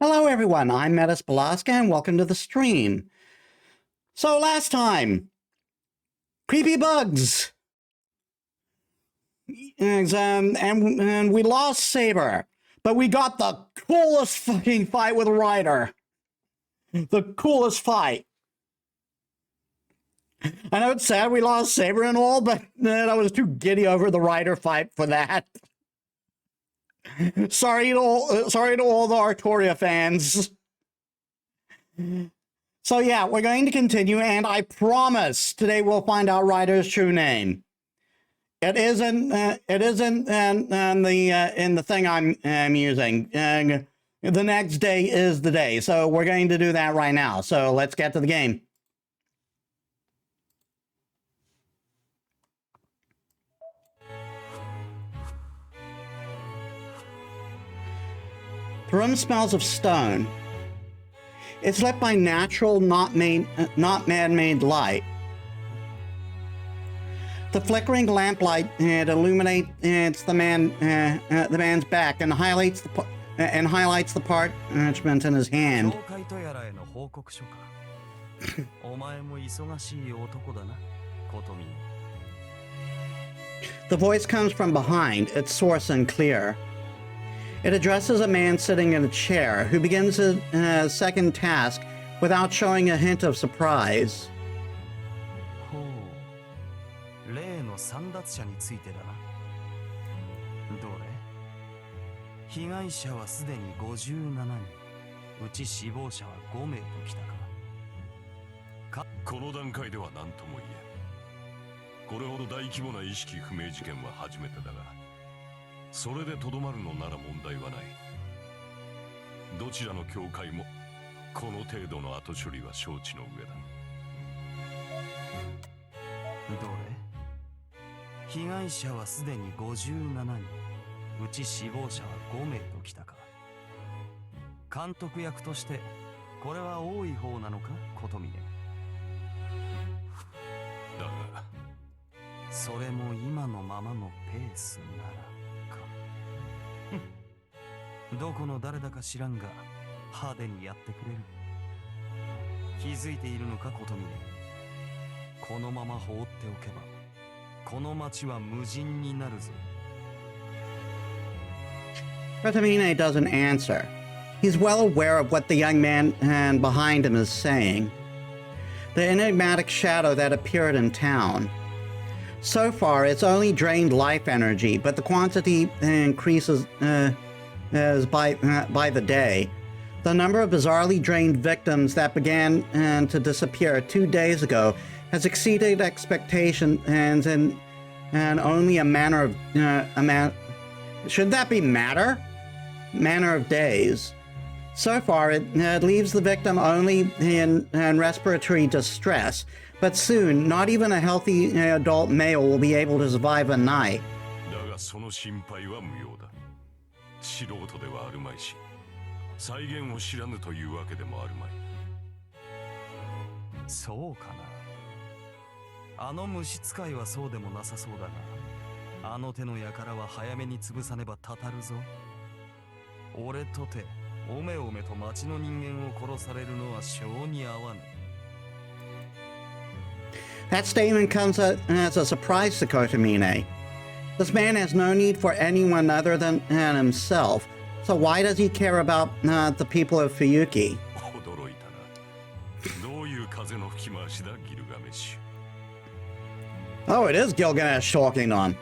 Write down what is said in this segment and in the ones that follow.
Hello everyone, I'm Metis Balaska and welcome to the stream. So last time, creepy bugs. And we lost Saber, but we got the coolest fucking fight with Ryder. The coolest fight. I know it's sad we lost Saber and all, but I was too giddy over the Ryder fight for that. Sorry to all the Artoria fans. So yeah, we're going to continue, and I promise today we'll find out Ryder's true name. It isn't in the thing I'm using. The next day is the day, so we're going to do that right now. So let's get to the game. The room smells of stone. It's lit by natural, not man-made light. The flickering lamplight illuminates the man's back and highlights the parchment in his hand. The voice comes from behind, its source unclear. It addresses a man sitting in a chair who begins a second task without showing a hint of surprise. Kotomine doesn't answer. He's well aware of what the young man behind him is saying. The enigmatic shadow that appeared in town. So far, it's only drained life energy, but the quantity increases by the day. The number of bizarrely drained victims that began to disappear 2 days ago has exceeded expectations and only a manner of should that be matter? Manner of days. So far, it leaves the victim only in respiratory distress, but soon, not even a healthy adult male will be able to survive a night. That statement comes as a surprise to Kotomine. This man has no need for anyone other than himself, so why does he care about the people of Fuyuki? Oh, it is Gilgamesh talking on.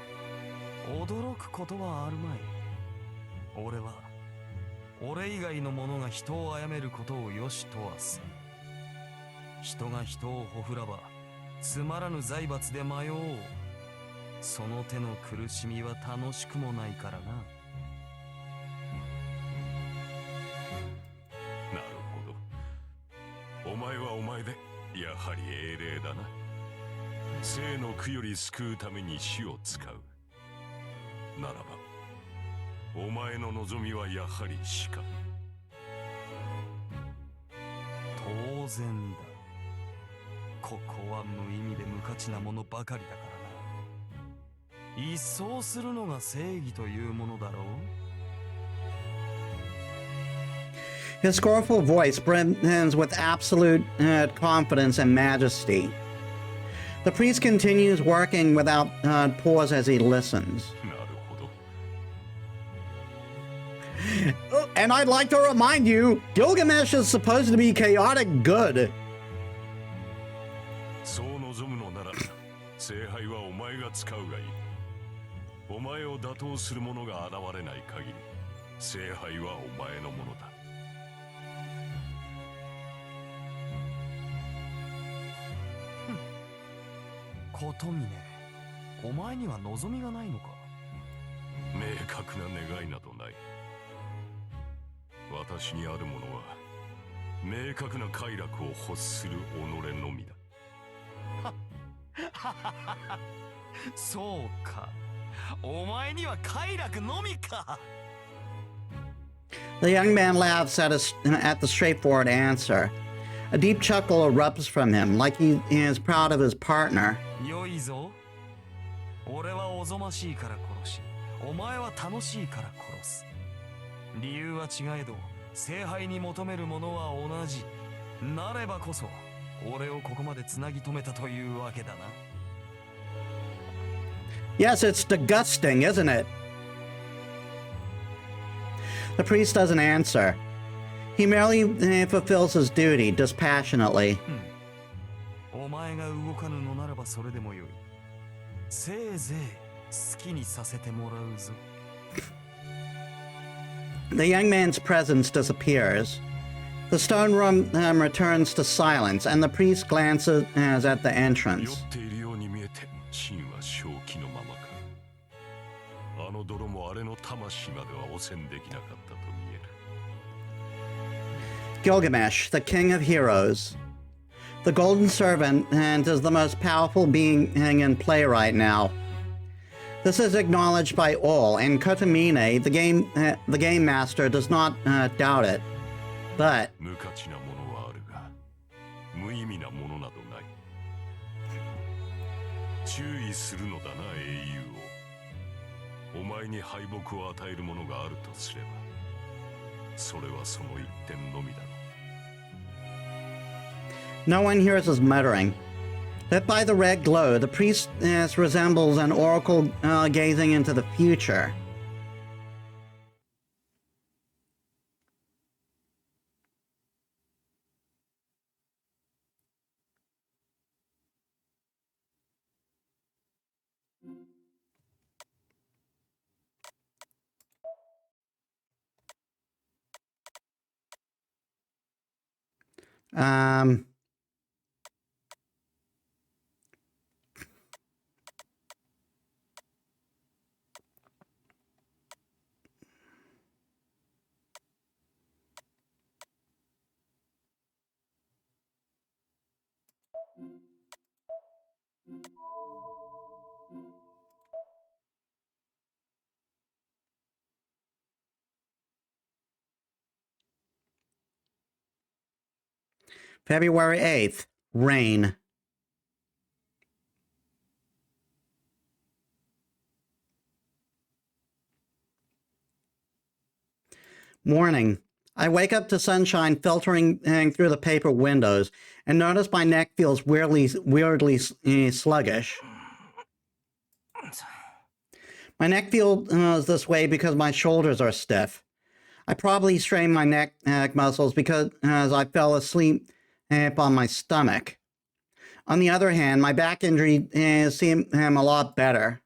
His scornful voice brims with absolute confidence and majesty. The priest continues working without pause as he listens. And I'd like to remind you, Gilgamesh is supposed to be chaotic good. The young man laughs at the straightforward answer. A deep chuckle erupts from him, like he is proud of his partner. Yes, it's disgusting, isn't it? The priest doesn't answer. He merely fulfills his duty dispassionately. The young man's presence disappears. The stone room returns to silence, and the priest glances at the entrance. Gilgamesh, the king of heroes. The golden servant is the most powerful being in play right now. This is acknowledged by all, and Kotomine, the game master, does not doubt it. But no one hears his muttering. Lit by the red glow, the priest resembles an oracle gazing into the future. February 8th, rain. Morning. I wake up to sunshine filtering through the paper windows and notice my neck feels weirdly sluggish. My neck feels this way because my shoulders are stiff. I probably strained my neck muscles because I fell asleep on my stomach. On the other hand, my back injury seem a lot better.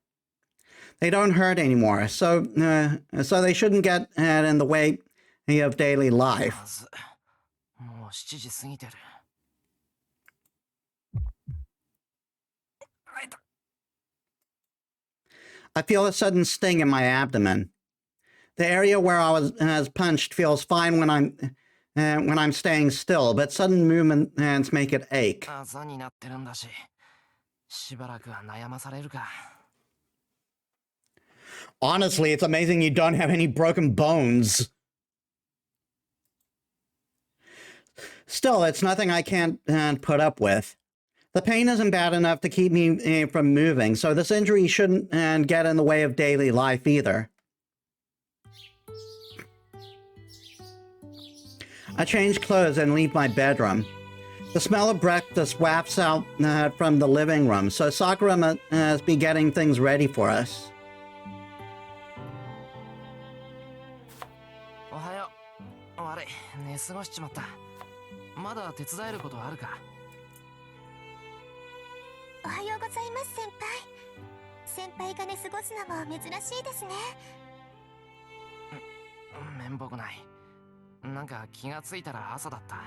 They don't hurt anymore, so they shouldn't get in the way of daily life. I feel a sudden sting in my abdomen. The area where I was punched feels fine when I'm staying still, but sudden movements make it ache. Honestly, it's amazing you don't have any broken bones. Still, it's nothing I can't put up with. The pain isn't bad enough to keep me from moving, so this injury shouldn't get in the way of daily life either. I change clothes and leave my bedroom. The smell of breakfast wafts out from the living room, so Sakura must be getting things ready for us. Ohayo. 悪い、寝過ごしちまった。まだ手伝えることあるか？おはようございます、先輩。先輩が寝過ごすのも珍しいですね。めんぼくない。なんか気がついたら朝だった。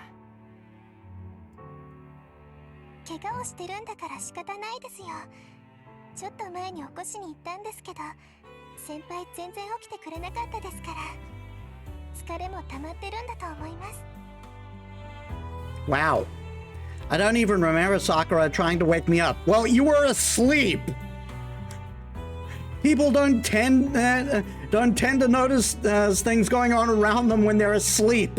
怪我をしてるんだから仕方ないですよ。ちょっと前に起こしに行ったんですけど、先輩全然起きてくれなかったですから、疲れも溜まってるんだと思います。Wow. I don't even remember Sakura trying to wake me up. Well, you were asleep. People don't tend to notice things going on around them when they're asleep.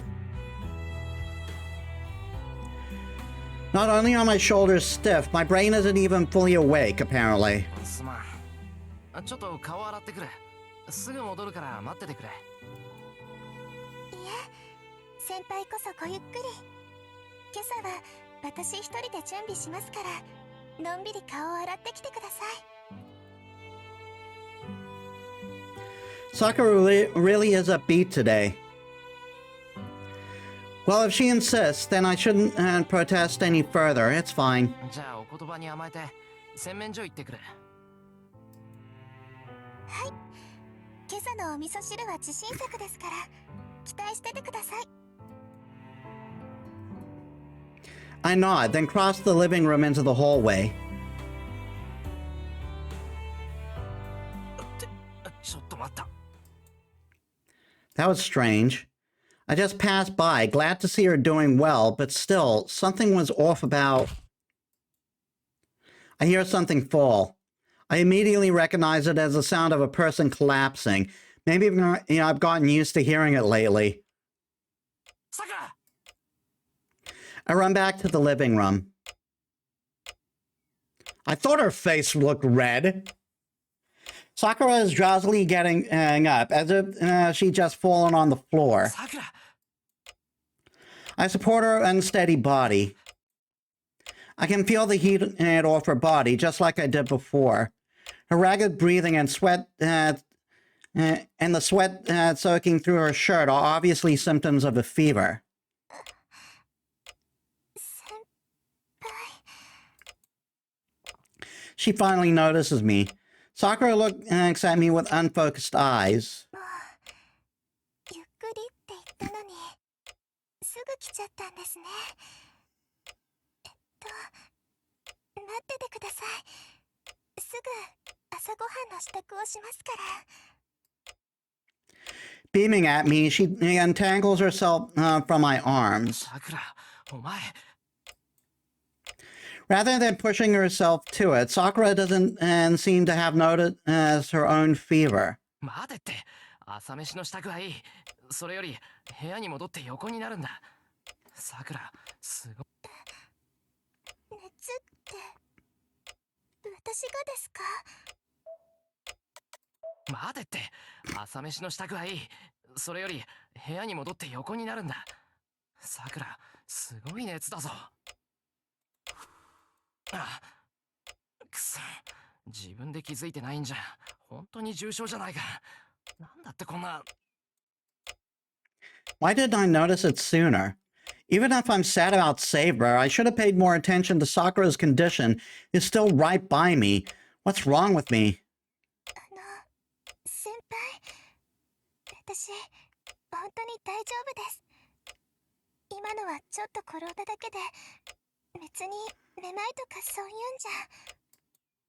Not only are my shoulders stiff, my brain isn't even fully awake, apparently. すまん。ちょっと顔洗ってくる。すぐ戻るから待っててくれ。いえ、先輩こそごゆっくり。今朝は私一人で準備しますから、のんびり顔を洗ってきてください。Sakura really is upbeat today. Well, if she insists, then I shouldn't protest any further. It's fine. じゃあお言葉に甘えて洗面所行ってくる。はい。今朝のお味噌汁は自信作ですから、期待しててください。I nod, then cross the living room into the hallway. ちょっと待った。That was strange. I just passed by, glad to see her doing well, but still, something was off about... I hear something fall. I immediately recognize it as the sound of a person collapsing. Maybe I've gotten used to hearing it lately. Sakura! I run back to the living room. I thought her face looked red. Sakura is drowsily getting up, as if she'd just fallen on the floor. Sakura! I support her unsteady body. I can feel the heat off her body, just like I did before. Her ragged breathing and sweat, and the sweat soaking through her shirt are obviously symptoms of a fever. She finally notices me. Sakura looks at me with unfocused eyes. ゆっくりって言ったのに、すぐ来ちゃったんですね。待っててください。すぐ朝ごはんの支度をしますから。Beaming at me, she untangles herself from my arms. Sakura, お前。Rather than pushing herself to it, Sakura doesn't seem to have noticed her own fever. 待てって、朝飯の支度はいい。それより部屋に戻って横になるんだ。さくら、すごい。熱って私がですか？待てって、朝飯の支度はいい。それより部屋に戻って横になるんだ。さくら、すごい熱だぞ。あ、くそ、自分で気づいてないんじゃ本当に重症じゃないか。なんだってこんな。 Why didn't I notice it sooner? Even if I'm sad about Saber, I should have paid more attention to Sakura's condition. It's still right by me. What's wrong with me? 先輩、私本当に大丈夫です。今のはちょっと転んだだけで、別にめまいとかそういうんじゃ。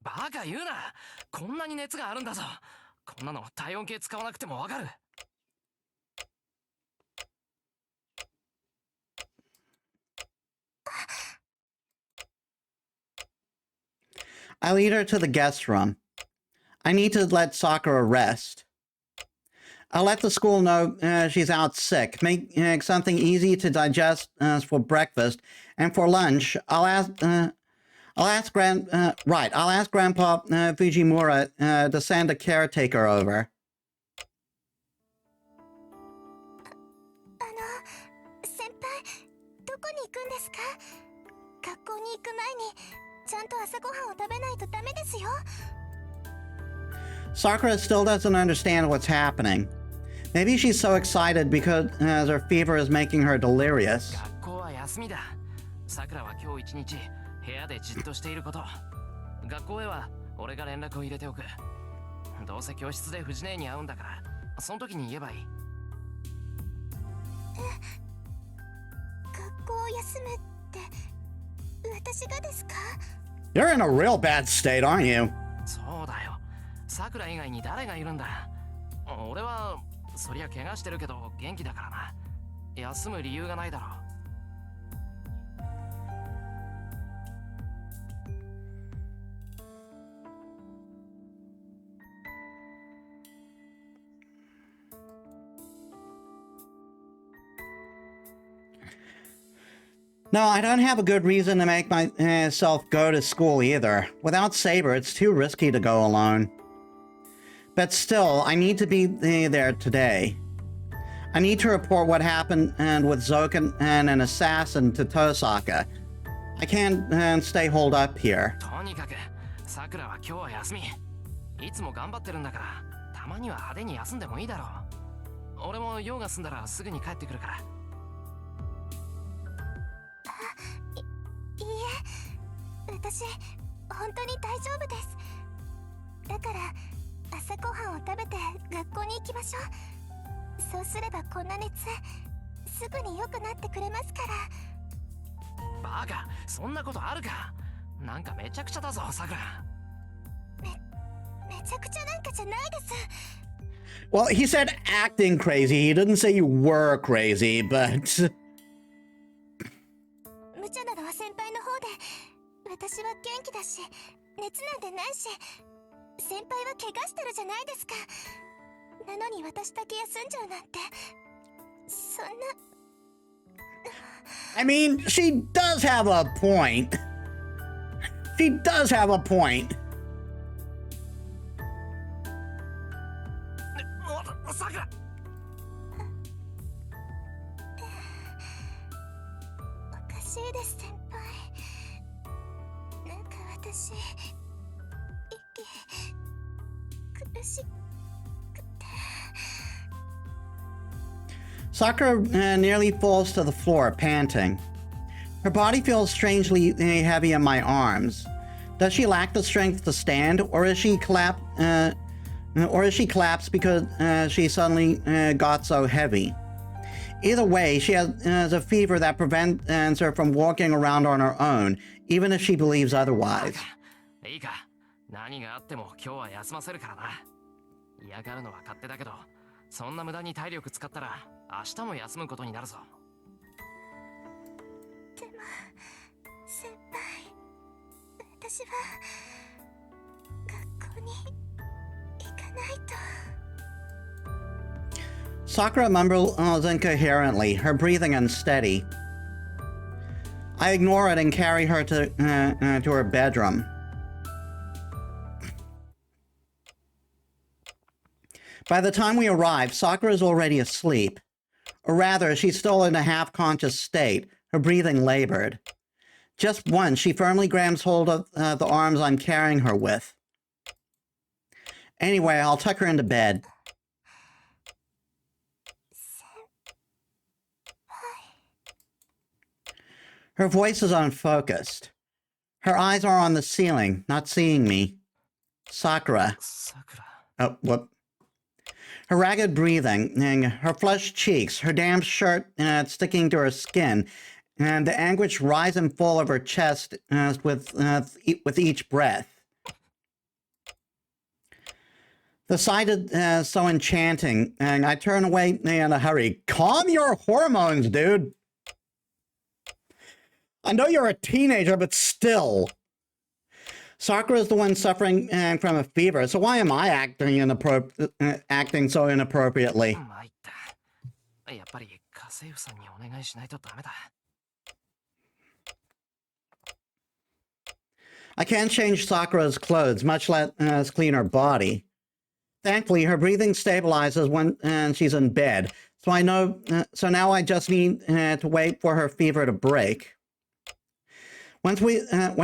バカ言うな。こんなに熱があるんだぞ。こんなの体温計使わなくてもわかる。I lead her to the guest room. I need to let Sakura rest. I'll let the school know she's out sick. Make something easy to digest for breakfast, and for lunch, I'll ask Grandpa Fujimura to send a caretaker over. 先に行くんですか？学校に行く前にちゃんと朝ごはんを食べないとダメですよ。 Sakura still doesn't understand what's happening. Maybe she's so excited because her fever is making her delirious. 学校は休みだ。さくらは今日一日部屋でじっとしていること。学校へは俺が連絡を入れておく。どうせ教室で藤姉に会うんだから、その時に言えばいい。学校を休むって私がですか？ You're in a real bad state, aren't you? そうだよ。さくら以外に誰がいるんだ。俺はそりゃ怪我してるけど元気だからな。休む理由がないだろう。No, I don't have a good reason to make myself go to school either. Without Saber, it's too risky to go alone. But still, I need to be there today. I need to report what happened with Zoken and an assassin to Tosaka. I can't stay holed up here. とにかく、さくらは今日は休み。いつも頑張ってるんだから、たまには派手に休んでもいいだろう。俺も用が済んだらすぐに帰ってくるから。いいえ、私本当に大丈夫です。だから朝ごはんを食べて学校に行きましょう。そうすればこんな熱すぐに良くなってくれますから。バカ、そんなことあるか。なんかめちゃくちゃだぞ、さくら。めちゃくちゃなんかじゃないです。 Well, he said acting crazy. He didn't say you were crazy, but... 無茶なのは先輩の方で、私は元気だし熱なんてないし、先輩は怪我してるじゃないですか。なのに私だけ休んじゃうなんて、そんな。 I mean, she does have a point. She does have a point. さくら。おかしいです先輩。なんか私息苦しくて。 Sakura nearly falls to the floor, panting. Her body feels strangely heavy in my arms. Does she lack the strength to stand, or is she collapsed because she suddenly got so heavy? Either way, she has a fever that prevents her from walking around on her own, even if she believes otherwise. いいか、何があっても今日は休ませるからな。嫌がるのは勝手だけど、そんな無駄に体力使ったら明日も休むことになるぞ。でも先輩、私は学校に行かないと。 Sakura mumbles incoherently, her breathing unsteady. I ignore it and carry her to her bedroom. By the time we arrive, Sakura is already asleep. Or rather, she's still in a half-conscious state, her breathing labored. Just once, she firmly grabs hold of the arms I'm carrying her with. Anyway, I'll tuck her into bed. Her voice is unfocused. Her eyes are on the ceiling, not seeing me. Sakura. さくら。 Oh, whoop. Her ragged breathing, and her flushed cheeks, her damp shirt sticking to her skin, and the anguish rise and fall of her chest with each breath. The sight is so enchanting, and I turn away in a hurry. Calm your hormones, dude. I know you're a teenager, but still. Sakura is the one suffering from a fever, so why am I acting so inappropriately? 参った。やっぱり家政婦さんにお願いしないとダメだ。I can't change Sakura's clothes, much less clean her body. Thankfully, her breathing stabilizes when she's in bed, So I know, so now I just need to wait for her fever to break. When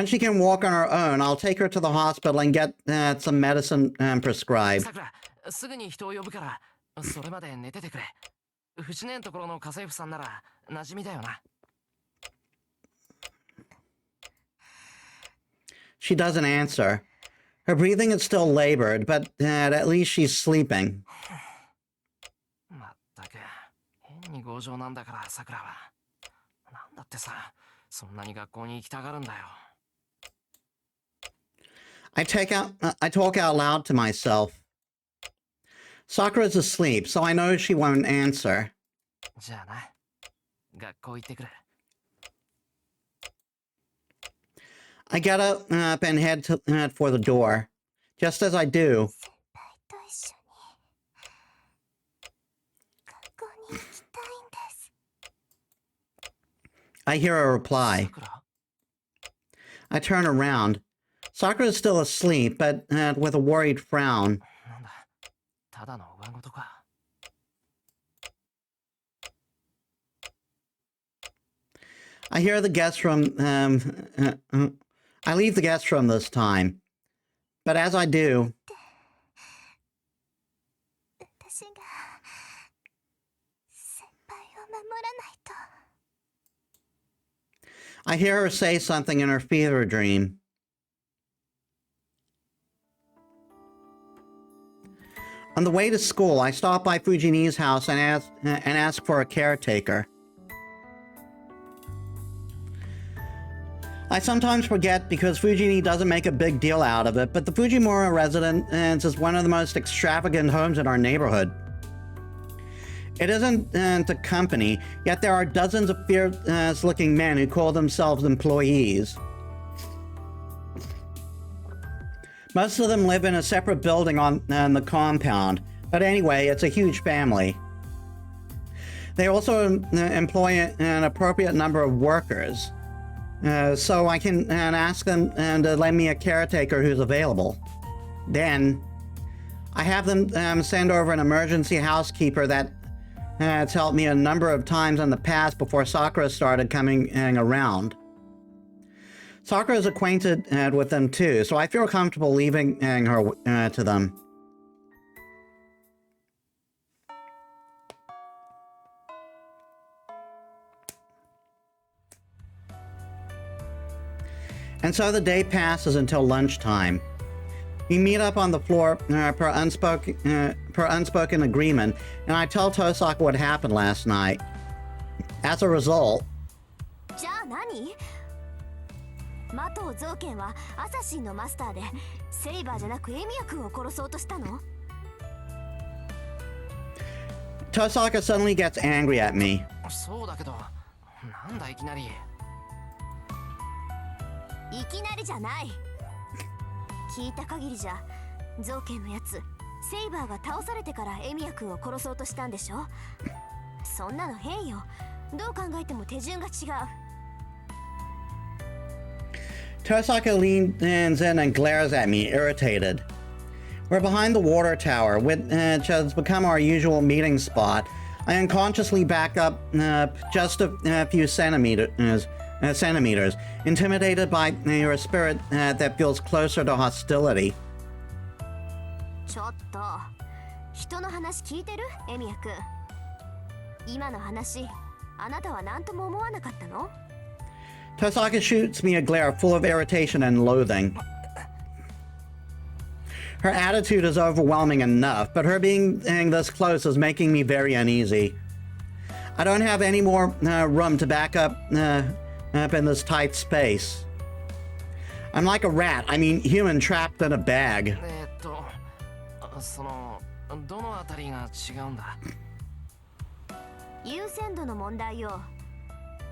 she can walk on her own, I'll take her to the hospital and get some medicine prescribed. さくら、すぐに人を呼ぶから、それまで寝ててくれ。藤姉んところの家政婦さんなら馴染みだよな。She doesn't answer. Her breathing is still labored, but at least she's sleeping. まったく、変に強情なんだから、さくらは。なんだってさ、そんなに学校に行きたがるんだよ。I talk out loud to myself. Sakura's asleep, so I know she won't answer. じゃあな、学校行ってくる。I get up and head for the door. Just as I do, 先輩と一緒に学校に行きたいんです。 I hear a さ reply. くら、 I turn around. Sakura is still asleep, but with a worried frown. なんだ、ただの上事か。I hear the guest room. I leave the guest room this time. But as I do, 私が先輩を守らないと。 I hear her say something in her fever dream. On the way to school, I stop by Fujini's house and ask for a caretaker. I sometimes forget because Fujini doesn't make a big deal out of it, but the Fujimura residence is one of the most extravagant homes in our neighborhood. It isn't a company, yet there are dozens of fierce-looking men who call themselves employees. Most of them live in a separate building on the compound, but anyway, it's a huge family. They also employ an appropriate number of workers, so I can ask them to lend me a caretaker who's available. Then, I have them send over an emergency housekeeper that has helped me a number of times in the past before Sakura started coming around. Sakura is acquainted with them too, so I feel comfortable leaving her to them. And so the day passes until lunchtime. We meet up on the floor per unspoken agreement, and I tell Tosaka what happened last night. As a result, じゃあ何？マトウ造剣はアサシンのマスターでセイバーじゃなくエミヤ君を殺そうとしたの？ Tosaka suddenly gets angry at me. そうだけど、なんだいきなり。いきなりじゃない。聞いた限りじゃ造剣のやつセイバーが倒されてからエミヤ君を殺そうとしたんでしょ。そんなの変よ。どう考えても手順が違う。 Tosaka leans in and glares at me, irritated. We're behind the water tower, which has become our usual meeting spot. I unconsciously back up just a few centimeters, intimidated by your spirit that feels closer to hostility. ちょっと人の話聞いてる？エミヤ君。今の話、あなたは何とも思わなかったの？ Tosaka shoots me a glare full of irritation and loathing. Her attitude is overwhelming enough, but her being this close is making me very uneasy. I don't have any more room to back up in this tight space. I'm like a rat, I mean human trapped in a bag. どのあたりが違うんだ？優先度の問題よ。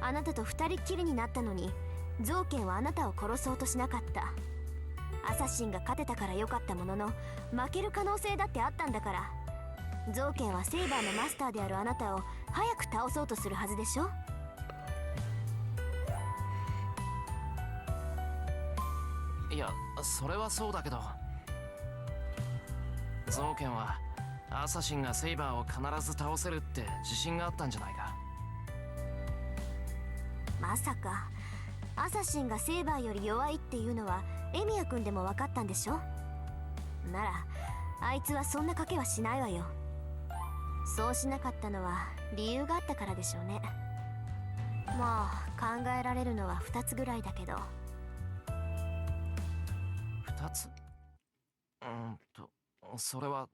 あなたと二人っきりになったのに造剣はあなたを殺そうとしなかった。アサシンが勝てたから良かったものの負ける可能性だってあったんだから。造剣はセイバーのマスターであるあなたを早く倒そうとするはずでしょ。いや、それはそうだけど、造剣はアサシンがセイバーを必ず倒せるって自信があったんじゃないか。まさかアサシンがセイバーより弱いっていうのはエミヤ君でも分かったんでしょ。ならあいつはそんな賭けはしないわよ。そうしなかったのは理由があったからでしょうね。まあ考えられるのは2つぐらいだけど。2つ？それは。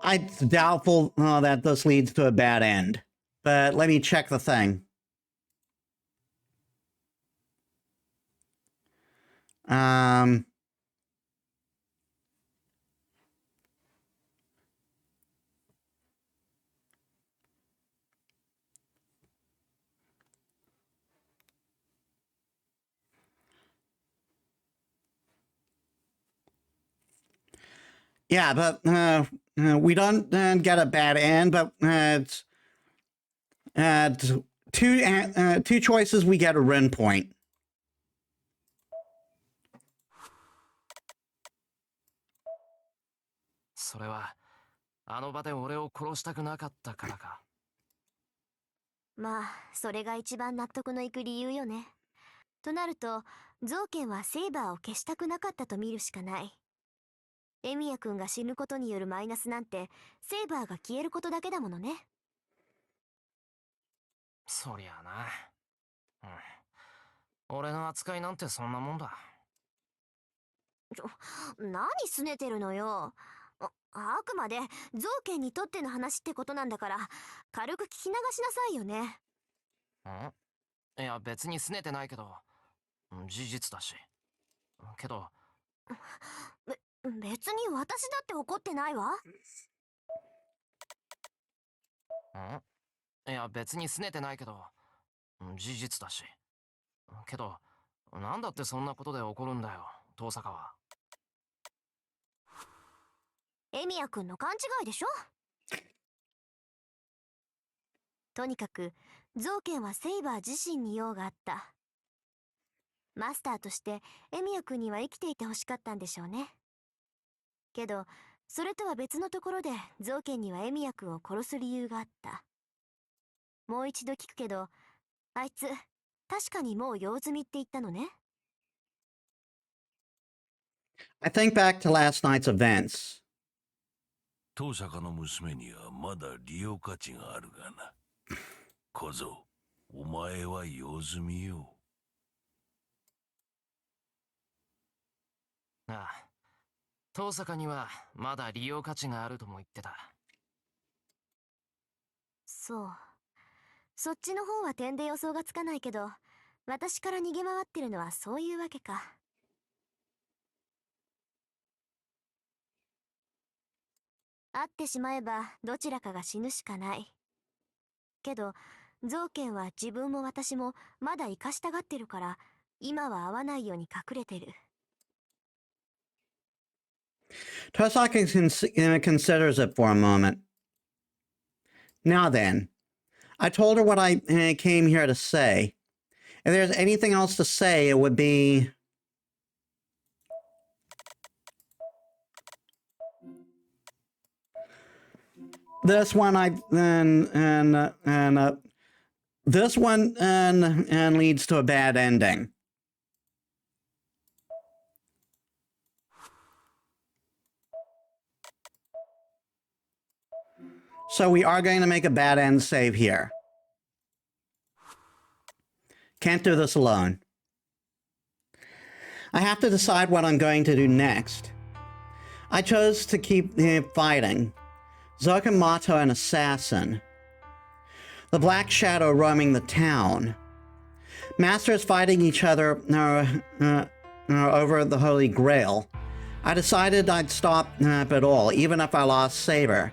It's doubtful that this leads to a bad end. But let me check the thing. Yeah, but we don't get a bad end, but it's two choices, we get a Ren point. それはあの場で俺を殺したくなかったからか。まあそれが一番納得のいく理由よね。となるとゾウケンはセイバーを消したくなかったと見るしかない。エミヤ君が死ぬことによるマイナスなんてセイバーが消えることだけだものね。そりゃあな。俺の扱いなんてそんなもんだ。何拗ねてるのよ。あくまでゾウケンにとっての話ってことなんだから軽く聞き流しなさいよね。いや別に拗ねてないけど事実だし。けど別に私だって怒ってないわ。いや別に拗ねてないけど事実だし。けどなんだってそんなことで怒るんだよ遠坂は。エミヤ君の勘違いでしょ。とにかくゾウケンはセイバー自身に用があった。マスターとしてエミヤ君には生きていてほしかったんでしょうね。けどそれとは別のところでゾウケンにはエミヤ君を殺す理由があった。もう一度聞くけどあいつ確かにもう用済みって言ったのね。I think back to last night's events. 当坂の娘にはまだ利用価値があるがな。小僧、お前は用済みよ。ああ、遠坂にはまだ利用価値があるとも言ってた。そう。そっちの方は点で予想がつかないけど、私から逃げ回ってるのはそういうわけか。会ってしまえばどちらかが死ぬしかない。けどゾウケンは自分も私もまだ生かしたがってるから今は会わないように隠れてる。Tosaka considers it for a moment. Now then, I told her what I came here to say. If there's anything else to say, it would be... This one this one leads to a bad ending. So we are going to make a bad end save here. Can't do this alone. I have to decide what I'm going to do next. I chose to keep fighting. Zokumato an assassin. The Black Shadow roaming the town. Masters fighting each other over the Holy Grail. I decided I'd stop at all, even if I lost Saber.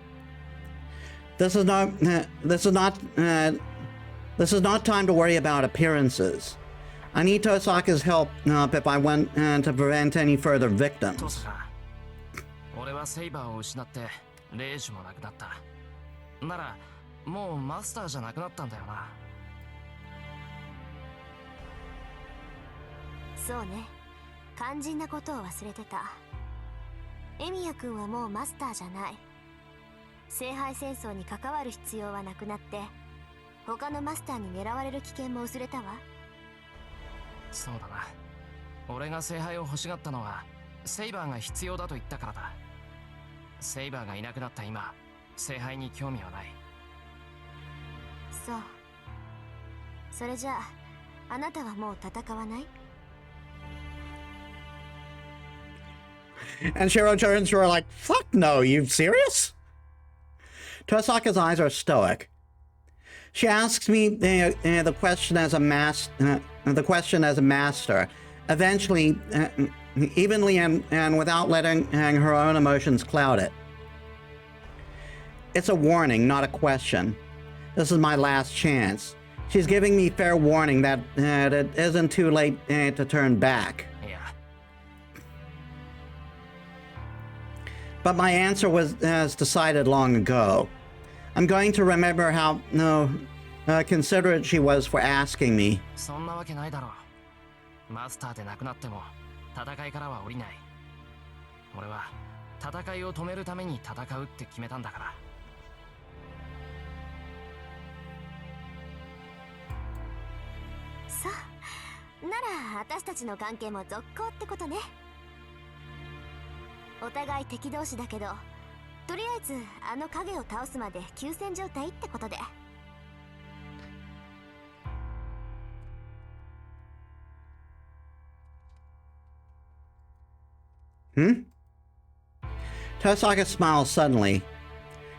This is not time to worry about appearances. I need Tosaka's help if I want to prevent any further victims. 遠坂、俺はセイバーを失って霊樹もなくなった。ならもうマスターじゃなくなったんだよな。そうね、肝心なことを忘れてた。エミヤ君はもうマスターじゃない。聖杯戦争に関わる必要はなくなって、他のマスターに狙われる危険も薄れたわ。そうだな。俺が聖杯を欲しがったのはセイバーが必要だと言ったからだ。セイバーがいなくなった今、聖杯に興味はない。そう。それじゃあ、あなたはもう戦わない？ And Shiro turns to her like, fuck no, you serious? Tosaka's eyes are stoic. She asks me the question as a master, eventually, evenly and without letting her own emotions cloud it. It's a warning, not a question. This is my last chance. She's giving me fair warning that it isn't too late to turn back. Yeah. But my answer was decided long ago. I'm going to remember how considerate she was for asking me. そんなわけないだろう。マスターでなくなっても戦いからは降りない。俺は戦いを止めるために戦うって決めたんだから。そう。なら私たちの関係も続行ってことね。お互い敵同士だけど、とりあえずあの影を倒すまで休戦状態ってことで。Tosaka smiles suddenly.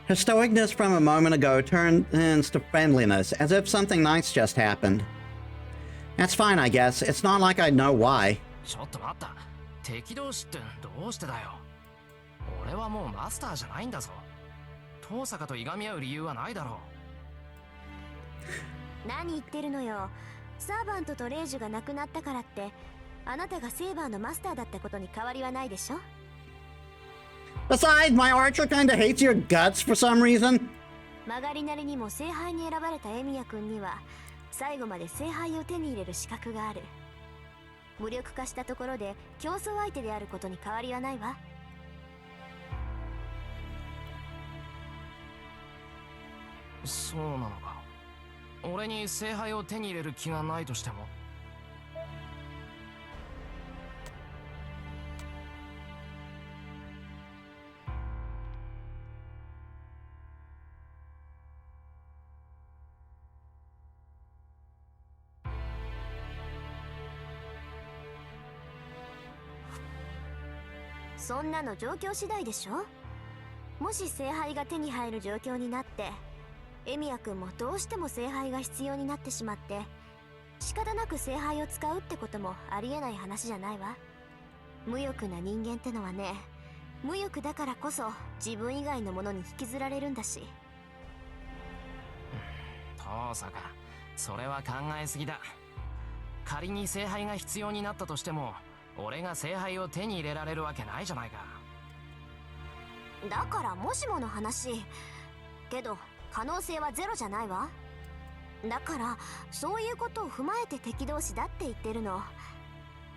Her stoicness from a moment ago turns to friendliness, as if something nice just happened. That's fine, I guess. It's not like I know why. ちょっと待った。敵同士ってどうしてだよ。俺はもうマスターじゃないんだぞ。遠坂といがみ合う理由はないだろう。何言ってるのよ。サーバントとレイジュが亡くなったからって、あなたがセイバーのマスターだったことに変わりはないでしょ。Besides, my archer kinda hates your guts for some reason. 曲がりなりにも聖杯に選ばれたエミヤ君には、最後まで聖杯を手に入れる資格がある。無力化したところで競争相手であることに変わりはないわ。そうなのか。俺に聖杯を手に入れる気がないとしても。そんなの状況次第でしょ。もし聖杯が手に入る状況になって、エミヤ君もどうしても聖杯が必要になってしまって、仕方なく聖杯を使うってこともありえない話じゃないわ。無欲な人間ってのはね、無欲だからこそ自分以外のものに引きずられるんだし。遠坂、それは考えすぎだ。仮に聖杯が必要になったとしても、俺が聖杯を手に入れられるわけないじゃないか。だからもしもの話。けど可能性はゼロじゃないわ。だからそういうことを踏まえて敵同士だって言ってるの。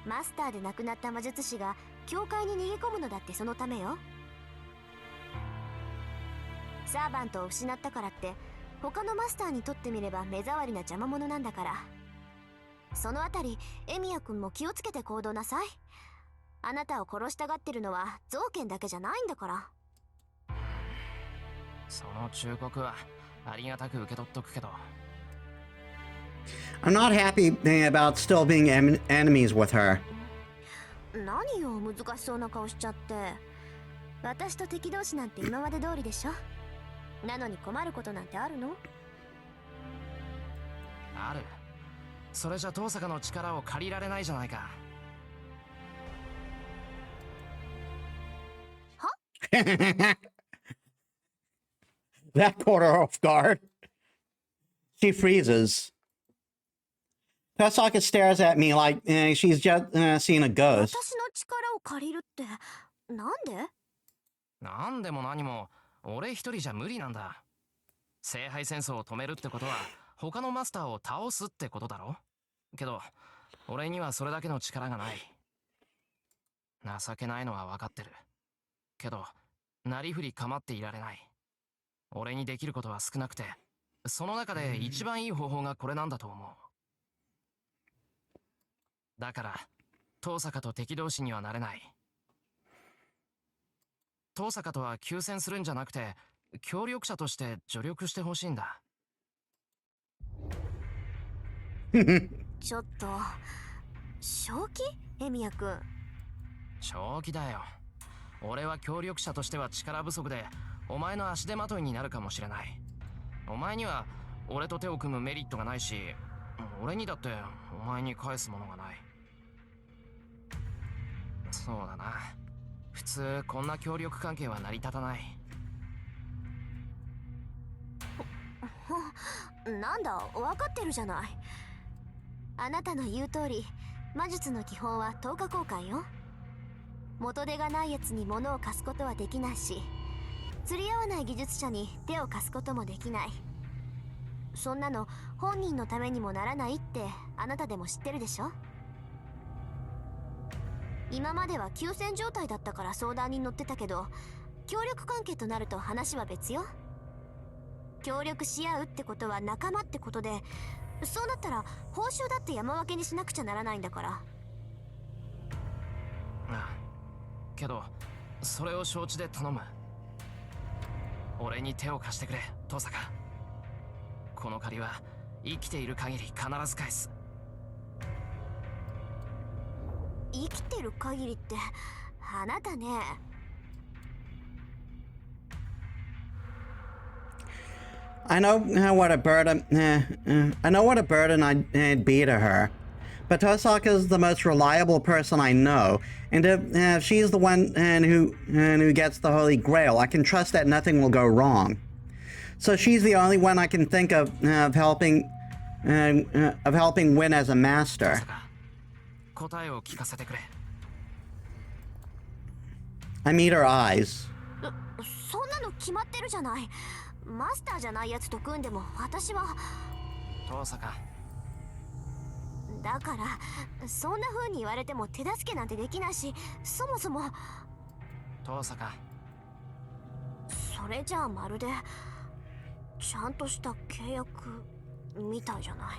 マスターで亡くなった魔術師が教会に逃げ込むのだってそのためよ。サーバントを失ったからって他のマスターにとってみれば目障りな邪魔者なんだから。そのあたりエミヤ君も気をつけて行動なさい。あなたを殺したがってるのは造剣だけじゃないんだから。その忠告はありがたく受け取っとくけど。I'm not happy about still being enemies with her. 何よ難しそうな顔しちゃって。私と敵同士なんて今まで通りでしょ。なのに困ることなんてあるの？ある。それじゃ遠坂の力を借りられないじゃないか。は？ That caught her off guard. She freezes. Tosaka stares at me like she's just seen a ghost. 私の力を借りるってなんで？なんでも何も俺一人じゃ無理なんだ。聖杯戦争を止めるってことは他のマスターを倒すってことだろ。けど俺にはそれだけの力がない。情けないのは分かってるけど、なりふり構っていられない。俺にできることは少なくて、その中で一番いい方法がこれなんだと思う。だから遠坂と敵同士にはなれない。遠坂とは休戦するんじゃなくて、協力者として助力してほしいんだ。ちょっと正気？エミヤくん。正気だよ。俺は協力者としては力不足で、お前の足手まといになるかもしれない。お前には俺と手を組むメリットがないし、俺にだってお前に返すものがない。そうだな。普通こんな協力関係は成り立たない。なんだ、分かってるじゃない。あなたの言う通り、魔術の基本は10日交換よ。元手がないやつに物を貸すことはできないし、釣り合わない技術者に手を貸すこともできない。そんなの本人のためにもならないってあなたでも知ってるでしょ。今までは休戦状態だったから相談に乗ってたけど、協力関係となると話は別よ。協力し合うってことは仲間ってことで、そうなったら報酬だって山分けにしなくちゃならないんだから。ああ、けどそれを承知で頼む。俺に手を貸してくれ、遠坂。この借りは生きている限り必ず返す。生きてる限りってあなたね。I know what a burden. I know what a burden I'd be to her, but Tosaka's the most reliable person I know, and if she's the one who gets the Holy Grail, I can trust that nothing will go wrong. So she's the only one I can think of helping win as a master. 答えを聞かせてくれ。I meet her eyes. そんなの決まってるじゃない。マスターじゃないやつと組んでも私は。遠坂。だからそんな風に言われても手助けなんてできないし、そもそも。遠坂。それじゃあまるでちゃんとした契約みたいじゃない。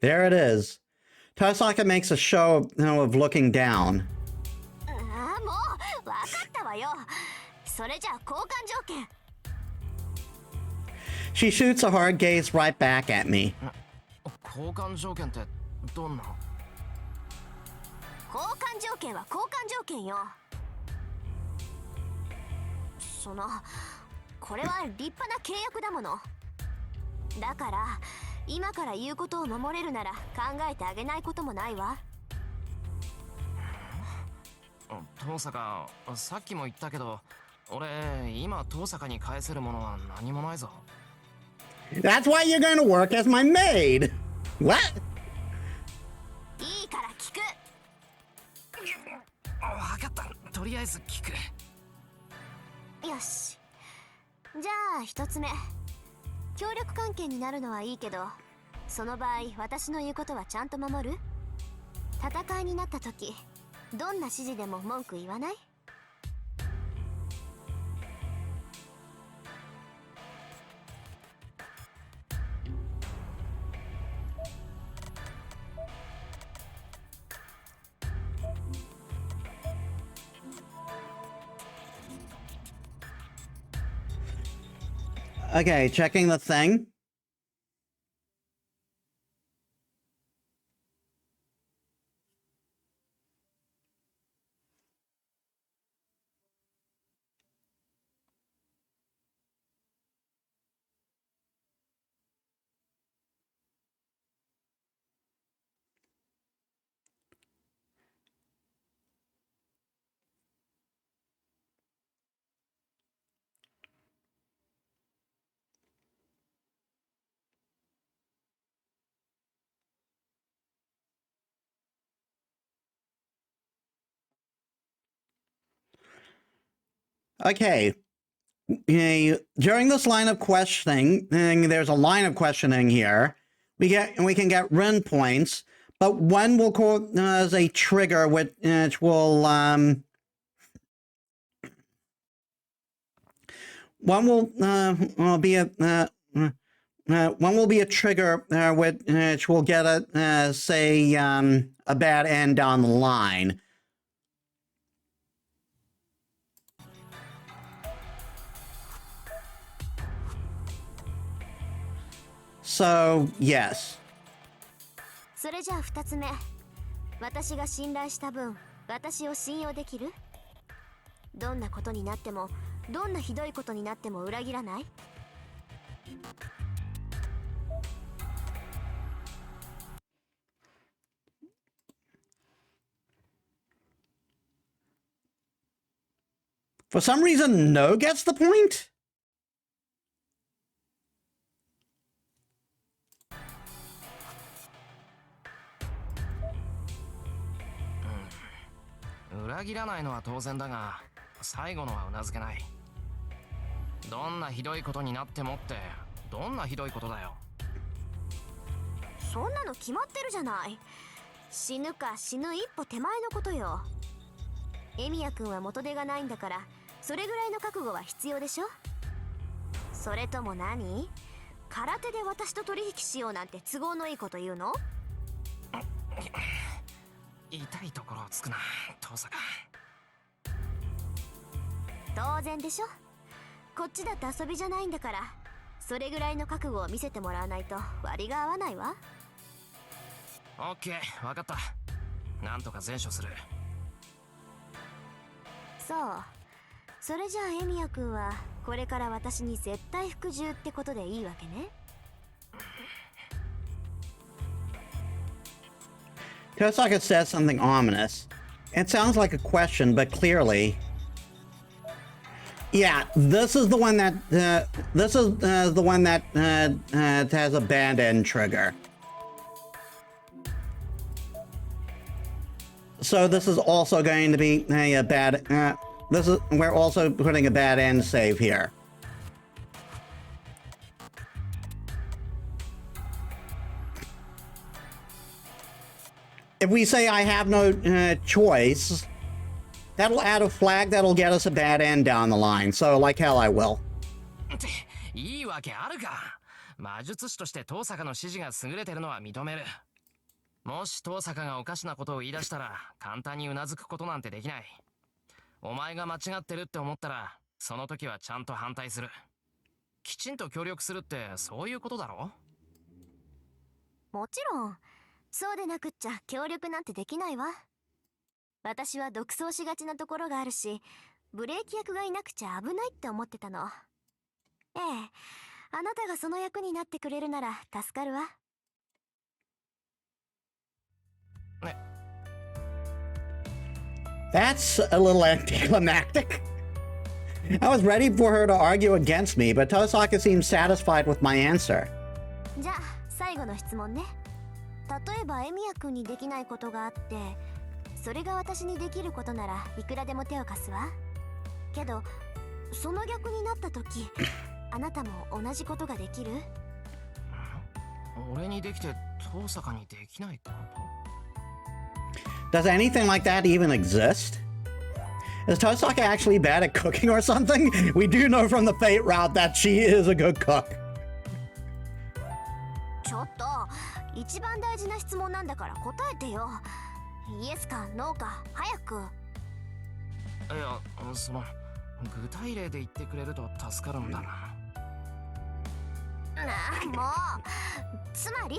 There it is. Tosaka makes a show of looking down. ああ、もう分かったわよ。それじゃあ交換条件。She shoots a hard gaze right back at me. 交換条件ってどんな？交換条件は交換条件よ。これは立派な契約だもの。だから今から言うことを守れるなら考えてあげないこともないわ。遠坂、さっきも言ったけど、俺今遠坂に返せるものは何もないぞ。That's why you're going to work as my maid. What? いいから聞く。分かった。とりあえず聞く。よし。じゃあ一つ目。協力関係になるのはいいけど、その場合私の言うことはちゃんと守る？戦いになった時、どんな指示でも文句言わない？Okay, checking the thing. Okay, during this line of questioning, there's a line of questioning here. We can get Ren points, but one will cause a trigger which will one will be a one will be a trigger which will get a bad end down the line. So, yes. それじゃあ2つ目。私が信頼した分、私を信用できる？どんなことになっても、どんなひどいことになっても裏切らない？ For some reason, no gets the point? Hmm. 裏切らないのは当然だが、最後のはうなずけない。どんなひどいことになってもって、どんなひどいことだよ。そんなの決まってるじゃない。死ぬか死ぬ一歩手前のことよ。エミヤ君は元手がないんだから、それぐらいの覚悟は必要でしょ。それとも何？空手で私と取引しようなんて都合のいいこと言うの？痛いところをつくな、遠坂。当然でしょ。こっちだって遊びじゃないんだから、それぐらいの覚悟を見せてもらわないと割が合わないわ。オッケー、わかった。なんとか善処する。そう。それじゃあエミヤ君はこれから私に絶対服従ってことでいいわけね。Kosaka says something ominous. It sounds like a question, but clearly... Yeah, this is the one that... has a bad end trigger. So this is also going to be a bad... we're also putting a bad end save here. If we say I have no choice, that'll add a flag that'll get us a bad end down the line. So like hell I will. いいわけあるか。魔術師として遠坂の指示が優れてるのは認める。もし遠坂がおかしなことを言い出したら簡単にうなずくことなんてできない。お前が間違ってるって思ったらその時はちゃんと反対する。きちんと協力するってそういうことだろ？もちろん。そうでなくっちゃ協力なんてできないわ。私は独走しがちなところがあるし、ブレーキ役がいなくちゃ危ないって思ってたの。ええ、あなたがその役になってくれるなら助かるわ。ね。That's a little anticlimactic. I was ready for her to argue against me, but Tosaka seems satisfied with my answer. じゃあ最後の質問ね。例えばエミヤ君にできないことがあって、それが私にできることならいくらでも手を貸すわ。けどその逆になった時、あなたも同じことができる？俺にできて遠坂にできないこと？ Does anything like that even exist? Is Tosaka actually bad at cooking or something? We do know from the Fate route that she is a good cook. ちょっと、一番大事な質問なんだから答えてよ。イエスかノーか早く。いや、その具体例で言ってくれると助かるんだな。もうつまり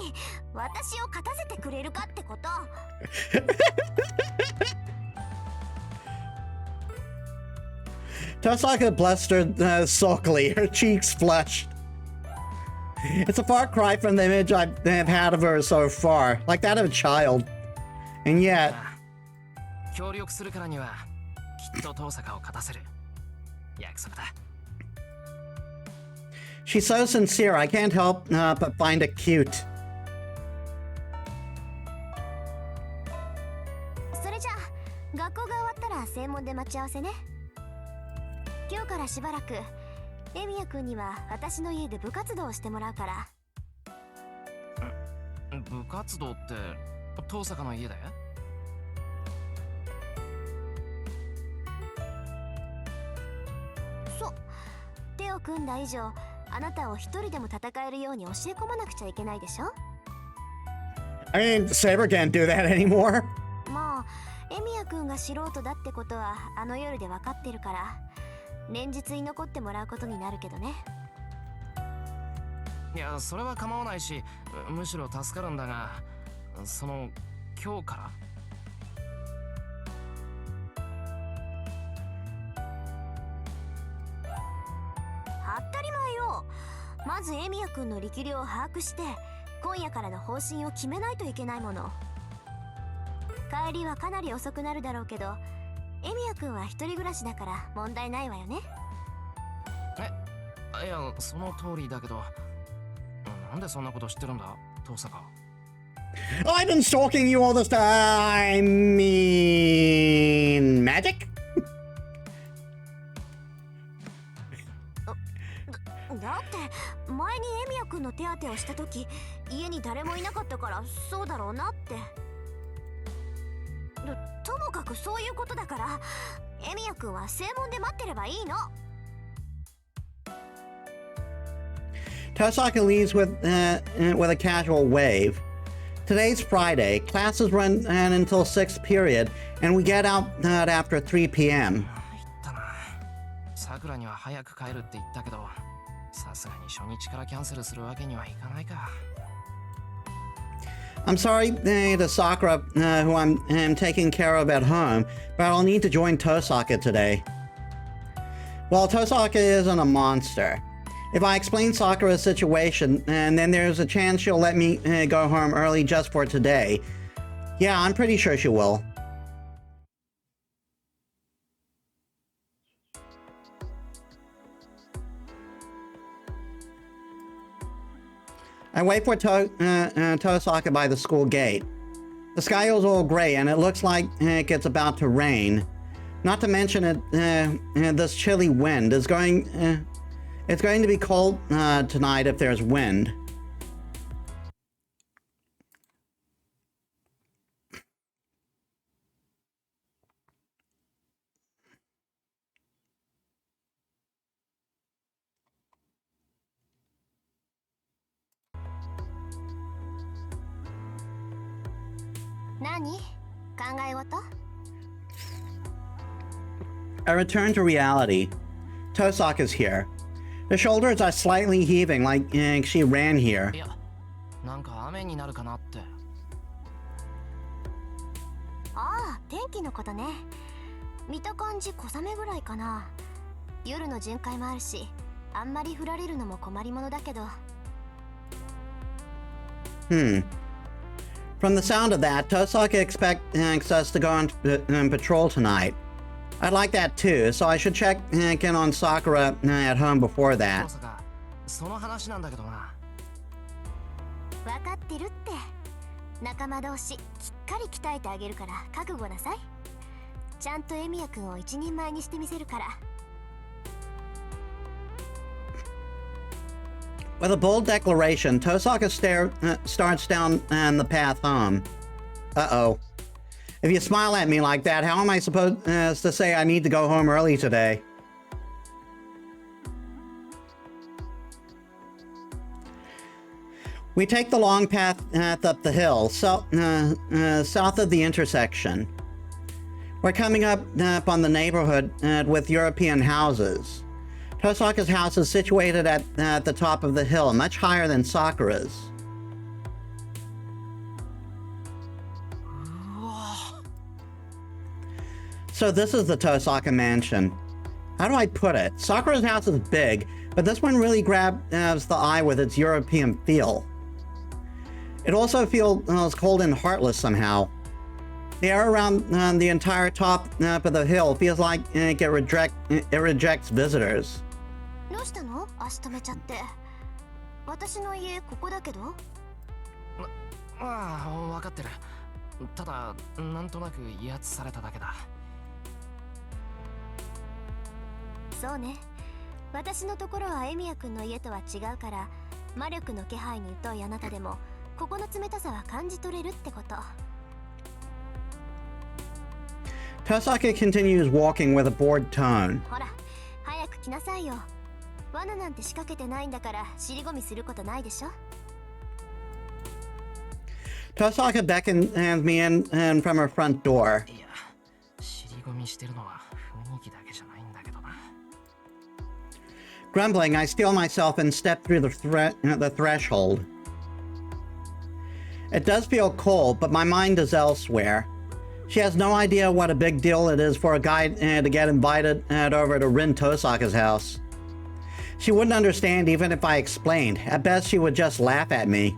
私を勝たせてくれるかってこと。Tosaka blustered sulkily, her cheeks flushed. It's a far cry from the image I've had of her so far, like that of a child. And yet... 協力するからにはきっと遠坂を勝たせる。約束だ。She's so sincere, I can't help but find it cute. それじゃあ学校が終わったら正門で待ち合わせね。今日からしばらくエミヤくんには私の家で部活動をしてもらうから。部活動って遠坂の家で？そう。手を組んだ以上、あなたを一人でも戦えるように教え込まなくちゃいけないでしょ。 I mean, Saber can't do that anymore. まあエミヤくんが素人だってことはあの夜で分かってるから、連日居残ってもらうことになるけどね。いや、それは構わないし、むしろ助かるんだが、その今日から？当たり前よ。まずエミヤくんの力量を把握して今夜からの方針を決めないといけないもの。帰りはかなり遅くなるだろうけど、エミヤくんは一人暮らしだから問題ないわよね。いや、その通りだけど、なんでそんなこと知ってるんだ、遠坂。I've been stalking you all this time. I mean, magic? だって前にエミヤくんの手当てをした時、家に誰もいなかったからそうだろうなって。ともかくそういうことだから、エミヤくんは正門で待ってればいいの。Tosaka leaves with a casual wave. Today's Friday. Classes run until 6th period, and we get out after 3 p.m. 言ったな。さくらには早く帰るって言ったけど、さすがに初日からキャンセルするわけにはいかないか。I'm sorry to Sakura, who I'm taking care of at home, but I'll need to join Tosaka today. Well, Tosaka isn't a monster. If I explain Sakura's situation, and then there's a chance she'll let me go home early just for today. Yeah, I'm pretty sure she will. I wait for Tosaka by the school gate. The sky is all gray and it looks like it's about to rain. Not to mention this chilly wind is going... it's going to be cold tonight if there's wind. I return to reality. Tosaka's here. Her shoulders are slightly heaving like she ran here. いや、なんか雨になるかなって。ああ、天気のことね。見た感じ小雨ぐらいかな。夜の巡回もあるし、あんまり降られるのも困りものだけど。From the sound of that, Tosaka expects us to go on patrol tonight. I'd like that too, so I should check in on Sakura at home before that. その話なんだけどな。分かってるって。仲間同士きっかり鍛えてあげるから覚悟なさい。ちゃんとエミヤくんを一人前にしてみせるから。With a bold declaration, Tosaka starts down the path home. Uh-oh. If you smile at me like that, how am I supposed to say I need to go home early today? We take the long path up the hill, south of the intersection. We're coming up on the neighborhood with European houses. Tosaka's house is situated at the top of the hill, much higher than Sakura's. So this is the Tosaka mansion. How do I put it? Sakura's house is big, but this one really grabs the eye with its European feel. It also feels cold and heartless somehow. The air around the entire top of the hill feels like it rejects visitors. どうしたの？足止めちゃって。私の家ここだけど。ああ、分かってる。ただ、なんとなく威圧されただけだ。そうね。私のところはエミヤ君の家とは違うから、魔力の気配に疎いあなたでもここの冷たさは感じ取れるってこと。 Tosaka continues walking with a bored tone. ほら早く来なさいよ。罠なんて仕掛けてないんだから尻込みすることないでしょ。 Tosaka beckons me in from her front door. いや、尻込みしてるのは雰囲気だけじゃないんだけどな。 Grumbling, I steel myself and step through the threshold. It does feel cold, but my mind is elsewhere. She has no idea what a big deal it is for a guy to get invited over to Rin Tosaka's house. She wouldn't understand even if I explained. At best, she would just laugh at me.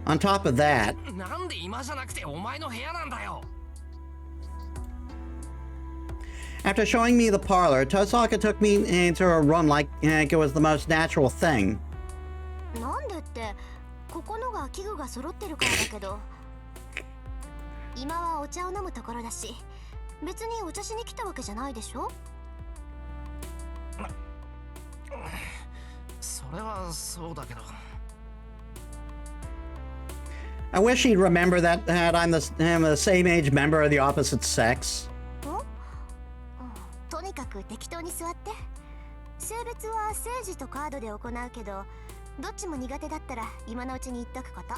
On top of that, なんで今じゃなくてお前の部屋なんだよ。 after showing me the parlor, Tosaka took me into her room like it was the most natural thing. なんでってここのが器具が揃ってるからだけど、今はお茶を飲むところだし、別にお茶しに来たわけじゃないでしょ。それはそうだけど。 I wish she'd remember that I'm the same age member of the opposite sex. とにかく適当に座って。性別は政治とカードで行うけど、どっちも苦手だったら今のうちに言っとくこと。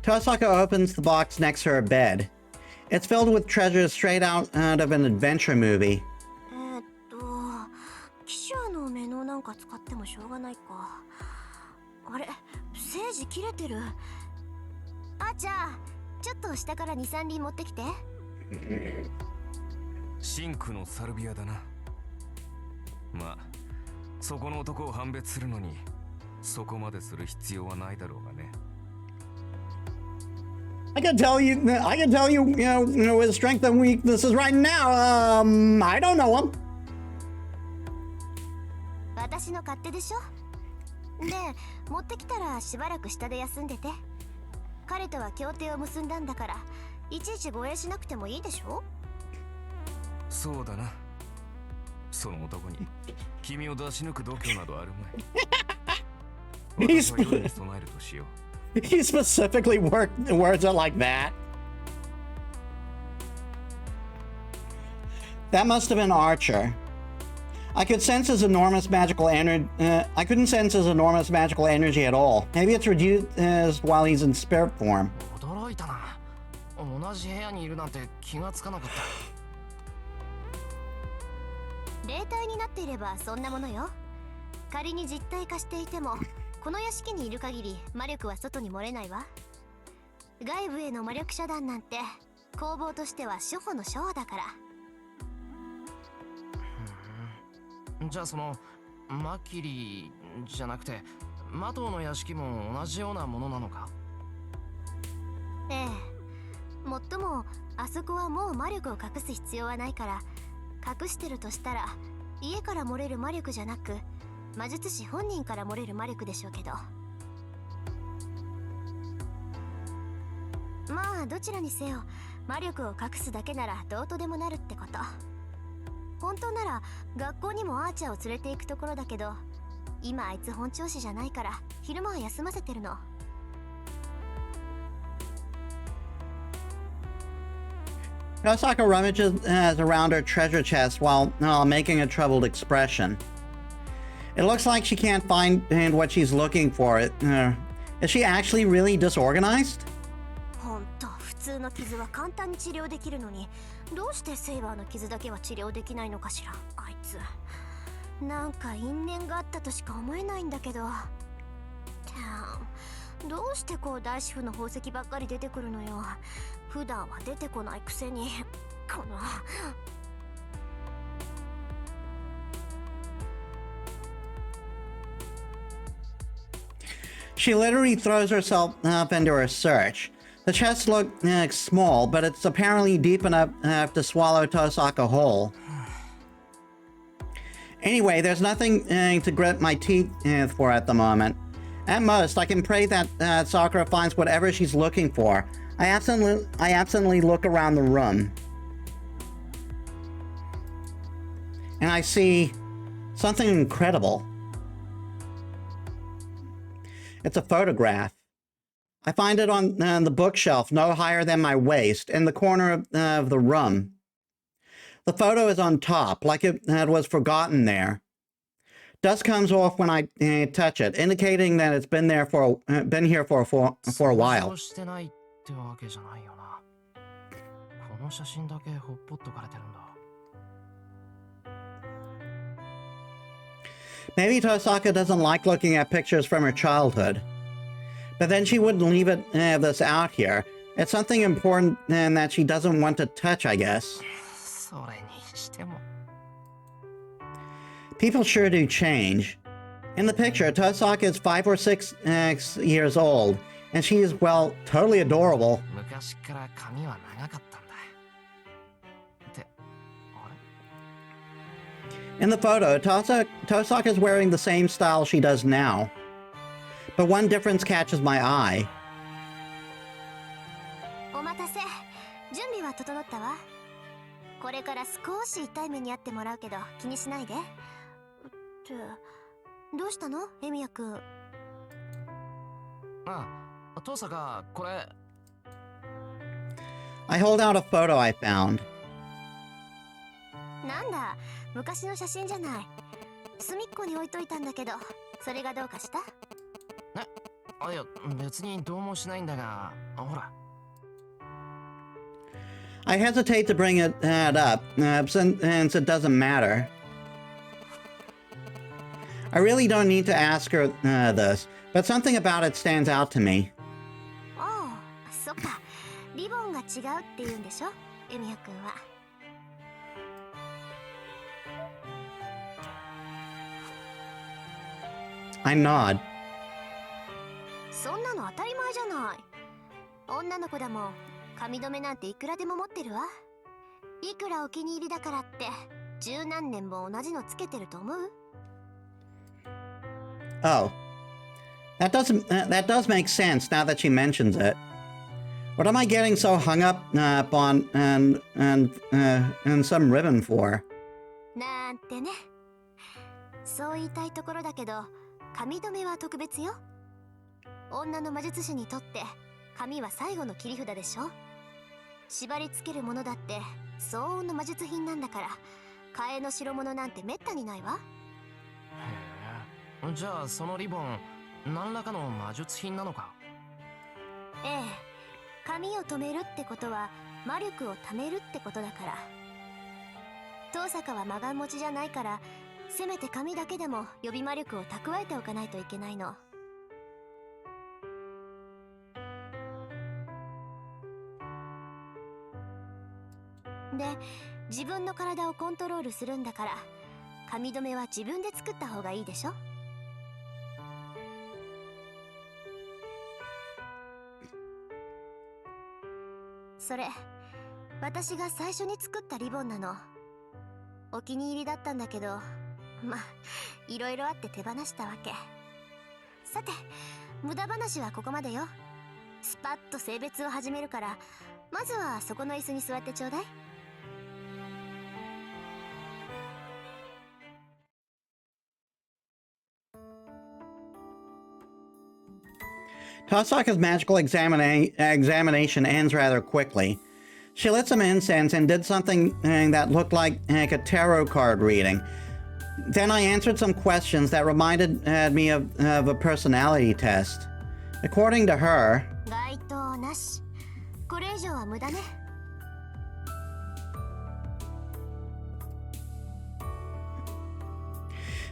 Tosaka opens the box next to her bed. It's filled with treasures straight out of an adventure movie. 騎手の目のなんか使ってもしょうがないか。あれ、政治切れてる。あ、じゃあちょっと下から2、3輪持ってきて。真紅のサルビアだな。まあそこの男を判別するのにそこまでする必要はないだろうがね。 I can tell you, his strengths and weaknesses right now. I don't know him. 私の勝手でしょ。で、持ってきたらしばらく下で休んでて。彼とは協定を結んだんだから、いちいち護衛しなくてもいいでしょ。そうだな。その男に君を出し抜く度胸などあるまい。私は夜に備えるとしよう。 He specifically words it like that. That must have been Archer. I could sense his enormous magical energy. I couldn't sense his enormous magical energy at all. Maybe it's reduced while he's in spirit form. 驚いたな。同じ部屋にいるなんて気がつかなかった。 霊体になっていればそんなものよ。仮に実体化していても、この屋敷にいる限り魔力は外に漏れないわ。外部への魔力遮断なんて攻防としては初歩の初歩だから。じゃあそのマキリじゃなくてマトウの屋敷も同じようなものなのか。ええ。もっともあそこはもう魔力を隠す必要はないから、隠してるとしたら家から漏れる魔力じゃなく、魔術師本人から漏れる魔力でしょうけど。まあどちらにせよ魔力を隠すだけならどうとでもなるってこと。本当なら学校にもアーチャーを連れて行くところだけど、今あいつ本調子じゃないから昼間は休ませてるの。 Tosaka rummages around her treasure chest while making a troubled expression. It looks like she can't find what she's looking for. Is she actually really disorganized? ほんと普通の傷は簡単に治療できるのに、どうしてセイバーの傷だけは治療できないのかしら。あいつなんか因縁があったとしか思えないんだけど。どうしてこう大師傅の宝石ばっかり出てくるのよ。普段は出てこないくせに。このShe literally throws herself up into her search. The chest looks small, but it's apparently deep enough to swallow Tosaka whole. Anyway, there's nothing to grit my teeth for at the moment. At most, I can pray that Sakura finds whatever she's looking for. I absently look around the room. And I see something incredible. It's a photograph. I find it on the bookshelf, no higher than my waist, in the corner of the room. The photo is on top, like it was forgotten there. Dust comes off when I touch it, indicating that it's been here for a while. Maybe Tosaka doesn't like looking at pictures from her childhood. But then she wouldn't leave this out here. It's something important that she doesn't want to touch, I guess. People sure do change. In the picture, Tosaka is 5 or 6 years old, and she is, well, totally adorable. In the photo, Tosaka is wearing the same style she does now. But one difference catches my eye. お待たせ。準備は整ったわ。これから少し痛い目に遭ってもらうけど気にしないで。ってどうしたの、エミヤくん。あ、父さんがこれ。I hold out a photo I found. なんだ、昔の写真じゃない。隅っこに置いといたんだけど、それがどうかした？いや、別にどうもしないんだが、ほら。I hesitate to bring it up, since it doesn't matter. I really don't need to ask her this, but something about it stands out to me. おう、そっか。リボンが違うって言うんでしょ、エミヤくんは。I nod. そんなの当たり前じゃない。女の子だもん。髪留めなんていくらでも持ってるわ。いくらお気に入りだからって十何年も同じのつけてると思う？ Oh. That does make sense now that she mentions it. What am I getting so hung up on and some ribbon for? なんてね。そう言いたいところだけど、髪留めは特別よ。女の魔術師にとって髪は最後の切り札でしょ。縛り付けるものだって相応の魔術品なんだから、替えの代物なんてめったにないわ。へえ、じゃあそのリボン何らかの魔術品なのか？ええ、髪を留めるってことは魔力を貯めるってことだから。遠坂は魔眼持ちじゃないから、せめて髪だけでも予備魔力を蓄えておかないといけないの。で、自分の体をコントロールするんだから、髪留めは自分で作った方がいいでしょ。それ、私が最初に作ったリボンなの。お気に入りだったんだけど、まあ、いろいろあって手放したわけ。さて、無駄話はここまでよ。スパッと性別を始めるから、まずはそこの椅子に座ってちょうだい。Tosaka's magical examination ends rather quickly. She lit some incense and did something that looked like a tarot card reading. Then I answered some questions that reminded me of a personality test. According to her, 該当なし。これ以上は無駄ね。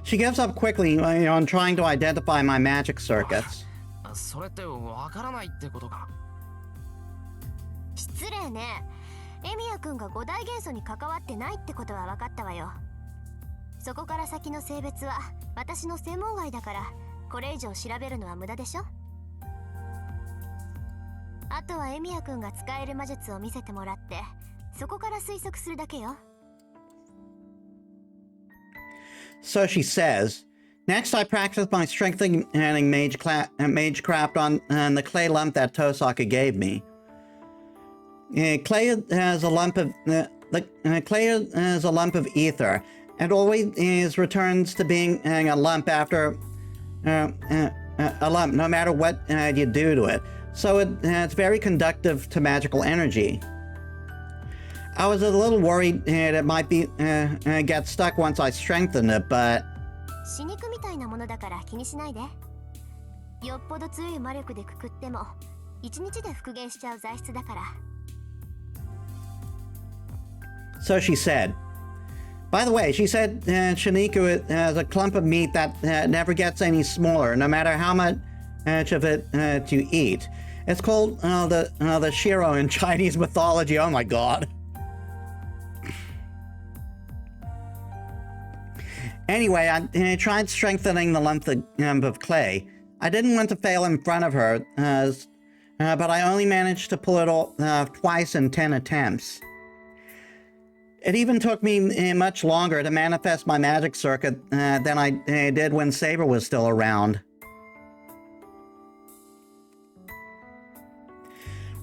she gives up quickly on trying to identify my magic circuits. それってわからないってことか？失礼ね。エミヤくんが五大元素に関わってないってことは分かったわよ。そこから先の性別は私の専門外だから、これ以上調べるのは無駄でしょ。あとはエミヤくんが使える魔術を見せてもらって、そこから推測するだけよ。So she says. Next, I practiced my strengthening magecraft on the clay lump that Tosaka gave me. Clay is a lump of clay is a lump of ether, and always returns to being a lump after a lump, no matter what you do to it. So it's very conductive to magical energy. I was a little worried it might be get stuck once I strengthened it, but 死肉みたいなものだから気にしないで。よっぽど強い魔力でくくっても1日で復元しちゃう材質だから。So she said. By the way, she said Shiniku is a clump of meat that never gets any smaller, no matter how much of it you eat. It's called the Shiro in Chinese mythology. Oh my god. Anyway, I tried strengthening the lump of clay. I didn't want to fail in front of her, but I only managed to pull it off twice in 10 attempts. It even took me much longer to manifest my magic circuit than I did when Saber was still around.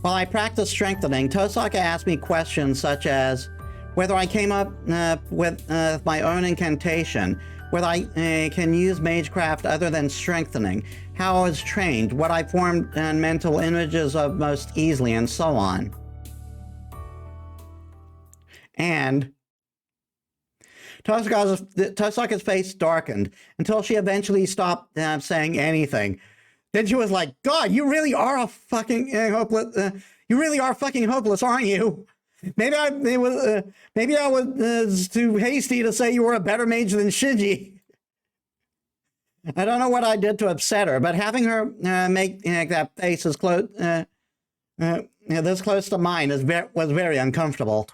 While I practiced strengthening, Tosaka asked me questions such as whether I came up with my own incantation, whether I can use magecraft other than strengthening, how I was trained, what I formed mental images of most easily, and so on. And Tosaka's face darkened until she eventually stopped saying anything. Then she was like, God, you really are a fucking hopeless. You really are fucking hopeless, aren't you? Maybe I was too hasty to say you were a better mage than Shinji. I don't know what I did to upset her, but having her make that face as close, this close to mine was very uncomfortable.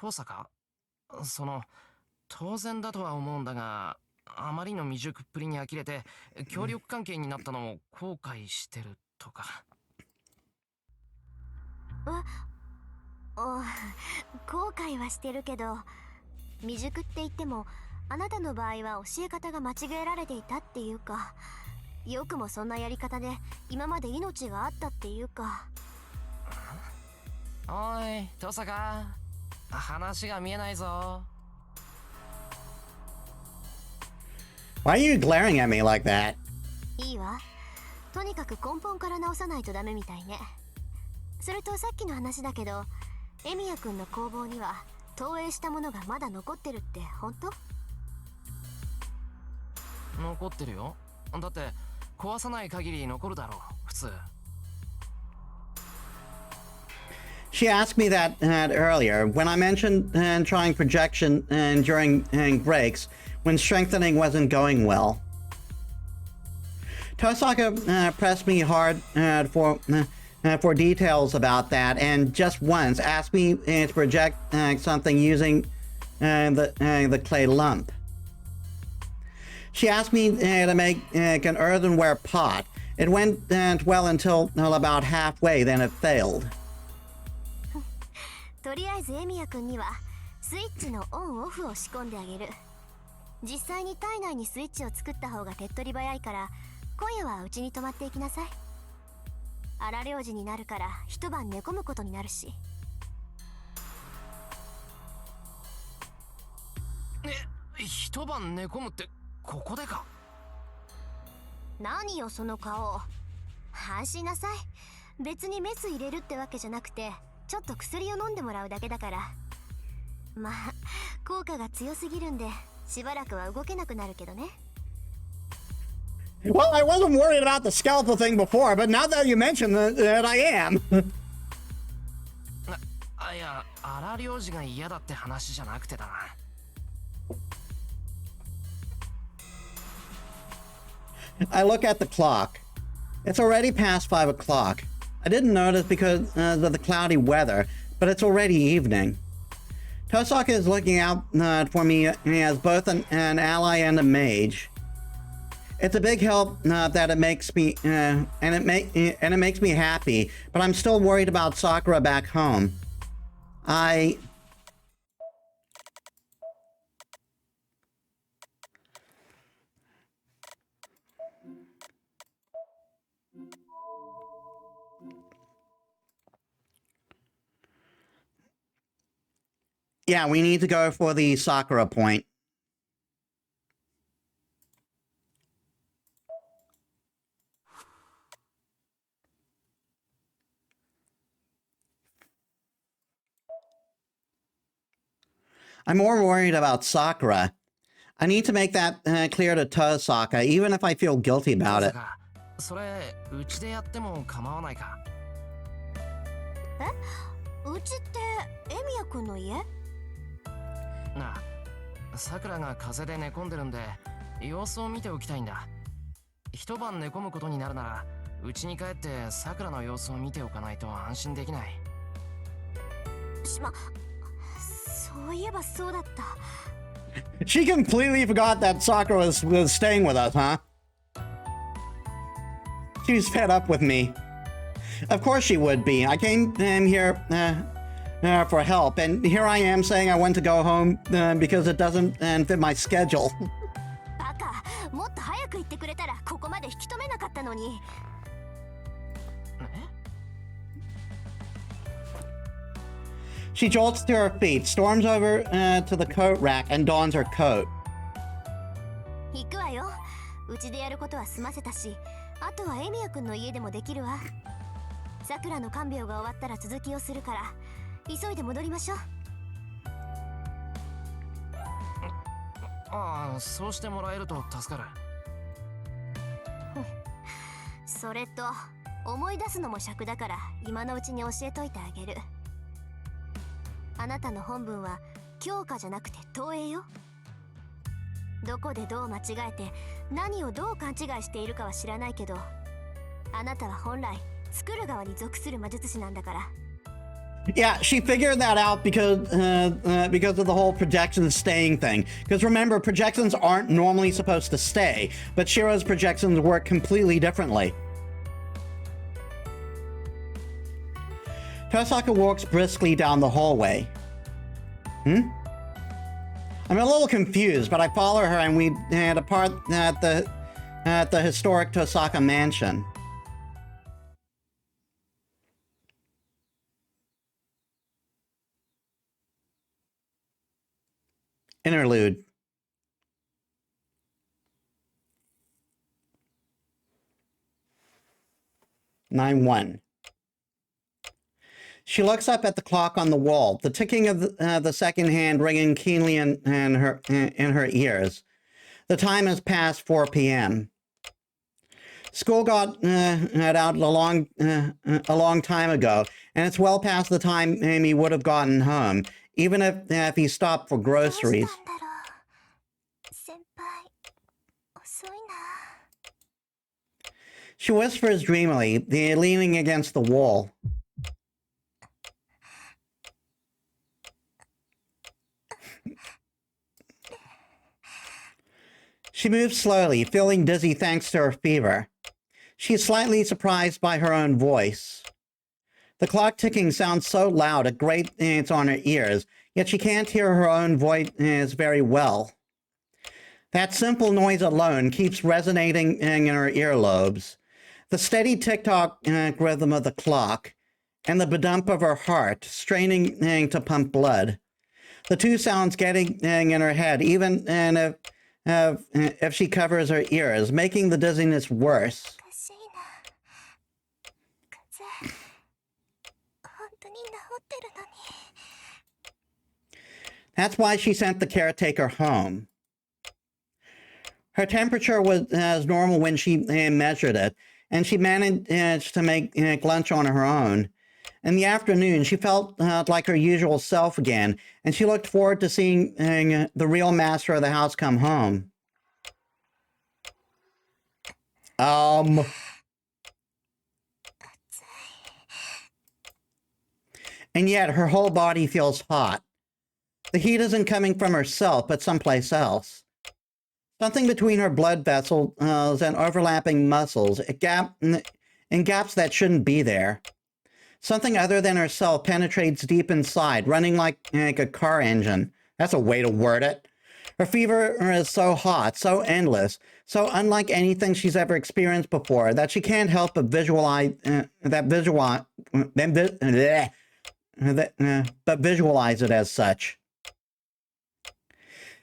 その当然だとは思うんだが、あまりの未熟っぷりに呆れて協力関係になったのを後悔してるとか。後悔はしてるけど、未熟って言ってもあなたの場合は教え方が間違えられていたっていうか、よくもそんなやり方で今まで命があったっていうか。おい、トサカ、話が見えないぞ。Why are you glaring at me like that? いいわ。とにかく根本から直さないとダメみたいね。それとさっきの話だけど、エミヤ君の工房には投影したものがまだ残ってるって本当？残ってるよ。だって壊さない限り残るだろう、普通。She asked me that earlier when I mentioned trying projection during breaks when strengthening wasn't going well. Tosaka pressed me hard for details about that, and just once asked me to project something using the clay lump. She asked me to make an earthenware pot. It went well until about halfway, then it failed. とりあえずエミヤ君にはスイッチのオンオフを仕込んであげる。実際に体内にスイッチを作った方が手っ取り早いから、今夜はうちに泊まっていきなさい。荒療治になるから一晩寝込むことになるし。一晩寝込むってここでか？何よその顔。安心なさい。別にメス入れるってわけじゃなくて、ちょっと薬を飲んでもらうだけだから。まあ効果が強すぎるんでしばらくは動けなくなるけどね。Well, I wasn't worried about the skeletal thing before, but now that you mention that I am. いや、荒療治が嫌だって話じゃなくてだな。I look at the clock. It's already past 5 o'clock. I didn't notice because of the cloudy weather, but it's already evening. Tosaka is looking out for me as both an ally and a mage. It's a big help that it makes me and it makes me happy, but I'm still worried about Sakura back home. Yeah, we need to go for the Sakura point. I'm more worried about Sakura. I need to make that clear to Tosaka, even if I feel guilty about it. それうちでやっても構わないか。うちってエミヤくんの家？なあ、さくらが風邪で寝込んでるんで様子を見ておきたいんだ。一晩寝込むことになるならうちに帰ってさくらの様子を見ておかないと安心できない。そういえばそうだった。She completely forgot that Sakura was staying with us, huh? She's fed up with me. Of course she would be. I came here for help, and here I am saying I want to go home because it doesn't fit my schedule. バカ、もっと早く言ってくれたらここまで引き止めなかったのに。She jolts to her feet, storms over to the coat rack, and dons her coat. 行くわよ。うちでやることは済ませたし、あとはエミヤくんの家でもできるわ。さくらの看病が終わったら続きをするから、急いで戻りましょう。ああ、そうしてもらえると助かる。それと、思い出すのも尺だから今のうちに教えといてあげる。あなたの本文は教科じゃなくて投影よ。どこでどう間違えて何をどう勘違いしているかは知らないけど、あなたは本来作る側に属する魔術師なんだから。Yeah, she figured that out because of the whole projections staying thing. Because remember, projections aren't normally supposed to stay, but Shiro's projections work completely differently. Tosaka walks briskly down the hallway. I'm a little confused, but I follow her and we depart at the historic Tosaka mansion. Interlude. Nine one. She looks up at the clock on the wall, the ticking of the second hand ringing keenly in her ears. The time has passed 4 p.m. School got out a long time ago, and it's well past the time Amy would have gotten home, even if he stopped for groceries. She whispers dreamily, leaning against the wall. She moves slowly, feeling dizzy thanks to her fever. She's slightly surprised by her own voice. The clock ticking sounds so loud it grates on her ears, yet she can't hear her own voice very well. That simple noise alone keeps resonating in her earlobes. The steady tick-tock rhythm of the clock, and the badump of her heart, straining to pump blood. The two sounds getting in her head, even if she covers her ears, making the dizziness worse. That's why she sent the caretaker home. Her temperature was normal when she measured it, and she managed to make lunch on her own. In the afternoon, she felt like her usual self again, and she looked forward to seeing the real master of the house come home. And yet her whole body feels hot. The heat isn't coming from herself, but someplace else. Something between her blood vessels and overlapping muscles, in gaps that shouldn't be there. Something other than herself penetrates deep inside, running like a car engine. That's a way to word it. Her fever is so hot, so endless, so unlike anything she's ever experienced before that she can't help but visualize it as such.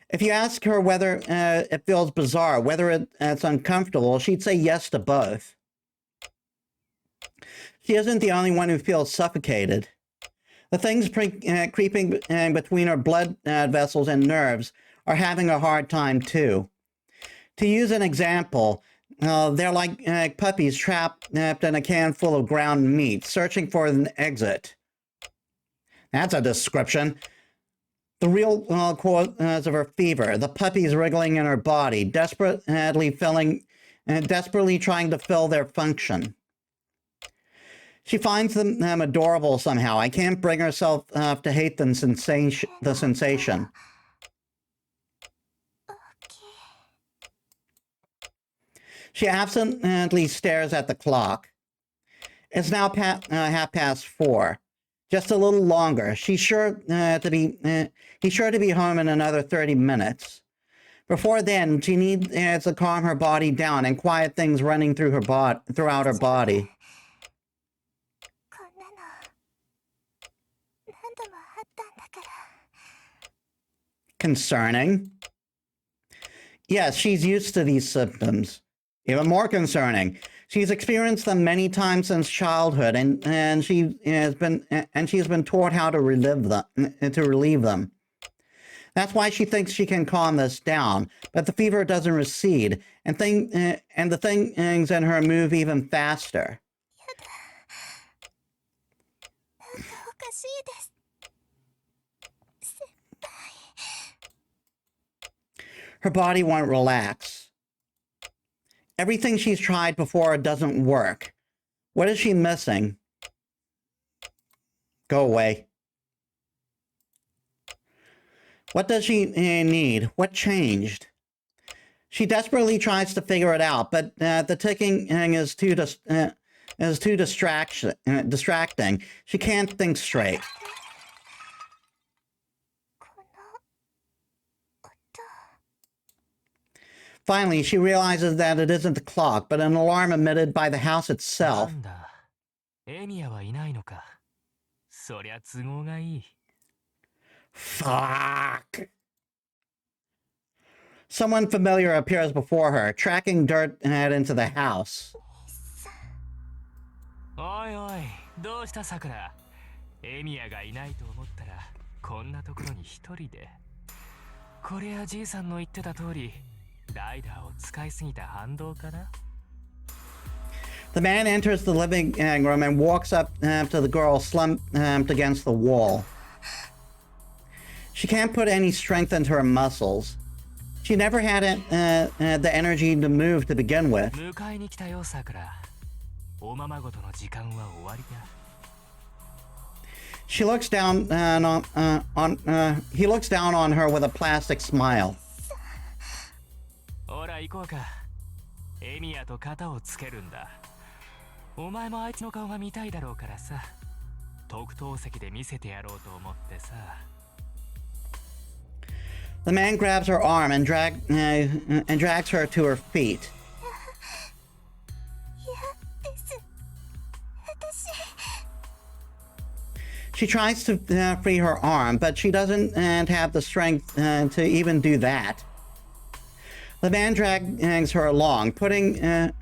If you ask her whether it feels bizarre, whether it's uncomfortable, she'd say yes to both. She isn't the only one who feels suffocated. The things creeping between her blood vessels and nerves are having a hard time too. To use an example, they're like puppies trapped in a can full of ground meat, searching for an exit. That's a description. The real cause of her fever, the puppies wriggling in her body, desperately trying to fill their function. She finds them adorable somehow. I can't bring herself to hate the sensation. She absently stares at the clock. It's now 4:30. Just a little longer. He's sure to be home in another 30 minutes. Before then, she needs to calm her body down and quiet things running throughout her body. Concerning? Yes, she's used to these symptoms. Even more concerning, she's experienced them many times since childhood, and she's been taught how to relieve them. That's why she thinks she can calm this down, but the fever doesn't recede, and the things in her move even faster. Her body won't relax. Everything she's tried before doesn't work. What is she missing? Go away. What does she need? What changed? She desperately tries to figure it out, but the ticking is too distracting. She can't think straight. Finally, she realizes that it isn't the clock, but an alarm emitted by the house itself. Fuck. Someone familiar appears before her, tracking dirt into the house. おいおい、どうしたさくら？エミヤがいないと思ったらこんなところに一人で。これはじいさんの言ってた通り、ライダーを使いすぎた反動かな？ The man enters the living room and walks up to the girl slumped against the wall. She can't put any strength into her muscles. She never had the energy to move to begin with. 迎えに来たよ、さくら。おままごとの時間は終わりだ。 He looks down on her with a plastic smile. ほら行こうか。エミヤと肩をつけるんだ。お前もあいつの顔が見たいだろうからさ。特等席で見せてやろうと思ってさ。 The man grabs her arm and drags her to her feet. She tries to free her arm, but she doesn't have the strength to even do that. The man drags her along, putting on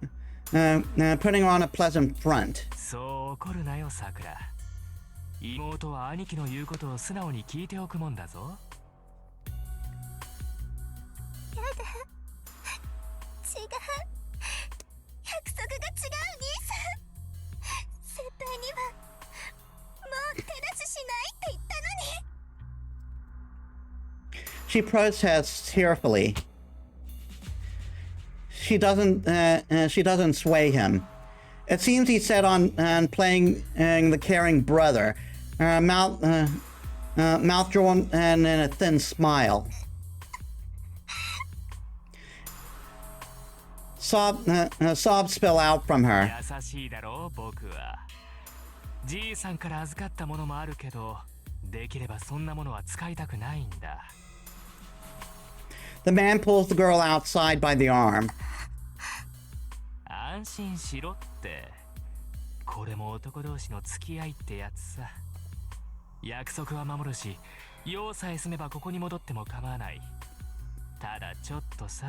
a pleasant front. そう怒るなよ、さくら。妹は兄貴の言うことを素直に聞いておくもんだぞ。 やだ、違う、約束が違う兄さん。先輩にはもう手出ししないって言ったのに。 She protests tearfully. She doesn't sway him. It seems he's set on playing the caring brother, mouth drawn and in a thin smile. Sobs spill out from her. 優しいだろう、僕は。じいさんから預かったものもあるけど、できればそんなものは使いたくないんだ。 The man pulls the girl outside by the arm. 安心しろって。これも男同士の付き合いってやつさ。約束は守るし、用さえ済めばここに戻っても構わない。ただちょっとさ、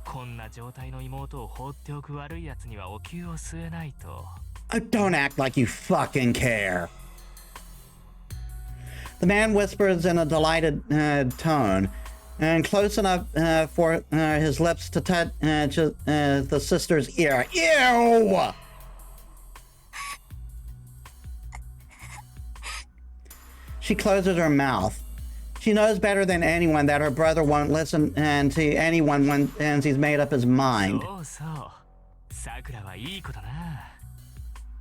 こんな状態の妹を放っておく悪いやつにはお灸を据えないと。Don't act like you fucking care. The man whispers in a delighted tone, and close enough for his lips to touch the sister's ear. Ew! She closes her mouth. She knows better than anyone that her brother won't listen to anyone once he's made up his mind. そうそう、さくらはいい子だな。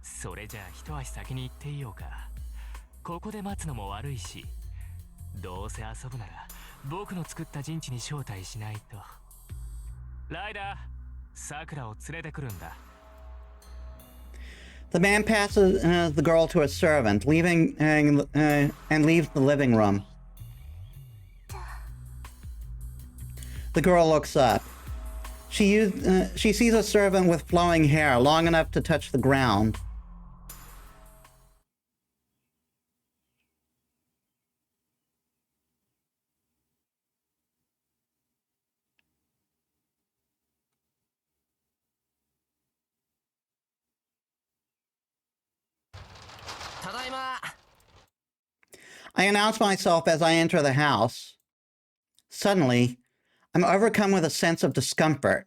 それじゃあ一足先に行っていようか。ここで待つのも悪いし、どうせ遊ぶなら僕の作った陣地に招待しないと。ライダー、さくらを連れてくるんだ。The man passes the girl to a servant, leaving and leaves the living room. The girl looks up. She sees a servant with flowing hair, long enough to touch the ground. I announce myself as I enter the house. Suddenly, I'm overcome with a sense of discomfort.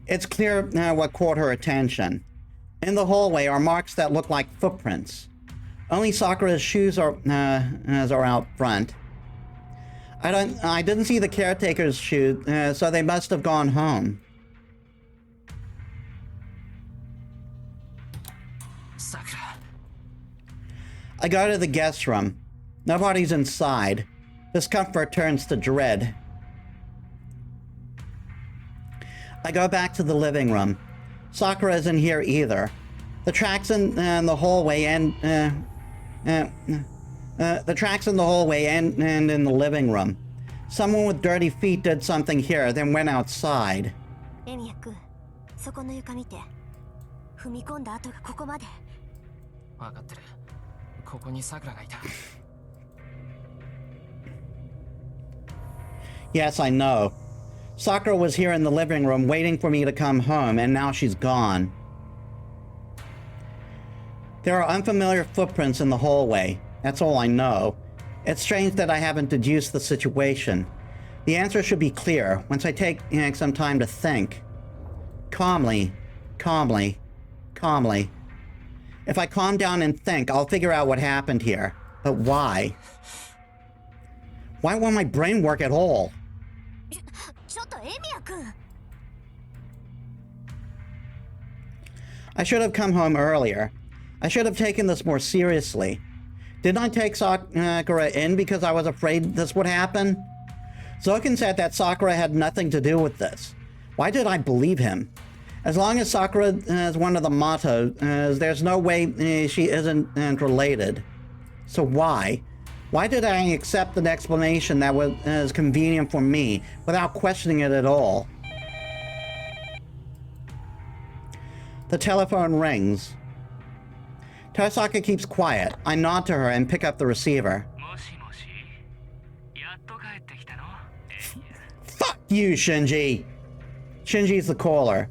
It's clear what caught her attention. In the hallway are marks that look like footprints. Only Sakura's shoes are out front. I didn't see the caretaker's shoes, so they must have gone home. Sakura. I go to the guest room. Nobody's inside. Discomfort turns to dread. I go back to the living room. Sakura isn't here either. The tracks in the hallway and the tracks in the hallway and in the living room. Someone with dirty feet did something here, then went outside. エミヤ君、そこの床見て。踏み込んだ跡がここまで。分かってる。ここにさくらがいた。Yes, I know. Sakura was here in the living room waiting for me to come home, and now she's gone. There are unfamiliar footprints in the hallway. That's all I know. It's strange that I haven't deduced the situation. The answer should be clear once I take some time to think. Calmly. If I calm down and think, I'll figure out what happened here. But why? Why won't my brain work at all? ちょっとエミヤ君。I should have come home earlier. I should have taken this more seriously. Didn't I take Sakura in because I was afraid this would happen? Zoken said that Sakura had nothing to do with this. Why did I believe him? As long as Sakura is one of the mottos, there's no way she isn't related. So why? Why did I accept an explanation that was convenient for me without questioning it at all? The telephone rings. Tosaka keeps quiet. I nod to her and pick up the receiver. Fuck you, Shinji! Shinji's the caller.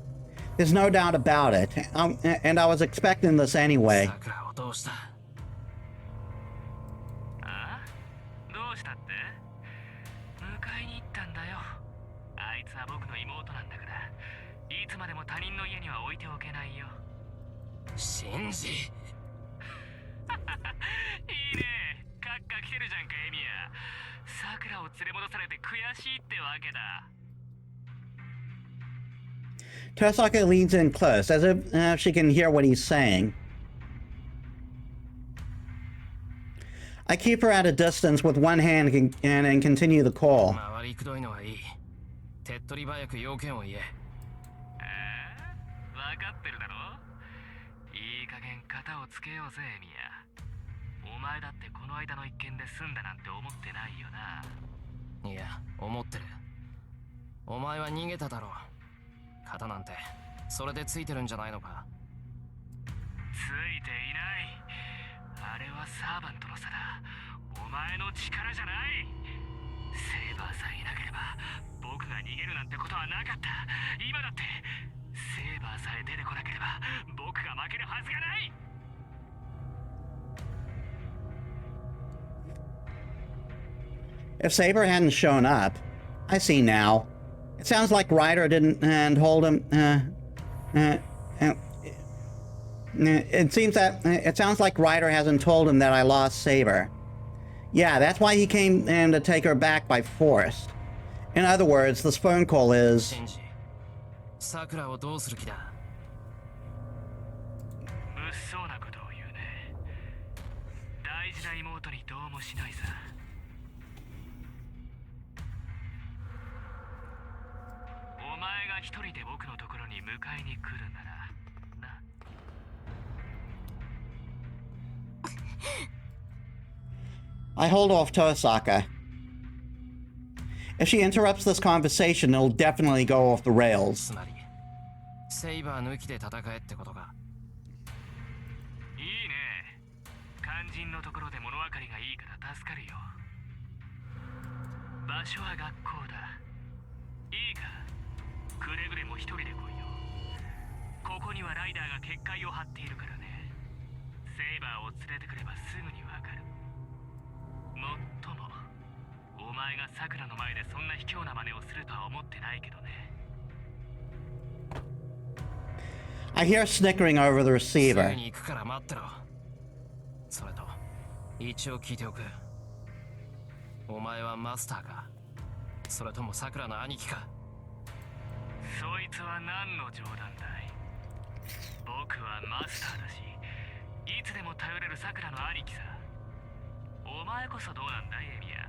There's no doubt about it. And I was expecting this anyway. さくらをどうした？あ？どうしたって？迎えに行ったんだよ。あいつは僕の妹なんだから、いつまでも他人の家には置いておけないよ。シンジ。いいね。カッカ来てるじゃんか、エミヤ。さくらを連れ戻されて悔しいってわけだ。Tosaka leans in close, as if she can hear what he's saying. I keep her at a distance with one hand and continue the call. 回りくどいのはいい。手っ取り早く要件を言え。わかってるだろ？いい加減型をつけようぜ、エミヤ。お前だってこの間の一件で済んだなんて思ってないよな。いや、思ってる。お前は逃げただろう。型なんてそれでついてるんじゃないのか？ついていない。あれはサーバントの差だ。前の力じゃない。セイバーさえいなければ僕が逃げるなんてことはなかった。今だってセイバーさえ出てこなければ僕が負けるはずがない。 If Saber hadn't shown up, I see now. It sounds like Ryder didn't and hold him. It sounds like Ryder hasn't told him that I lost Saber. Yeah, that's why he came in to take her back by force. In other words, this phone call is. シンジ、さくらをどうする気だ。物騒なことを言うね。大事な妹にどうもしないさ。お前が一人で僕のところに迎えに来るならな。I hold off Tosaka. If she interrupts this conversation, it'll definitely go off the rails. つまりセイバー抜きで戦えってことか。いいね。肝心のところで物分かりがいいから助かるよ。場所は学校だ。いいか、くれぐれも一人で来いよ。ここにはライダーが結界を張っているからね。セイバーを連れてくればすぐにわかる。もっともお前がサクラの前でそんな卑怯な真似をするとは思ってないけどね。 I hear snickering over the すぐ receiver. に行くから待ってろ。それと一応聞いておく。お前はマスターか、それともさくらの兄貴か。そいつは何の冗談だい。僕はマスターだし、いつでも頼れるさくらの兄貴さ。お前こそどうなんだいエミヤ。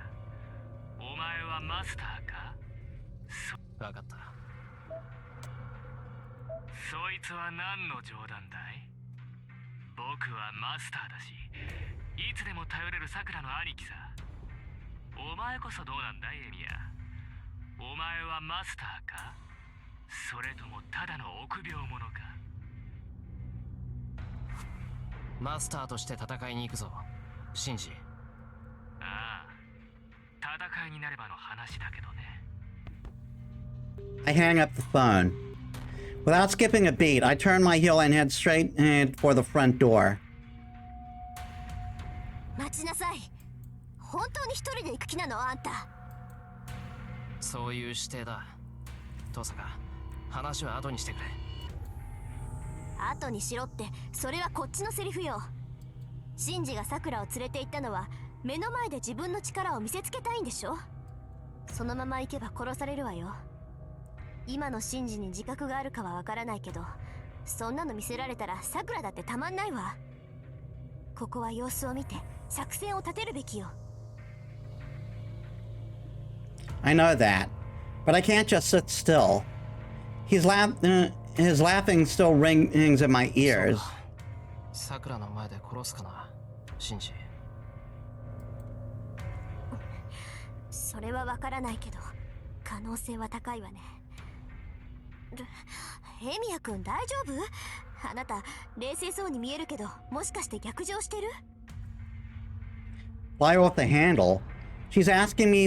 お前はマスターか。分かった。そいつは何の冗談だい。僕はマスターだし、いつでも頼れるさくらの兄貴さ。お前こそどうなんだいエミヤ。お前はマスターか、それともただの臆病者か。マスターとして戦いに行くぞ、シンジ。ああ、戦いになればの話だけどね。 I hang up the phone. Without skipping a beat, I turn my heel and head straight for the front door. 待ちなさい。本当に一人で行く気なのあんた。そういう指定だ。トサカ、話は後にしてくれ。後にしろって、それはこっちのセリフよ。シンジがさくらを連れて行ったのは目の前で自分の力を見せつけたいんでしょ。そのまま行けば殺されるわよ。今のシンジに自覚があるかはわからないけど、そんなの見せられたらさくらだってたまんないわ。ここは様子を見て作戦を立てるべきよ。I know that, but I can't just sit still. His laughing still rings in my ears. さくらの前で殺すかな、シンジ。それはわからないけど、可能性は高いわね。エミヤ君大丈夫？あなた冷静そうに見えるけど、もしかして逆上してる？ Fly off the handle. She's asking me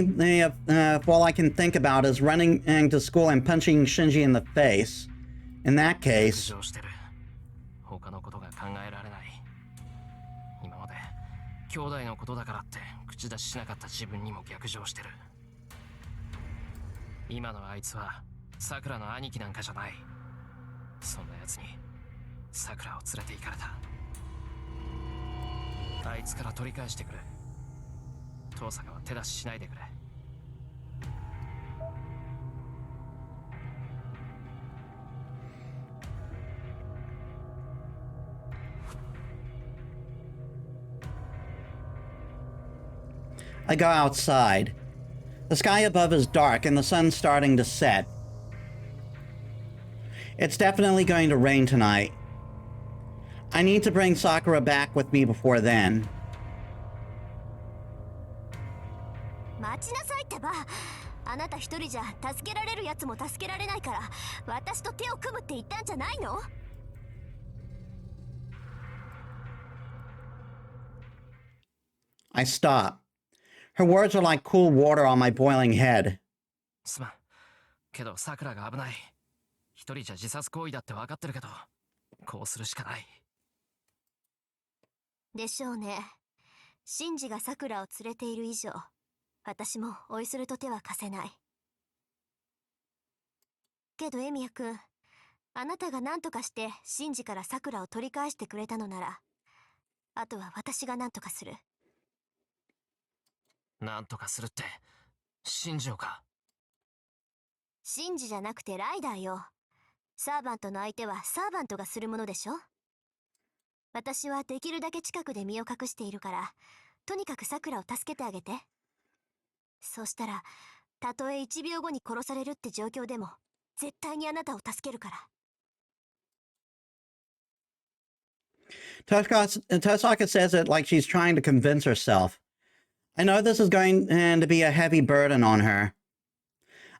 if all I can think about is running to school and punching Shinji in the face. In that case, 逆上してる。他のことが考えられない。今まで兄弟のことだからって口出ししなかった自分にも逆上してる。今のあいつはさくらの兄貴なんかじゃない。そんな奴にさくらを連れて行かれた。あいつから取り返してくれ。父さんは手出ししないでくれ。I go outside. The sky above is dark and the sun's starting to set. It's definitely going to rain tonight. I need to bring Sakura back with me before then. 待ちなさいってば。あなた一人じゃ助けられるやつも助けられないから、私と手を組むって言ったんじゃないの？ I stop. Her words are like cool water on my boiling head. すまん。けどさくらが危ない。一人じゃ自殺行為だって分かってるけど、こうするしかない。でしょうね。シンジがさくらを連れている以上、私もおいすると手は貸せない。けどエミヤくん、あなたが何とかしてシンジからさくらを取り返してくれたのなら、あとは私が何とかする。なんとかするって、信じようか。シンジじゃなくてライダーよ。サーバントの相手はサーバントがするものでしょ。私はできるだけ近くで身を隠しているから、とにかくさくらを助けてあげて。そしたら、たとえ1秒後に殺されるって状況でも、絶対にあなたを助けるから。Tosaka says it like she's trying to convince herself. I know this is going to be a heavy burden on her.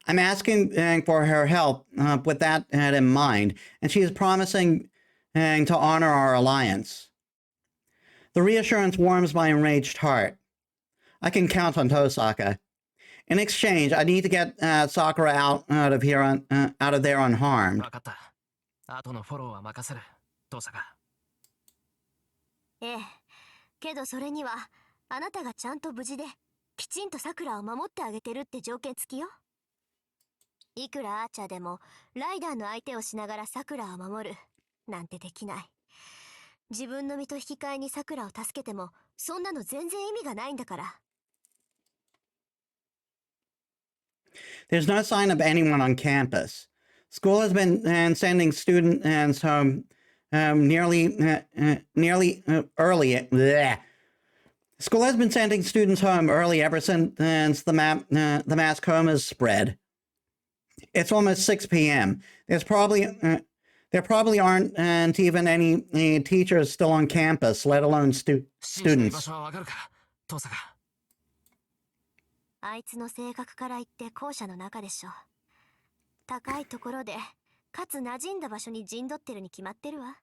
I'm asking for her help with that in mind, and she is promising to honor our alliance. The reassurance warms my enraged heart. I can count on Tosaka. In exchange, I need to get Sakura out of there unharmed. 分かった。後のフォローは任せる。どうさか。ええ。けどそれには、あなたがちゃんと無事で、きちんとさくらを守ってあげてるって条件付きよ。いくらアーチャーでも、ライダーの相手をしながらさくらを守る、なんてできない。自分の身と引き換えにさくらを助けても、そんなの全然意味がないんだから。There's no sign of anyone on campus. School has been sending students home nearly early. Bleh. School has been sending students home early ever since the mass coma spread. It's almost 6 p.m. There probably aren't even any teachers still on campus, let alone students. あいつの性格から言って校舎の中でしょ。高いところで、かつ馴染んだ場所に陣取ってるに決まってるわ。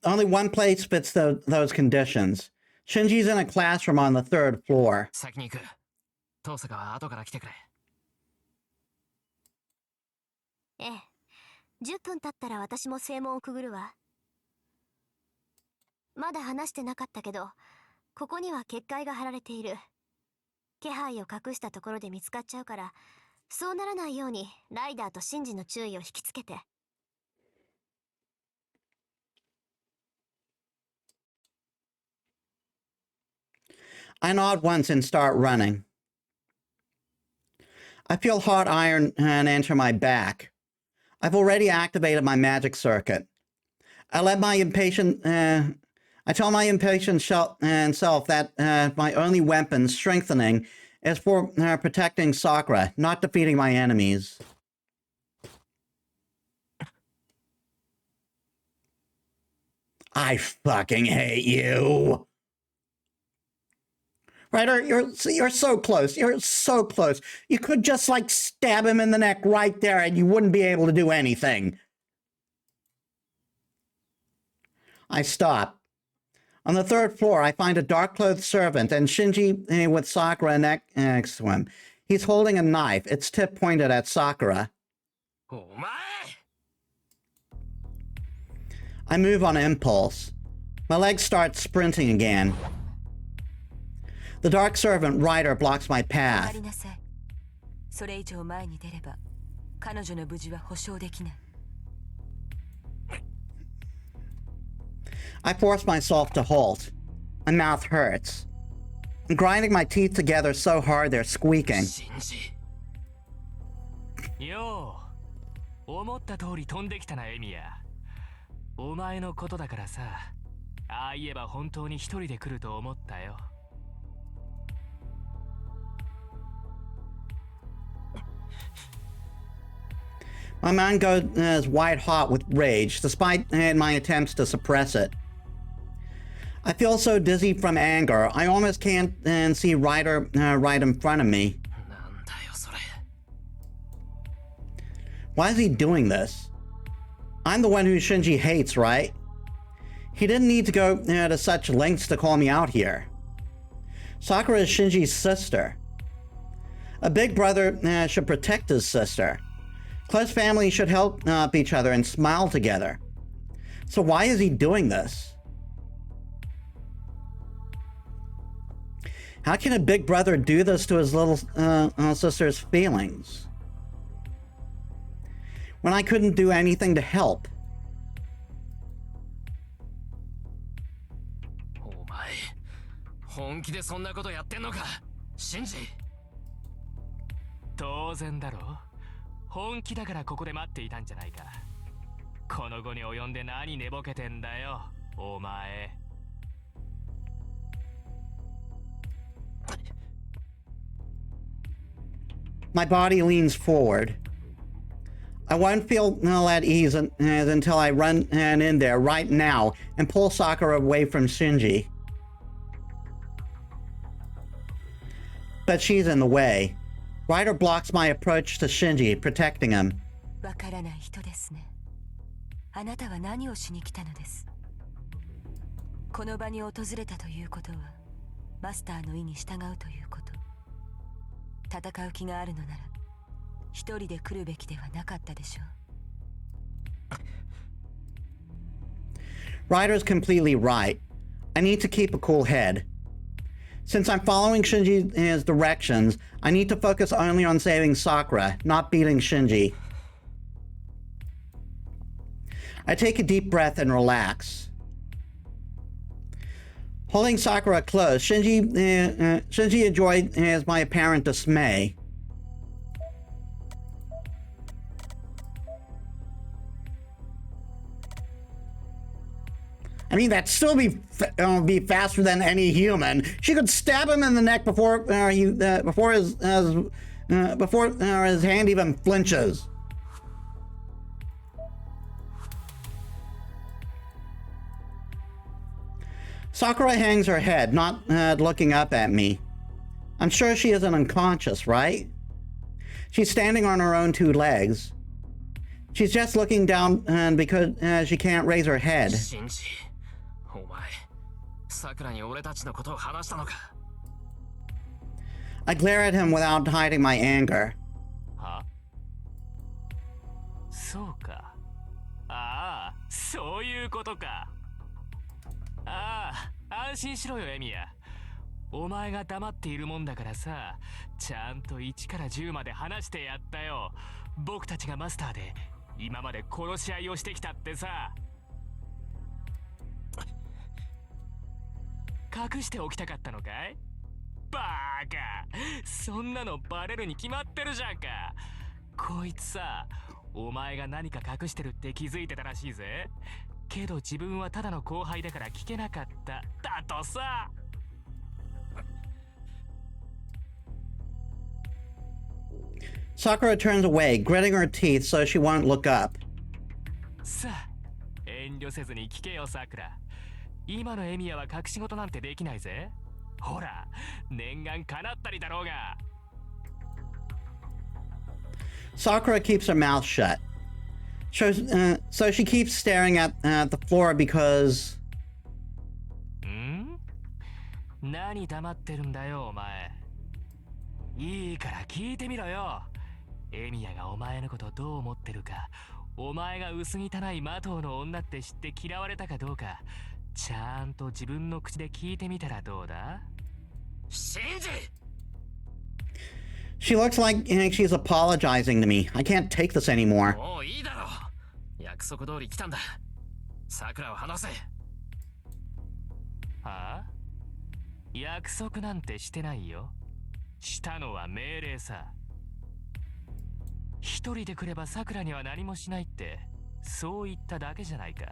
Only one place fits those conditions. Shinji's in a classroom on the 3rd floor. 先に行く。遠坂は後から来てくれ。ええ。10分経ったら私も正門をくぐるわ。まだ話してなかったけど、ここには結界が張られている。気配を隠したところで見つかっちゃうから、そうならないようにライダーとシンジの注意を引きつけて。I nod once and start running. I feel hot iron enter my back. I've already activated my magic circuit. I tell my impatient self that my only weapon, strengthening, is for protecting Sakura, not defeating my enemies. I fucking hate you. Ryder, you're so close. You're so close. You could just, like, stab him in the neck right there and you wouldn't be able to do anything. I stop. On the 3rd floor, I find a dark-clothed servant and Shinji with Sakura next to him. He's holding a knife, its tip pointed at Sakura. I move on impulse. My legs start sprinting again. The dark servant Ryder blocks my path. I force myself to halt. My mouth hurts. I'm grinding my teeth together so hard they're squeaking. よう、思った通り飛んできたな、エミヤ。お前のことだからさ、ああ言えば本当に一人で来ると思ったよ。My mind goes white hot with rage, despite my attempts to suppress it. I feel so dizzy from anger, I almost can't see Ryder right in front of me. Why is he doing this? I'm the one who Shinji hates, right? He didn't need to go to such lengths to call me out here. Sakura is Shinji's sister. A big brother should protect his sister. Close families should help each other and smile together. So why is he doing this? How can a big brother do this to his little sister's feelings? When I couldn't do anything to help. お前、本気でそんなことやってんのか、シンジ。当然だろ。本気だからここで待っていたんじゃないか。この後に及んで何寝ぼけてんだよ、お前。My body leans forward. I won't feel at ease until I run in there right now and pull Sakura away from Shinji. But she's in the way. Ryder blocks my approach to Shinji, protecting him. わからない人ですね。あなたは何をしに来たのです。この場に訪れたということは、マスターの意に従うということ。戦う気があるのなら、一人で来るべきではなかったでしょう。Ryder's completely right. I need to keep a cool head. Since I'm following Shinji's directions, I need to focus only on saving Sakura, not beating Shinji. I take a deep breath and relax. Holding Sakura close, Shinji enjoyed my apparent dismay. I mean, that'd still be faster than any human. She could stab him in the neck before his hand even flinches. Sakura hangs her head, not looking up at me. I'm sure she isn't unconscious, right? She's standing on her own two legs. She's just looking down because she can't raise her head. シンジ、お前、さくらに俺たちのことを話したのか。I glare at him without hiding my anger. は？そうか。ああ、そういうことか。ああ、安心しろよ、エミヤ。お前が黙っているもんだからさ、ちゃんと1から10まで話してやったよ。僕たちがマスターで今まで殺し合いをしてきたってさ。隠しておきたかったのかい？バーカ、そんなのバレるに決まってるじゃんか。こいつさ、お前が何か隠してるって気づいてたらしいぜ。けど自分はただの後輩だから聞けなかっただとさ。Sakura turns away, gritting her teeth so she won't look up. さあ、遠慮せずに聞けよ、さくら。今のエミヤは隠し事なんてできないぜ。ほら、念願叶ったりだろうが。Sakura keeps her mouth shut. So she keeps staring at the floor because... 何黙ってるんだよ、お前。いいから聞いてみろよ。エミヤがお前のことどう思ってるか、お前が薄汚いマトウの女って知って嫌われたかどうか、ちゃんと自分の口で聞いてみたらどうだ？シンジ！ She looks like she's apologizing to me. I can't take this anymore. もういいだろう。約束通り来たんだ。さくらを話せ。はあ？約束なんてしてないよ。したのは命令さ。一人で来ればさくらには何もしないって、そう言っただけじゃないか。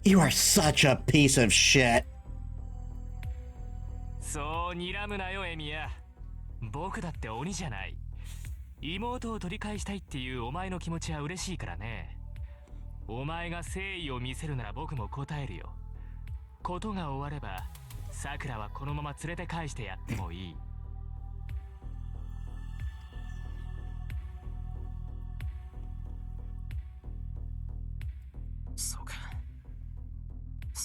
You are such a piece of shit. そう睨むなよ、エミヤ。僕だって鬼じゃない。妹を取り返したいっていうお前の気持ちは嬉しいからね。お前が誠意を見せるなら僕も答えるよ。ことが終われば、さくらはこのまま連れて返してやってもいい。そうか。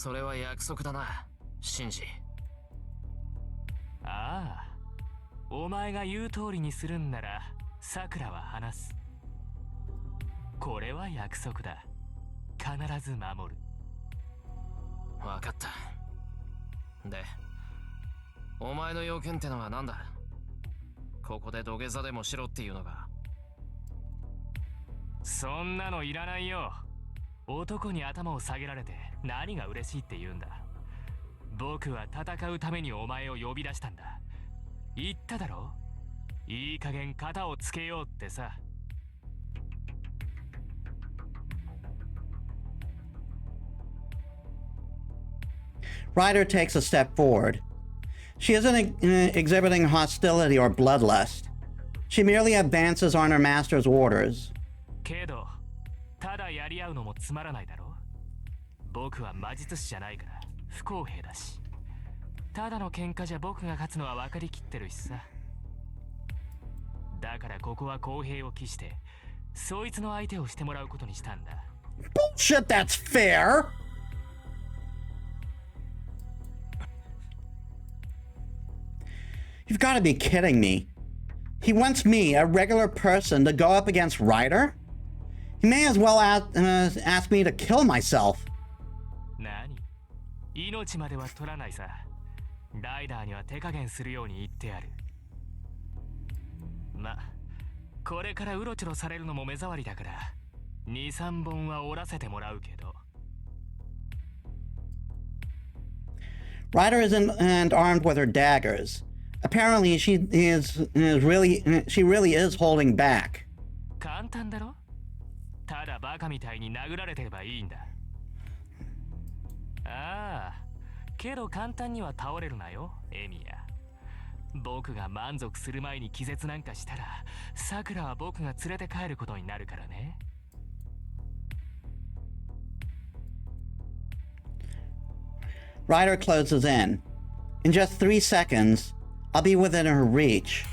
それは約束だな、シンジ。ああ、お前が言う通りにするんならさくらは話す。これは約束だ。必ず守る。わかった。で、お前の要件ってのは何だ？ここで土下座でもしろっていうのか？そんなのいらないよ。男に頭を下げられて何が嬉しいって言うんだ。僕は戦うためにお前を呼び出したんだ。言っただろ？いい加減肩をつけようってさ。Ryder takes a step forward. She isn't exhibiting hostility or bloodlust. She merely advances on her master's orders. けど、ただやり合うのもつまらないだろ。僕は魔術師じゃないから不公平だし。ただの喧嘩じゃ僕が勝つのは分かりきってるしさ。だからここは公平を期して、そいつの相手をしてもらうことにしたんだ。Bullshit, that's fair! You've got to be kidding me. He wants me, a regular person, to go up against Ryder? He may as well ask me to kill myself. 何？命までは取らないさ。ライダーには手加減するように言ってある。ま、これからうろちょろされるのも目障りだから、2、3本は折らせてもらうけど。Ryder isn't armed with her daggers. Apparently, she really is holding back. 簡単だろ？ただバカみたいに殴られてればいいんだ。ああ、けど簡単には倒れるなよ、エミヤ。僕が満足する前に気絶なんかしたら、さくらは僕が連れて帰ることになるからね。Ryder closes in. In just 3 seconds, I'll be within her reach.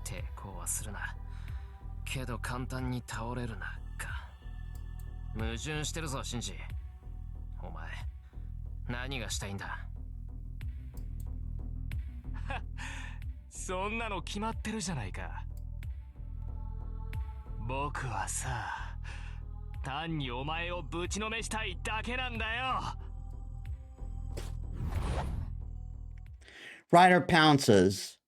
抵抗はするな。けど簡単に倒れるなか。矛盾してるぞ、シンジ。お前、何がしたいんだ？そんなの決まってるじゃないか。僕はさ、単にお前をぶちのめしたいだけなんだよ。Ryder pounces.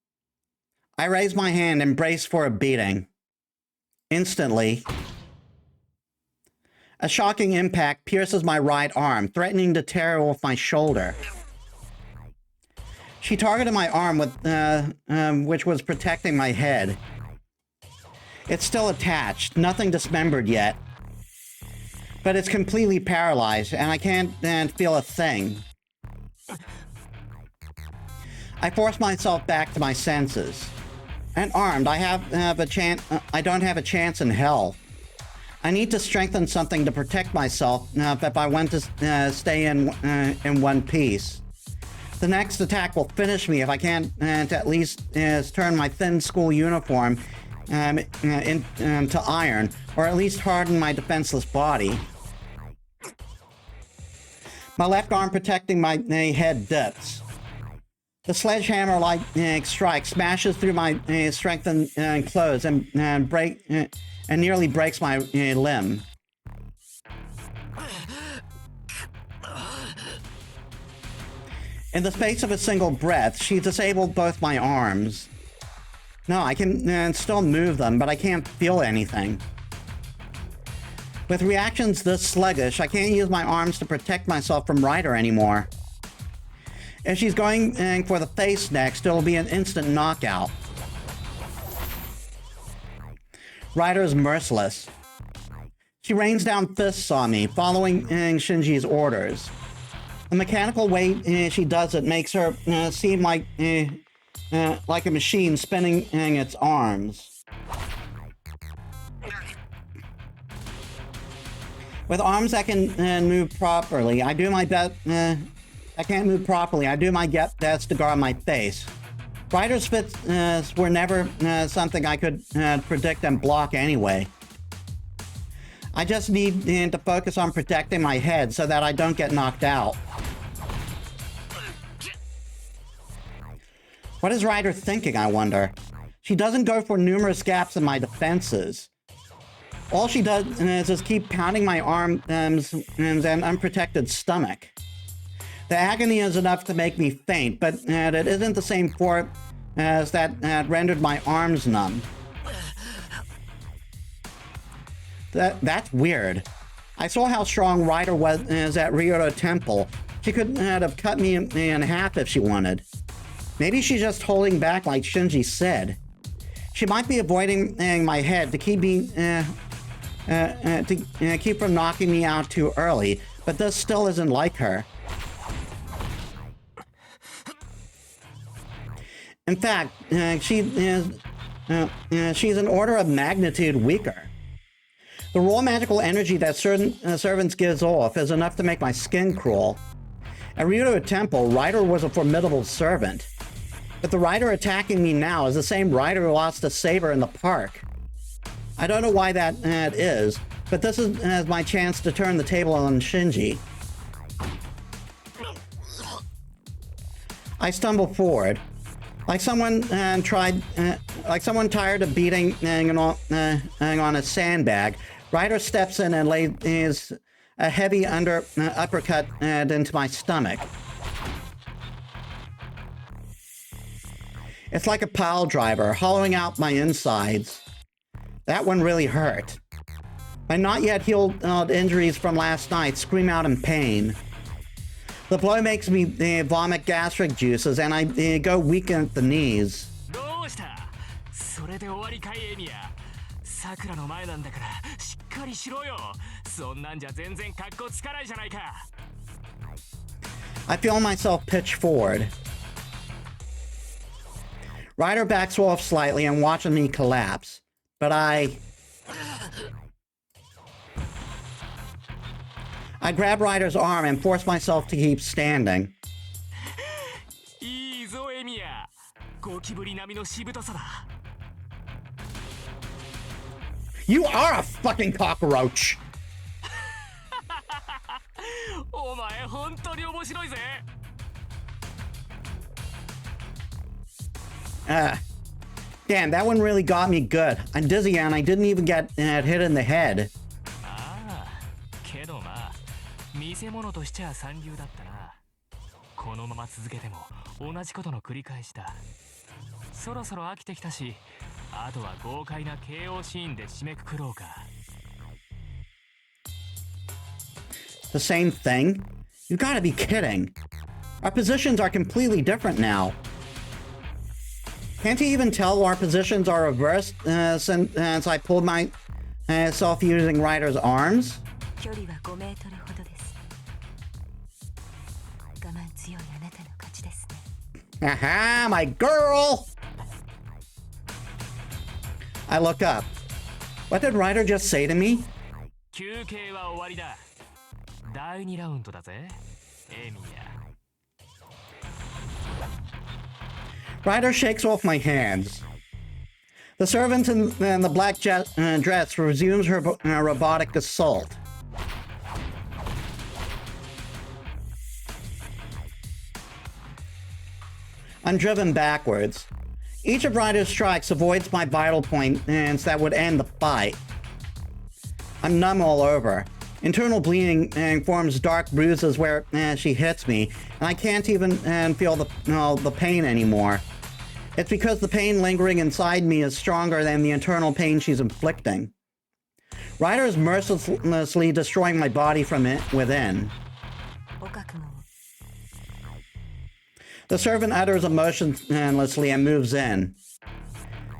I raise my hand and brace for a beating. Instantly, a shocking impact pierces my right arm, threatening to tear off my shoulder. She targeted my arm with, which was protecting my head. It's still attached, nothing dismembered yet. But it's completely paralyzed, and I can't feel a thing. I force myself back to my senses. And armed, I don't have a chance in hell. I need to strengthen something to protect myself if I want to stay in one piece. The next attack will finish me if I can't at least turn my thin school uniform into iron, or at least harden my defenseless body. My left arm protecting my head dips. The sledgehammer-like strike smashes through my strengthened clothes and nearly breaks my limb. In the space of a single breath, she disabled both my arms. No, I can still move them, but I can't feel anything. With reactions this sluggish, I can't use my arms to protect myself from Ryder anymore. If she's going for the face next, it'll be an instant knockout. Ryder is merciless. She rains down fists on me, following Shinji's orders. The mechanical way she does it makes her seem like a machine spinning its arms. With arms that can move properly, I do my best. I can't move properly. I do my best to guard my face. Ryder's fists were never something I could predict and block anyway. I just need to focus on protecting my head so that I don't get knocked out. What is Ryder thinking, I wonder? She doesn't go for numerous gaps in my defenses. All she does is just keep pounding my arms and unprotected stomach. The agony is enough to make me faint, but it isn't the same force as that rendered my arms numb. That's weird. I saw how strong Ryder was at Ryota Temple. She could have cut me in half if she wanted. Maybe she's just holding back like Shinji said. She might be avoiding my head to keep me keep from knocking me out too early, but this still isn't like her. In fact, she's an order of magnitude weaker. The raw magical energy that certain servants gives off is enough to make my skin crawl. At Ryota Temple, Ryder was a formidable servant. But the Ryder attacking me now is the same Ryder who lost a saber in the park. I don't know why that is, but this is my chance to turn the table on Shinji. I stumble forward. Like someone tired of beating on a sandbag, Ryder steps in and lays a heavy uppercut into my stomach. It's like a pile driver, hollowing out my insides. That one really hurt. My not yet healed injuries from last night scream out in pain. The blow makes me vomit gastric juices, and I go weak at the knees. I feel myself pitch forward. Ryder backs off slightly and watches me collapse, but I grab Ryder's arm and force myself to keep standing. You are a fucking cockroach! Damn, that one really got me good. I'm dizzy and I didn't even get hit in the head. 見せ物としちゃ三流だったな。このまま続けても同じことの繰り返しだ。そろそろ飽きてきたし、あとは豪快な KO シーンで締めくくろうか。The same thing? You gotta be kidding. Our positions are completely different now. Can't you even tell our positions are reversed since I pulled myself using Ryder's arms? 距離は5メートルほどです。我慢強いあなたの勝ちですね。Aha, my girl! I look up. What did Ryder just say to me? 休憩は終わりだ。第2ラウンドだぜ、エミヤ。Ryder shakes off my hands. The servant in the black dress resumes her robotic assault. I'm driven backwards. Each of Ryder's strikes avoids my vital points that would end the fight. I'm numb all over. Internal bleeding forms dark bruises where she hits me, and I can't even feel the pain anymore. It's because the pain lingering inside me is stronger than the internal pain she's inflicting. Ryder is mercilessly destroying my body from within. The servant utters emotionlessly and moves in.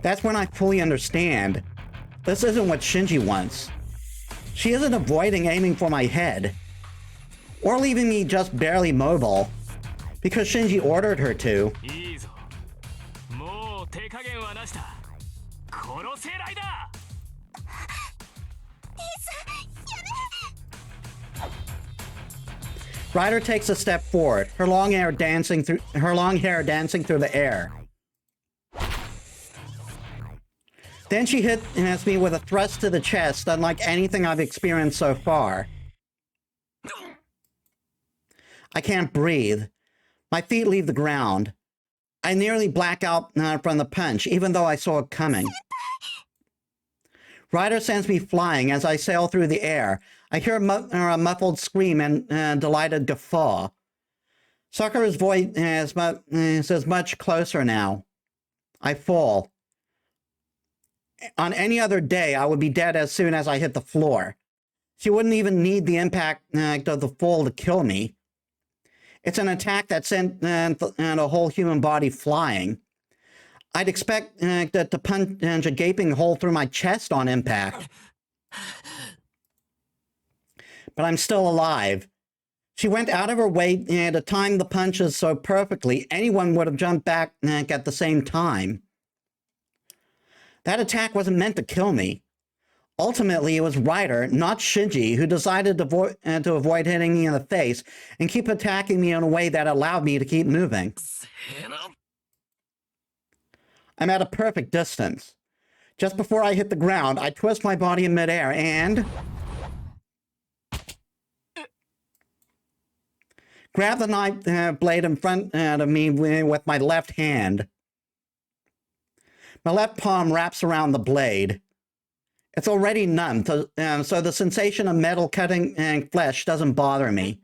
That's when I fully understand. This isn't what Shinji wants. She isn't avoiding aiming for my head, or leaving me just barely mobile, because Shinji ordered her to. Ryder takes a step forward, her long hair dancing through the air. Then she hits me with a thrust to the chest, unlike anything I've experienced so far. I can't breathe. My feet leave the ground. I nearly black out from the punch, even though I saw it coming. Ryder sends me flying as I sail through the air. I hear a muffled scream and a delighted guffaw. Sakura's voice is much closer now. I fall. On any other day, I would be dead as soon as I hit the floor. She wouldn't even need the impact of the fall to kill me. It's an attack that sent a whole human body flying. I'd expect to punch a gaping hole through my chest on impact. But I'm still alive. She went out of her way to time the punches so perfectly, anyone would have jumped back at the same time. That attack wasn't meant to kill me. Ultimately, it was Ryder, not Shinji, who decided to avoid hitting me in the face and keep attacking me in a way that allowed me to keep moving. I'm at a perfect distance. Just before I hit the ground, I twist my body in midair and grab the knife blade in front of me with my left hand. My left palm wraps around the blade. It's already numb, so the sensation of metal cutting flesh doesn't bother me.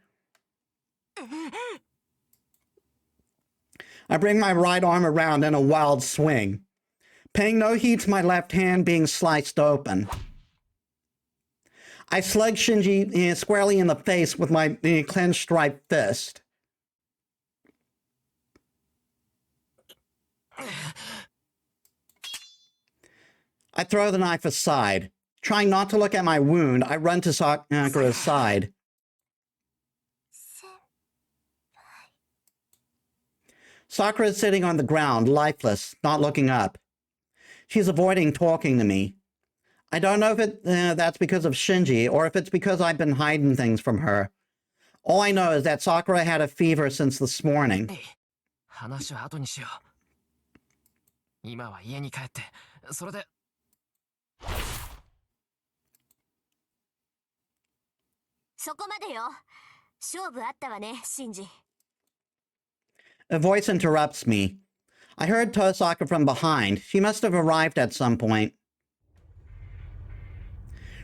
I bring my right arm around in a wild swing, paying no heed to my left hand being sliced open. I slug Shinji squarely in the face with my clenched right fist. I throw the knife aside. Trying not to look at my wound, I run to Sakura's side. Sakura is sitting on the ground, lifeless, not looking up. She's avoiding talking to me. I don't know if that's because of Shinji or if it's because I've been hiding things from her. All I know is that Sakura had a fever since this morning. 話は後にしよう。今は家に帰って、それで。そこまでよ。勝負あったわね、シンジ。A voice interrupts me. I heard Tosaka from behind. She must have arrived at some point.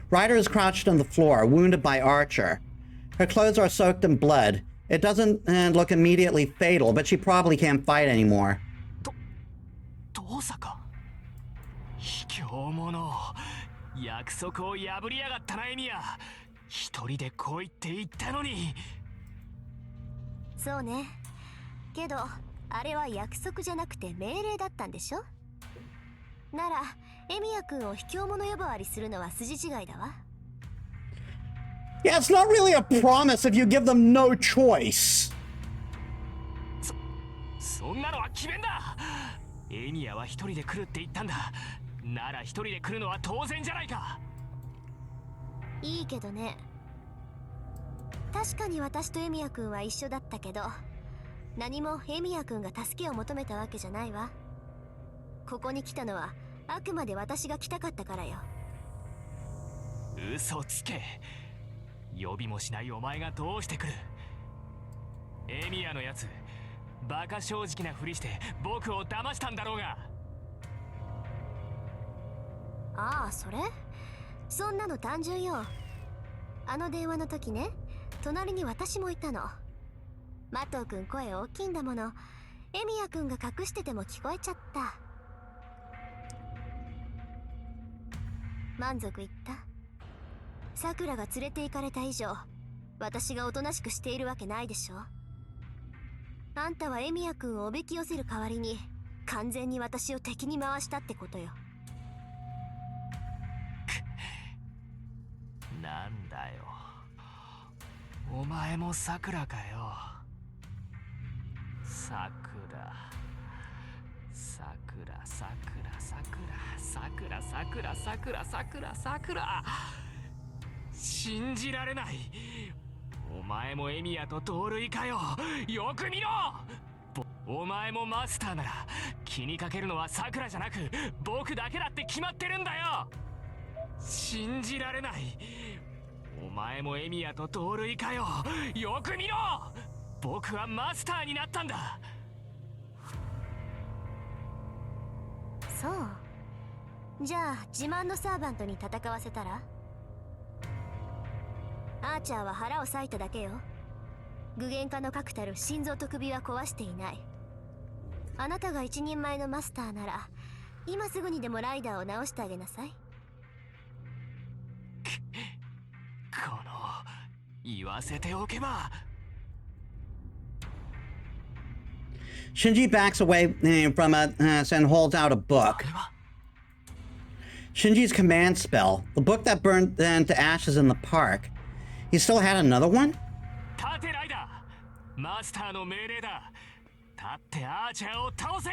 Ryder is crouched on the floor, wounded by Archer. Her clothes are soaked in blood. It doesn't look immediately fatal, but she probably can't fight anymore. 遠坂卑怯者約束を破りやがったなエミヤ一人で来いって言ったのにそうねけどあれは約束じゃなくて命令だったんでしょならエミヤ君を卑怯者呼ばわりするのは筋違いだわ Yeah, it's not really a promise if you give them no choice. そんなのは決めんだエミヤは一人で来るって言ったんだなら一人で来るのは当然じゃないかいいけどね確かに私とエミヤ君は一緒だったけど何もエミヤ君が助けを求めたわけじゃないわここに来たのはあくまで私が来たかったからよ嘘つけ呼びもしないお前がどうしてくるエミヤのやつバカ正直なふりして僕を騙したんだろうがああそれそんなの単純よあの電話の時ね隣に私もいたのマトウ君声大きいんだものエミヤ君が隠してても聞こえちゃった満足いったさくらが連れて行かれた以上私がおとなしくしているわけないでしょあんたはエミヤ君をおびき寄せる代わりに完全に私を敵に回したってことよなんだよお前もさくらかよさくらさくらさくらさくらさくらさくらさくらさくらさくら信じられないお前もエミヤと同類かよよく見ろお前もマスターなら気にかけるのはさくらじゃなく僕だけだって決まってるんだよ。信じられない。お前もエミヤと同類かよ。よく見ろ。僕はマスターになったんだ。そうじゃあ自慢のサーバントに戦わせたら。アーチャーは腹を裂いただけよ。具現化の確たる心臓と首は壊していない。あなたが一人前のマスターなら今すぐにでもライダーを直してあげなさい。この言わせておけば。 Shinji backs away from us and holds out a book. Shinji's command spell, the book that burned to ashes in the park. He still had another one? 立てライダー、マスターの命令だ。立ってアーチャーを倒せ。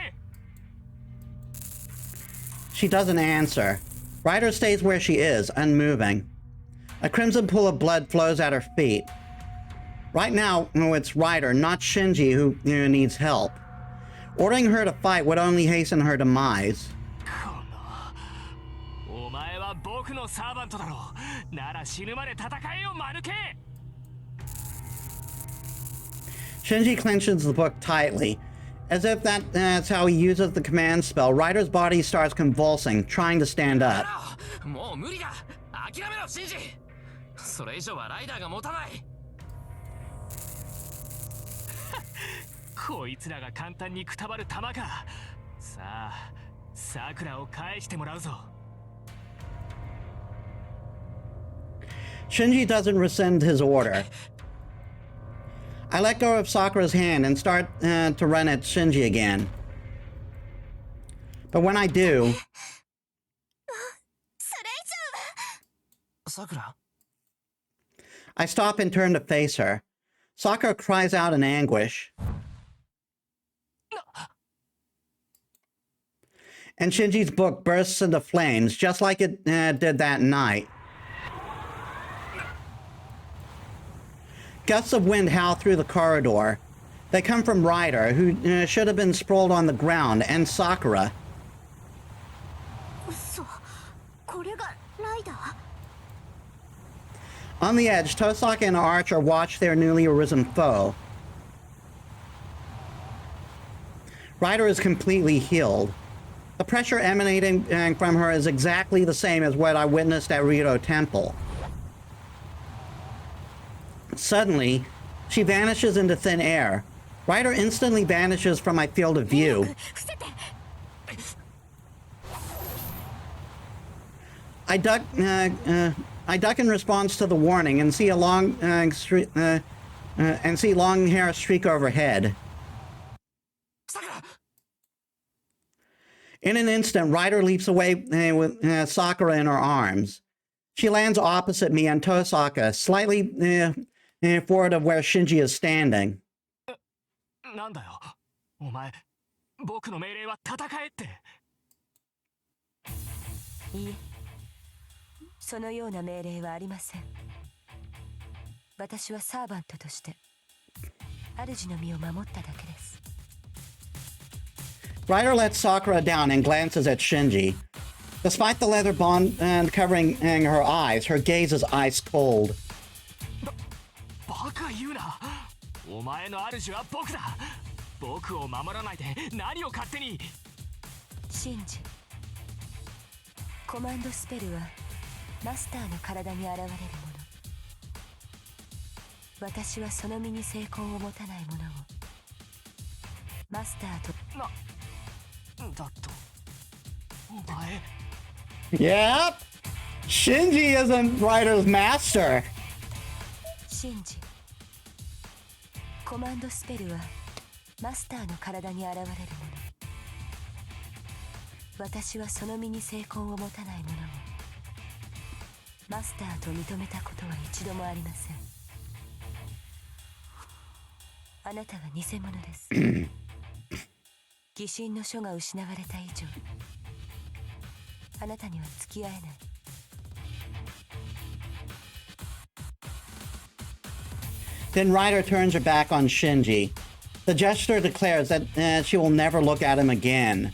She doesn't answer. Ryder stays where she is, unmoving. A crimson pool of blood flows at her feet. Right now, it's Ryder, not Shinji, who needs help. Ordering her to fight would only hasten her demise. お前は僕のサーバントだろう。なら死ぬまで戦えよ、間抜け。 Shinji clenches the book tightly. As if that's how he uses the command spell, Ryder's body starts convulsing, trying to stand up. もう無理だ。諦めろ、シンジ。それ以上はライダーが持たない。こいつらが簡単にくたばる玉か。さあ、さくらを返してもらうぞ。 Shinji doesn't rescind his order. I let go of Sakura's hand and start to run at Shinji again. But when I do, それ以上は。さくら I stop and turn to face her. Sakura cries out in anguish. And Shinji's book bursts into flames, just like it did that night. Gusts of wind howl through the corridor. They come from Ryder, who should have been sprawled on the ground, and Sakura. 嘘、これがライダー。 On the edge, Tosaka and Archer watch their newly arisen foe. Ryder is completely healed. The pressure emanating from her is exactly the same as what I witnessed at Rito Temple. Suddenly, she vanishes into thin air. Ryder instantly vanishes from my field of view. 伏せて。 I duck in response to the warning and see a long long hair streak overhead. さくら In an instant, Ryder leaps away with Sakura in her arms. She lands opposite me and Tosaka, slightly forward of where Shinji is standing. なんだよ、お前。僕の命令は戦えって。いいえ、そのような命令はありません。私はサーバントとして主の身を守っただけです。 Ryder lets Sakura down and glances at Shinji. Despite the leather bond covering her eyes, her gaze is ice cold. バカ言うな。お前の主は僕だ。僕を守らないで何を勝手に。シンジ、コマンドスペルはマスターの体に現れるもの。私はその身に成功を持たないものをマスターと。だとお前。 Yep! Shinji isn't Ryder's master! シンジ、コマンドスペルはマスターの体に現れるもの。私はその身に成功を持たないものをマスターと認めたことは一度もありません。あなたは偽物です。疑心の書が失われた以上、あなたには付き合えない。 Then Ryder turns her back on Shinji. The gesture declares that she will never look at him again.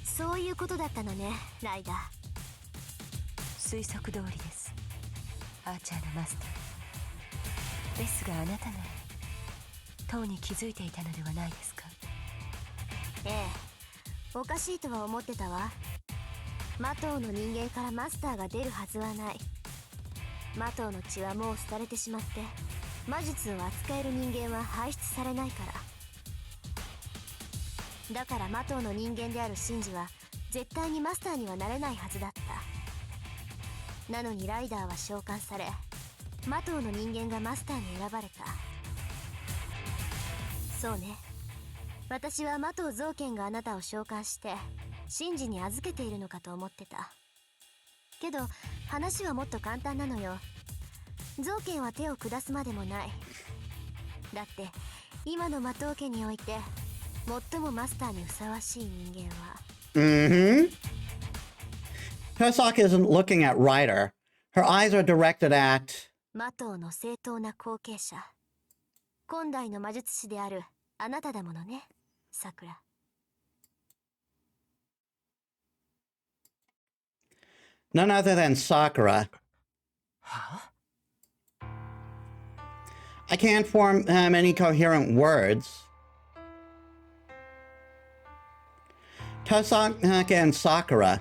そういうことだったのね、ライダー。推測通りです、アーチャーのマスター。ですがあなたがとうに気づいていたのではないですか？ええ、おかしいとは思ってたわ。マトウの人間からマスターが出るはずはない。マトウの血はもう廃れてしまって、魔術を扱える人間は輩出されないから。だからマトウの人間であるシンジは絶対にマスターにはなれないはずだった。なのにライダーは召喚され、マトウの人間がマスターに選ばれた。そうね、私はマトウ造剣があなたを召喚してシンジに預けているのかと思ってた。けど話はもっと簡単なのよ。造剣は手を下すまでもない。だって今のマトウ家において最もマスターにふさわしい人間は。Tosak isn't looking at Ryder. Her eyes are directed at... マトウの正当な後継者、今代の魔術師であるあなただものね、さくら。None other than Sakura. I can't form any coherent words. Tosaka and Sakura.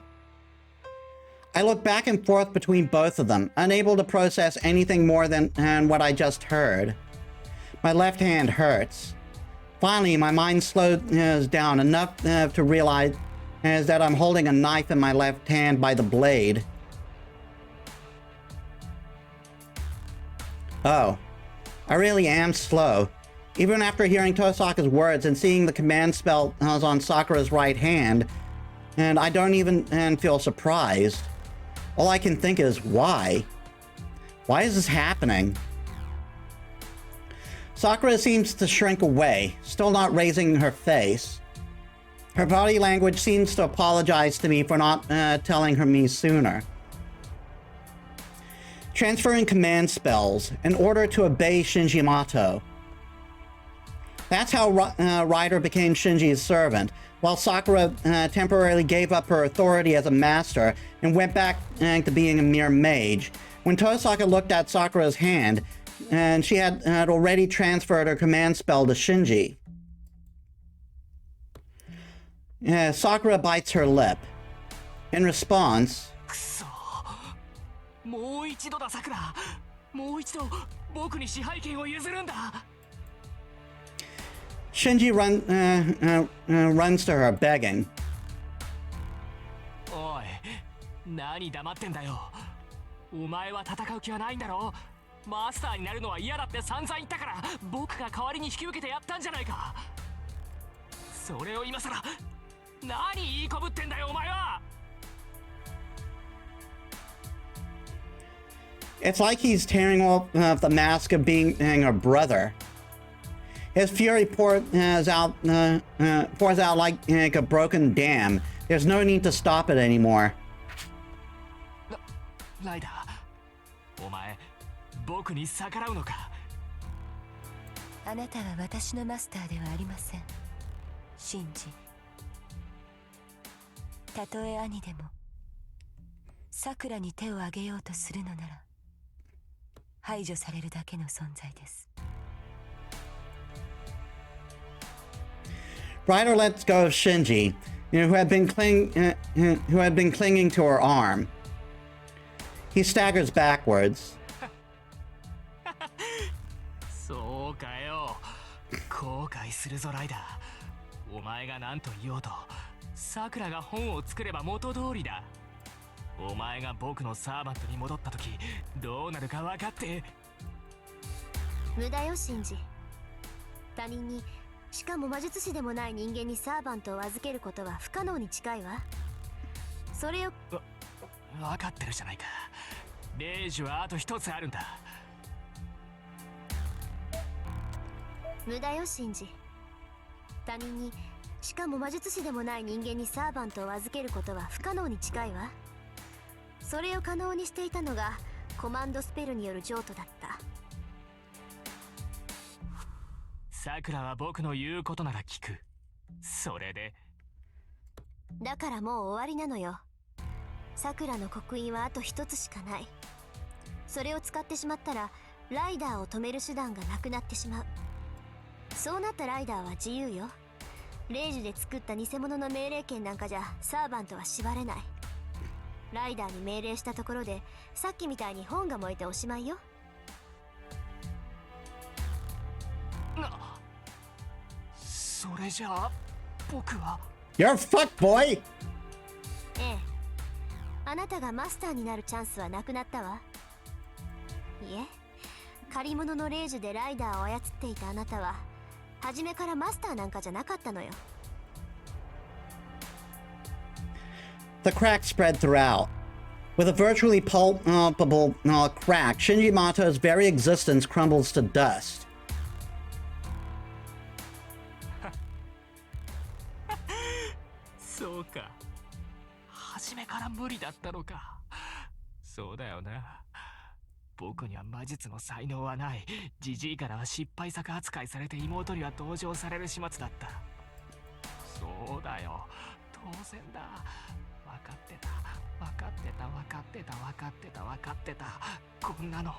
I look back and forth between both of them, unable to process anything more than what I just heard. My left hand hurts. Finally, my mind slows down enough to realize that I'm holding a knife in my left hand by the blade. Oh, I really am slow. Even after hearing Tosaka's words and seeing the command spell on Sakura's right hand, and I don't even feel surprised. All I can think is, why? Why is this happening? Sakura seems to shrink away, still not raising her face. Her body language seems to apologize to me for not telling me sooner. Transferring command spells in order to obey Shinji Mato. That's how Ryder became Shinji's servant, while Sakura temporarily gave up her authority as a master and went back to being a mere mage. When Tosaka looked at Sakura's hand, and she had already transferred her command spell to Shinji. Sakura bites her lip. In response, もう一度だ、さくら。もう一度僕に支配権を譲るんだ。Shinji runs to her, begging. おい、何黙ってんだよ。お前は戦う気はないんだろ。マスターになるのは嫌だって散々言ったから、僕が代わりに引き受けてやったんじゃないか。それを今さら何言いこぶってんだよ、お前は。It's like he's tearing off the mask of being her brother. His fury pours out like a broken dam. There's no need to stop it anymore. ライダー、お前、僕に逆らうのか。あなたは私のマスターではありません、シンジ。たとえ兄でも、さくらに手を挙げようとするのなら、排除されるだけの存在です。Ryder lets go of Shinji, who had been clinging to her arm. He staggers backwards. そうかよ。後悔するぞ、ライダー。お前が何と言おうと、さくらが本を作れば元通りだ。お前が僕のサーバントに戻った時、どうなるか分かって。無駄よ、シンジ。他人に、しかも魔術師でもない人間にサーバントを預けることは不可能に近いわ。それを分かってるじゃないか。レジはあと一つあるんだ。無駄よ、シンジ。他人に、しかも魔術師でもない人間にサーバントを預けることは不可能に近いわ。それを可能にしていたのがコマンドスペルによる譲渡だった。さくらは僕の言うことなら聞く。それで。だからもう終わりなのよ。さくらの刻印はあと一つしかない。それを使ってしまったらライダーを止める手段がなくなってしまう。そうなったライダーは自由よ。レイジで作った偽物の命令権なんかじゃサーバントは縛れない。ライダーに命令したところでさっきみたいに本が燃えておしまいよ。それじゃあ僕は。 You're fucked, boy! ええ、あなたがマスターになるチャンスはなくなったわ。いえ、借り物のレイジでライダーを操っていたあなたは初めからマスターなんかじゃなかったのよ。The crack spread throughout. With a virtually palpable crack, Shinji Mato's very existence crumbles to dust. そうか、初めから無理だったのか。そうだよな。僕には魔術の才能はない。ジジイからは失敗作扱いされて妹には同情される始末だった。そうだよ、当然だ。分かってた分かってた分かってた分かってた分かってた。こんなの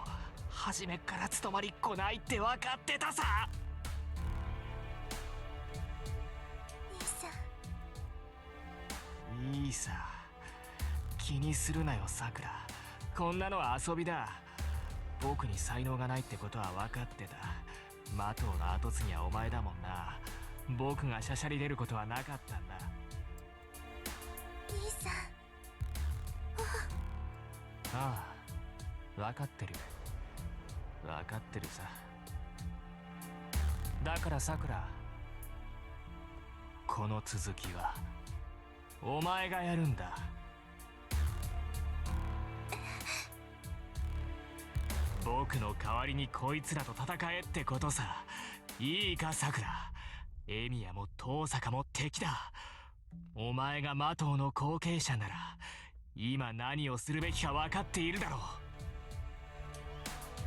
初めから務まりっこないって分かってたさ。いいさ、気にするなよさくら。こんなのは遊びだ。僕に才能がないってことは分かってた。マトウの後継ぎはお前だもんな。僕がしゃしゃり出ることはなかったんだ。兄さん。ああ、分かってる。分かってるさ。だからさくら、この続きはお前がやるんだ。僕の代わりにこいつらと戦えってことさ。いいかさくら、エミヤも遠坂も敵だ。お前がマトウの後継者なら今何をするべきか分かっているだろう。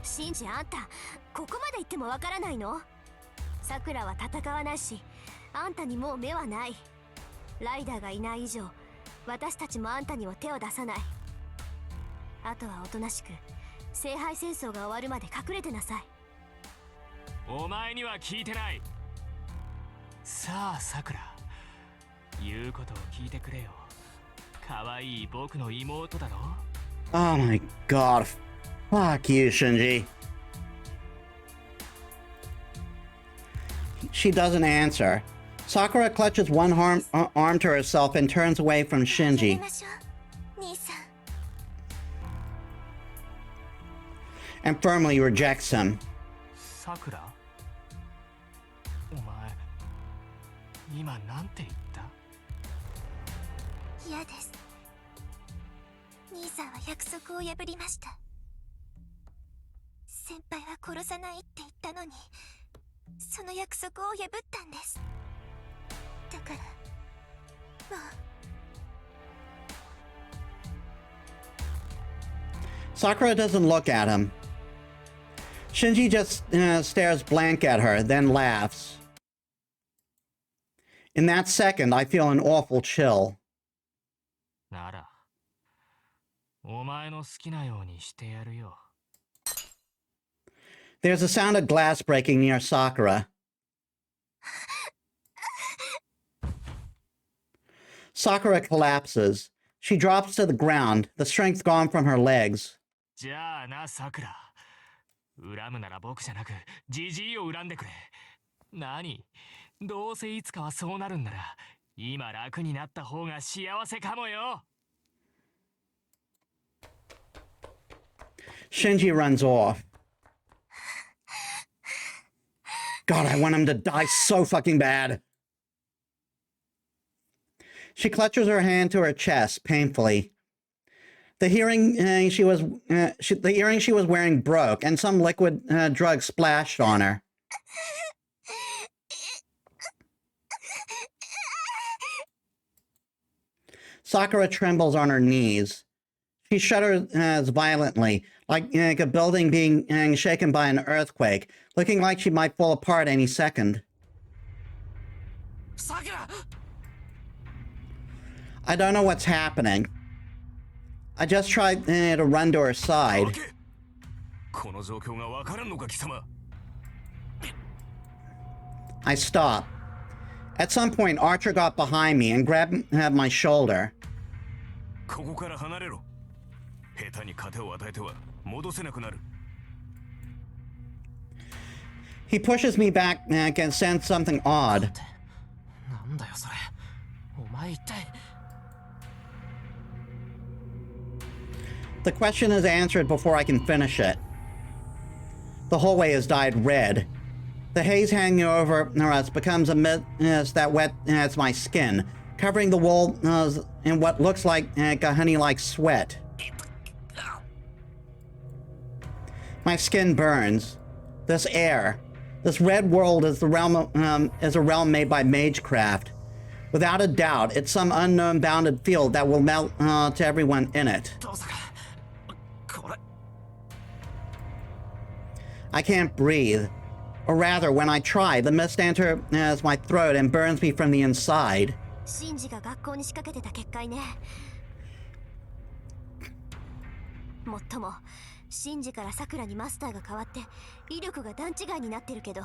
シンジ、あんたここまで言ってもわからないの？さくらは戦わないし、あんたにもう目はない。ライダーがいない以上、私たちもあんたには手を出さない。あとはおとなしく聖杯戦争が終わるまで隠れてなさい。お前には聞いてない。さあさくら、言うことを聞いてくれよ。可愛い僕の妹だろ。 Oh my god. Fuck you, Shinji. She doesn't answer. Sakura clutches one arm to herself and turns away from や Shinji. めましょう、兄さん。 And firmly rejects him. さくら、お前今なんて言った？嫌です。兄さんは約束を破りました。先輩は殺さないって言ったのに、その約束を破ったんです。だからもう。 Sakura doesn't look at him. Shinji just stares blank at her, then laughs. In that second, I feel an awful chill. ならお前の好きなようにしてやるよ。 There's a sound of glass breaking near Sakura. Sakura collapses. She drops to the ground, the strength gone from her legs. じゃあなさくら、恨むなら僕じゃなくジジイを恨んでくれ。何、どうせいつかはそうなるんなら今楽になった方が幸せかもよ。 Shinji runs off. God, I want him to die so fucking bad. She clutches her hand to her chest painfully. The earring she was wearing broke, and some liquid drug splashed on her. Sakura trembles on her knees. She shudders violently, like a building being shaken by an earthquake, looking like she might fall apart any second. Sakura! I don't know what's happening. I just tried to run to her side. この状況がわからんのか貴様。 I stopped. At some point, Archer got behind me and grabbed my shoulder. ここから離れろ。下手に糧を与えては戻せなくなる。 He pushes me back and says something odd. なんだよそれ。お前一体。 The question is answered before I can finish it. The hallway has dyed red. The haze hanging over us becomes a mist that wets my skin, covering the wall in what looks like a honey-like sweat. My skin burns. This air, this red world is a realm made by magecraft. Without a doubt, it's some unknown bounded field that will melt to everyone in it. どうすか。これ。 I can't breathe. Or rather, when I try, the mist enters my throat and burns me from the inside. シンジが学校に仕掛けてた結界ね。もっともシンジからサクラにマスターが変わって威力が段違いになってるけど。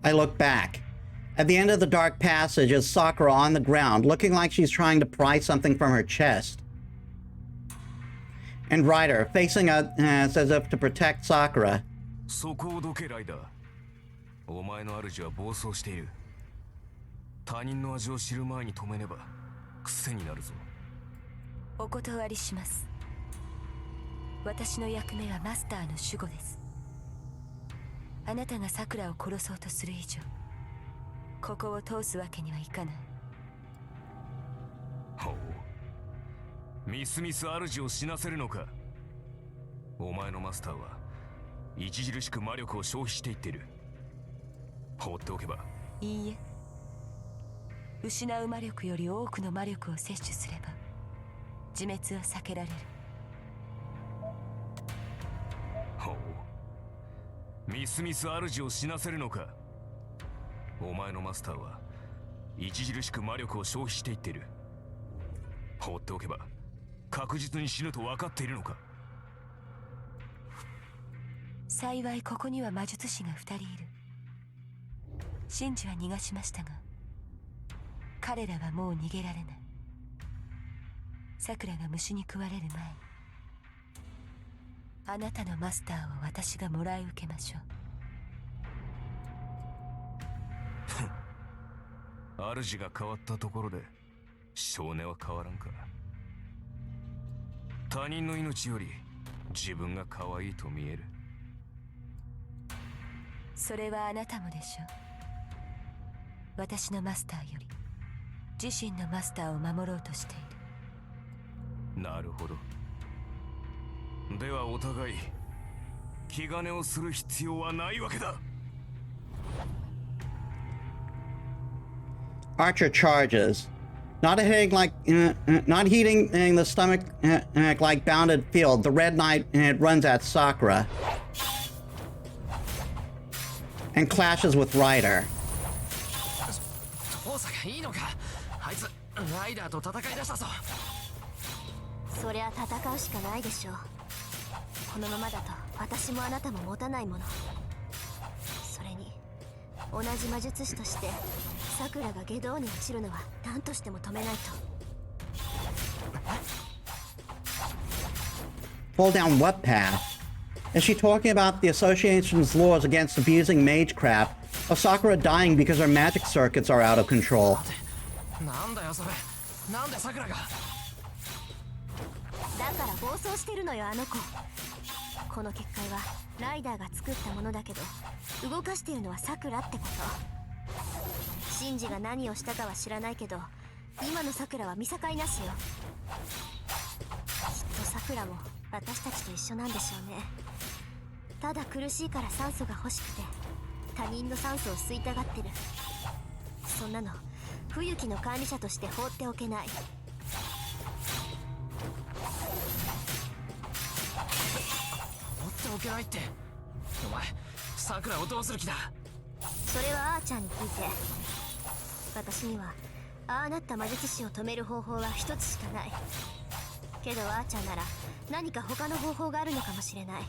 I look back. At the end of the dark passage is Sakura on the ground, looking like she's trying to pry something from her chest. And Ryder, facing us as if to protect Sakura. そこをどけライダー。お前の主は暴走している。他人の味を知る前に止めねば癖になるぞ。お断りします。私の役目はマスターの守護です。あなたがサクラを殺そうとする以上、ここを通すわけにはいかない。ほう。みすみす主を死なせるのか。お前のマスターは著しく魔力を消費していっている。放っておけば。いいえ。失う魔力より多くの魔力を摂取すれば自滅は避けられる。ほう。みすみす主を死なせるのか。お前のマスターは著しく魔力を消費していっている。放っておけば確実に死ぬと分かっているのか。幸いここには魔術師が2人いる。シンジは逃がしましたが彼らはもう逃げられない。サクラが虫に食われる前にあなたのマスターを私がもらい受けましょう。主が変わったところで少年は変わらんか。他人の命より自分が可愛いと見える。それはあなたもでしょう。私のマスターより自身のマスターを守ろうとしている。なるほど。ではお互い気兼ねをする必要はないわけだ。Archer charges, not heating the stomach like bounded field. The Red Knight runs at Sakura and clashes with Ryder. 父さんがいいのか。あいつライダーと戦い出したぞ。そりゃ戦うしかないでしょう。このままだと私もあなたも持たないもの。それに同じ魔術師としてサクラが下道に落ちるのは何としても止めないと。 Fall down what path? Is she talking about the association's laws against abusing magecraft, or Sakura dying because her magic circuits are out of control? なんだよそれ。なんでサクラが。だから暴走してるのよあの子。この結界はライダーが作ったものだけど動かしているのはサクラってこと。シンジが何をしたかは知らないけど今のサクラは見境なしよ。きっとサクラも私たちと一緒なんでしょうね。ただ苦しいから酸素が欲しくて他人の酸素を吸いたがってる。そんなの冬季の管理者として放っておけない。放っておけないって。お前さくらをどうする気だ。それはアーチャーに聞いて。私にはああなった魔術師を止める方法は一つしかない。けどアーチャーなら何か他の方法があるのかもしれない。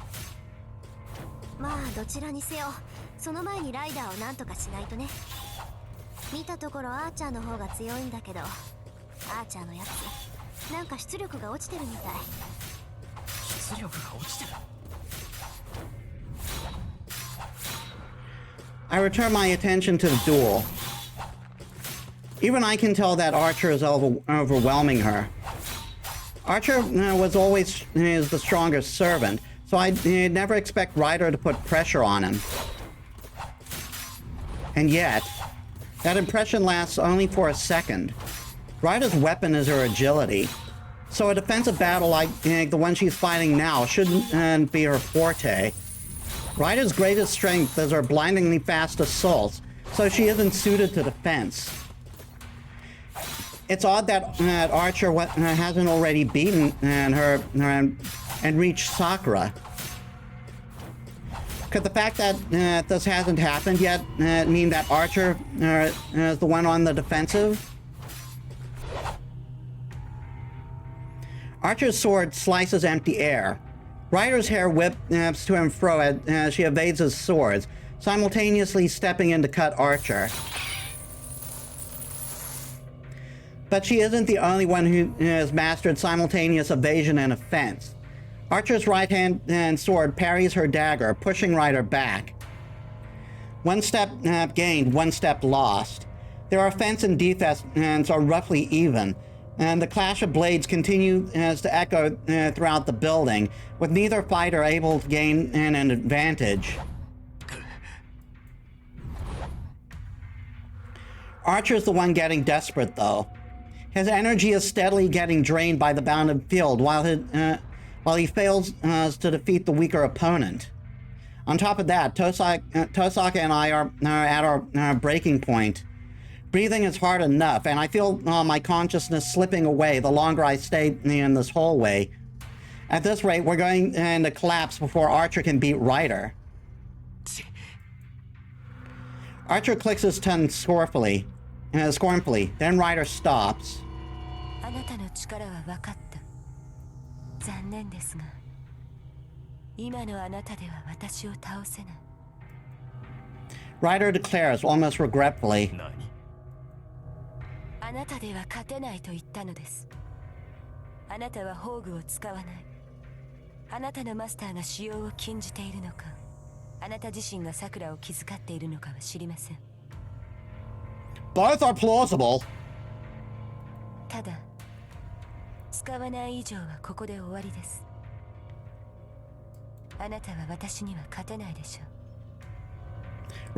まあどちらにせよその前にライダーを何とかしないとね。見たところアーチャーの方が強いんだけど、アーチャーのやつなんか出力が落ちてるみたい。出力が落ちてる。I return my attention to the duel. Even I can tell that Archer is overwhelming her. Archer was always is the strongest servant, so I never expect Ryder to put pressure on him. And yet, that impression lasts only for a second. Ryder's weapon is her agility, so a defensive battle like the one she's fighting now shouldn't be her forte. Ryder's greatest strength is her blindingly fast assaults, so she isn't suited to defense. It's odd that Archer hasn't already beaten her and reached Sakura. Could the fact that this hasn't happened yet mean that Archer is the one on the defensive? Archer's sword slices empty air. Ryder's hair whips to and fro as she evades his swords, simultaneously stepping in to cut Archer. But she isn't the only one who has mastered simultaneous evasion and offense. Archer's right hand and sword parries her dagger, pushing Ryder back. One step gained, one step lost. Their offense and defense are roughly even, and the clash of blades continues to echo throughout the building, with neither fighter able to gain an advantage. Archer's the one getting desperate, though. His energy is steadily getting drained by the bounded field, while he fails to defeat the weaker opponent. On top of that, Tosaka and I are at our breaking point. Breathing is hard enough, and I feel my consciousness slipping away the longer I stay in this hallway. At this rate, we're going to collapse before Archer can beat Ryder. Archer clicks his tongue scornfully. Then Ryder stops. あなたの力は分かった。残念ですが、今のあなたでは私を倒せない。Ryder declares almost regretfully. 何？あなたでは勝てないと言ったのです。あなたは宝具を使わない。あなたのマスターが使用を禁じているのか、あなた自身が桜を気遣っているのかは知りません。Both are plausible. ただ、使わない以上はここで終わりです。あなたは私には勝てないでしょう。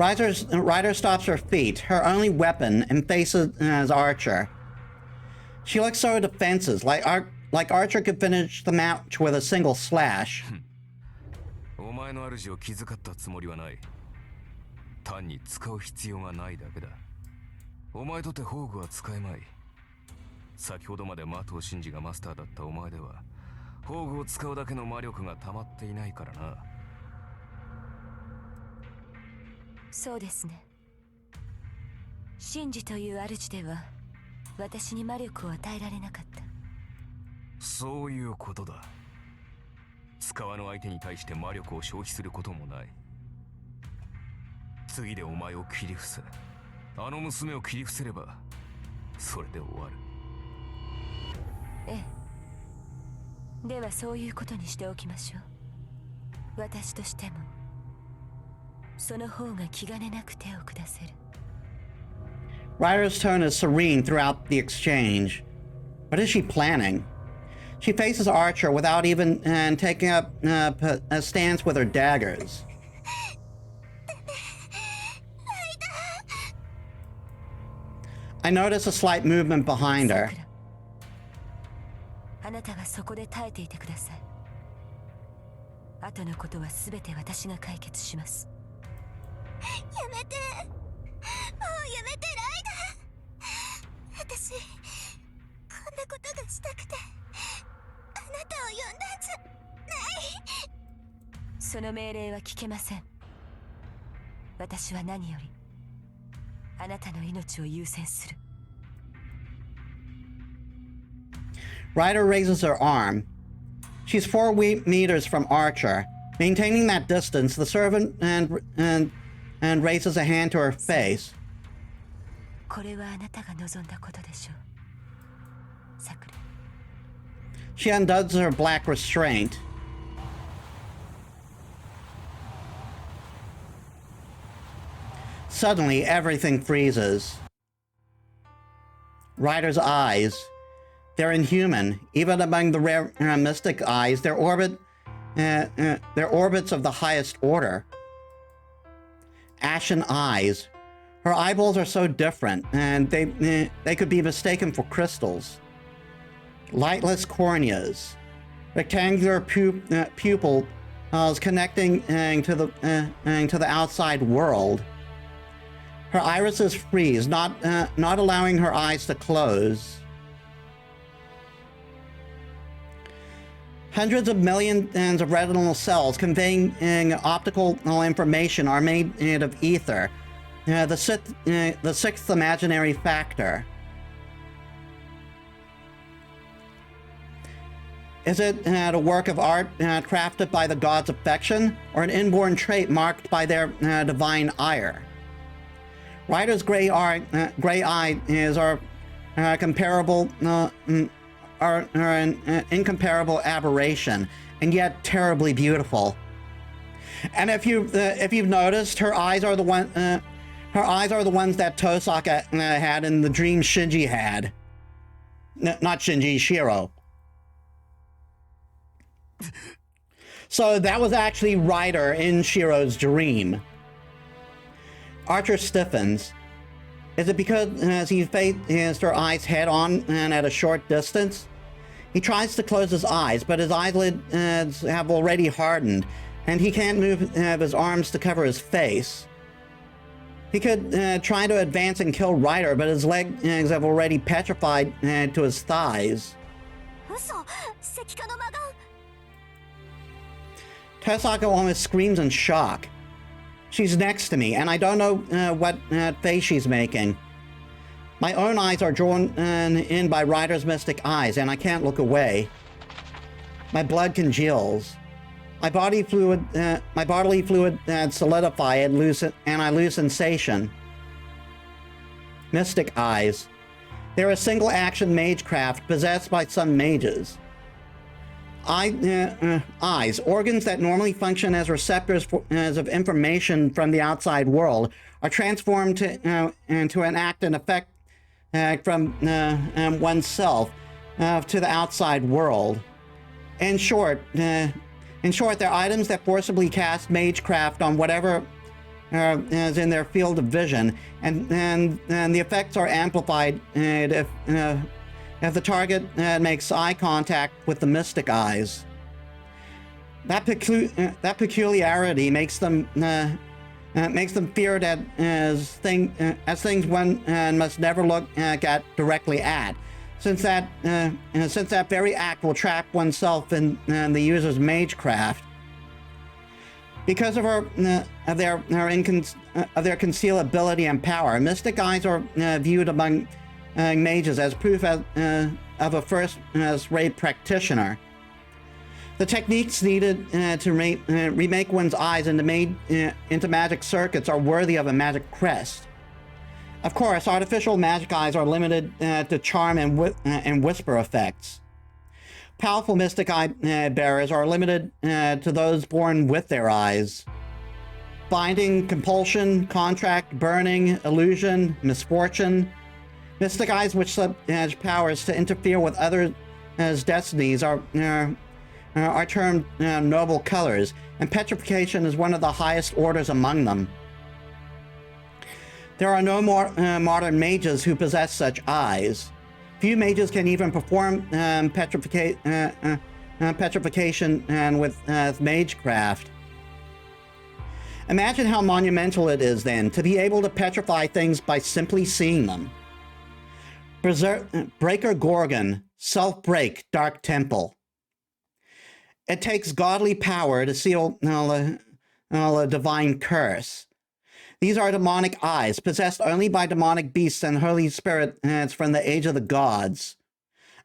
Ryder stops her feet, her only weapon, and faces Archer. She looks so defensive, like Archer could finish the match with a single slash. お前の主を気遣ったつもりはない。単に使う必要がないだけだ。お前とて宝具は使えまい。先ほどまで麻藤真司がマスターだったお前では宝具を使うだけの魔力が溜まっていないからな。そうですね。真司という主では私に魔力を与えられなかった。そういうことだ。使わぬ相手に対して魔力を消費することもない。次でお前を切り伏せ、あの娘を切り伏せればそれで終わる。ええ。ではそういうことにしておきましょう。私としてもその方が気兼ねなく手を下せる。Ryder's tone is serene throughout the exchange. What is she planning? She faces Archer without even taking up a stance with her daggers. I notice a slight movement behind her. あなたはそこで耐えていてください。後のことはすべて私が解決します。やめて、もうやめてライダー。私こんなことがしたくてあなたを呼んだんじゃない。その命令は聞けません。私は何よりあなたの命を優先する。 Ryder raises her arm. She's 4 meters from Archer. Maintaining that distance, the servant and raises a hand to her face. これはあなたが望んだことでしょう、さくら。 She undoes her black restraint. Suddenly, everything freezes. Ryder's eyes. They're inhuman. Even among the rare mystic eyes, they're orbits of the highest order. Ashen eyes. Her eyeballs are so different, and they could be mistaken for crystals. Lightless corneas. Rectangular pupils connecting to the outside world. Her irises freeze, not allowing her eyes to close. Hundreds of millions of retinal cells conveying optical information are made of ether, the sixth imaginary factor. Is it a work of art crafted by the gods' affection, or an inborn trait marked by their divine ire? Ryder's gray eye is an incomparable aberration, and yet terribly beautiful. And if you've noticed, her eyes are the ones that Tosaka had in the dream Shinji had. Not Shinji, Shiro. So that was actually Ryder in Shiro's dream. Archer stiffens. Is it because he faced her eyes head on and at a short distance? He tries to close his eyes, but his eyelids have already hardened, and he can't move his arms to cover his face. He could try to advance and kill Ryder, but his legs have already petrified to his thighs. 嘘、石化の魔眼。 Tosaka almost screams in shock. She's next to me, and I don't know what face she's making. My own eyes are drawn in by Ryder's mystic eyes, and I can't look away. My blood congeals. My bodily fluid solidify and I lose sensation. Mystic eyes. They're a single-action magecraft possessed by some mages. Eyes, organs that normally function as receptors of information from the outside world, are transformed to enact an effect from oneself to the outside world. In short, they're items that forcibly cast magecraft on whatever is in their field of vision, and the effects are amplified if the target makes eye contact with the mystic eyes. That peculiarity makes them feared as things one must never look at directly at, since that very act will trap oneself in the user's magecraft. Because of their concealability and power, mystic eyes are viewed among mages as proof of a first-rate practitioner. The techniques needed to remake one's eyes into magic circuits are worthy of a magic crest. Of course, artificial magic eyes are limited to charm and whisper effects. Powerful mystic eye bearers are limited to those born with their eyes. Binding, compulsion, contract, burning, illusion, misfortune. Mystic eyes which have powers to interfere with others' destinies are termed noble colors, and petrification is one of the highest orders among them. There are no more modern mages who possess such eyes. Few mages can even perform petrification with magecraft. Imagine how monumental it is then to be able to petrify things by simply seeing them. Breaker Gorgon, self-break, dark temple. It takes godly power to seal a divine curse. These are demonic eyes, possessed only by demonic beasts and holy spirits from the age of the gods.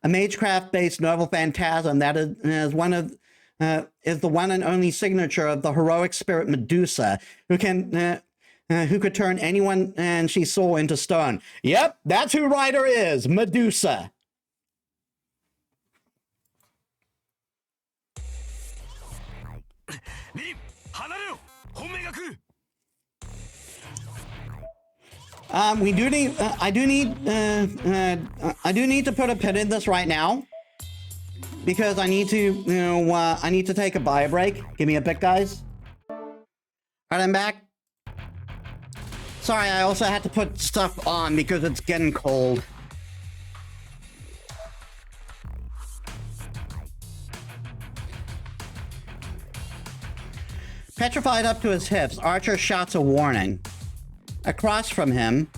A magecraft-based novel phantasm that is the one and only signature of the heroic spirit Medusa, who could turn anyone and she saw into stone. Yep, that's who Ryder is, Medusa. We do need. I do need to put a pin in this right now because I need to. I need to take a bio break. Give me a bit, guys. All right, I'm back. Sorry, I also had to put stuff on because it's getting cold. Petrified up to his hips, Archer shouts a warning. Across from him,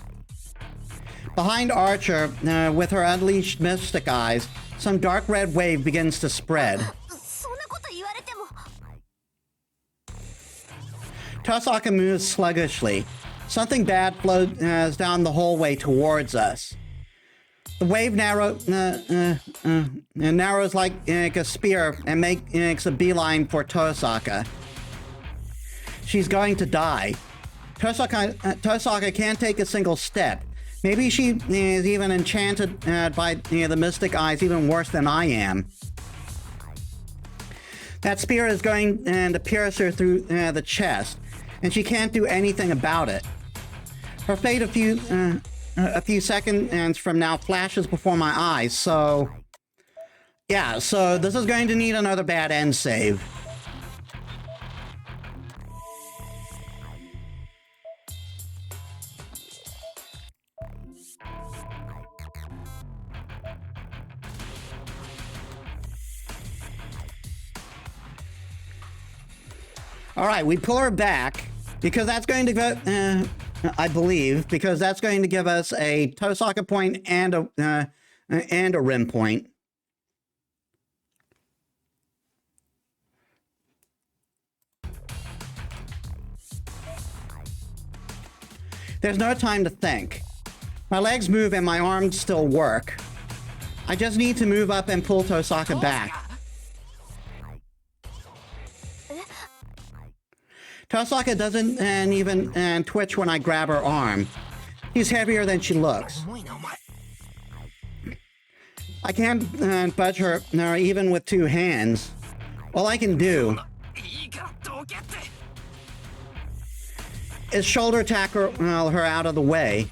behind Archer, with her unleashed mystic eyes, some dark red wave begins to spread. Tosaka moves sluggishly. Something bad flows down the hallway towards us. The wave narrows like a spear and makes a beeline for Tosaka. She's going to die. Tosaka can't take a single step. Maybe she is even enchanted by the mystic eyes even worse than I am. That spear is going to pierce her through the chest, and she can't do anything about it. Her fate a few seconds from now flashes before my eyes, so... Yeah, so this is going to need another bad end save. All right, we pull her back because that's going to go, I believe, because that's going to give us a Tosaka point and a rim point. There's no time to think. My legs move and my arms still work. I just need to move up and pull Tosaka back. Tosaka doesn't even twitch when I grab her arm. She's heavier than she looks. I can't budge her even with two hands. All I can do is shoulder tackle her out of the way.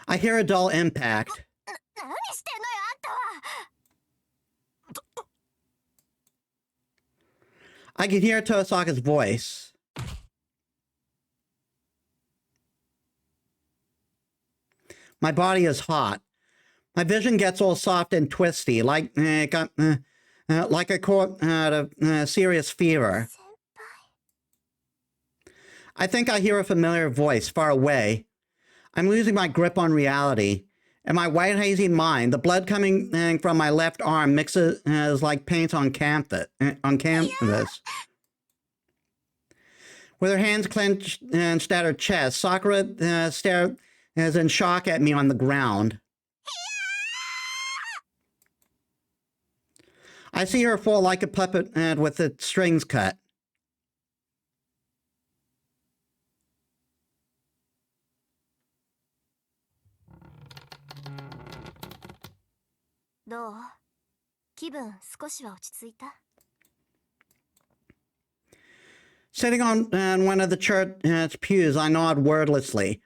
I hear a dull impact. I can hear Tosaka's voice. My body is hot. My vision gets all soft and twisty, like a caught out of serious fever. I think I hear a familiar voice far away. I'm losing my grip on reality. In my white hazy mind, the blood coming from my left arm mixes like paint on canvas. With her hands clenched and at her chest, Sakura stares in shock at me on the ground. I see her fall like a puppet with its strings cut. Sitting on one of the church pews, I nod wordlessly.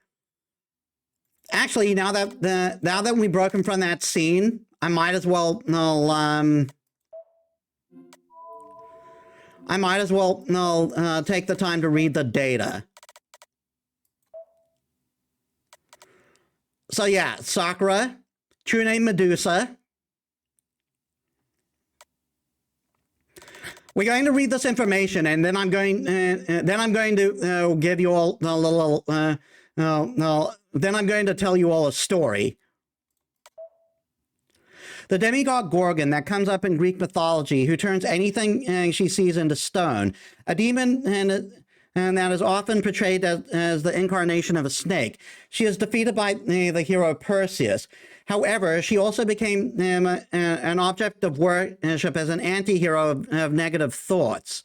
Actually, now that we've broken from that scene, I might as well take the time to read the data. So yeah, Sakura, true name Medusa, We're going to read this information, and then I'm going to give you all a little. Then I'm going to tell you all a story. The demigod Gorgon that comes up in Greek mythology, who turns anything she sees into stone, a demon and that is often portrayed as the incarnation of a snake. She is defeated by the hero Perseus. However, she also became an object of worship as an anti-hero of negative thoughts.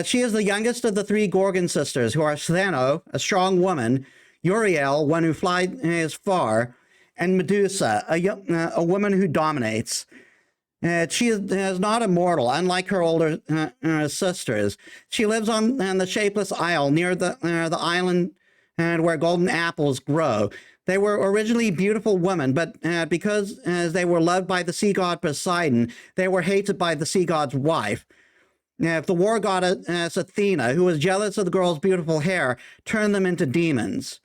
She is the youngest of the three Gorgon sisters, who are Stheno, a strong woman, Uriel, one who flies far, and Medusa, a woman who dominates. She is not immortal, unlike her older sisters. She lives on the shapeless isle near the island where golden apples grow. They were originally beautiful women, but because they were loved by the sea god Poseidon, they were hated by the sea god's wife. The war goddess Athena, who was jealous of the girls' beautiful hair, turned them into demons.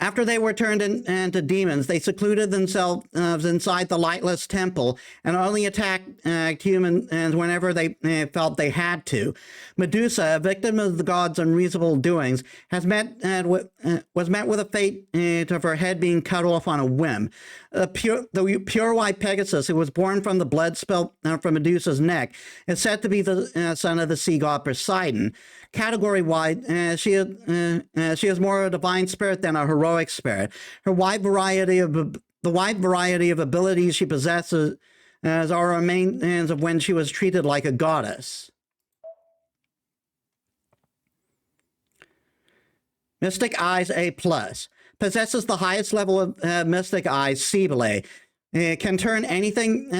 After they were turned into demons, they secluded themselves inside the lightless temple and only attacked humans whenever they felt they had to. Medusa, a victim of the gods' unreasonable doings, was met with a fate of her head being cut off on a whim. The pure white Pegasus, who was born from the blood spilt from Medusa's neck, is said to be the son of the sea god Poseidon. Category-wide, she is more a divine spirit than a heroic spirit. The wide variety of abilities she possesses are remains of when she was treated like a goddess. Mystic Eyes A+. Possesses the highest level of Mystic Eyes, Cybele. Can turn anything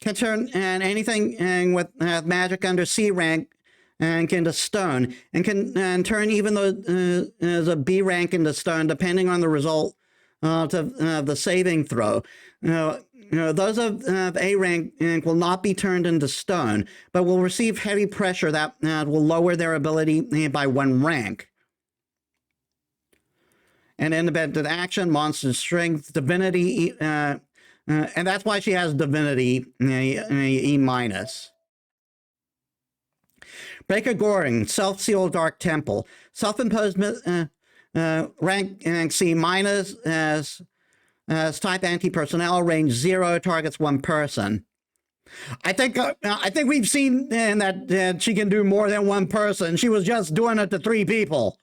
can turn anything with magic under C rank and into stone, and can turn even though as a B rank into stone, depending on the result of the saving throw. Those of A rank will not be turned into stone, but will receive heavy pressure that will lower their ability by 1 rank. And independent action, monster strength, divinity, and that's why she has divinity E-. Breaker Goring, self-sealed dark temple, self-imposed rank C- as type anti-personnel, range 0, targets 1 person. I think we've seen that she can do more than 1 person. She was just doing it to 3 people.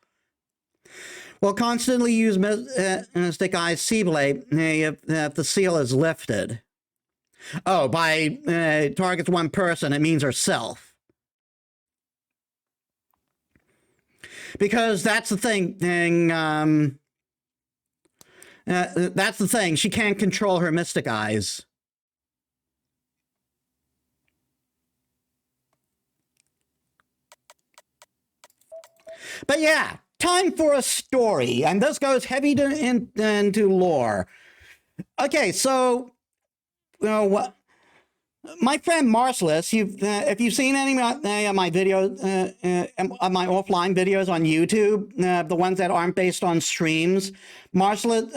Will constantly use Mystic Eyes Cybele if the seal is lifted. Oh, by targets 1 person, it means herself. Because that's the thing. That's the thing. She can't control her Mystic Eyes. But yeah, time for a story, and this goes heavy into lore. Okay, so my friend Marcellus, if you've seen any of my videos, my offline videos on YouTube, the ones that aren't based on streams, Marcellus,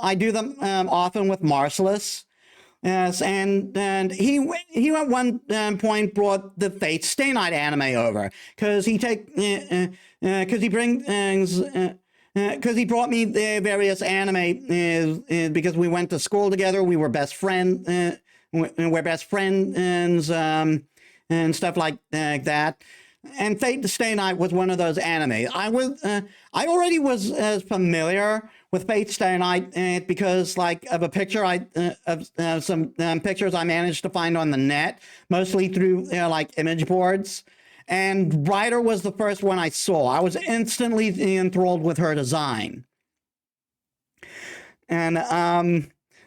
I do them often with Marcellus. Yes, and he at one point brought the Fate Stay Night anime over because he brought me the various anime because we went to school together. We were best friends. We're best friends and stuff like that. And Fate Stay Night was one of those anime. I already was familiar with Fate Stay Night because of a picture of some pictures I managed to find on the net, mostly through image boards. And Ryder was the first one I saw. I was instantly enthralled with her design. And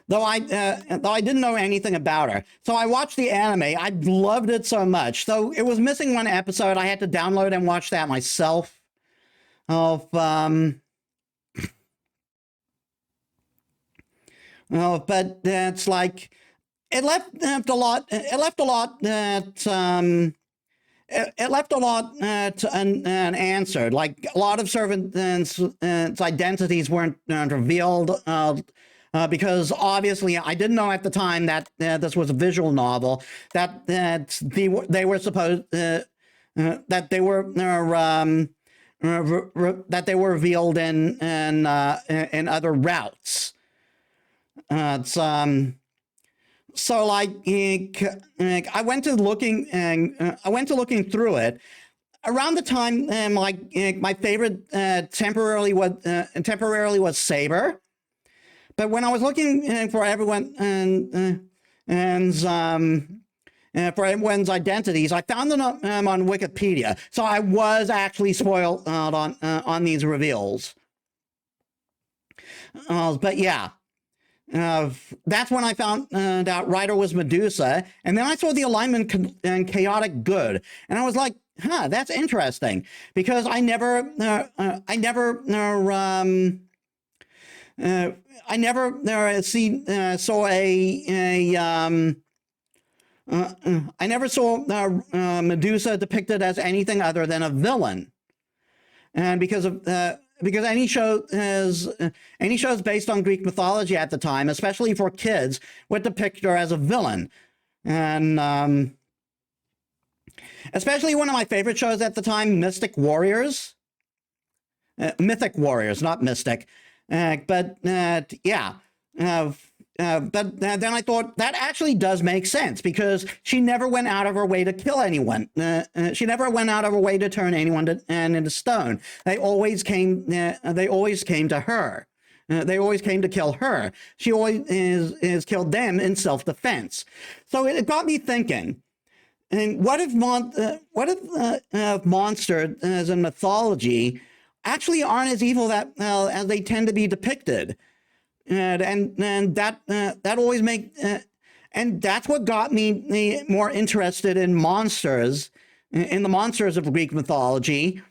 though I didn't know anything about her, so I watched the anime. I loved it so much. Though it was missing 1 episode, I had to download and watch that myself. But it's like it left a lot that it left a lot unanswered. Like a lot of servants' identities weren't revealed because obviously I didn't know at the time that this was a visual novel, that they were supposed that they were that they were revealed in other routes. So like I went to looking through it around the time my favorite temporarily was Saber, but when I was looking for everyone for everyone's identities, I found them on Wikipedia. So I was actually spoiled on these reveals. But yeah. That's when I found out Ryder was Medusa, and then I saw the alignment and chaotic good, and I was like, "Huh, that's interesting," because I never saw Medusa depicted as anything other than a villain, and because any shows based on Greek mythology at the time, especially for kids, would depict her as a villain. And especially one of my favorite shows at the time, Mythic Warriors, not Mystic. But yeah. But then I thought that actually does make sense because she never went out of her way to kill anyone. She never went out of her way to turn anyone into stone. They always came to her. They always came to kill her. She always is killed them in self-defense. So it got me thinking. And what if monsters in mythology actually aren't as evil as they tend to be depicted? And that always and that's what got me more interested in monsters, in the monsters of Greek mythology,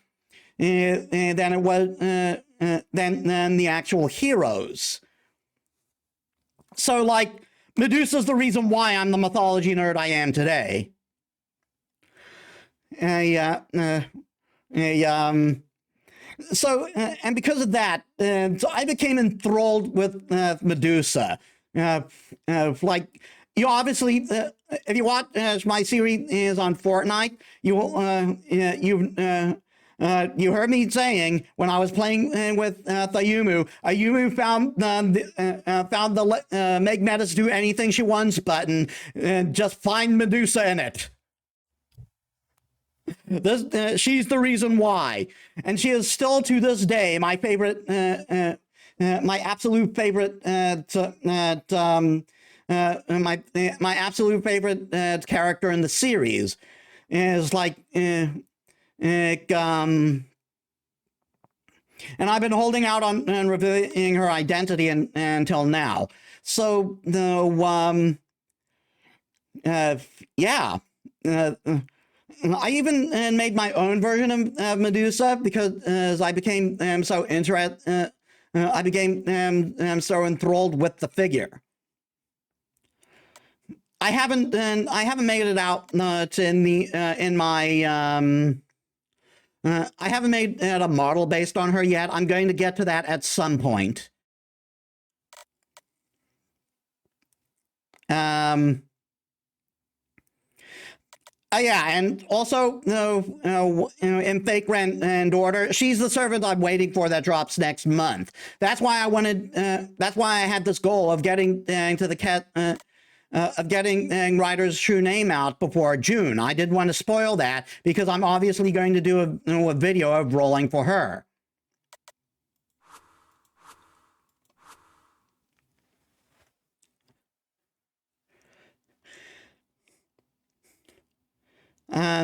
than it was than the actual heroes. So, like, Medusa's the reason why I'm the mythology nerd I am today. So, and because of that, so I became enthralled with Medusa. Like, you obviously, if you watch my series on Fortnite, you heard me saying when I was playing with Ayumu, Ayumu found the make Metis do anything she wants button and just find Medusa in it. She's the reason why, and she is still to this day my favorite, my absolute favorite, my absolute favorite character in the series is like, and I've been holding out on revealing her identity until now. So yeah. I even made my own version of Medusa because as I became so interested, I became so enthralled with the figure. I haven't made it out I haven't made a model based on her yet. I'm going to get to that at some point. Yeah, and also, in Fake Rent and Order, she's the servant I'm waiting for that drops next month. That's why I wanted. That's why I had this goal of getting to the cat, of getting Ryder's true name out before June. I didn't want to spoil that because I'm obviously going to do a video of rolling for her.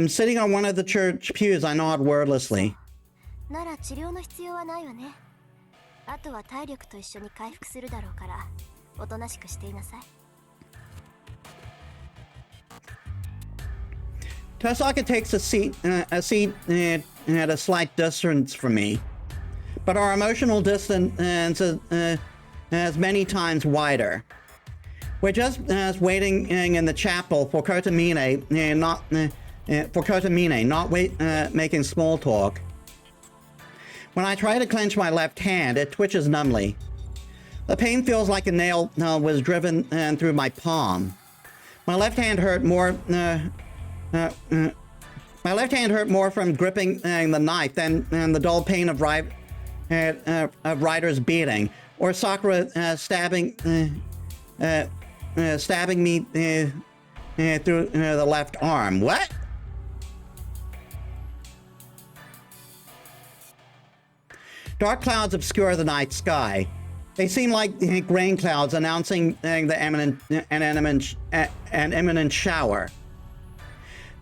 Sitting on one of the church pews, I nod wordlessly. なら治療の必要はないわね。あとは体力と一緒に回復するだろうから、おとなしくしていなさい。Tosaka takes a seat at a slight distance from me, but our emotional distance is many times wider. We're just waiting in the chapel for Kotomine for Kotomine, not making small talk. When I try to clench my left hand, it twitches numbly. The pain feels like a nail was driven through my palm. My left hand hurt more. My left hand hurt more from gripping the knife than the dull pain of Ryder's beating, or Sakura stabbing me through the left arm. What? Dark clouds obscure the night sky. They seem like rain clouds announcing an imminent shower.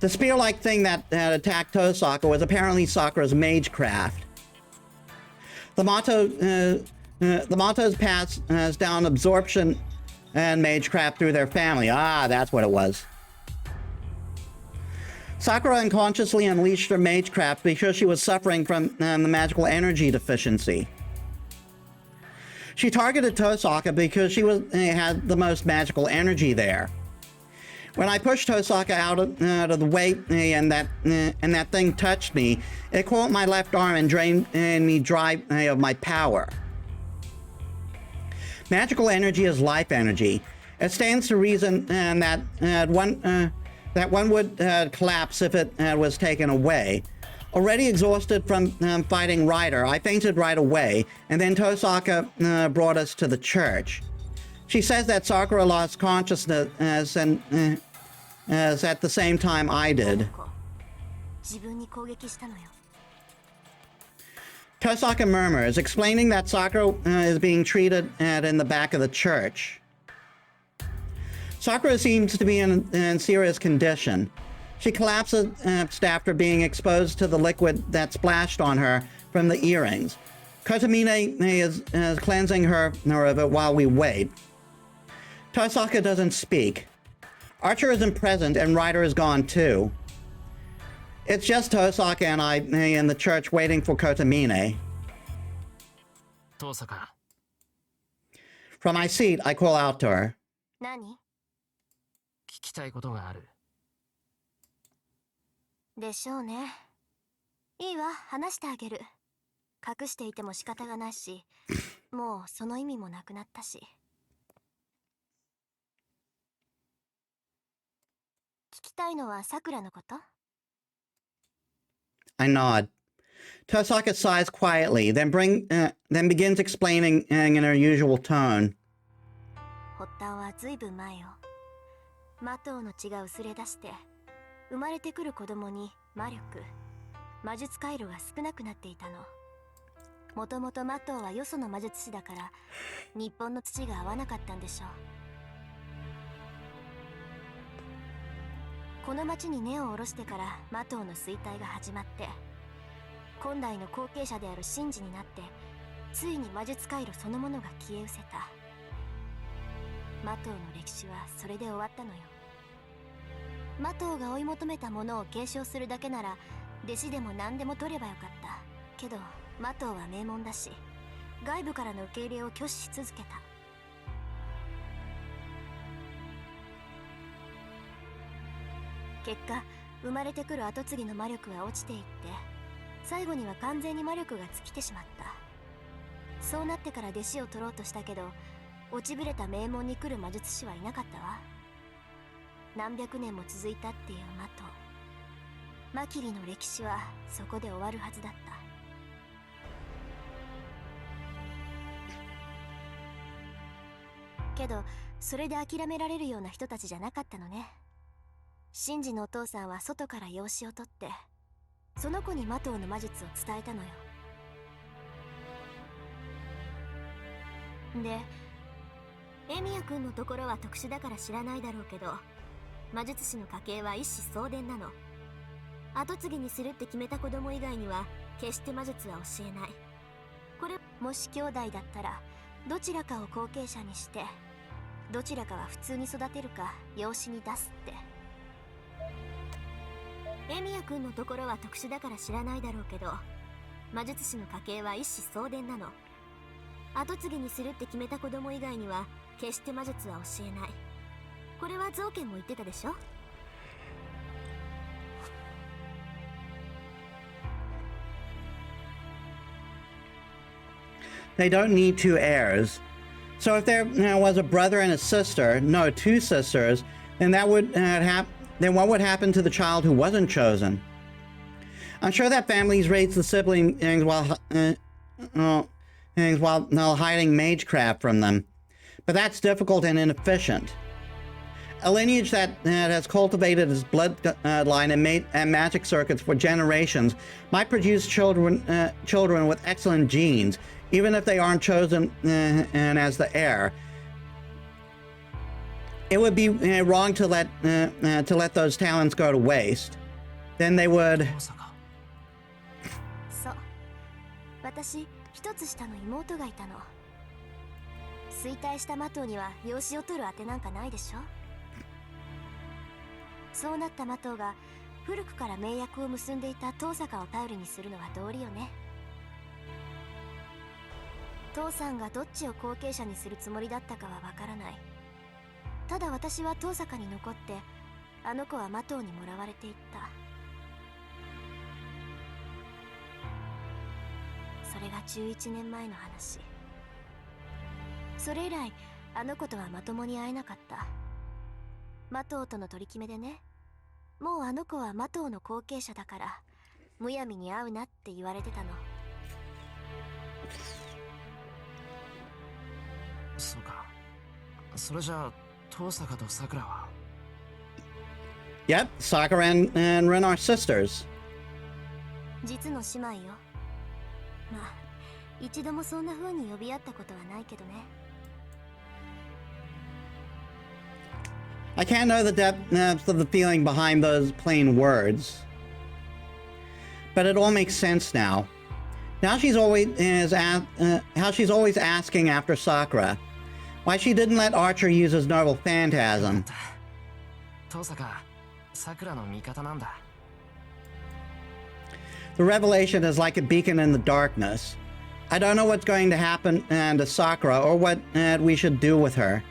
The spear-like thing that attacked Tosaka was apparently Sakura's magecraft. The Mato's passed down absorption and magecraft through their family. Ah, that's what it was. Sakura unconsciously unleashed her magecraft because she was suffering from the magical energy deficiency. She targeted Tosaka because she had the most magical energy there. When I pushed Tosaka out of the way and that thing touched me, it caught my left arm and drained me dry of my power. Magical energy is life energy. It stands to reason that one would collapse if it was taken away. Already exhausted from fighting Ryder, I fainted right away, and then Tosaka brought us to the church. She says that Sakura lost consciousness as at the same time I did. Tosaka murmurs, explaining that Sakura is being treated in the back of the church. Sakura seems to be in serious condition. She collapses after being exposed to the liquid that splashed on her from the earrings. Kotomine is cleansing her of it while we wait. Tosaka doesn't speak. Archer isn't present and Ryder is gone too. It's just Tosaka and I in the church waiting for Kotomine. Tosaka. From my seat, I call out to her. 何？ 聞きたいことがある。でしょうね。いいわ、話してあげる。隠していても仕方がないし、もうその意味もなくなったし。聞きたいのはさくらのこと？ I nod. Tosaka sighs quietly, then begins explaining in her usual tone. 発端はずいぶん前よ。マトウの血が薄れ出して、生まれてくる子供に魔力、魔術回路が少なくなっていたの。もともとマトウはよその魔術師だから、日本の土が合わなかったんでしょう。この町に根を下ろしてからマトウの衰退が始まって、今代の後継者である神事になって、ついに魔術回路そのものが消え失せた。マトウの歴史はそれで終わったのよ。マトウが追い求めたものを継承するだけなら弟子でも何でも取ればよかった。けどマトウは名門だし、外部からの受け入れを拒否し続けた。結果、生まれてくる跡継ぎの魔力は落ちていって、最後には完全に魔力が尽きてしまった。そうなってから弟子を取ろうとしたけど、落ちぶれた名門に来る魔術師はいなかったわ。何百年も続いたっていうマトウ。マキリの歴史はそこで終わるはずだった。けど、それで諦められるような人たちじゃなかったのね。シンジのお父さんは外から養子を取って、その子にマトウの魔術を伝えたのよ。で、エミヤ君のところは特殊だから知らないだろうけど、魔術師の家系は一子相伝なの。跡継ぎにするって決めた子供以外には決して魔術は教えない。これもし兄弟だったらどちらかを後継者にして、どちらかは普通に育てるか養子に出すって。エミヤ君のところは特殊だから知らないだろうけど、魔術師の家系は一子相伝なの。跡継ぎにするって決めた子供以外には決して魔術は教えない。これは造形も言ってたでしょ。they don't need two heirs. So if there was a brother and a sister, no, two sisters, then that would then what would happen to the child who wasn't chosen? I'm sure that families raise the siblings while hiding magecraft from them, but that's difficult and inefficient. A lineage that has cultivated its bloodline and magic circuits for generations might produce children with excellent genes, even if they aren't chosen and as the heir. It would be wrong to let those talents go to waste. Then they would. そう、私一つ下の妹がいたの。衰退したマトウには養子を取るあてなんかないでしょ。そうなったマトウが古くから盟約を結んでいた遠坂を頼りにするのは道理よね。父さんがどっちを後継者にするつもりだったかはわからない。ただ私は遠坂に残って、あの子はマトウにもらわれていった。それが11年前の話。それ以来あの子とはまともに会えなかった。マトウとの取り決めでね、もうあの子はマトウの後継者だからむやみに会うなって言われてたの。そうか。それじゃあ遠坂とさくらは。 Yep, Sakura and Rin are sisters. 実の姉妹よ。まあ一度もそんな風に呼び合ったことはないけどね。I can't know the depth of the feeling behind those plain words, but it all makes sense now. Now she's always how she's always asking after Sakura, why she didn't let Archer use his noble phantasm. 遠坂、さくらの味方なんだ。 The revelation is like a beacon in the darkness. I don't know what's going to happen to Sakura or what we should do with her.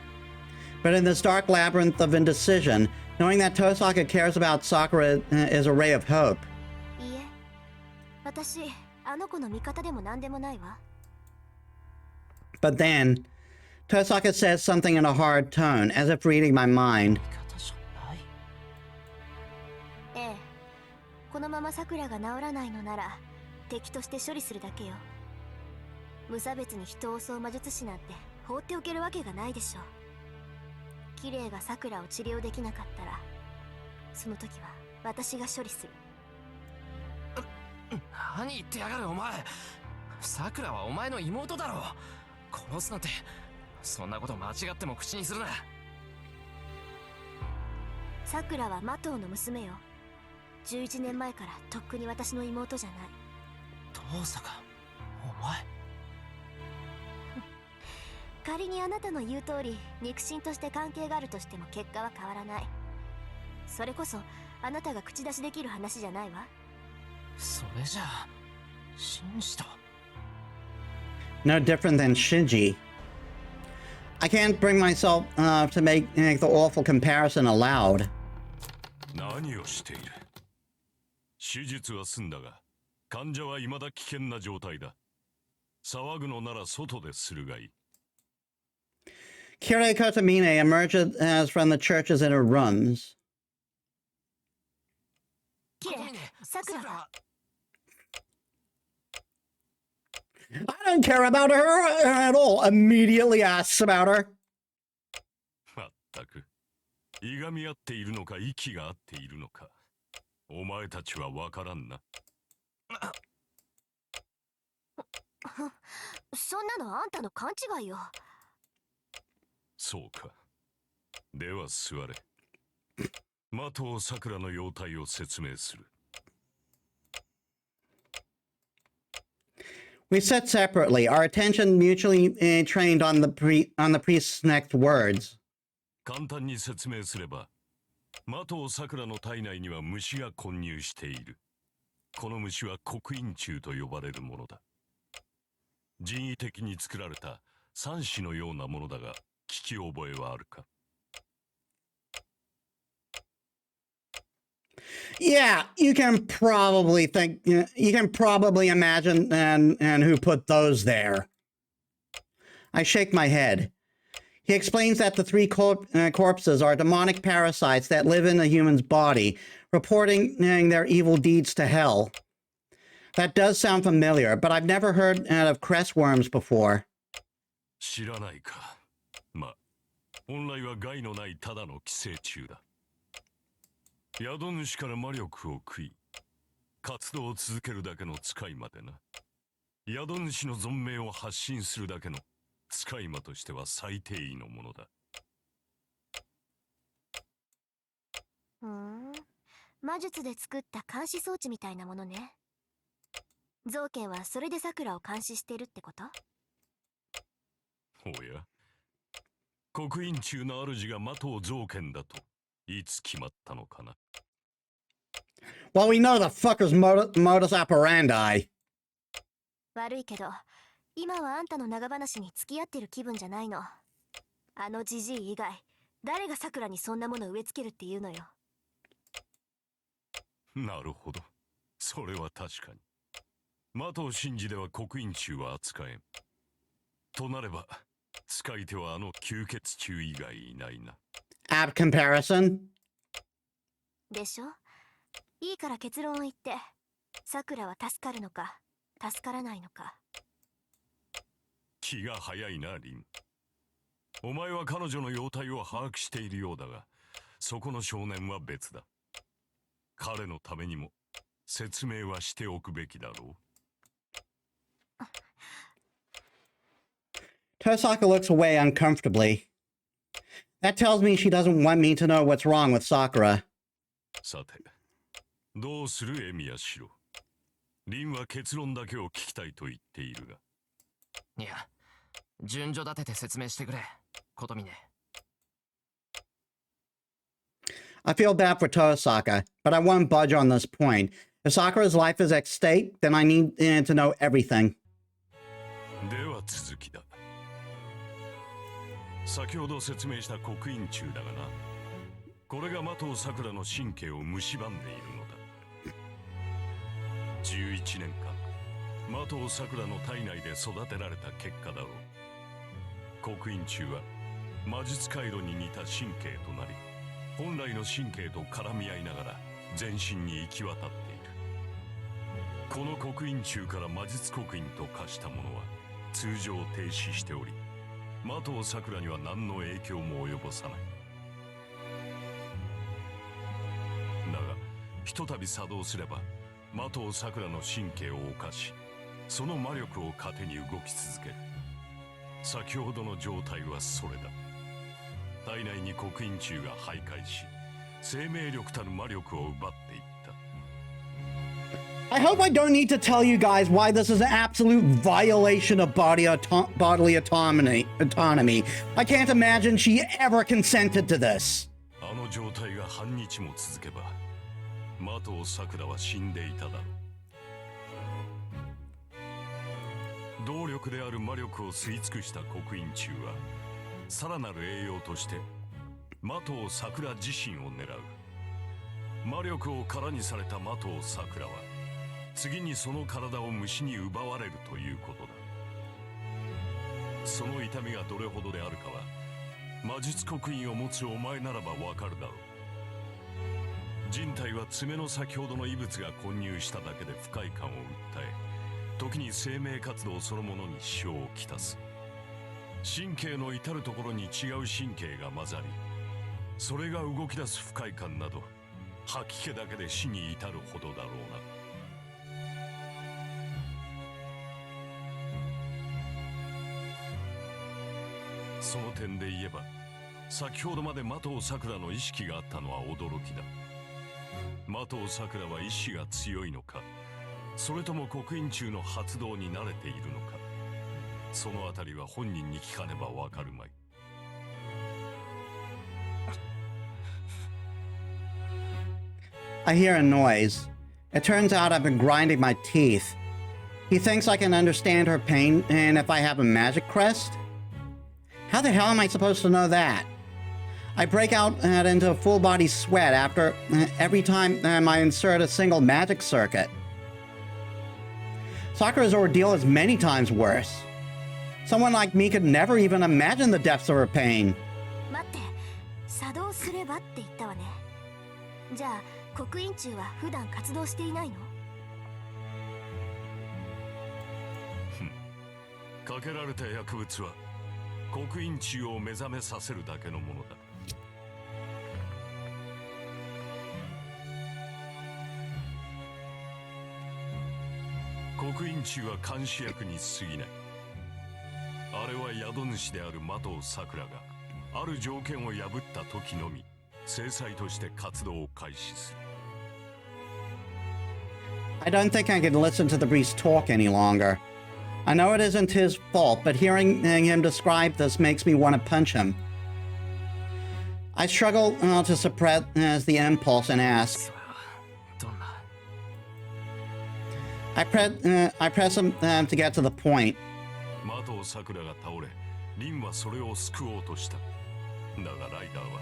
But in this dark labyrinth of indecision, knowing that Tosaka cares about Sakura is a ray of hope. いいえ、私あの子の味方でも何でもないわ。 But then, Tosaka says something in a hard tone, as if reading my mind. 味方じゃない。ええ、このまま桜が治らないのなら敵として処理するだけよ。無差別に人を襲う魔術師なんて放っておけるわけがないでしょう。綺麗が桜を治療できなかったら、その時は私が処理する。何言ってやがるお前。さくらはお前の妹だろ。殺すなんて、そんなこと間違っても口にするな。桜はマトウの娘よ。11年前からとっくに私の妹じゃない。遠坂、お前。仮にあなたの言う通り肉親として関係があるとしても結果は変わらない。それこそあなたが口出しできる話じゃないわ。それじゃあ信じた。 No different than Shinji. I can't bring myself to make the awful comparison aloud. 何をしている。手術は済んだが患者は未だ危険な状態だ。騒ぐのなら外でするがいい。Kirei Kotomine emerges from the church's inner rooms. 綺麗、桜は。 I don't care about her at all. Immediately asks about her. まったく。いがみ合っているのか息が合っているのか。お前たちはわからんな。そんなのあんたの勘違いよ。そうか。では座れ。的尾さくらの容体を説明する。We sit separately, our attention mutually trained on the priest's next words. 簡単に説明すれば、的尾さくらの体内には虫が混入している。この虫は刻印虫と呼ばれるものだ。人為的に作られた蚕糸のようなものだが、聞き覚えはあるか？ Yeah, you can probably imagine and who put those there. I shake my head. He explains that the three corpses are demonic parasites that live in a human's body, reporting their evil deeds to hell. That does sound familiar, but I've never heard of crest worms before. 知らないか。まあ、本来は害のないただの寄生虫だ。宿主から魔力を食い、活動を続けるだけの使い魔でな。宿主の存命を発信するだけの使い魔としては最低位のものだ。魔術で作った監視装置みたいなものね。造形はそれで桜を監視してるってこと？おや、刻印中の主が魔頭造剣だといつ決まったのかな。Well, we know the fucker's modus operandi. 悪いけど、今はあんたの長話に付き合ってる気分じゃないの。あのジジイ以外、誰が桜にそんなもの植え付けるっていうのよ。なるほど。それは確かに。魔頭神事では刻印中は扱えん。となれば、使い手はあの吸血虫以外いないな。Apt comparison? でしょ？いいから結論を言って、桜は助かるのか、助からないのか。気が早いな、リン。お前は彼女の容体を把握しているようだが、そこの少年は別だ。彼のためにも説明はしておくべきだろう。Tosaka looks away uncomfortably. That tells me she doesn't want me to know what's wrong with Sakura. さて、どうするエミヤシロ。リンは結論だけを聞きたいと言っているが。いや、順序立てて説明してくれ、ことみね。I feel bad for Tosaka, but I won't budge on this point. If Sakura's life is at stake, then I need to know everything. では続きだ。先ほど説明した刻印虫だがな。これが魔頭桜の神経を蝕んでいるのだ。11年間、魔頭桜の体内で育てられた結果だろう。刻印虫は魔術回路に似た神経となり、本来の神経と絡み合いながら全身に行き渡っている。この刻印虫から魔術刻印と化したものは通常停止しており、魔頭桜には何の影響も及ぼさない。だがひとたび作動すれば魔頭桜の神経を侵し、その魔力を糧に動き続ける。先ほどの状態はそれだ。体内に刻印虫が徘徊し、生命力たる魔力を奪っていった。I hope I don't need to tell you guys why this is an absolute violation of bodily autonomy. I can't imagine she ever consented to this. あの状態が半日も続けば、魔頭桜は死んでいただろう。動力である魔力を吸い尽くした刻印虫は、さらなる栄養として魔頭桜自身を狙う。魔力を空にされた魔頭桜は、次にその体を虫に奪われるということだ。その痛みがどれほどであるかは、魔術刻印を持つお前ならばわかるだろう。人体は爪の先ほどの異物が混入しただけで不快感を訴え、時に生命活動そのものに支障をきたす。神経の至るところに違う神経が混ざり、それが動き出す不快感など、吐き気だけで死に至るほどだろうな。その点で言えば、先ほどまで魔頭桜の意識があったのは驚きだ。魔頭桜は意志が強いのか、それとも刻印虫の発動に慣れているのか、そのあたりは本人に聞かねばわかるまい。I hear a noise. It turns out I've been grinding my teeth. He thinks I can understand her pain and if I have a magic crest? How the hell am I supposed to know that? I break out into a full-body sweat after every time I insert a single magic circuit. Sakura's ordeal is many times worse. Someone like me could never even imagine the depths of her pain. 待って、作動すればって言ったわね。じゃあ刻印虫は普段活動していないの？かけられた薬物は刻印虫を目覚めさせるだけのものだ。刻印虫は監視役に過ぎない。あれは宿主である麻藤さくらがある条件を破った時のみ制裁として活動を開始する。I don't think I can listen to the priest talk any longer. I know it isn't his fault, but hearing him describe this makes me want to punch him. I struggle to suppress the impulse and ask. I press him to get to the point. 麻藤さくらが倒れ、リンはそれを救おうとした。だがライダーは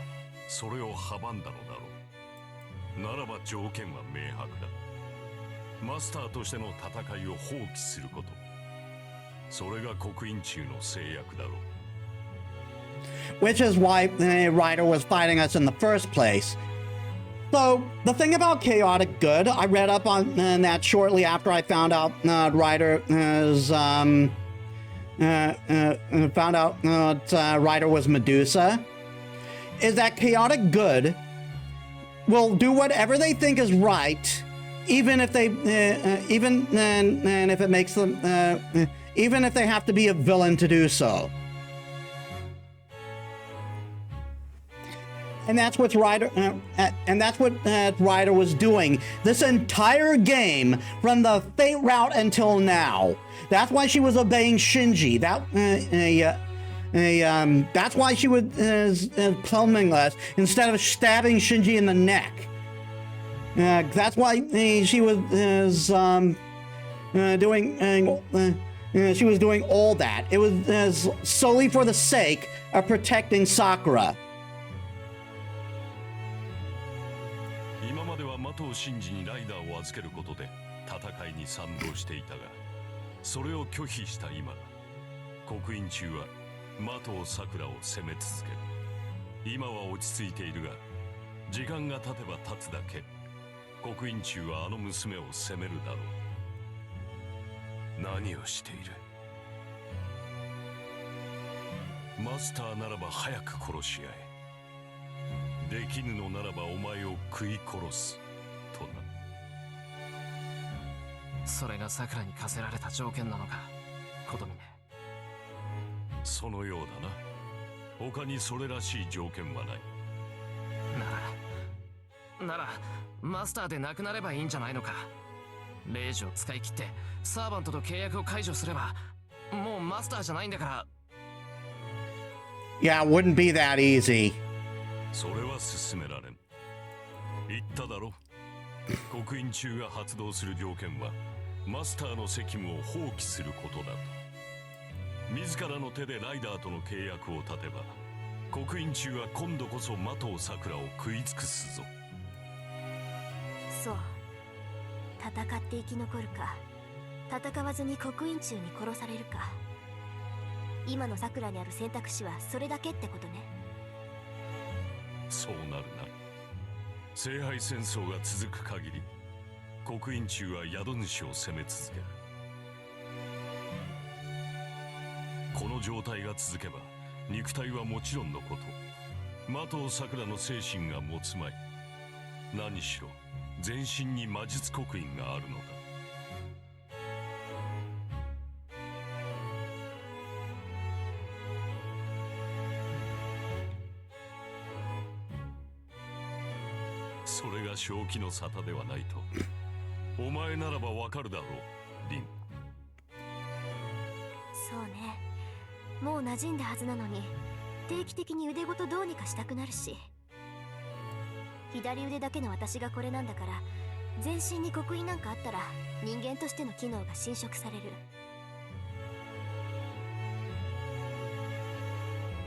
それを阻んだのだろう。ならば条件は明白だ。マスターとしての戦いを放棄すること。それが刻印虫の制約だろう。Which is why Ryder was fighting us in the first place. So, the thing about chaotic good, I read up on that shortly after I found out Ryder Ryder was Medusa, is that chaotic good will do whatever they think is right, even if they, and if it makes them, even if they have to be a villain to do so. And that's what Ryder, Ryder was doing this entire game from the Fate route until now. That's why she was obeying Shinji. That's why she was pummeling us instead of stabbing Shinji in the neck. That's why she was she was doing all that. It was solely for the sake of protecting Sakura. 今までは麻藤真司にライダーを預けることで戦いに賛同していたが、それを拒否した今、刻印虫は麻藤さくらを攻め続ける。今は落ち着いているが、時間が経てば経つだけ刻印虫はあの娘を責めるだろう。何をしている？マスターならば早く殺し合え。できぬのならばお前を食い殺すとな。それがさくらに課せられた条件なのか、琴峰。そのようだな。他にそれらしい条件はない。ならマスターでなくなればいいんじゃないのか。レイジを使い切ってサーバントと契約を解除すればもうマスターじゃないんだから。Yeah, it wouldn't be that easy. それは進められん。言っただろ。刻印虫が発動する条件はマスターの責務を放棄することだと。自らの手でライダーとの契約を立てば刻印虫は今度こそ麻藤さくらを食い尽くすぞ。そう、戦って生き残るか戦わずに刻印虫に殺されるか、今のさくらにある選択肢はそれだけってことね。そうなるな。聖杯戦争が続く限り刻印虫は宿主を攻め続ける。この状態が続けば肉体はもちろんのこと麻藤さくらの精神が持つまい。何しろ全身に魔術刻印があるのだ。それが正気の沙汰ではないとお前ならばわかるだろう、リン。そうね、もう馴染んだはずなのに定期的に腕ごとどうにかしたくなるし、左腕だけの私がこれなんだから、全身に刻印なんかあったら人間としての機能が侵食される。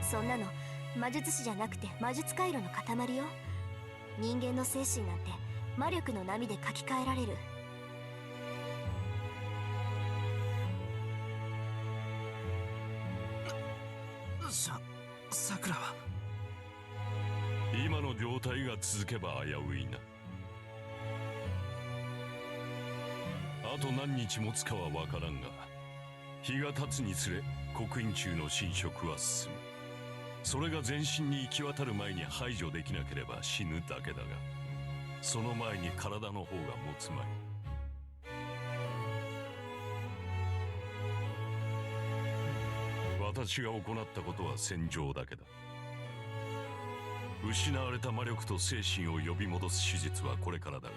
そんなの魔術師じゃなくて魔術回路の塊よ。人間の精神なんて魔力の波で書き換えられる。けば危ういな。あと何日持つかはわからんが、日が経つにつれ刻印中の侵食は進む。それが全身に行き渡る前に排除できなければ死ぬだけだが、その前に体の方が持つまい。私が行ったことは戦場だけだ。失われた魔力と精神を呼び戻す手術はこれからだが、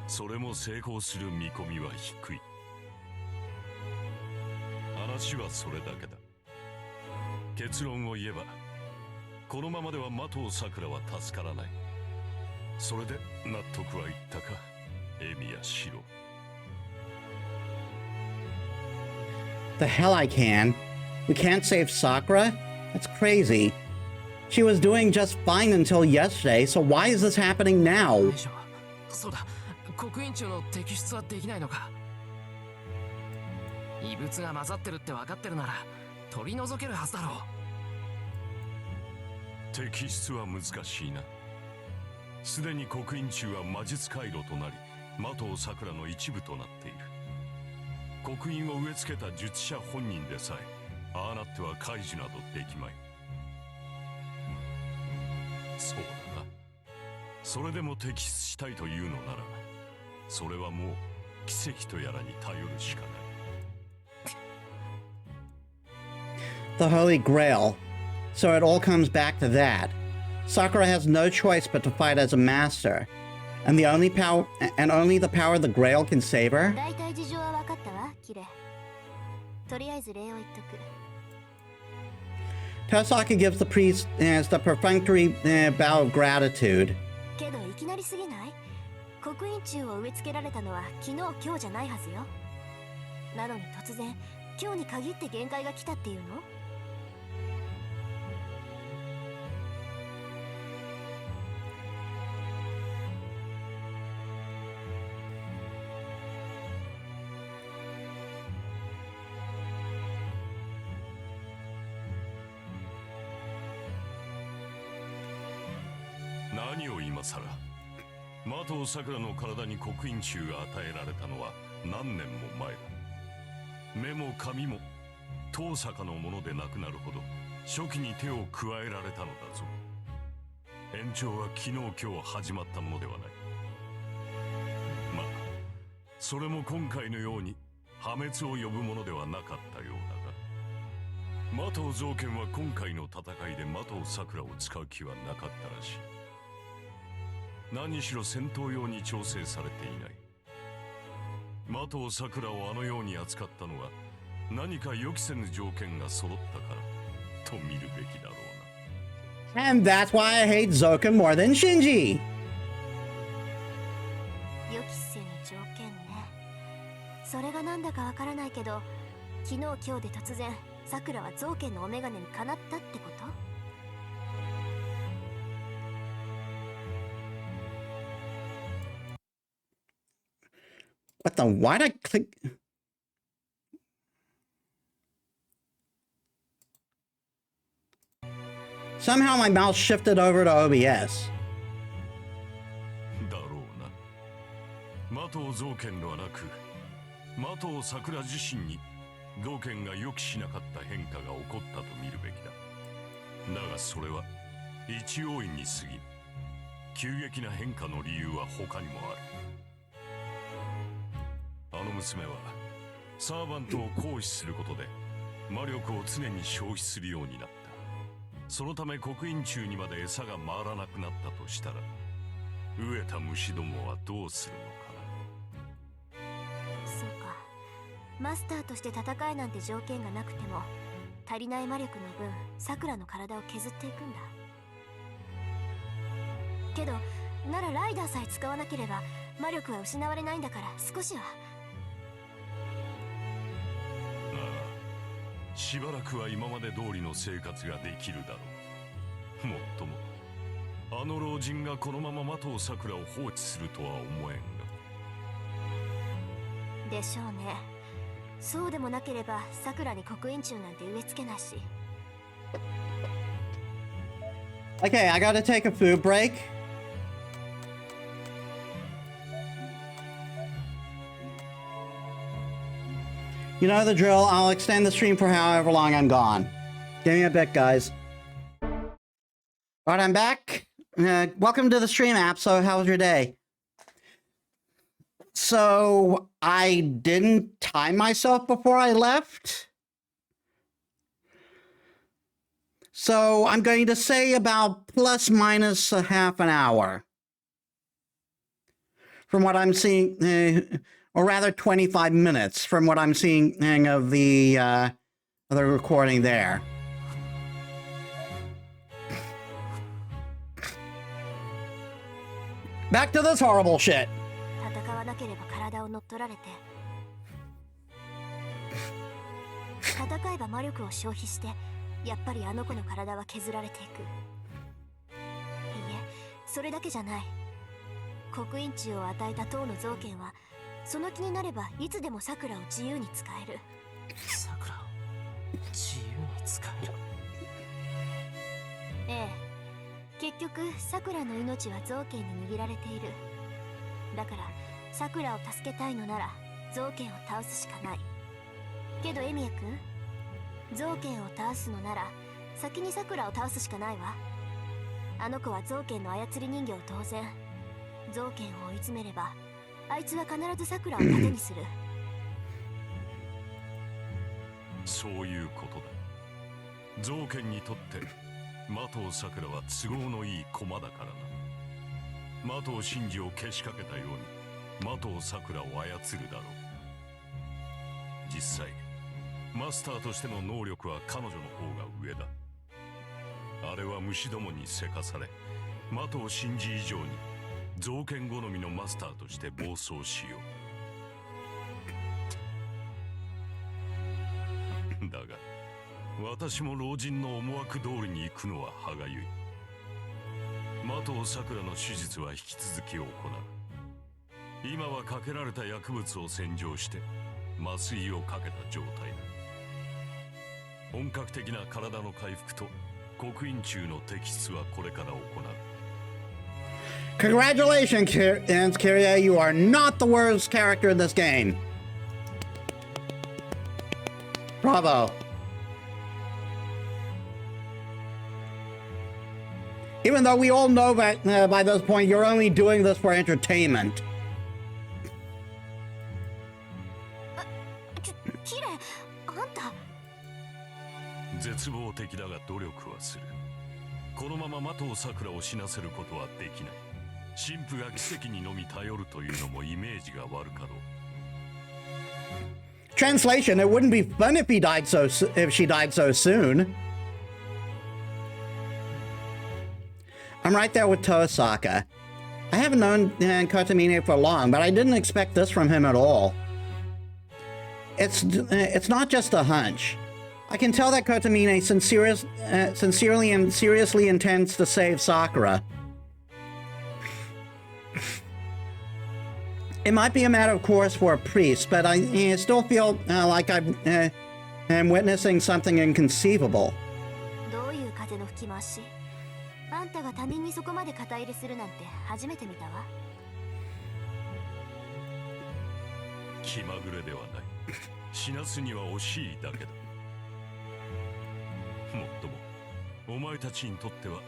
それも成功する見込みは低い。話はそれだけだ。結論を言えば、このままでは麻藤さくらは助からない。それで納得はいったか、エミヤシロ。The hell I can. We can't save Sakura? That's crazy. She was doing just fine until yesterday, so why is this happening now? そうだ、刻印中の摘出はできないのか。異物が混ざってるって分かってるなら取り除けるはずだろう。摘出は難しいな。すでに刻印中は魔術回路となり、麻藤さくらの一部となっている。刻印を植え付けた術者本人でさえ、ああなっては解除などできまい。そうだな。それでも摘出したいというのなら、それはもう奇跡とやらに頼るしかない。The Holy Grail. So it all comes back to that. Sakura has no choice but to fight as a master. And only the power of the Grail can save her? 大体事情は分かったわ、キレ。とりあえず礼を言っとく。Tosaka gives the priest the perfunctory bow of gratitude. けどいきなりすぎない？刻印中を植え付けられたのは昨日今日じゃないはずよ。なのに突然今日に限って限界が来たっていうの何を今さら。麻藤さくらの体に刻印中が与えられたのは何年も前だ。目も髪も遠坂のものでなくなるほど初期に手を加えられたのだぞ。延長は昨日今日始まったものではない。まあそれも今回のように破滅を呼ぶものではなかったようだが、麻藤造剣は今回の戦いで麻藤さくらを使う気はなかったらしい。何しろ戦闘用に調整されていない。麻藤さくらをあのように扱ったのは何か予期せぬ条件が揃ったからと見るべきだろうな。 And that's why I hate Zoken more than Shinji! 予期せぬ条件ね。それがなんだかわからないけど、昨日今日で突然さくらは造剣のお眼鏡にかなったってこと？What the? Why'd I click? Somehow my mouse shifted over to OBS. だろうな。麻藤造剣ではなく麻藤さくら自身に造剣が予期しなかった変化が起こったと見るべきだ。だがそれは一要因に過ぎ、急激な変化の理由は他にもある。あの娘はサーバントを行使することで魔力を常に消費するようになった。そのため刻印中にまで餌が回らなくなったとしたら、飢えた虫どもはどうするのかな。そうか。マスターとして戦えなんて条件がなくても足りない魔力の分さくらの体を削っていくんだ。けどならライダーさえ使わなければ魔力は失われないんだから、少しは。しばらくは今まで通りの生活ができるだろう。もっともあの老人がこのまま麻藤さくらを放置するとは思えんが。でしょうね。そうでもなければさくらに刻印中なんて植え付けないし。 Okay, I gotta take a food break. You know the drill. I'll extend the stream for however long I'm gone. Give me a bit, guys. Alright, I'm back. Welcome to the stream app. So, how was your day? So, I didn't time myself before I left. So, I'm going to say about plus minus a half an hour. From what I'm seeing, or rather 25 minutes from what I'm seeing of the recording there. Back to this horrible shit. 戦わなければ体を乗っ取られて、戦えば魔力を消費して、やっぱりあの子の体は削られていく。いいえ、それだけじゃない。刻印中を与えた塔の造剣は、その気になればいつでも桜を自由に使える。桜を自由に使える。ええ。結局桜の命は造剣に握られている。だから桜を助けたいのなら造剣を倒すしかない。けどエミヤ君、造剣を倒すのなら先に桜を倒すしかないわ。あの子は造剣の操り人形当然。造剣を追い詰めればあいつは必ず桜を盾にする。そういうことだ。造剣にとって的藤さくらは都合のいい駒だからな。的藤真司をけしかけたように的藤さくらを操るだろう。実際マスターとしての能力は彼女の方が上だ。あれは虫どもにせかされ、的藤真司以上に造剣好みのマスターとして暴走しよう。だが私も老人の思惑通りに行くのは歯がゆい。的藤さくらの手術は引き続き行う。今はかけられた薬物を洗浄して麻酔をかけた状態だ。本格的な体の回復と刻印中の摘出はこれから行う。Congratulations, Kiria. You are not the worst character in this game. Bravo. Even though we all know that by this point you're only doing this for entertainment. キレ、あんた。絶望的だが努力はする。このまま的藤さくらを死なせることはできない。神父が奇跡にのみ頼るというのもイメージが悪かろう。Translation: It wouldn't be fun if she died so soon. I'm right there with Tosaka. I haven't known Kotomine for long, but I didn't expect this from him at all. It's not just a hunch. I can tell that Kotomine sincerely and seriously intends to save Sakura. It might be a matter of course for a priest, but I still feel like I'm witnessing something inconceivable. どういう風の吹き回し？あんたが他人にそこまで肩入れするなんて初めて見たわ。気まぐれではない。死なすには惜しいだけだ。もっともお前たちにとっては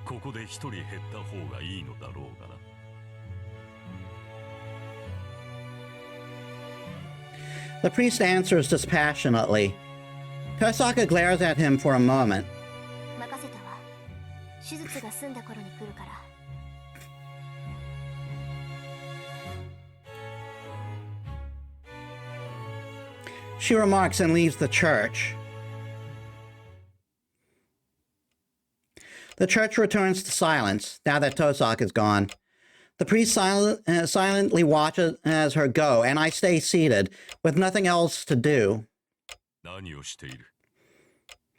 ここで一人減った方がいいのだろうがな。The priest answers dispassionately. Kosaka glares at him for a moment. 任せたわ。手術が済んだ頃に来るから。She remarks and leaves the church. The church returns to silence now that Tosaka is gone. The priest silently watches her go, and I stay seated, with nothing else to do. 何をしている？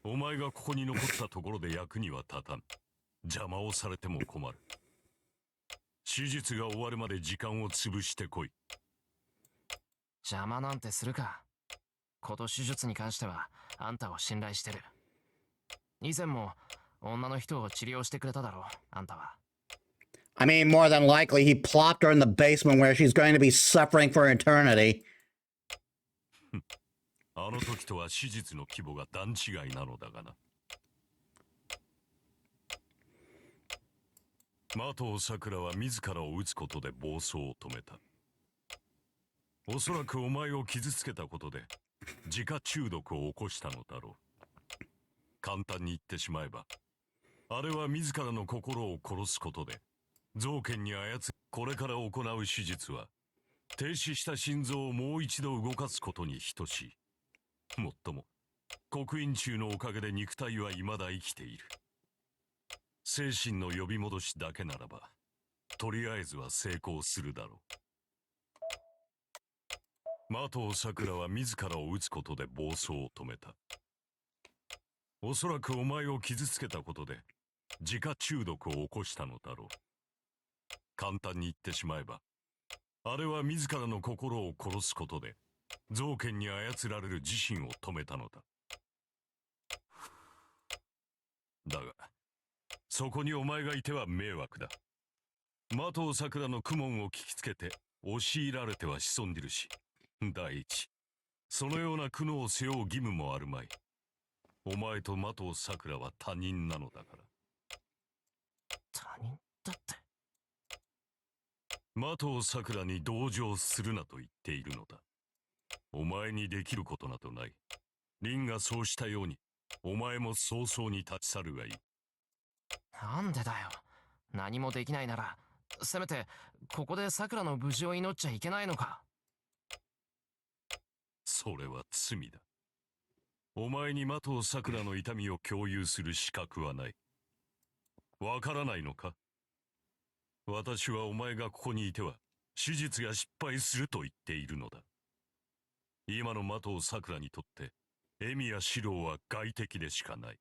お前がここに残ったところで役には立たん。邪魔をされても困る。手術が終わるまで時間を潰してこい。邪魔なんてするか。こと手術に関してはあんたを信頼してる。以前も女の人を治療してくれただろう、あんたは。I mean, more than likely, he plopped her in the basement where she's going to be suffering for eternity. あの時とは史実の規模が段違いなのだがな。的尾さくらは自らを撃つことで暴走を止めた。おそらくお前を傷つけたことで自家中毒を起こしたのだろう。簡単に言ってしまえば、あれは自らの心を殺すことで造剣に操る。これから行う手術は停止した心臓をもう一度動かすことに等しい。もっとも刻印虫のおかげで肉体は未だ生きている。精神の呼び戻しだけならばとりあえずは成功するだろう。的尾さくらは自らを撃つことで暴走を止めた。おそらくお前を傷つけたことで自家中毒を起こしたのだろう。簡単に言ってしまえば、あれは自らの心を殺すことで造剣に操られる自身を止めたのだ。だがそこにお前がいては迷惑だ。的尾さくらの苦悶を聞きつけて押し入られては潜んでるし、第一そのような苦悩を背負う義務もあるまい。お前と的尾さくらは他人なのだから。他人だって。的尾さくらに同情するなと言っているのだ。お前にできることなどない。凛がそうしたようにお前も早々に立ち去るがいい。なんでだよ。何もできないならせめてここでさくらの無事を祈っちゃいけないのか。それは罪だ。お前に的尾さくらの痛みを共有する資格はない。わからないのか。私はお前がここにいては手術が失敗すると言っているのだ。今の的尾さくらにとってエミやシローは外敵でしかない。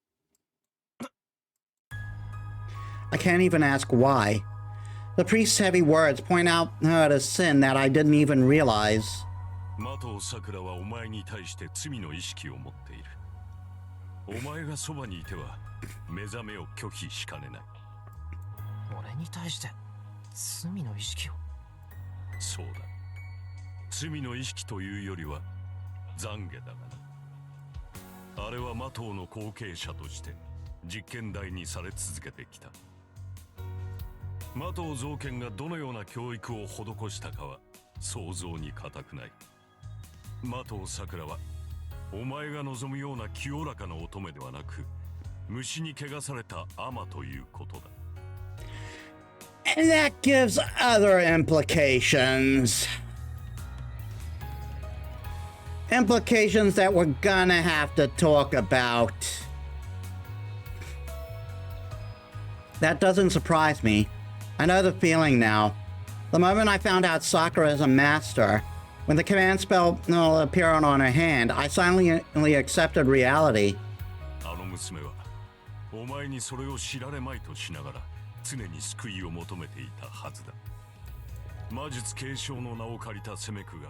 I can't even ask why. The priest's heavy words point out a sin that I didn't even realize. 的尾さくらはお前に対して罪の意識を持っている。お前がそばにいては目覚めを拒否しかねない。俺に対して罪の意識を。そうだ。罪の意識というよりは懺悔だがな。あれは的尾の後継者として実験台にされ続けてきた。的尾造剣がどのような教育を施したかは想像に難くない。的尾さくらはお前が望むような清らかな乙女ではなく、虫に汚された尼ということだ。And that gives other implications. Implications that we're gonna have to talk about. That doesn't surprise me. I know the feeling now. The moment I found out Sakura is a master, when the command spell appeared on her hand, I silently accepted reality. あの娘はお前にそれを知られまいとしながら常に救いを求めていたはずだ。魔術継承の名を借りた攻め苦が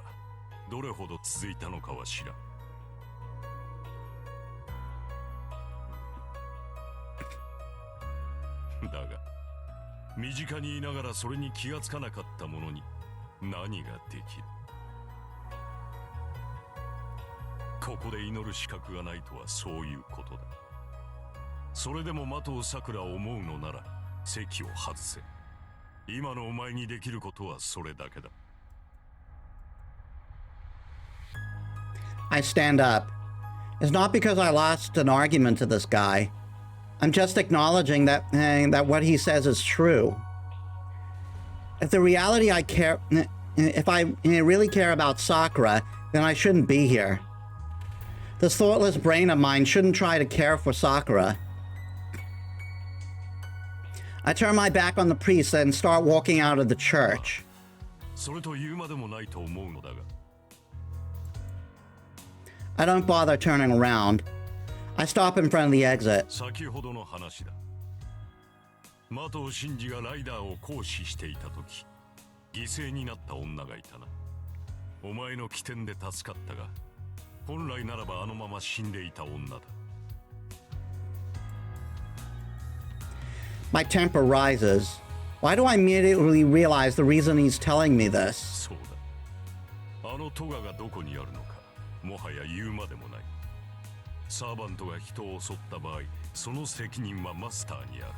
どれほど続いたのかは知らん。だが身近にいながらそれに気がつかなかった者に何ができる。ここで祈る資格がないとはそういうことだ。それでも的尾さくらを思うのなら席を外せ。今のお前にできることはそれだけだ。I stand up. It's not because I lost an argument to this guy. I'm just acknowledging that what he says is true. If the reality I care, if I really care about Sakura, then I shouldn't be here. This thoughtless brain of mine shouldn't try to care for Sakura. I turn my back on the priest and start walking out of the church. それと言うまでもないと思うのだが。I don't bother turning around. I stop in front of the exit. 先ほどの話だ。的尾真司がライダーを行使していた時、犠牲になった女がいたな。お前の起点で助かったが、本来ならばあのまま死んでいた女だ。My temper rises. Why do I immediately realize the reason he's telling me this? そうだ。あのトガがどこにあるのか、もはや言うまでもない。サーバントが人を襲った場合、その責任はマスターにある。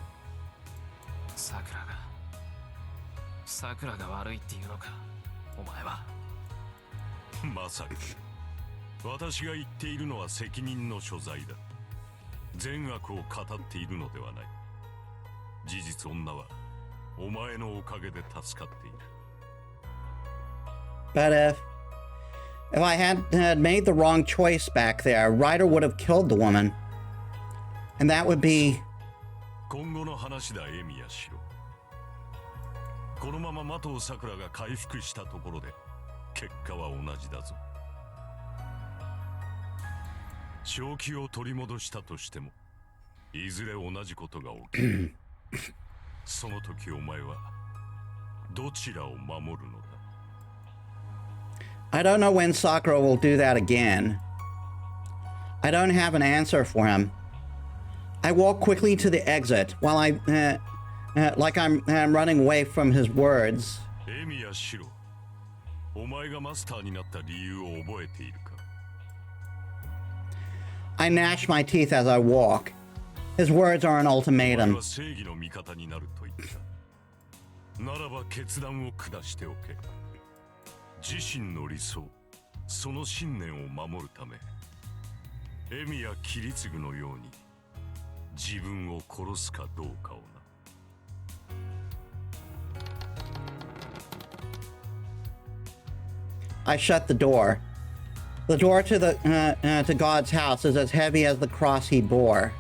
さくらが悪いっていうのか、お前は。まさか。私が言っているのは責任の所在だ。善悪を語っているのではない。事実女はお前のおかげで助かっている。But if I had made the wrong choice back there, Ryder would have killed the woman. And that would be... 今後の話だ、エミヤシロ。このまま麻藤さくらが回復したところで結果は同じだぞ。正気を取り戻したとしてもいずれ同じことが起きる。その時お前はどちらを守るのだ？ I don't know when Sakura will do that again. I don't have an answer for him. I walk quickly to the exit while like I'm running away from his words. エミヤシロ、お前がマスターになった理由を覚えているか？ I gnash my teeth as I walk. His words are an お前 ultimatum. は正義の味方になると言った。ならば決断を下しておけ。自身の理想、その信念を守るため、エミやキリツグのように自分を殺すかどうかをな。I shut the door. The door to to God's house is as heavy as the cross he bore.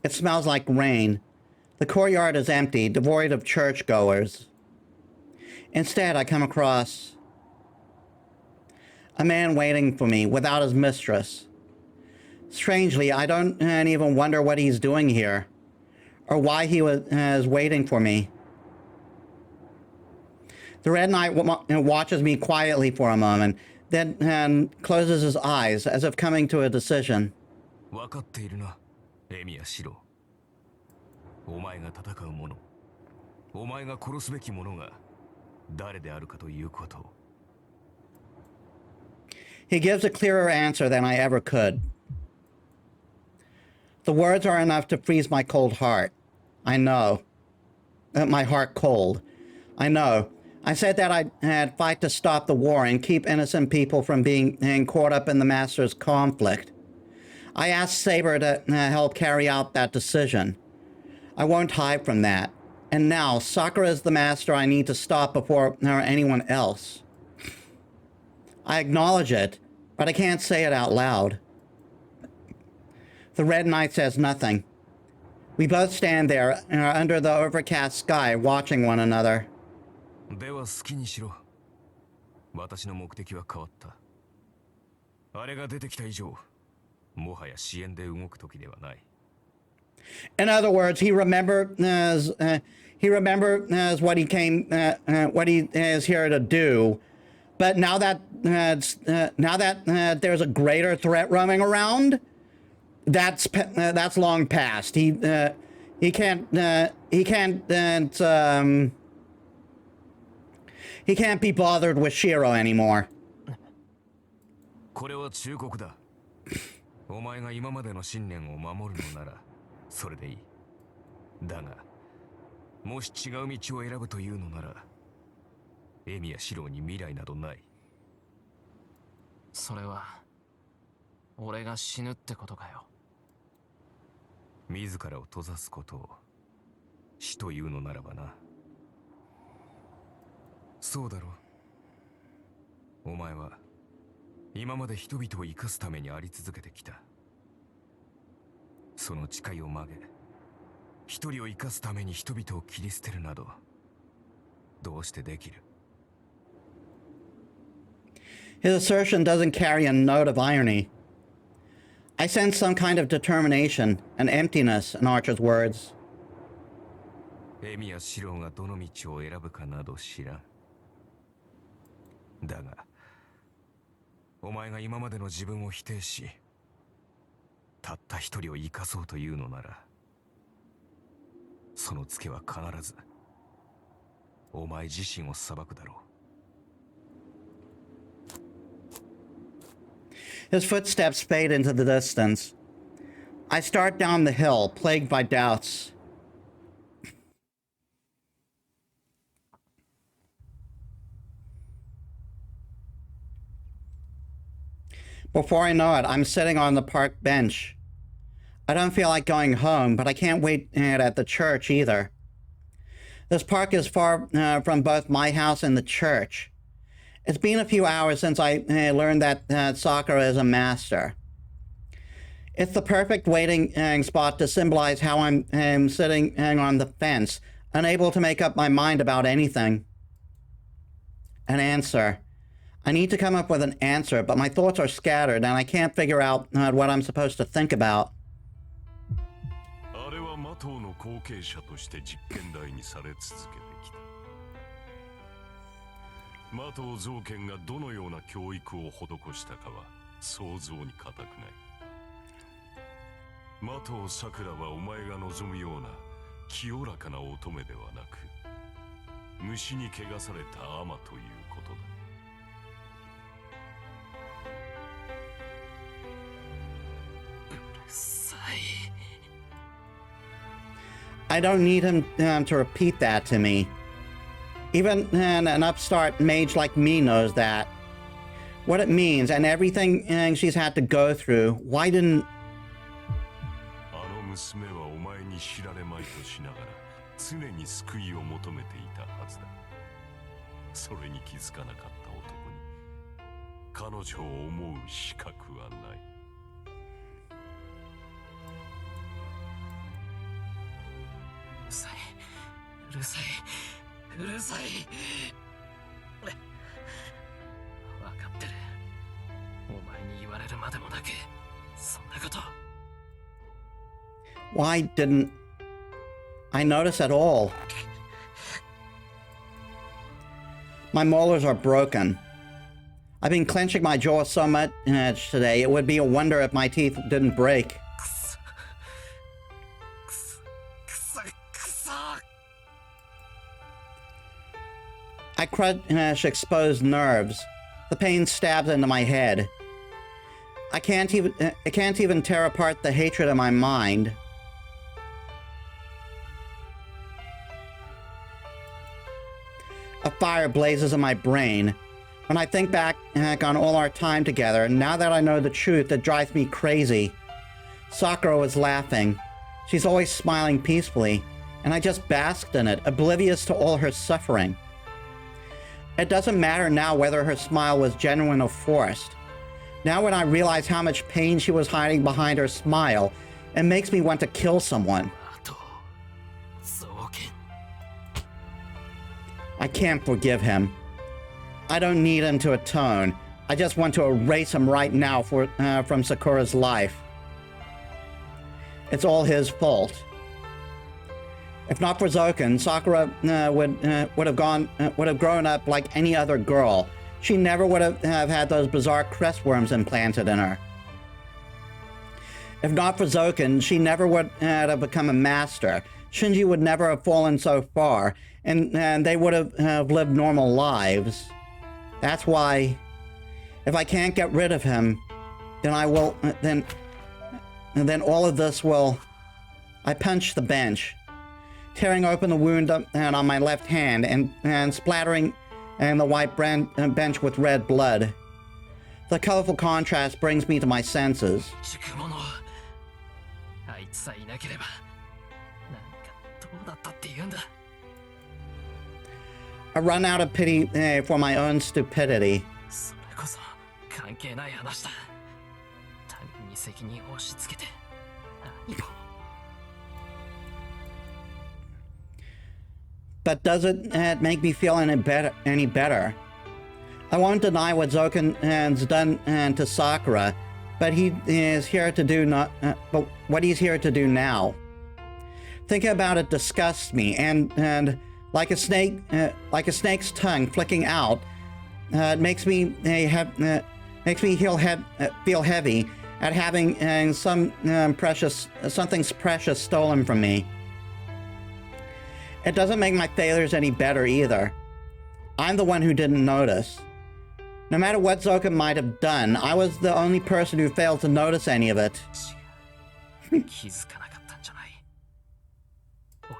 It smells like rain. The courtyard is empty, devoid of churchgoers. Instead, I come across a man waiting for me without his mistress. Strangely, I don't even wonder what he's doing here, or why he is waiting for me. The Red Knight watches me quietly for a moment, then closes his eyes as if coming to a decision. 分かっているな、エミヤシロ。お前が戦う者、お前が殺すべき者が誰であるかということを。He gives a clearer answer than I ever could. The words are enough to freeze my cold heart. I know. My heart cold. I know. I said that I'd fight to stop the war and keep innocent people from being caught up in the Master's conflict. I asked Saber to help carry out that decision. I won't hide from that. And now, Sakura is the Master I need to stop before anyone else. I acknowledge it, but I can't say it out loud. The Red Knight says nothing. We both stand there under the overcast sky, watching one another. では好きにしろ。私の目的は変わった。あれが出てきた以上、もはや支援で動く時ではない。In other words, he remembered what he came, what he is here to do. But now that there's a greater threat roaming around, that's long past. He can't be bothered with Shiro anymore. これは忠告だ。お前が今までの信念を守るのならそれでいい。だが、もし違う道を選ぶというのなら、エミやシローに未来などない。それは俺が死ぬってことかよ。自らを閉ざすことを死というのならばな。そうだろう。お前は今まで人々を生かすためにあり続けてきた。その誓いを曲げ、一人を生かすために人々を切り捨てるなど、どうしてできる？ His assertion doesn't carry a note of irony. I sense some kind of determination, an emptiness in Archer's words. エミやシローがどの道を選ぶかなど知らん。だが、お前が今までの自分を否定し、たった一人を生かそうというのなら、そのツケは必ずお前自身を裁くだろう。His footsteps fade into the distance. I start down the hill, plagued by doubts. Before I know it, I'm sitting on the park bench. I don't feel like going home, but I can't wait at the church either. This park is far from both my house and the church. It's been a few hours since I learned that Sakura is a master. It's the perfect waiting spot to symbolize how I'm sitting on the fence, unable to make up my mind about anything. An answer. I need to come up with an answer, but my thoughts are scattered and I can't figure out what I'm supposed to think about. あれはマトウの後継者として実験台にされ続けてきた。マトウ造剣がどのような教育を施したかは想像に難くない。マトウサクラはお前が望むような清らかな乙女ではなく、虫に汚されたアマということだ。I don't need him to repeat that to me. Even an upstart mage like me knows that. What it means and everything she's had to go through. Why didn't... あの娘はお前に知られまいとしながら常に救いを求めていたはずだ。それに気づかなかった男に彼女を思う資格はない。うるさい、うるさい。分かってる。お前に言われるまでもなく、そんなこと。Why didn't I notice at all? My molars are broken. I've been clenching my jaw so much today, it would be a wonder if my teeth didn't break. I crunch exposed nerves. The pain stabs into my head. I can't even tear apart the hatred in my mind. A fire blazes in my brain. When I think back on all our time together, now that I know the truth, it drives me crazy. Sakura was laughing. She's always smiling peacefully, and I just basked in it, oblivious to all her suffering. It doesn't matter now whether her smile was genuine or forced. Now when I realize how much pain she was hiding behind her smile, it makes me want to kill someone. I can't forgive him. I don't need him to atone. I just want to erase him right now from Sakura's life. It's all his fault. If not for Zoken, Sakura would have grown up like any other girl. She never would have had those bizarre crest worms implanted in her. If not for Zoken, she never would have become a master. Shinji would never have fallen so far, and they would have lived normal lives. That's why, if I can't get rid of him, then I will. Then all of this will. I punched the bench, tearing open the wound on my left hand and splattering the white bench with red blood. The colorful contrast brings me to my senses. I run out of pity for my own stupidity. But does it make me feel any better? I won't deny what Zoken has done to Sakura, but he is here to do but what he's here to do now. Thinking about it disgusts me, and like a snake's tongue flicking out, it makes me feel heavy at having something precious stolen from me. It doesn't make my failures any better either. I'm the one who didn't notice. No matter what Zoka might have done, I was the only person who failed to notice any of it. 気づかなかったんじゃない。俺は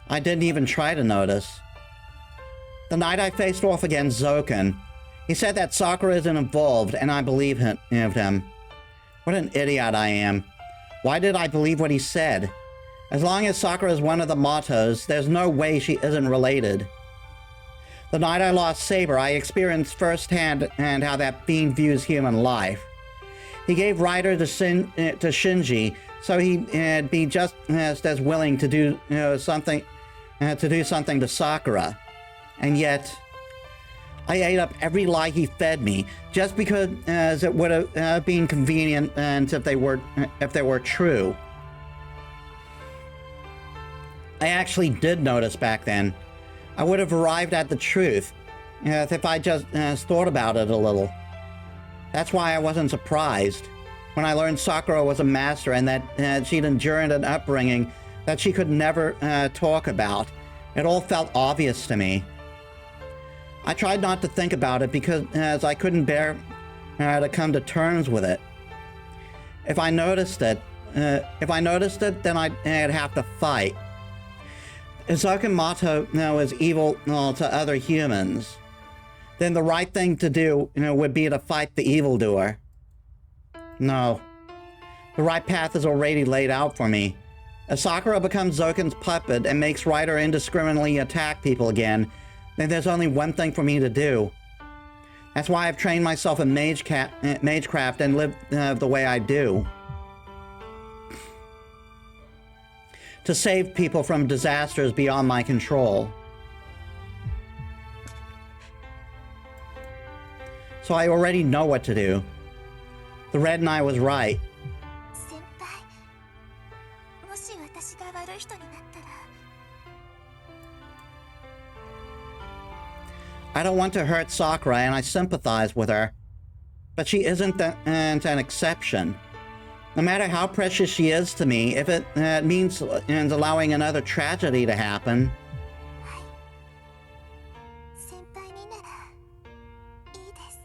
I didn't even try to notice. The night I faced off against Zokan, he said that Sakura isn't involved, and I believe him. What an idiot I am. Why did I believe what he said? As long as Sakura is one of the Matos, there's no way she isn't related. The night I lost Saber, I experienced firsthand how that fiend views human life. He gave Rider to Shinji, so he'd be just as willing to do something to Sakura. And yet, I ate up every lie he fed me just because it would have been convenient and if they were true. I actually did notice back then. I would have arrived at the truth if I just thought about it a little. That's why I wasn't surprised when I learned Sakura was a master and that she'd endured an upbringing that she could never talk about. It all felt obvious to me. I tried not to think about it because I couldn't bear to come to terms with it. If I noticed it, then I'd have to fight. Zokan is evil to other humans. Then the right thing to do, would be to fight the evildoer. No. The right path is already laid out for me. If Sakura becomes Zokan's puppet and makes Rider indiscriminately attack people again, then there's only one thing for me to do. That's why I've trained myself in magecraft and live the way I do. To save people from disasters beyond my control. So I already know what to do. The Red and I was right. 先輩、もし私が悪い人になったら。I don't want to hurt Sakura and I sympathize with her. But she isn't an exception. No matter how precious she is to me, if it means allowing another tragedy to happen. 先輩にならいいです。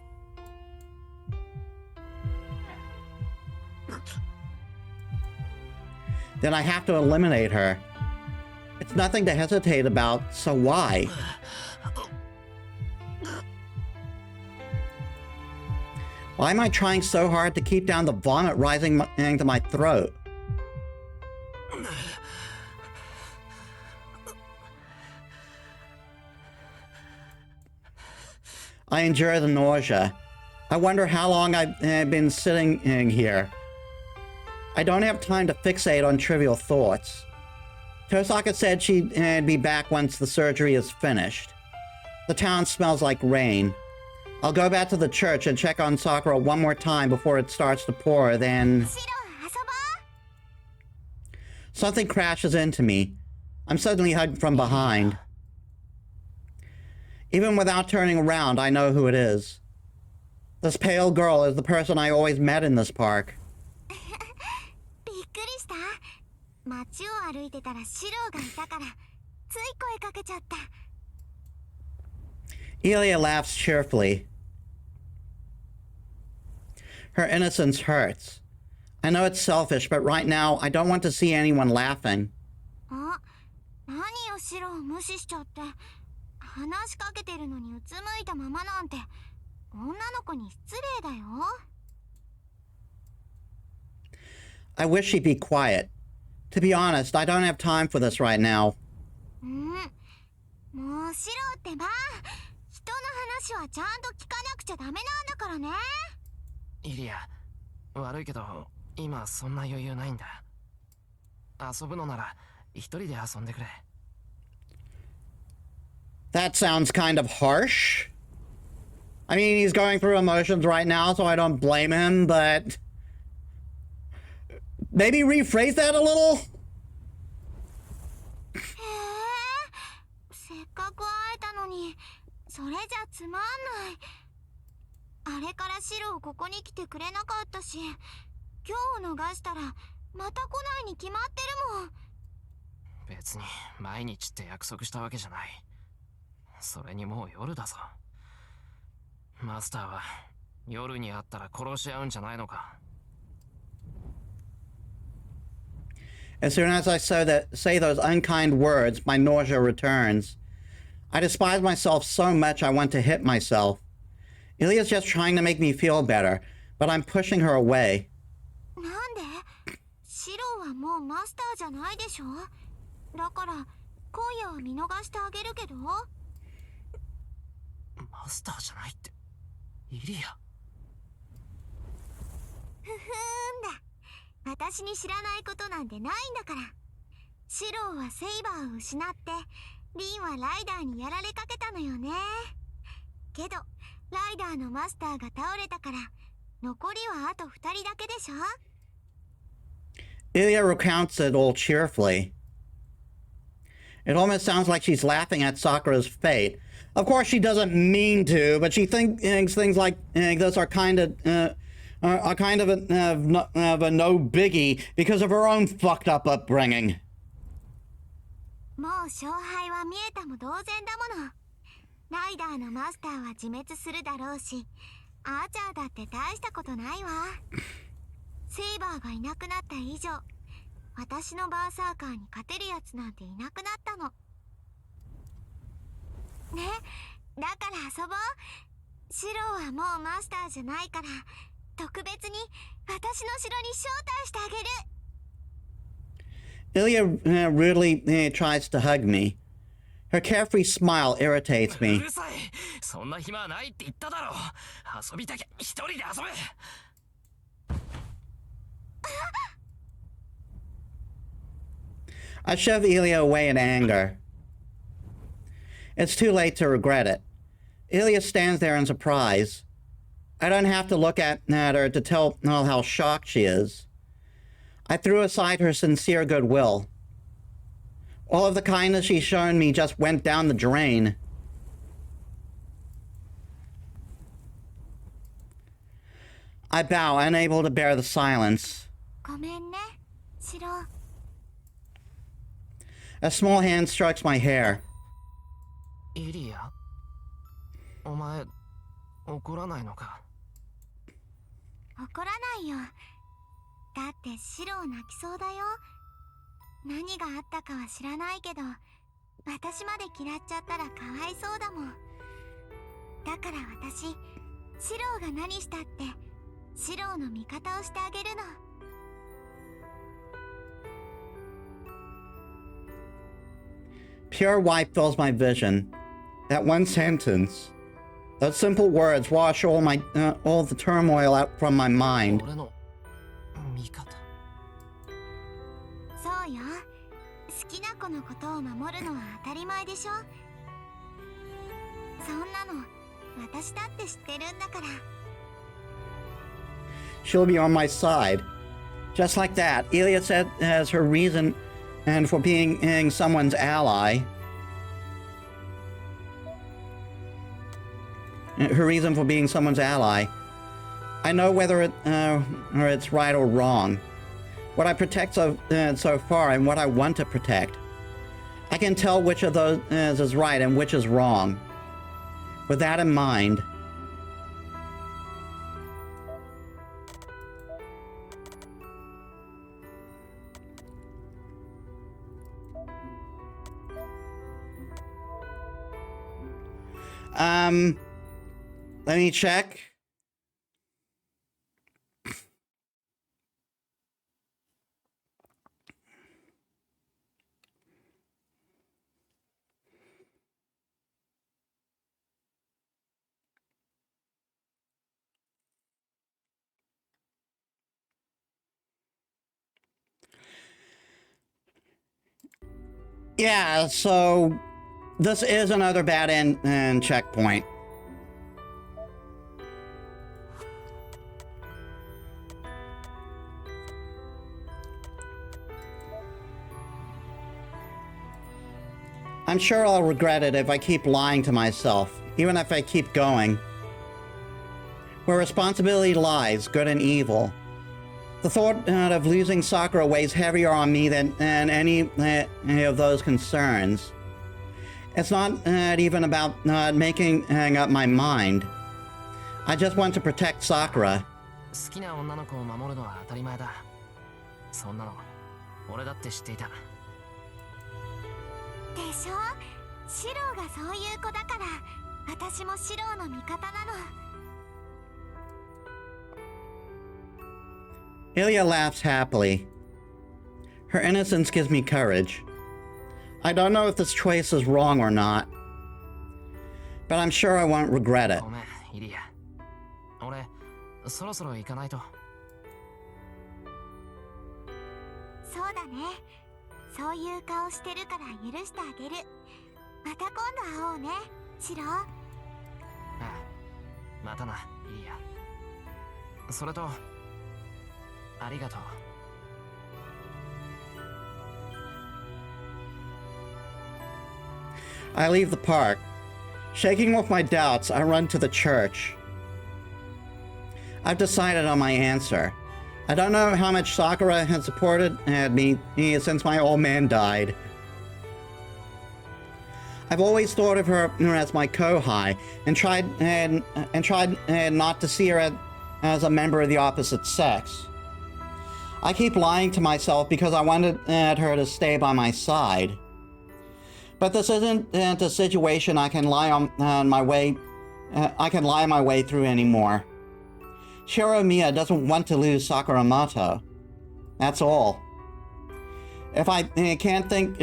Then I have to eliminate her. It's nothing to hesitate about, so why? Why am I trying so hard to keep down the vomit rising into my throat? I endure the nausea. I wonder how long I've been sitting in here. I don't have time to fixate on trivial thoughts. Tosaka said she'd be back once the surgery is finished. The town smells like rain. I'll go back to the church and check on Sakura one more time before it starts to pour, then... Something crashes into me. I'm suddenly hugged from behind. Even without turning around, I know who it is. This pale girl is the person I always met in this park. びっくりした。街を歩いてたらシローがいたからつい声かけちゃった。 Elia laughs cheerfully. Her innocence hurts. I know it's selfish, but right now, I don't want to see anyone laughing. あ、何よシロー無視しちゃって。話しかけてるのにうつむいたままなんて女の子に失礼だよ。 I wish she'd be quiet. To be honest, I don't have time for this right now. もうシローってば。 人の話はちゃんと聞かなくちゃダメなんだからね。イリア、悪いけど今そんな余裕ないんだ。遊ぶのなら一人で遊んでくれ。That sounds kind of harsh. I mean, he's going through emotions right now, so I don't blame him, but... Maybe rephrase that a little? へえ、せっかく会えたのに。 それじゃつまんない。あれからシローここに来てくれなかったし、今日を逃したらまた来ないに決まってるもん。別に毎日って約束したわけじゃない。それにもう夜だぞ。マスターは夜に会ったら殺し合うんじゃないのか。As soon as I say those unkind words, my nausea returns. I despise myself so much I want to hit myself. Ilya's just trying to make me feel better, but I'm pushing her away. なんで？シロはもうマスターじゃないでしょ。だから今夜は見逃してあげるけど。マスターじゃないって、イリア。ふふーんだ。私に知らないことなんてないんだから。シロはセイバーを失って、リンはライダーにやられかけたのよね。けどライダーのマスターが倒れたから、残りはあと2人だけでしょ。Ilya recounts it all cheerfully. It almost sounds like she's laughing at Sakura's fate. Of course, she doesn't mean to, but she thinks things like this are kind of a no biggie because of her own fucked up upbringing. もう勝敗は見えたも同然だもの。ライダーのマスターは自滅するだろうし、アーチャーだって大したことないわ。セイバーがいなくなった以上、私のバーサーカーに勝てるやつなんていなくなったの。ね、だから遊ぼう。シロはもうマスターじゃないから、特別に私の城に招待してあげる。Ilya rudely tries to hug me. Her carefree smile irritates う me. るさい。そんな暇はないって言っただろう。遊びたきゃ一人で遊べ。I shove Ilya away in anger. It's too late to regret it. Ilya stands there in surprise. I don't have to look at her to tell how shocked she is. I threw aside her sincere goodwill. All of the kindness she's shown me just went down the drain. I bow, unable to bear the silence. ごめんね、シロ。A small hand strokes my hair. イリア、お前怒らないのか。怒らないよ。だってシロ泣きそうだよ。何があったかは知らないけど、私まで嫌っちゃったらかわいそうだもん。だから私、シロが何したってシロの味方をしてあげるの。Pure white fills my vision. That one sentence, those simple words wash all the turmoil out from my mind. 俺の味方。そうよ。好きな子のことを守るのは当たり前でしょ。そんなの私だって知ってるんだから。She'll be on my side. Just like that, Ilya said as her reason and for being someone's ally. Her reason for being someone's ally. I know whether it's right or wrong. What I protect so far and what I want to protect. I can tell which of those is right and which is wrong. With that in mind, let me check. Yeah, so this is another bad end checkpoint. I'm sure I'll regret it if I keep lying to myself, even if I keep going. Where responsibility lies, good and evil. The thought of losing Sakura weighs heavier on me than any of those concerns. It's not even about making up my mind. I just want to protect Sakura. 好きな女の子を守るのは当たり前だ。そんなの俺だって知っていた。でしょ。シローがそういう子だから私もシローの味方なの。 Ilya laughs happily. Her innocence gives me courage. I don't know if this choice is wrong or not, but I'm sure I won't regret it. ごめん、イリア。俺、そろそろ行かないと。そうだね。そういう顔してるから許してあげる。また今度会おうね、シロー。ああ、またな、イリア。それと、ありがとう。I leave the park. Shaking with my doubts, I run to the church. I've decided on my answer. I don't know how much Sakura has supported me since my old man died. I've always thought of her as my kohai and tried not to see her as a member of the opposite sex. I keep lying to myself because I wanted her to stay by my side. But this isn't a situation I can lie my way through anymore. Shiromiya doesn't want to lose Sakuramoto. That's all. If I can't think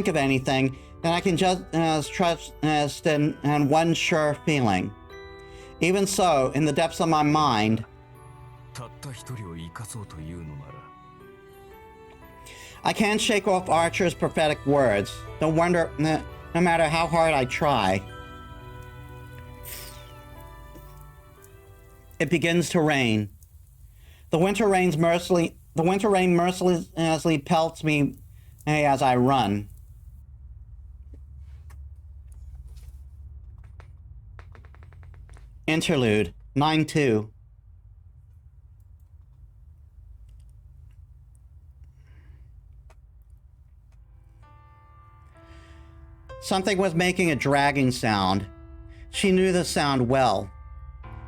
of anything, then I can just trust in one sure feeling. Even so, in the depths of my mind, たった一人を生かそうというのなら I can't shake off Archer's prophetic words. No matter how hard I try. It begins to rain. The winter rain mercilessly pelts me as I run. Interlude 9-2. Something was making a dragging sound. She knew the sound well.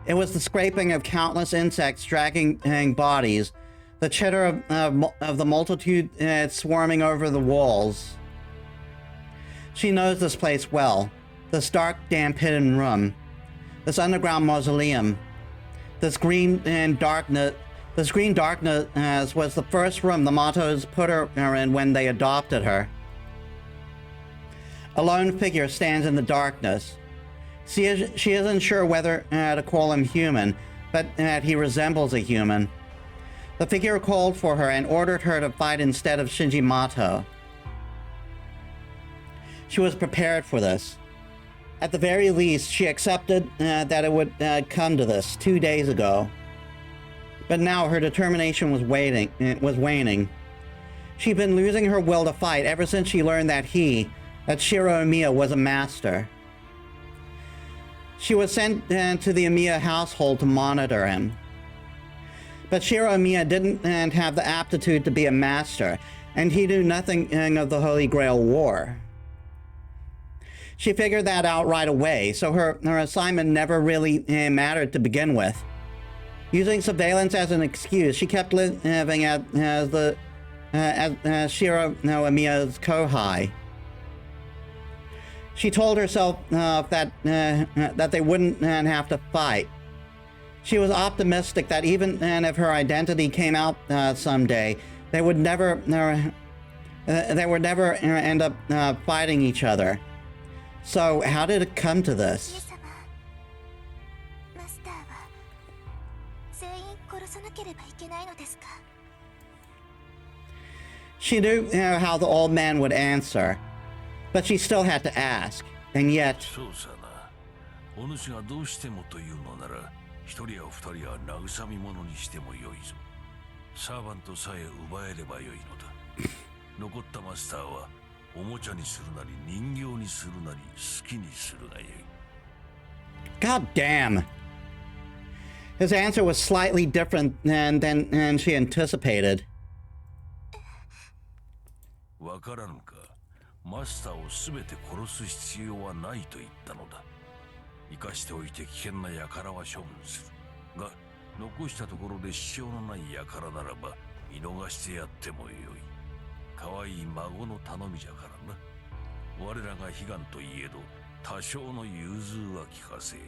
It was the scraping of countless insects dragging bodies, the chitter of the multitude swarming over the walls. She knows this place well, this dark, damp, hidden room, this underground mausoleum. This green darkness was the first room the Matos put her in when they adopted her. A lone figure stands in the darkness. She isn't sure whether to call him human, but he resembles a human. The figure called for her and ordered her to fight instead of Shinji Mato. She was prepared for this. At the very least, she accepted that it would come to this 2 days ago. But now her determination was waning. She'd been losing her will to fight ever since she learned that Shiro Emiya was a master. She was sent to the Emiya household to monitor him. But Shiro Emiya didn't have the aptitude to be a master, and he knew nothing of the Holy Grail War. She figured that out right away, so her assignment never really mattered to begin with. Using surveillance as an excuse, she kept living as Shiro Emiya's kohai. She told herself that they wouldn't have to fight. She was optimistic that even if her identity came out someday, they would never end up fighting each other. So how did it come to this? マスターは全員殺さなければいけないのですか? She knew how the old man would answer, but she still had to ask, and yet... そうさな。お主がどうしてもというのなら、一人や二人は慰み者にしてもよいぞ。サーバントさえ奪えればよいのだ。残ったマスターは、おもちゃにするなり人形にするなり好きにするがよい。God damn. His answer was slightly different than she anticipated. わからぬか。マスターをすべて殺す必要はないと言ったのだ。生かしておいて危険な輩は処分するが、残したところで支障のない輩ならば見逃してやってもよい。可愛い孫の頼みじゃからな。我らが悲願といえど多少の融通は聞かせよ。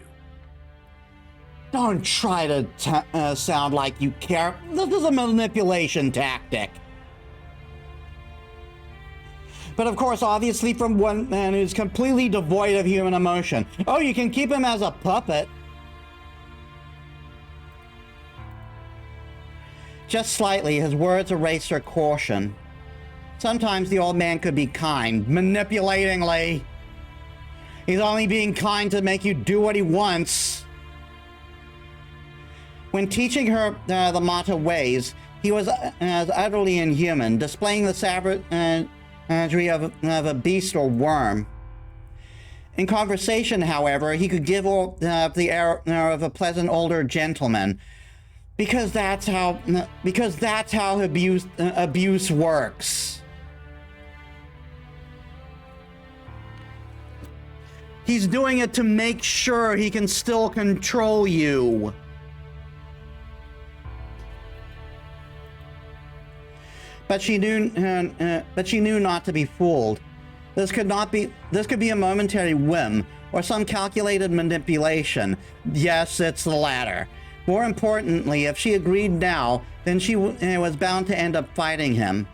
Don't try to sound like you care. This is a manipulation tactic. But of course, obviously from one man who's completely devoid of human emotion. Oh, you can keep him as a puppet. Just slightly, his words erased her caution. Sometimes the old man could be kind, manipulatingly. He's only being kind to make you do what he wants. When teaching her the Mata ways, he was as utterly inhuman, displaying the savagery of a beast or worm. In conversation, however, he could give the air of a pleasant older gentleman, because that's how abuse works. He's doing it to make sure he can still control you. But she knew not to be fooled. This could be a momentary whim or some calculated manipulation. Yes, it's the latter. More importantly, if she agreed now, then she was bound to end up fighting him.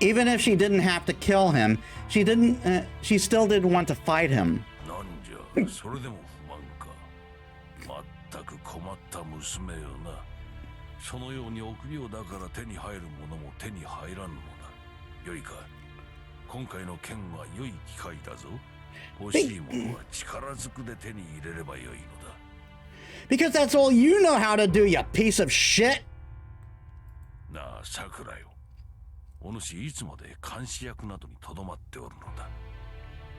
Even if she didn't have to kill him, she still didn't want to fight him. なんじゃ、それでも不満か。まったく困った娘よな。そのように臆病だから手に入るものも手に入らんのだ。よいか、今回の剣は良い機会だぞ。欲しいものは力ずくで手に入れればよいのだ。Because that's all you know how to do, you piece of shit! なあ、さくらよ。お主いつまで監視役などにとどまっておるのだ。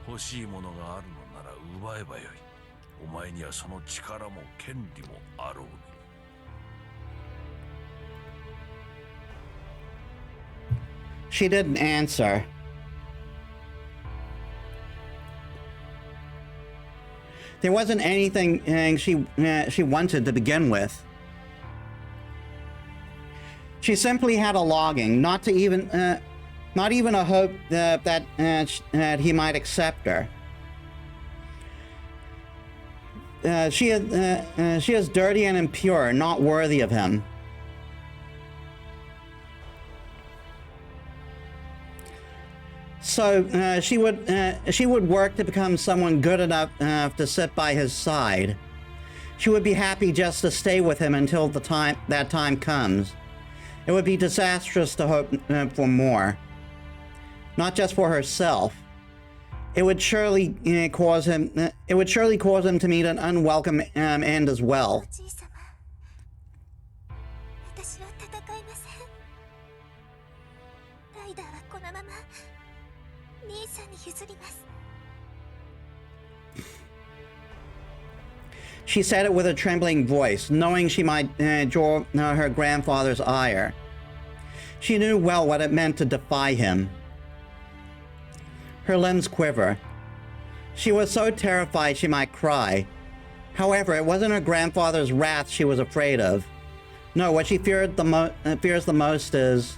欲しいものがあるのなら奪えばよい。お前にはその力も権利もあろうに。She didn't answer. There wasn't anything she wanted to begin with. She simply had a longing, not even a hope that he might accept her. She is dirty and impure, not worthy of him. So she would work to become someone good enough to sit by his side. She would be happy just to stay with him until that time comes. It would be disastrous to hope for more. Not just for herself. It would surely cause him to meet an unwelcome end as well. おじい様、私は戦いません。ライダーはこのまま兄さんに譲ります。 She said it with a trembling voice, knowing she might draw her grandfather's ire. She knew well what it meant to defy him. Her limbs quiver. She was so terrified she might cry. However, it wasn't her grandfather's wrath she was afraid of. No, what she fears the most is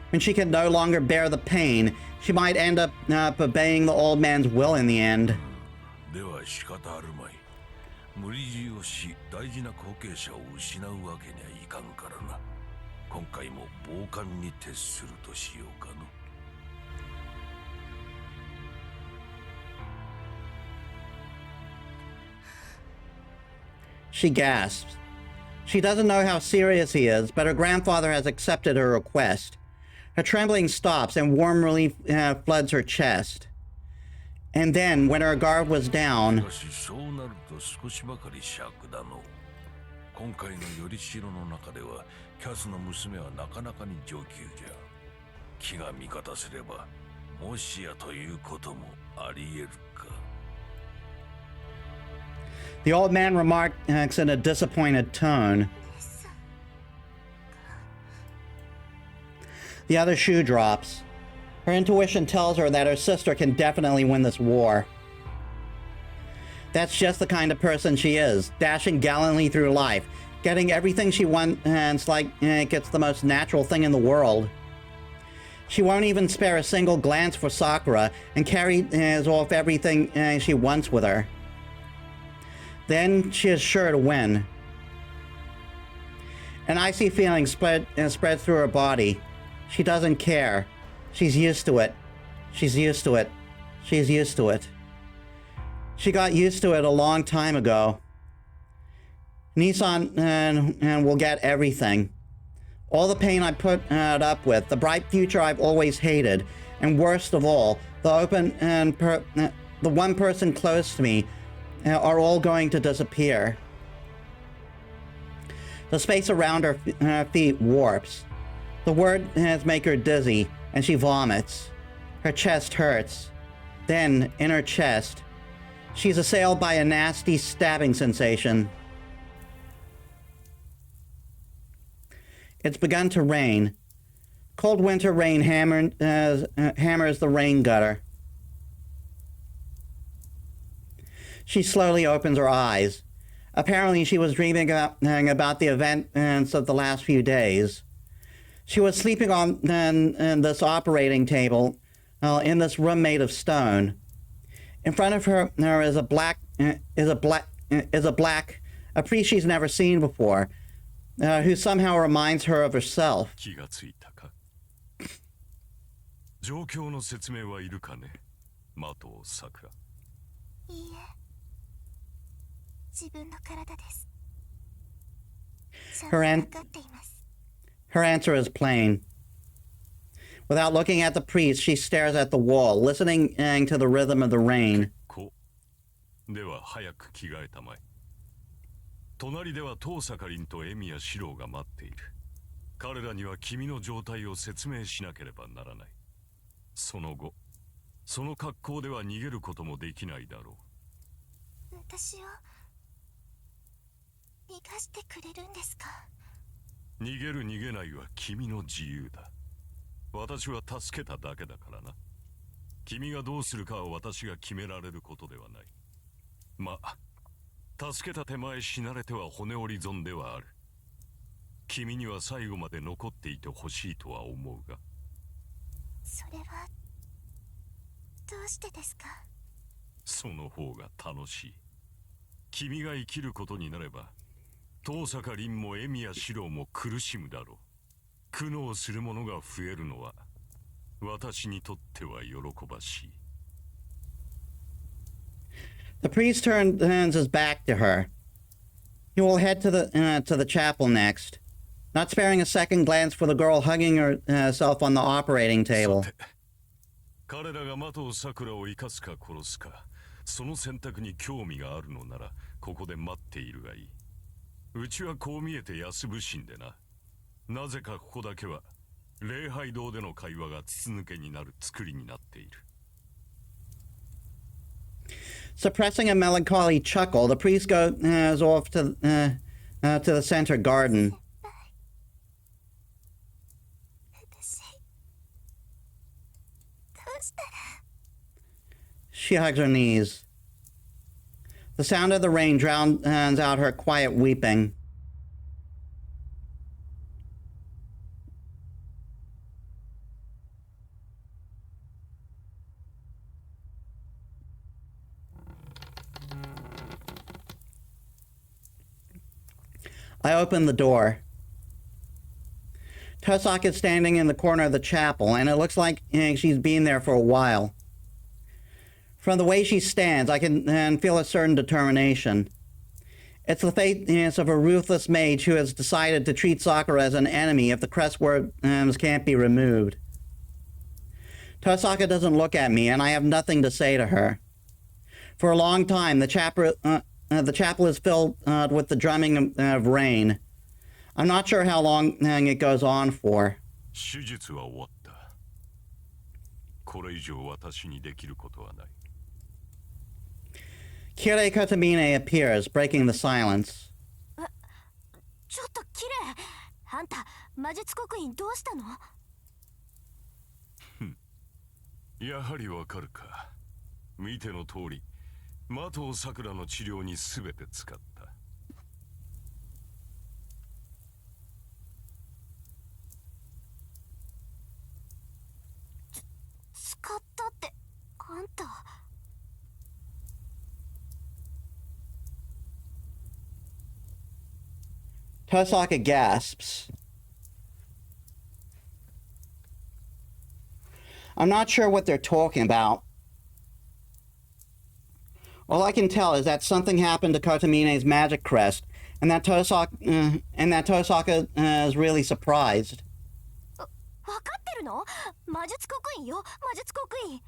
when she can no longer bear the pain, she might end up obeying the old man's will in the end. では仕方あるまい。無理強いをし大事な後継者を失うわけにはいかんからな。今回も傍観に徹するとしようかの。She gasps. She doesn't know how serious he is, but her grandfather has accepted her request. Her trembling stops and warm relief floods her chest. And then, when her guard was down, しかしそうなると少しばかり尺だの。今回のよりしろの中ではキャスの娘はなかなかに上級じゃ。気が味方すればもしやということもあり得るか。 the old man remarks in a disappointed tone. The other shoe drops. Her intuition tells her that her sister can definitely win this war. That's just the kind of person she is, dashing gallantly through life, getting everything she wants, and it's like it gets the most natural thing in the world. She won't even spare a single glance for Sakura and carries off everything she wants with her. Then she is sure to win. An icy feeling spread through her body. She doesn't care. She's used to it. She's used to it. She's used to it. She got used to it a long time ago. Nissan and will get everything. All the pain I put up with, the bright future I've always hated, and worst of all, the one person close to me are all going to disappear. The space around her feet warps. The words make her dizzy, and she vomits. Her chest hurts. Then, in her chest, she's assailed by a nasty stabbing sensation. It's begun to rain. Cold winter rain hammers the rain gutter. She slowly opens her eyes. Apparently, she was dreaming about the events of the last few days. She was sleeping on this operating table in this room made of stone. In front of her is a priest she's never seen before, who somehow reminds her of herself. 気がついたか。状況の説明はいるかね、的さくら。いいえ、自分の体です。ちゃんと Her 分 an- かっています。 Her answer is plain. Without looking at the priest, she stares at the wall, listening to the rhythm of the rain. こう。では早く着替えたまえ。隣では遠坂凛とエミやシローが待っている。彼らには君の状態を説明しなければならない。その後、その格好では逃げることもできないだろう。私を逃がしてくれるんですか？逃げる逃げないは君の自由だ。私は助けただけだからな。君がどうするかは私が決められることではない。まあ、助けた手前死なれては骨折り損ではある。君には最後まで残っていてほしいとは思うが。それはどうしてですか？その方が楽しい。君が生きることになれば、遠坂凛もエミやシローも苦しむだろう。苦悩する者が増えるのは、私にとっては喜ばしい。The priest turns his back to her. He will head to the chapel next, not sparing a second glance for the girl hugging herself on the operating table. さて、彼らが的さくらを生かすか殺すか、その選択に興味があるのなら、ここで待っているがいい。うちはこう見えて安武神でな。なぜかここだけは、礼拝堂での会話が筒抜けになる作りになっている。Suppressing a melancholy chuckle, the priest goes off to the center garden. 私どうしたら？ She hugs her knees. The sound of the rain drowns out her quiet weeping. I open the door. Tosak is standing in the corner of the chapel, and it looks like she's been there for a while. From the way she stands, I can feel a certain determination. It's the fate of a ruthless mage who has decided to treat Sakura as an enemy if the crest words can't be removed. Tosaka doesn't look at me, and I have nothing to say to her. For a long time, the chapel is filled with the drumming of rain. I'm not sure how long it goes on for. 手術は終わった。これ以上私にできることはない。Kirei Kotomine appears, breaking the silence. ちょっとキレイ、あんた魔術刻印どうしたの？やはりわかるか。見ての通り、麻藤さくらの治療に全て使った。使ったってあんた。Tosaka gasps. I'm not sure what they're talking about. All I can tell is that something happened to Kotamine's magic crest, and that Tosaka is really surprised. 分かってるの？魔術刻印よ、魔術刻印。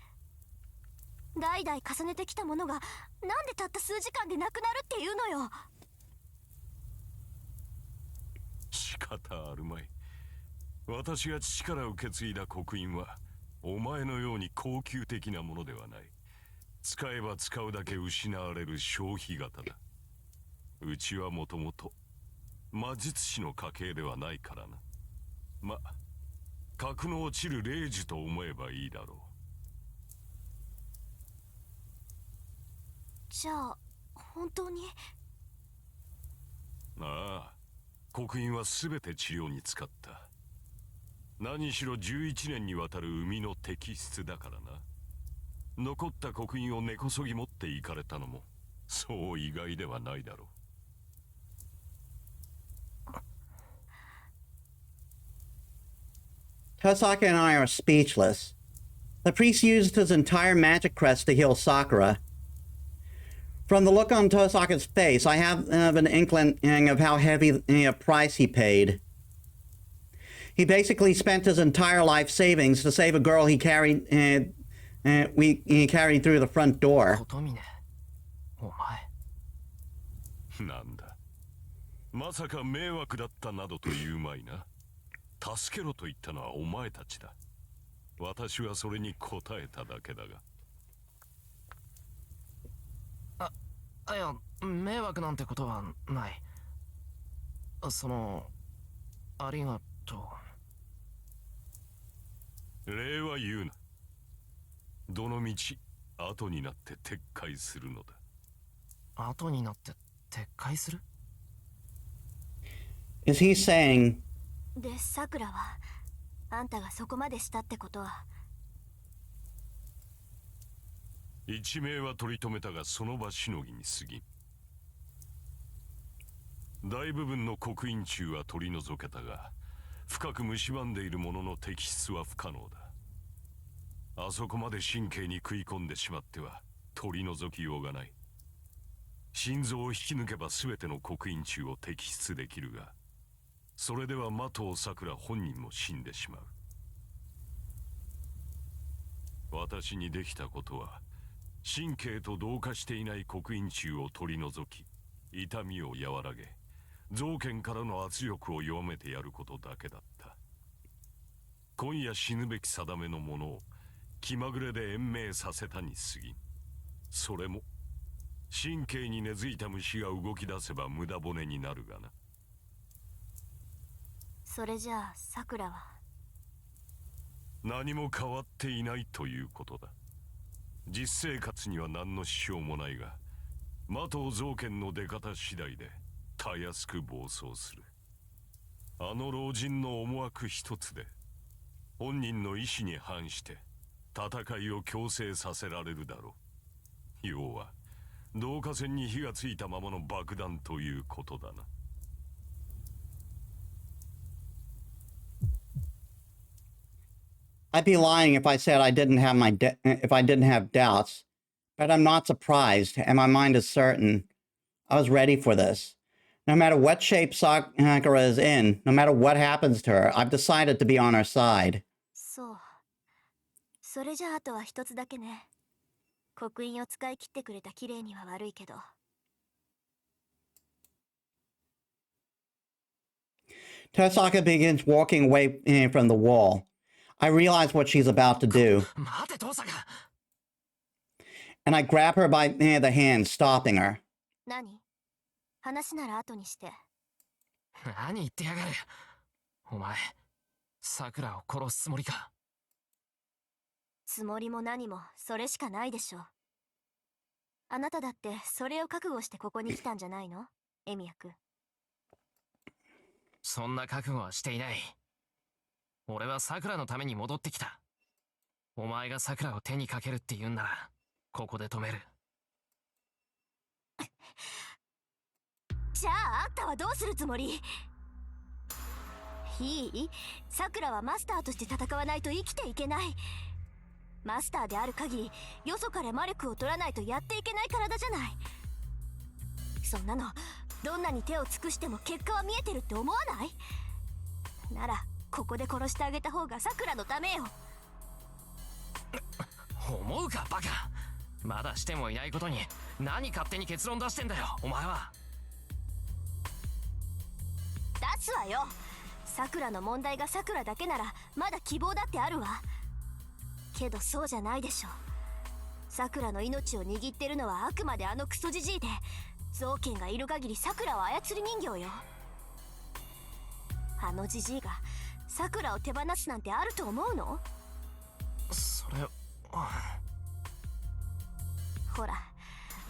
代々重ねてきたものがなんでたった数時間でなくなるっていうのよ。仕方あるまい。私が父から受け継いだ刻印はお前のように高級的なものではない。使えば使うだけ失われる消費型だ。うちはもともと魔術師の家系ではないからな。ま、格の落ちる霊樹と思えばいいだろじゃあ本当に？う。ああ、刻印は全て治療に使った。何しろ11年にわたる生みの摘出だからな。残った刻印を根こそぎ持っていかれたのもそう意外ではないだろう。Tosaka and I are speechless. The priest used his entire magic crest to heal Sakura. From the look on Tosaka's face, I have an inkling of how heavy a price he paid. He basically spent his entire life savings to save a girl he carried through the front door. 琴峰、お前。なんだ、まさか迷惑だったなどと言うまいな。助けろと言ったのはお前たちだ。私はそれに応えただけだが。いや、迷惑なんてことはない。ありがとう。礼は言うな。どの道、後になって撤回するのだ。後になって撤回する？ Is he saying... で、さくらはあんたがそこまでしたってことは。一命は取り留めたがその場しのぎに過ぎん。大部分の刻印中は取り除けたが、深く蝕んでいるものの摘出は不可能だ。あそこまで神経に食い込んでしまっては取り除きようがない。心臓を引き抜けば全ての刻印中を摘出できるが、それでは麻藤さくら本人も死んでしまう。私にできたことは、神経と同化していない刻印中を取り除き、痛みを和らげ、臓剣からの圧力を弱めてやることだけだった。今夜死ぬべき定めのものを気まぐれで延命させたに過ぎん。それも神経に根付いた虫が動き出せば無駄骨になるがな。それじゃあさくらは何も変わっていないということだ。実生活には何の支障もないが、麻藤臓剣の出方次第でたやすく暴走する。あの老人の思惑一つで本人の意志に反して戦いを強制させられるだろう。要は導火線に火がついたままの爆弾ということだな。I'd be lying if I said I didn't have doubts, but I'm not surprised, and my mind is certain. I was ready for this. No matter what shape Sakura is in, no matter what happens to her, I've decided to be on her side. そう。それじゃああとは一つだけね。刻印を使い切ってくれた綺麗には悪いけど。Tosaka begins walking away from the wall. I realize what she's about to do, 待て、父さんが。 and I grab her by the hand, stopping her. 何？話なら後にして。何言ってやがる。お前、さくらを殺すつもりか。つもりも何もそれしかないでしょ。あなただってそれを覚悟してここに来たんじゃないの、エミヤ君。そんな覚悟はしていない。俺はさくらのために戻ってきた。お前がさくらを手にかけるって言うんならここで止める。じゃああんたはどうするつもり？いい？さくらはマスターとして戦わないと生きていけない。マスターである限りよそから魔力を取らないとやっていけない体じゃない。そんなのどんなに手を尽くしても結果は見えてるって思わない？ならここで殺してあげた方がさくらのためよ。思うかバカ。まだしてもいないことに何勝手に結論出してんだよお前は。出すわよ。さくらの問題がさくらだけならまだ希望だってあるわ。けどそうじゃないでしょ。さくらの命を握ってるのはあくまであのクソじじいで、造形がいる限りさくらは操り人形よ。あのじじいがさくらを手放すなんてあると思うの？それほら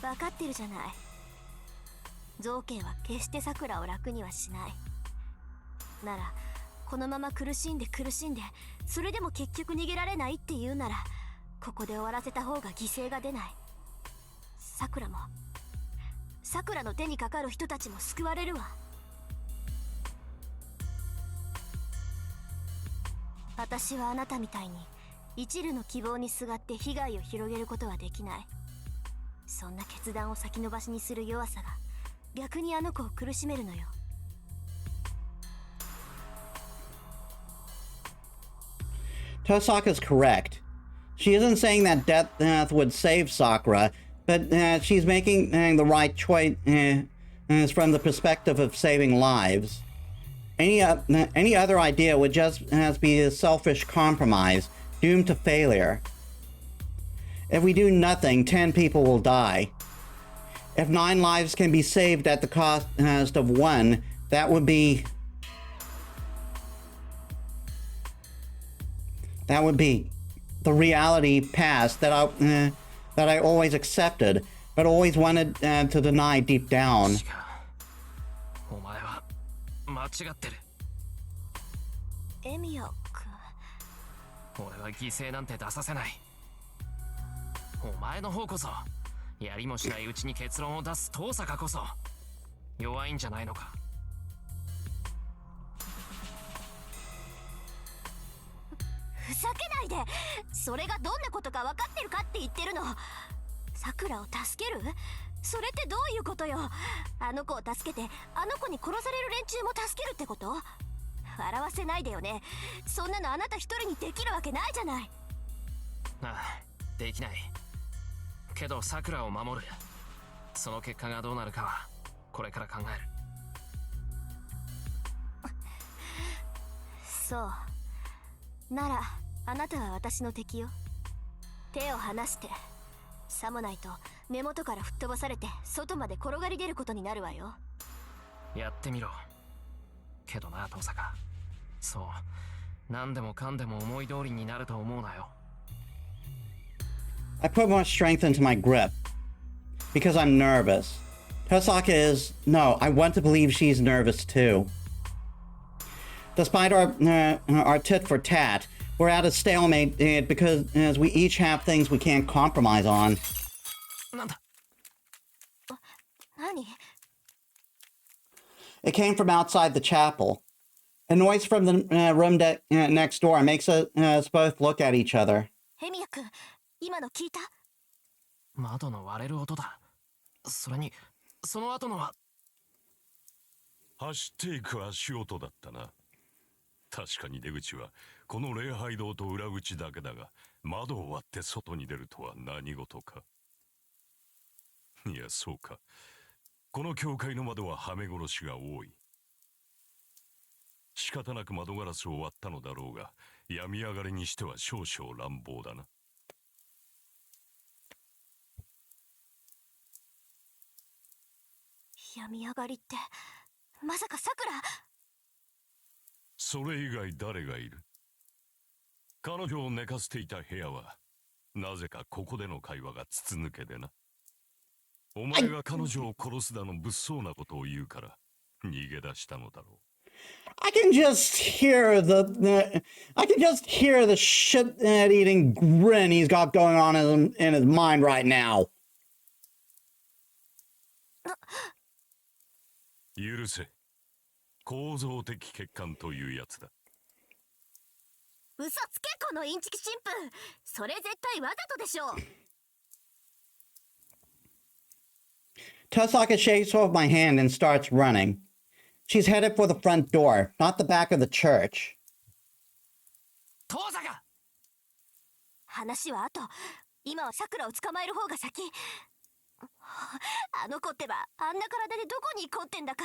分かってるじゃない。造形は決してさくらを楽にはしない。ならこのまま苦しんでそれでも結局逃げられないって言うならここで終わらせた方が犠牲が出ない。さくらもさくらの手にかかる人たちも救われるわ。私はあなたみたいに一縷の希望にすがって被害を広げることはできない。そんな決断を先延ばしにする弱さが逆にあの子を苦しめるのよ。Tosaka's correct. She isn't saying that death would save Sakura, but she's making the right choice from the perspective of saving lives. Any other idea would just be a selfish compromise, doomed to failure. If we do nothing, 10 people will die. If 9 lives can be saved at the cost of 1, that would be the reality past that I always accepted, but always wanted to deny deep down. 違う。お前は間違ってる。エミヤ君。俺は犠牲なんて出させない。お前の方こそやりもしないうちに結論を出す遠坂こそ弱いんじゃないのか。ふざけないで。それがどんなことか分かってるかって言ってるの。さくらを助ける？それってどういうことよ。あの子を助けてあの子に殺される連中も助けるってこと？笑わせないでよね。そんなのあなた一人にできるわけないじゃない。ああ、できない。けどさくらを守る。その結果がどうなるかはこれから考える。そうならあなたは私の敵よ。手を離して。さもないと根元から吹っ飛ばされて外まで転がり出ることになるわよ。やってみろ。けどな遠坂、そう何でもかんでも思い通りになると思うなよ。I put more strength into my grip because I'm nervous. Tosaka is... No, I want to believe she's nervous too. Despite our tit for tat, we're at a stalemate because as we each have things we can't compromise on. なんだ？何？ It came from outside the chapel. A noise from the room next door makes us both look at each other. ヘミヤ君、今の聞いた？窓の割れる音だ。それにその後のは走っていく足音だったな。確かに出口はこの礼拝堂と裏口だけだが、窓を割って外に出るとは何事か。いや、そうか。この教会の窓ははめ殺しが多い。仕方なく窓ガラスを割ったのだろうが、病み上がりにしては少々乱暴だな。病み上がりってまさかさくら？それ以外誰がいる？彼女を寝かせていた部屋はなぜかここでの会話が筒抜けでな。お前が彼女を殺すだの物騒なことを言うから逃げ出したのだろう。I can just hear the shit-eating grin he's got going on in his mind right now. 許せ。構造的欠陥というやつだ。嘘つけこのインチキ神父。それ絶対わざとでしょう。Tosaka shakes off my hand and starts running. She's headed for the front door, not the back of the church. 遠坂。話は後。今は桜を捕まえる方が先。あの子ってばあんな体でどこに行こうってんだか。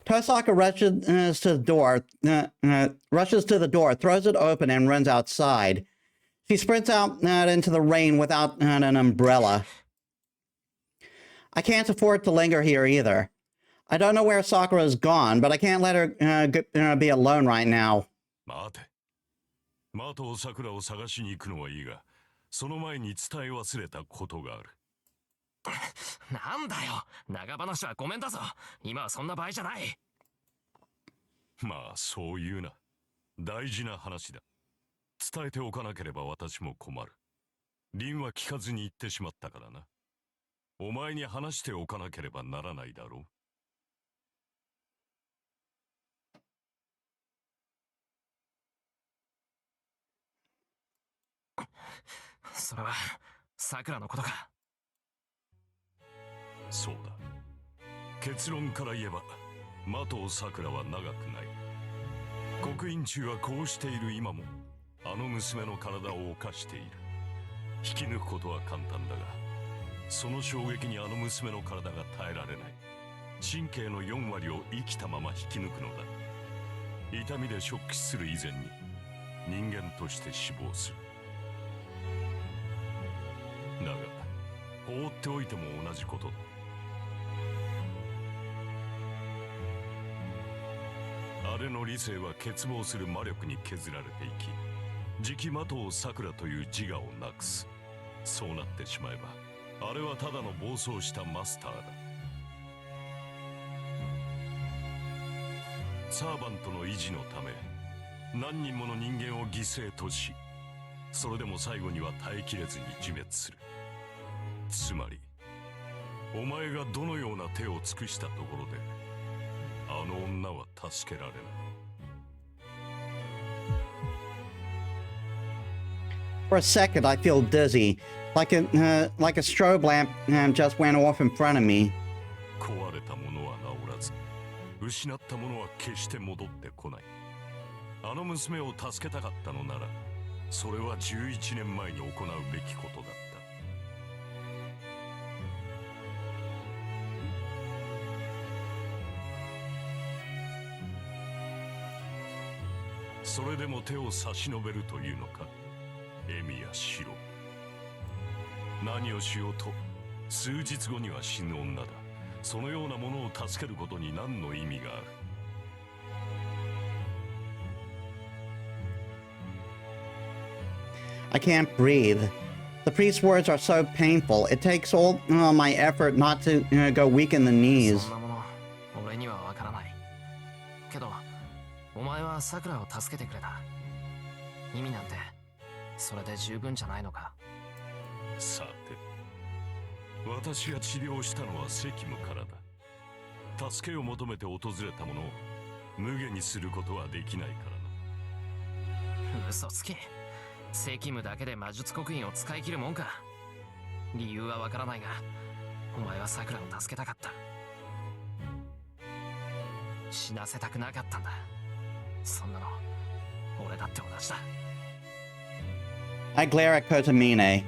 Tosaka rushes to the door, throws it open, and runs outside. She sprints out into the rain without an umbrella. I can't afford to linger here either. I don't know where Sakura's gone, but I can't let her be alone right now. 待て。マトサクラを探しに行くのはいいが、その前に伝え忘れたことがある。なんだよ。長話はごめんだぞ。今はそんな場合じゃない。まあそういうな。大事な話だ。伝えておかなければ私も困る。リンは聞かずに言ってしまったからな。お前に話しておかなければならないだろう。それは桜のことか。そうだ。結論から言えばマトサクラは長くない。刻印中はこうしている今もあの娘の体を犯している。引き抜くことは簡単だが、その衝撃にあの娘の体が耐えられない。神経の4割を生きたまま引き抜くのだ。痛みでショック死する以前に人間として死亡する。だが放っておいても同じことだ。あれの理性は欠乏する魔力に削られていき、次期魔頭さくらという自我をなくす。そうなってしまえばあれはただの暴走したマスターだ。サーバントの維持のため何人もの人間を犠牲とし、それでも最後には耐えきれずに自滅する。つまりお前がどのような手を尽くしたところであの女は助けられない。For a second, I feel dizzy, like a strobe lamp just went off in front of me. 壊れたものは治らず、失ったものは決して戻ってこない。あの娘を助けたかったのなら、それは11年前に行うべきことだった。それでも手を差し伸べるというのか、エミやシロ。何をしようと数日後には死ぬ女だ。そのようなものを助けることに何の意味がある。I can't breathe. The priest's words are so painful. It takes all my effort not to go weak in the knees. そんなもの俺にはわからない。けどお前はさくらを助けてくれた。意味なんてそれで十分じゃないのか。さて、私が治療したのは責務からだ。助けを求めて訪れたものを無下にすることはできないからな。嘘つけ。責務だけで魔術刻印を使い切るもんか。理由はわからないが、お前はさくらを助けたかった。死なせたくなかったんだ。そんなの俺だって同じだ。I glare at Kotomine.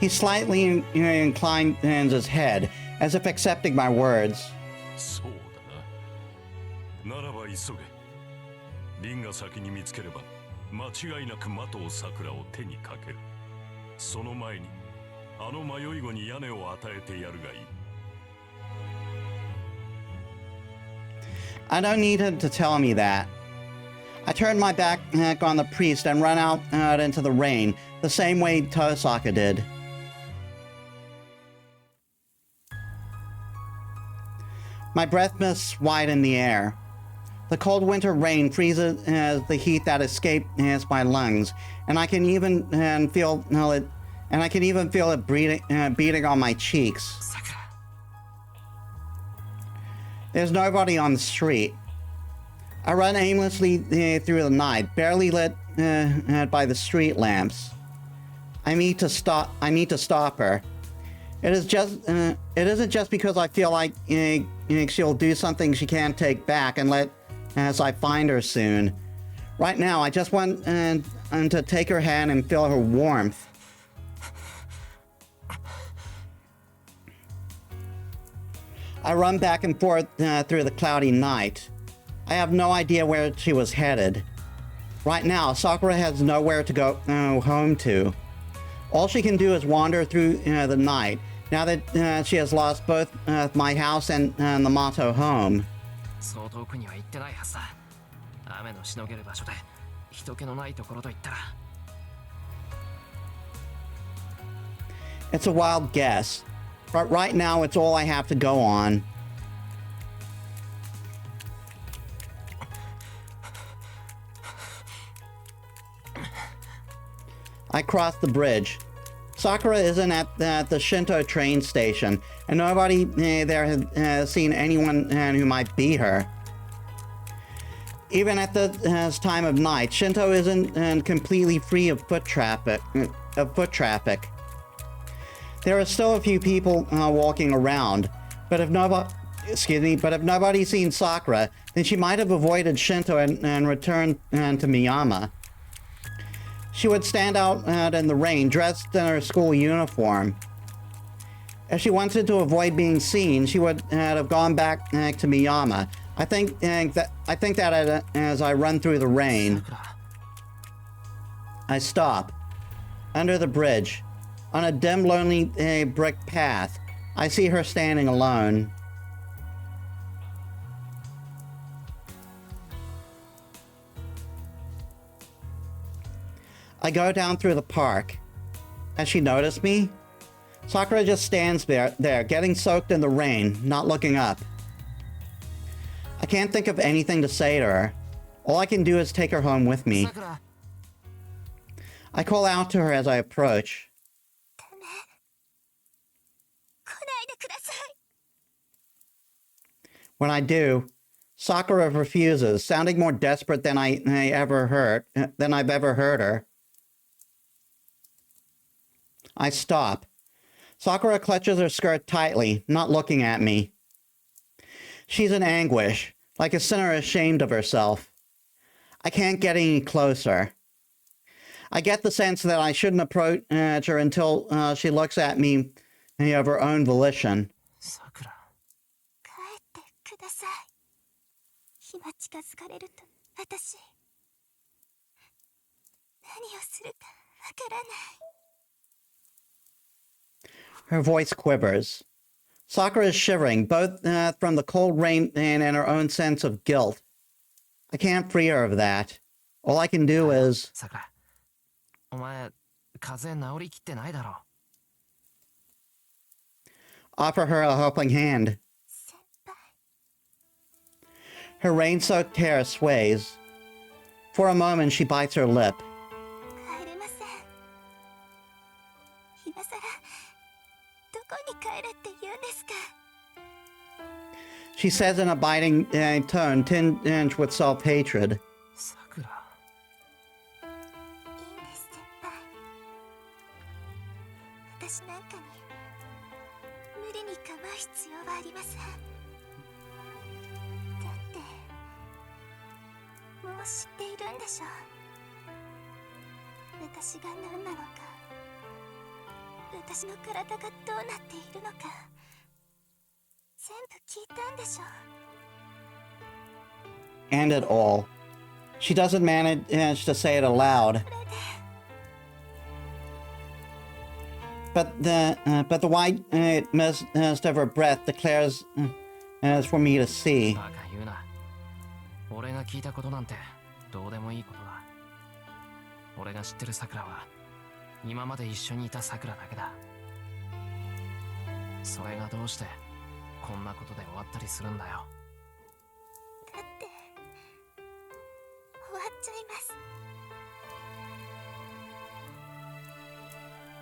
He slightly inclines his head, as if accepting my words. そうだな。ならば急げ。リンが先に見つければ間違いなくマトサクラを手にかける。その前にあの迷い子に屋根を与えてやるがいい。I don't need him to tell me that. I turn my back on the priest and run out into the rain, the same way Tosaka did. My breath mists wide in the air. The cold winter rain freezes the heat that escapes my lungs, and I can even feel it. And I can even feel it beating on my cheeks. Sakura. There's nobody on the street. I run aimlessly through the night, barely lit by the street lamps. I need to stop her. It isn't just because I feel like she'll do something she can't take back as I find her soon. Right now, I just want to take her hand and feel her warmth. I run back and forth through the cloudy night. I have no idea where she was headed. Right now, Sakura has nowhere to go home to. All she can do is wander through the night, now that she has lost both my house and the Mato home. そう遠くには行ってないはずだ。雨のしのげる場所で人気のないところといったら。It's a wild guess, but right now it's all I have to go on. I cross the bridge. Sakura isn't at the Shinto train station, and nobody there has seen anyone who might be her. Even at this time of night, Shinto isn't completely free of foot traffic. There are still a few people walking around, but if nobody's seen Sakura, then she might have avoided Shinto and returned to Miyama. She would stand out in the rain, dressed in her school uniform. If she wanted to avoid being seen, she would have gone back to Miyama. I think that as I run through the rain, I stop under the bridge, on a dim, lonely brick path. I see her standing alone. I go down through the park. Has she noticed me? Sakura just stands there, getting soaked in the rain, not looking up. I can't think of anything to say to her. All I can do is take her home with me. Sakura. I call out to her as I approach. When I do, Sakura refuses, sounding more desperate than I've ever heard her. I stop. Sakura clutches her skirt tightly, not looking at me. She's in anguish, like a sinner ashamed of herself. I can't get any closer. I get the sense that I shouldn't approach her until she looks at me of her own volition. Sakura. 帰ってください。日が近づかれると私何をするかわからない。 Her voice quivers. Sakura is shivering, both from the cold rain and her own sense of guilt. I can't free her of that. All I can do is... Sakura. お前、風邪治りきってないだろ。 offer her a helping hand. 先輩。 Her rain-soaked hair sways. For a moment, she bites her lip. 帰れません。今さらどこに帰れって言うんですか。 She says in a biting tone tinged with self-hatred. さくら。 いいんです先輩。私なんかに無理に構う必要はありません。だってもう知っているんでしょ。私が何なのか、私の体がどうなっているのか、全部聞いたんでしょ。 And it all. She doesn't manage to say it aloud. But the white mist of her breath declares as for me to see. バカ言うな。俺が聞いたことなんてどうでもいいことだ。俺が知ってるさくらは今まで一緒にいたさくらだけだ。それがどうしてこんなことで終わったりするんだよ。だって終わっちゃいます。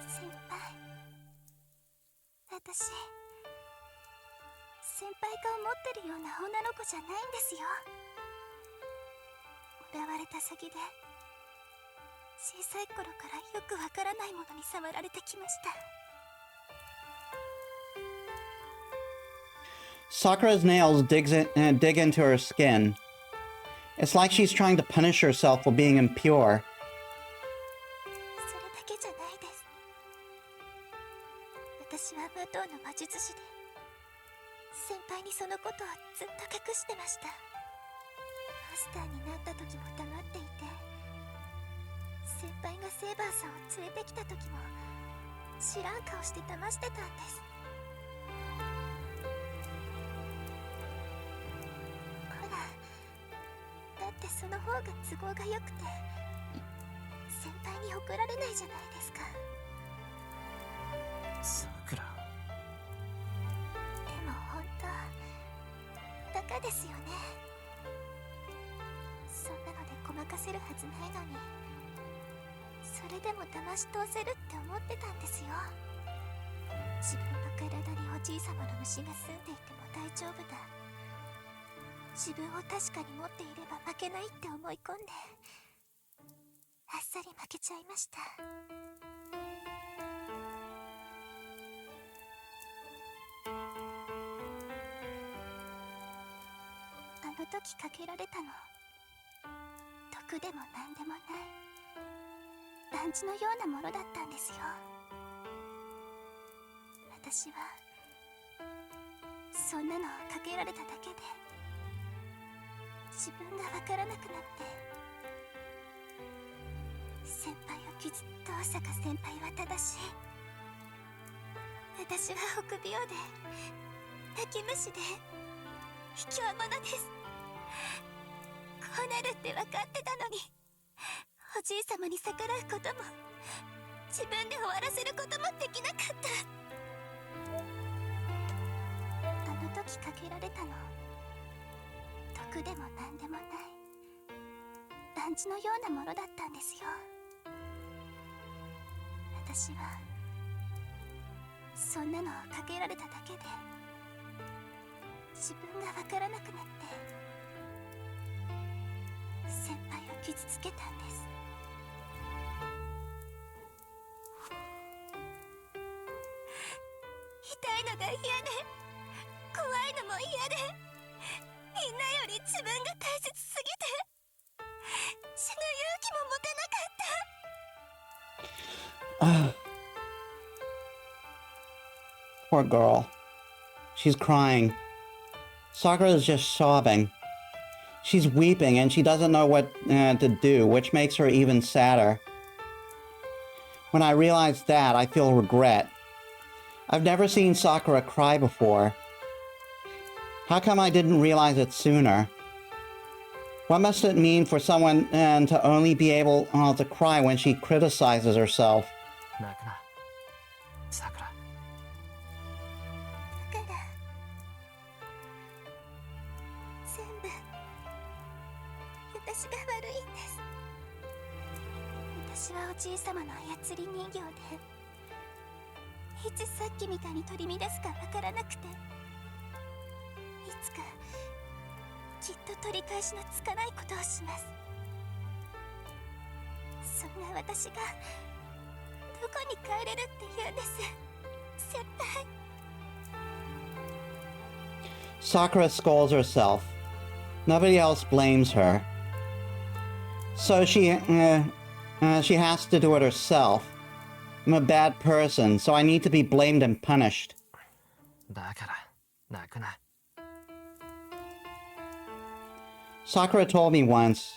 先輩、私先輩が思ってるような女の子じゃないんですよ。もらわれた先で小さい頃からよくわからないものに触られてきました。Sakura's nails dig into her skin. It's like she's trying to punish herself for being impure. それだけじゃないです。私は武道の魔術師で、先輩にそのことをずっと隠してました。マスターになった時も黙っていて、先輩がセイバーさんを連れてきた時も知らん顔して騙してたんです。ほら、だってその方が都合が良くて先輩に怒られないじゃないですか。さくら、でも本当バカですよね。そんなのでごまかせるはずないのに、それでも騙し通せるって思ってたんですよ。自分の体におじいさまの虫が住んでいても大丈夫だ、自分を確かに持っていれば負けないって思い込んで、あっさり負けちゃいました。あの時かけられたの、毒でも何でもない暗示のようなものだったんですよ。私はそんなのをかけられただけで自分がわからなくなって、先輩を登坂先輩は正しい、私は臆病で泣き虫で卑怯者です。こうなるって分かってたのに、おじいさまに逆らうことも自分で終わらせることもできなかった。あの時かけられたの、毒でも何でもない暗示のようなものだったんですよ。私はそんなのをかけられただけで自分がわからなくなって先輩を傷つけたんです。痛いのが嫌で怖いのも嫌で、みんなより自分が大切すぎて死ぬ勇気も持てなかった。Poor girl. She's crying. Sakura is just sobbing. She's weeping and she doesn't know what to do, which makes her even sadder. When I realize that, I feel regret. I've never seen Sakura cry before. How come I didn't realize it sooner? What must it mean for someone to only be able to cry when she criticizes herself? 泣くな、さくら。だから全部私が悪いんです。私はおじいさまの操り人形で、いつさっきみたいに取り乱すかわからなくて、いつかきっと取り返しのつかないことをします。そんな私がどこに帰れるって言うんです、先輩。Sakura scolds herself. Nobody else blames her. So she has to do it herself. I'm a bad person, so I need to be blamed and punished. だから泣くな。Sakura told me once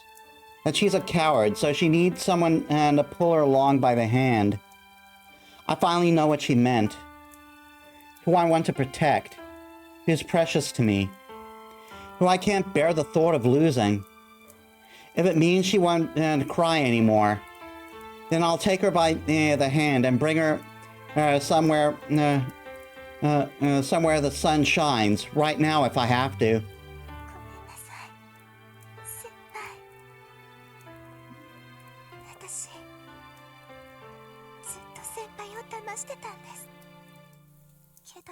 that she's a coward, so she needs someone to pull her along by the hand. I finally know what she meant. Who I want to protect. Who's precious to me. who I can't bear the thought of losing. If it means she won't cry anymore, then I'll take her by the hand and bring her somewhere the sun shines, right now if I have to. ごめんなさい、先輩。私、ずっと先輩を騙してたんです。けど、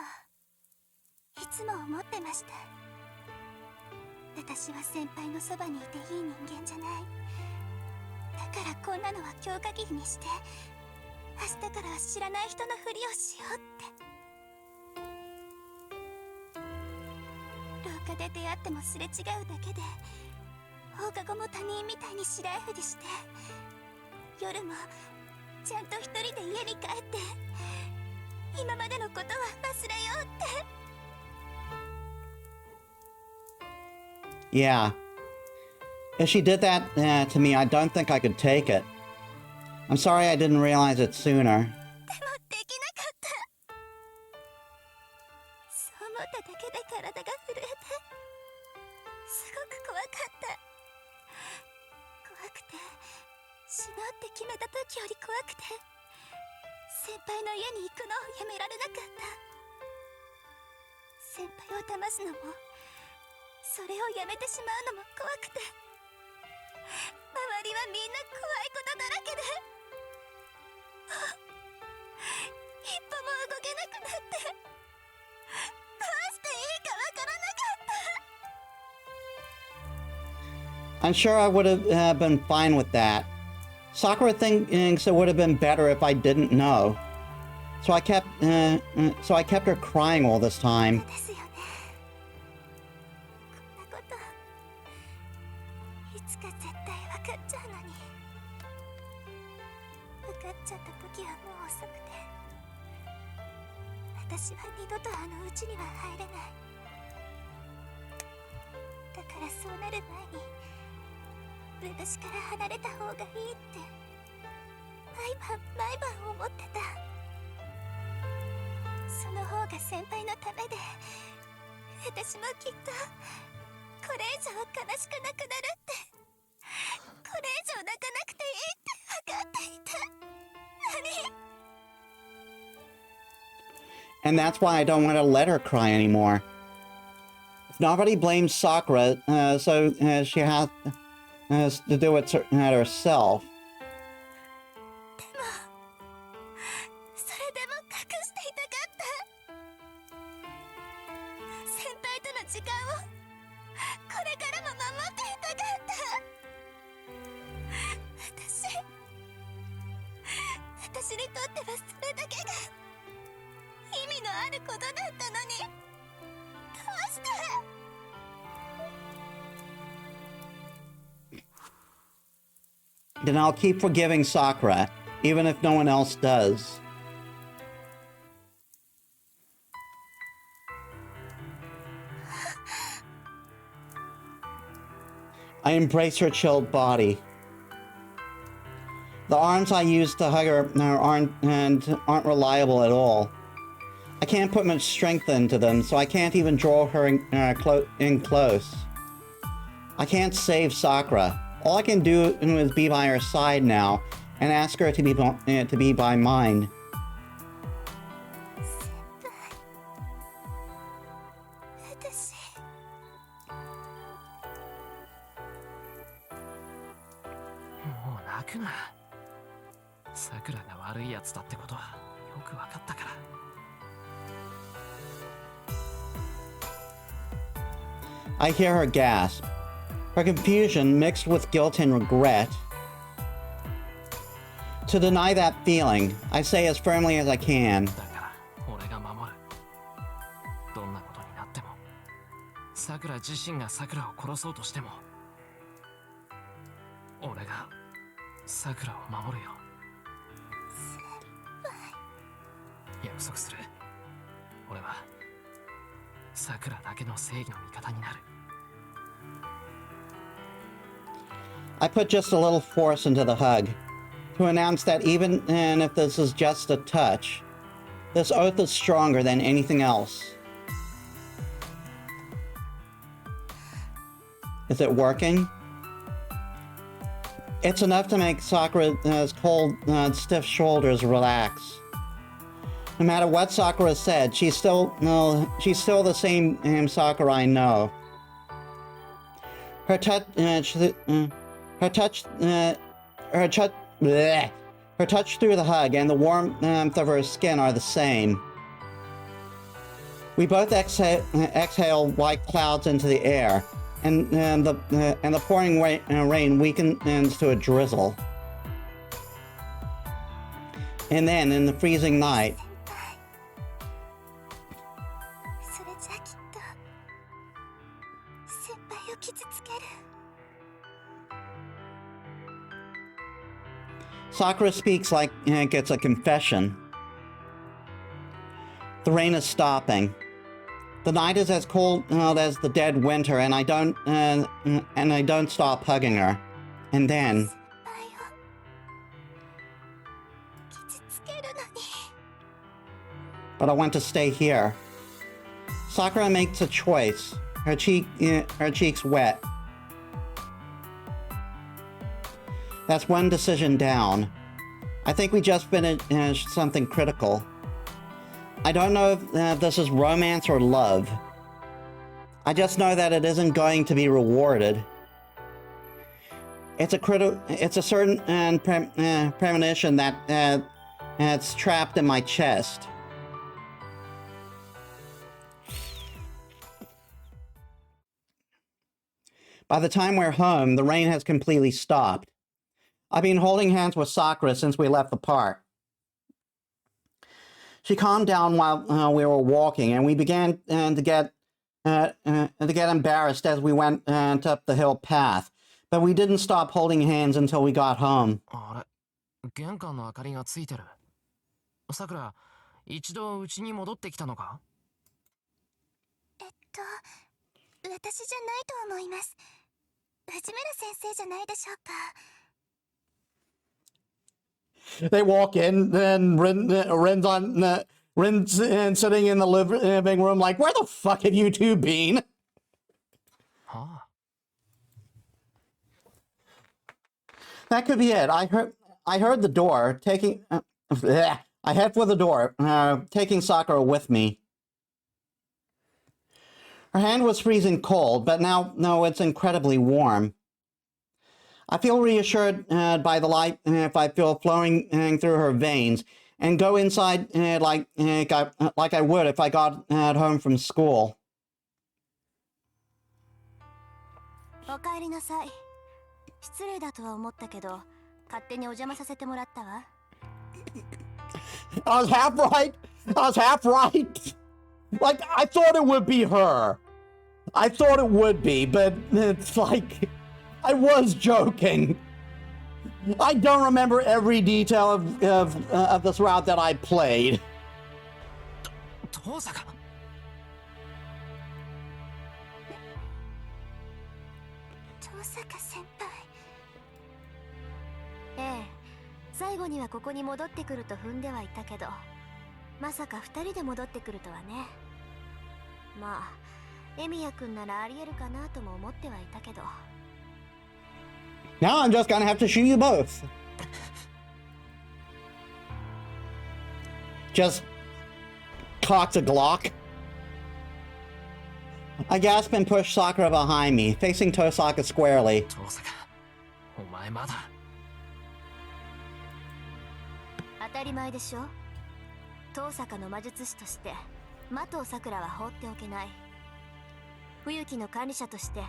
いつも思ってました。私は先輩のそばにいていい人間じゃない。だからこんなのは強化技にして、明日からは知らない人のふりをしようって。廊下で出会ってもすれ違うだけで、放課後も他人みたいに白いふりして、夜もちゃんと一人で家に帰って、今までのことは忘れようって。Yeah. If she did that to me, I don't think I could take it. I'm sorry I didn't realize it sooner. でもできなかった。そう思っただけで体が震えて、すごく怖かった。怖くて、死のうって決めた時より怖くて、先輩の家に行くのをやめられなかった。先輩を騙すのも、それをやめてしまうのも怖くて、周りはみんな怖いことだらけで、一歩も動けなくなって、どうしていいかわからなかった。 I'm sure I would have been fine with that. Sakura thinks it would have been better if I didn't know. So I kept her crying all this time. ですよね。こんなこと、いつか絶対分かっちゃうのに。分かっちゃった時はもう遅くて、私は二度とあの家には入れない。だからそうなる前に、私から離れた方がいいって毎晩思ってた。その方が先輩のためで、私もきっとこれ以上悲しくなくなるって、これ以上泣かなくていいって分かっていた。And that's why I don't want to let her cry anymore. If nobody blames Sakura, so she has to do it herself. でも、それでも隠していたかった。先輩との時間をこれからも守っていたかった。私にとってはそれだけが意味のあることだったのに、どうして。Then I'll keep forgiving Sakura, even if no one else does. I embrace her chilled body. The arms I use to hug her aren't reliable at all. I can't put much strength into them, so I can't even draw her in close. I can't save Sakura. All I can do is be by her side now and ask her to be by mine. もう泣くな。さくらが悪いやつだってことはよくわかったから。I hear her gasp. Her confusion mixed with guilt and regret. To deny that feeling, I say as firmly as I can. だから俺が守る。どんなことになっても、さくら自身がさくらを殺そうとしても、俺がさくらを守るよ。約束する。俺はさくらだけの正義の味方になる。I put just a little force into the hug, to announce that even if this is just a touch, this oath is stronger than anything else. Is it working? It's enough to make Sakura's cold, stiff shoulders relax. No matter what Sakura said, she's still the same Sakura I know. Her touch through the hug and the warmth of her skin are the same. We both exhale white clouds into the air, and the pouring rain weakens to a drizzle. And then, in the freezing night, Sakura speaks like it's a confession. The rain is stopping. The night is as cold as the dead winter, and I don't stop hugging her. And then, but I want to stay here. Sakura makes a choice. Her cheeks wet. That's one decision down. I think we just finished something critical. I don't know if this is romance or love. I just know that it isn't going to be rewarded. It's a certain premonition that's trapped in my chest. By the time we're home, the rain has completely stopped. I've been holding hands with Sakura since we left the park. She calmed down while we were walking, and we began to get embarrassed as we went up the hill path. But we didn't stop holding hands until we got home. あれ、玄関の明かりがついてる。さくら、一度家に戻ってきたのか？私じゃないと思います。藤村先生じゃないでしょうか。They walk in, and Rin's sitting in the living room like, where the fuck have you two been? Huh? That could be it. I heard the door taking... I head for the door, taking Sakura with me. Her hand was freezing cold, but now, no, it's incredibly warm. I feel reassured by the light I feel flowing through her veins, and go inside like I would if I got home from school. おかえりなさい。失礼だとは思ったけど、勝手にお邪魔させてもらったわ。I was half right. Like, I thought it would be her. I thought it would be, but it's like... I was joking. I don't remember every detail of this route that I played. 遠坂。遠坂先輩。ええ、最後にはここに戻ってくると踏んではいたけど、まさか2人で戻ってくるとはね。まあ、エミヤくんならありえるかなとも思ってはいたけど。Now I'm just gonna have to shoot you both. Just cocked a Glock. I gasp and push Sakura behind me, facing Tosaka squarely. 遠坂、お前まだ。当たり前でしょ。遠坂の魔術師として麻藤さくらは放っておけない。冬木の管理者として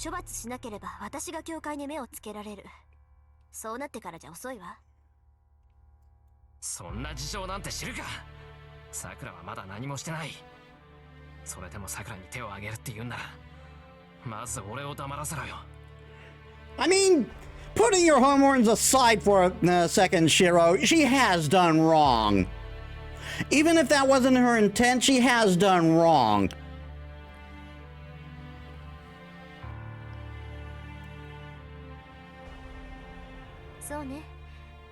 処罰しなければ私が教会に目をつけられる。そうなってからじゃ遅いわ。そんな事情なんて知るか。さくらはまだ何もしてない。それでもさくらに手を挙げるって言うんなら、まず俺を黙らせろよ。I mean, putting your hormones aside for a second, Shiro, she has done wrong. Even if that wasn't her intent, she has done wrong. そうね。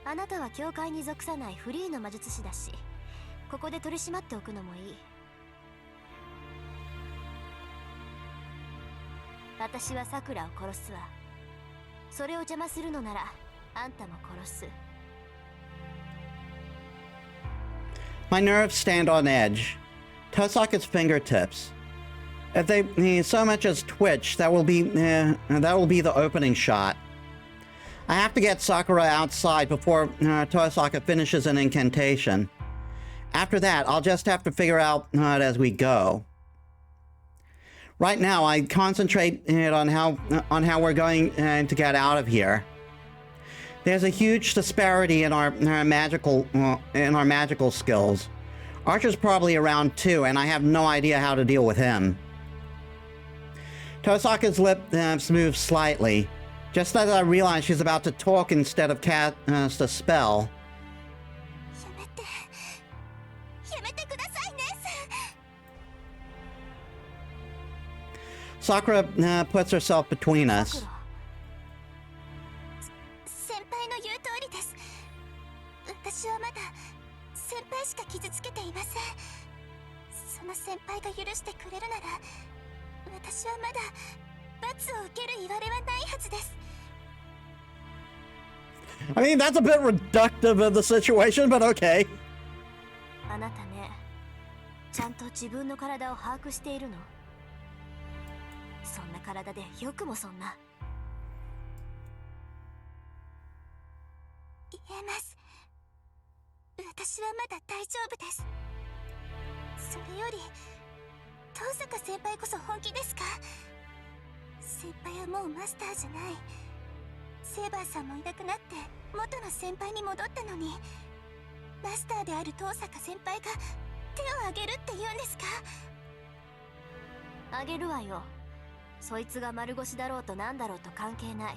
あなたは教会に属さないフリーの魔術師だし、ここで取り締まっておくのもいい。私はさくらを殺すわ。それを邪魔するのならあんたも殺す。 My nerves stand on edge. Tosaka's fingertips. If they so much as twitch, that will be the opening shot. I have to get Sakura outside before Tosaka finishes an incantation. After that, I'll just have to figure out it as we go. Right now, I concentrate on how we're going to get out of here. There's a huge disparity in our magical skills. Archer's probably around 2, and I have no idea how to deal with him. Tosaka's lips move slightly, just as I realize she's about to talk instead of cast a spell. Sakura puts herself between us. 先輩の言う通りです。私はまだ先輩しか傷つけていません。その先輩が許してくれるなら、私はまだ罰を受ける言われはないはずです。 I mean, that's a bit reductive of the situation, but okay. あなたね、ちゃんと自分の体を把握しているの？そんな体でよくもそんな。言えます。私はまだ大丈夫です。それより遠坂先輩こそ本気ですか？先輩はもうマスターじゃない。セーバーさんもいなくなって元の先輩に戻ったのに、マスターである遠坂先輩が手を挙げるって言うんですか？あげるわよ。そいつが丸腰だろうとなんだろうと関係ない。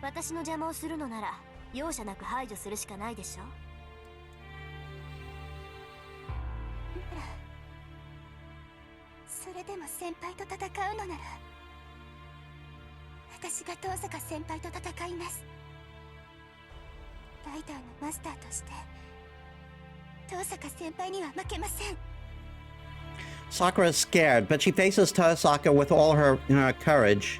私の邪魔をするのなら容赦なく排除するしかないでしょ。それでも先輩と戦うのなら、私が遠坂先輩と戦います。ライダーのマスターとして遠坂先輩には負けません。 Sakura is scared, but she faces Tosaka with all her courage.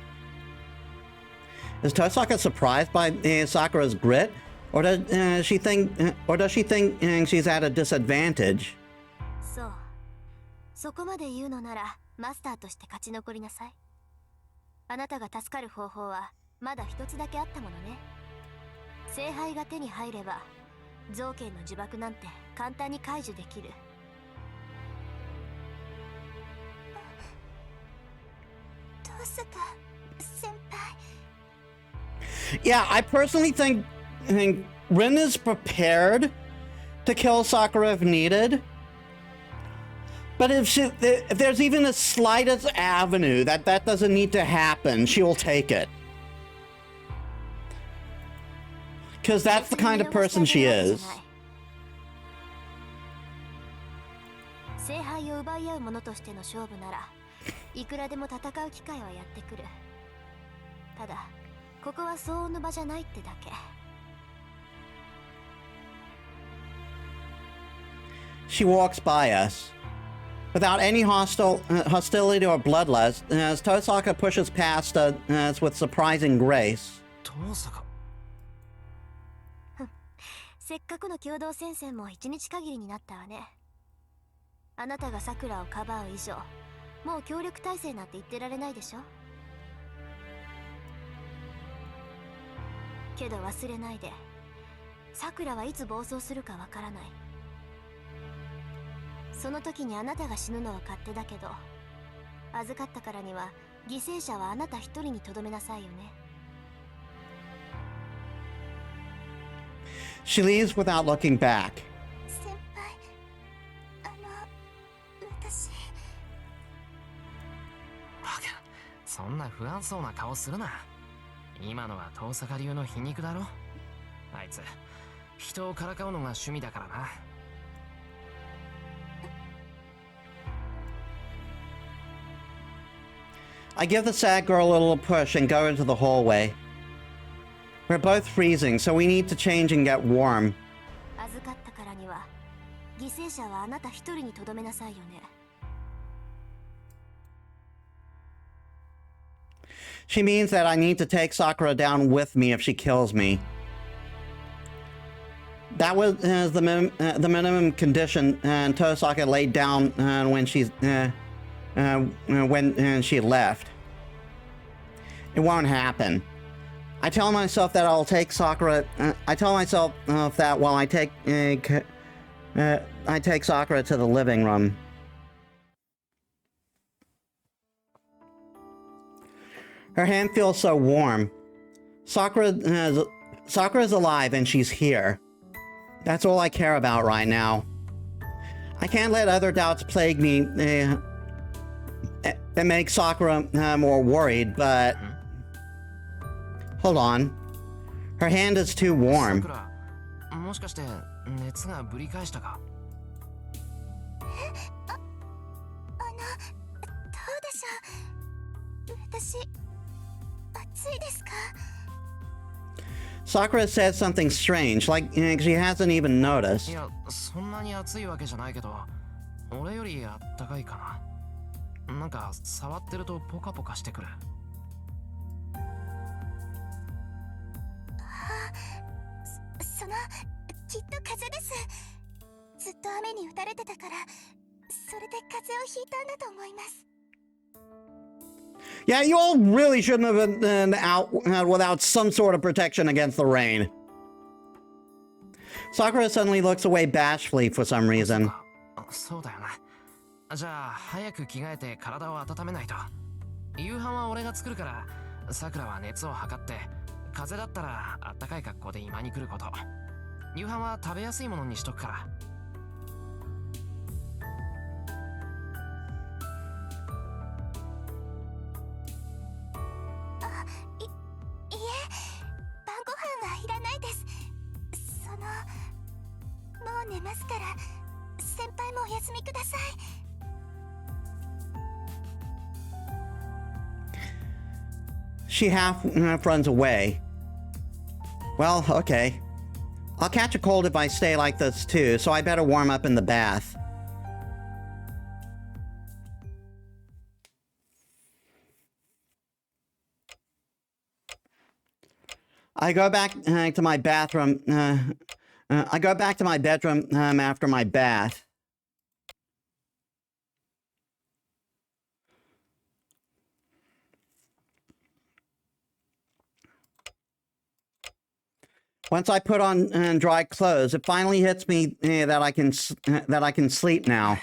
Is Tosaka surprised by Sakura's grit, or does she think she's at a disadvantage? そう。そこまで言うのならマスターとして勝ち残りなさい。あなたが助かる方法はまだ一つだけあったものね。聖杯が手に入れば造形の呪縛なんて簡単に解除できる。遠坂先輩。 Yeah, I personally think Rin is prepared to kill Sakura if needed. But if there's even the slightest avenue that doesn't need to happen, she will take it. Because that's the kind of person she is. 聖杯を奪い合う者としての勝負ならいくらでも戦う機会はやってくる。ただここは騒音の場じゃないってだけ。 She walks by us. Without any hostility or bloodlust, as Tosaka pushes past us with surprising grace. 遠坂。せっかくの共同戦線も一日限りになったわね。あなたが桜をかばう以上、もう協力体制なんて言ってられないでしょ。けど忘れないで、桜はいつ暴走するかわからない。その時にあなたが死ぬのは勝手だけど、預かったからには犠牲者はあなた一人にとどめなさいよね。 She leaves without looking back. 先輩、私。バカ、そんな不安そうな顔するな。今のは遠坂流の皮肉だろ。あいつ人をからかうのが趣味だからな。I give the sad girl a little push and go into the hallway. We're both freezing, so we need to change and get warm. 預かったからには犠牲者はあなた一人にとどめなさいよね。She means that I need to take Sakura down with me if she kills me. That was the minimum condition Tosaka laid down when she left. It won't happen. I tell myself that I'll take Sakura. I tell myself that while I take Sakura to the living room. Her hand feels so warm. Sakura's alive and she's here. That's all I care about right now. I can't let other doubts plague me and make Sakura more worried, but... Hold on. Her hand is too warm. もしかして熱がぶり返したか？どうでしょう。私、暑いですか？ Sakura says something strange, like she hasn't even noticed. いや、そんなに暑いわけじゃないけど、俺よりあったかいかな。なんか触ってるとポカポカしてくる。きっと風邪です。ずっと雨に打たれてたから、それで風邪をひいたんだと思います。 Yeah, you all really shouldn't have been out without some sort of protection against the rain. Sakura suddenly looks away bashfully for some reason. そうだよな。じゃあ早く着替えて体を温めないと。夕飯は俺が作るから、さくらは熱を測って、風邪だったらあったかい格好で今に来ること。夕飯は食べやすいものにしとくから。いえ、晩ご飯はいらないです。もう寝ますから、先輩もお休みください。She half runs away. Well, okay. I'll catch a cold if I stay like this too, so I better warm up in the bath. I go back to my bathroom. I go back to my bedroom after my bath. Once I put on dry clothes, it finally hits me that I can sleep now.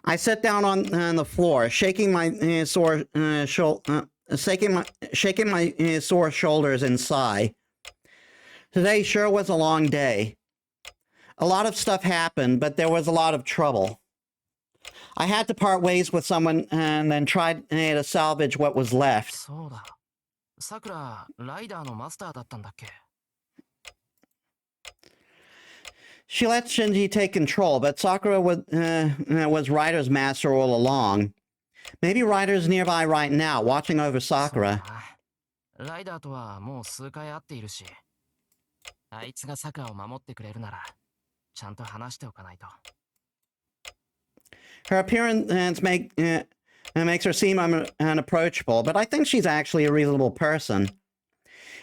I sit down on the floor, shaking my sore shoulders and sigh. Today sure was a long day. A lot of stuff happened, but there was a lot of trouble. I had to part ways with someone and then tried to salvage what was left. そうだ。さくら、ライダーのマスターだったんだっけ？ She let Shinji take control, but Sakura was Ryder's master all along. Maybe Ryder's nearby right now, watching over Sakura. ライダーとはもう数回会っているし、あいつがさくらを守ってくれるなら、ちゃんと話しておかないと。Her appearance makes her seem unapproachable, but I think she's actually a reasonable person.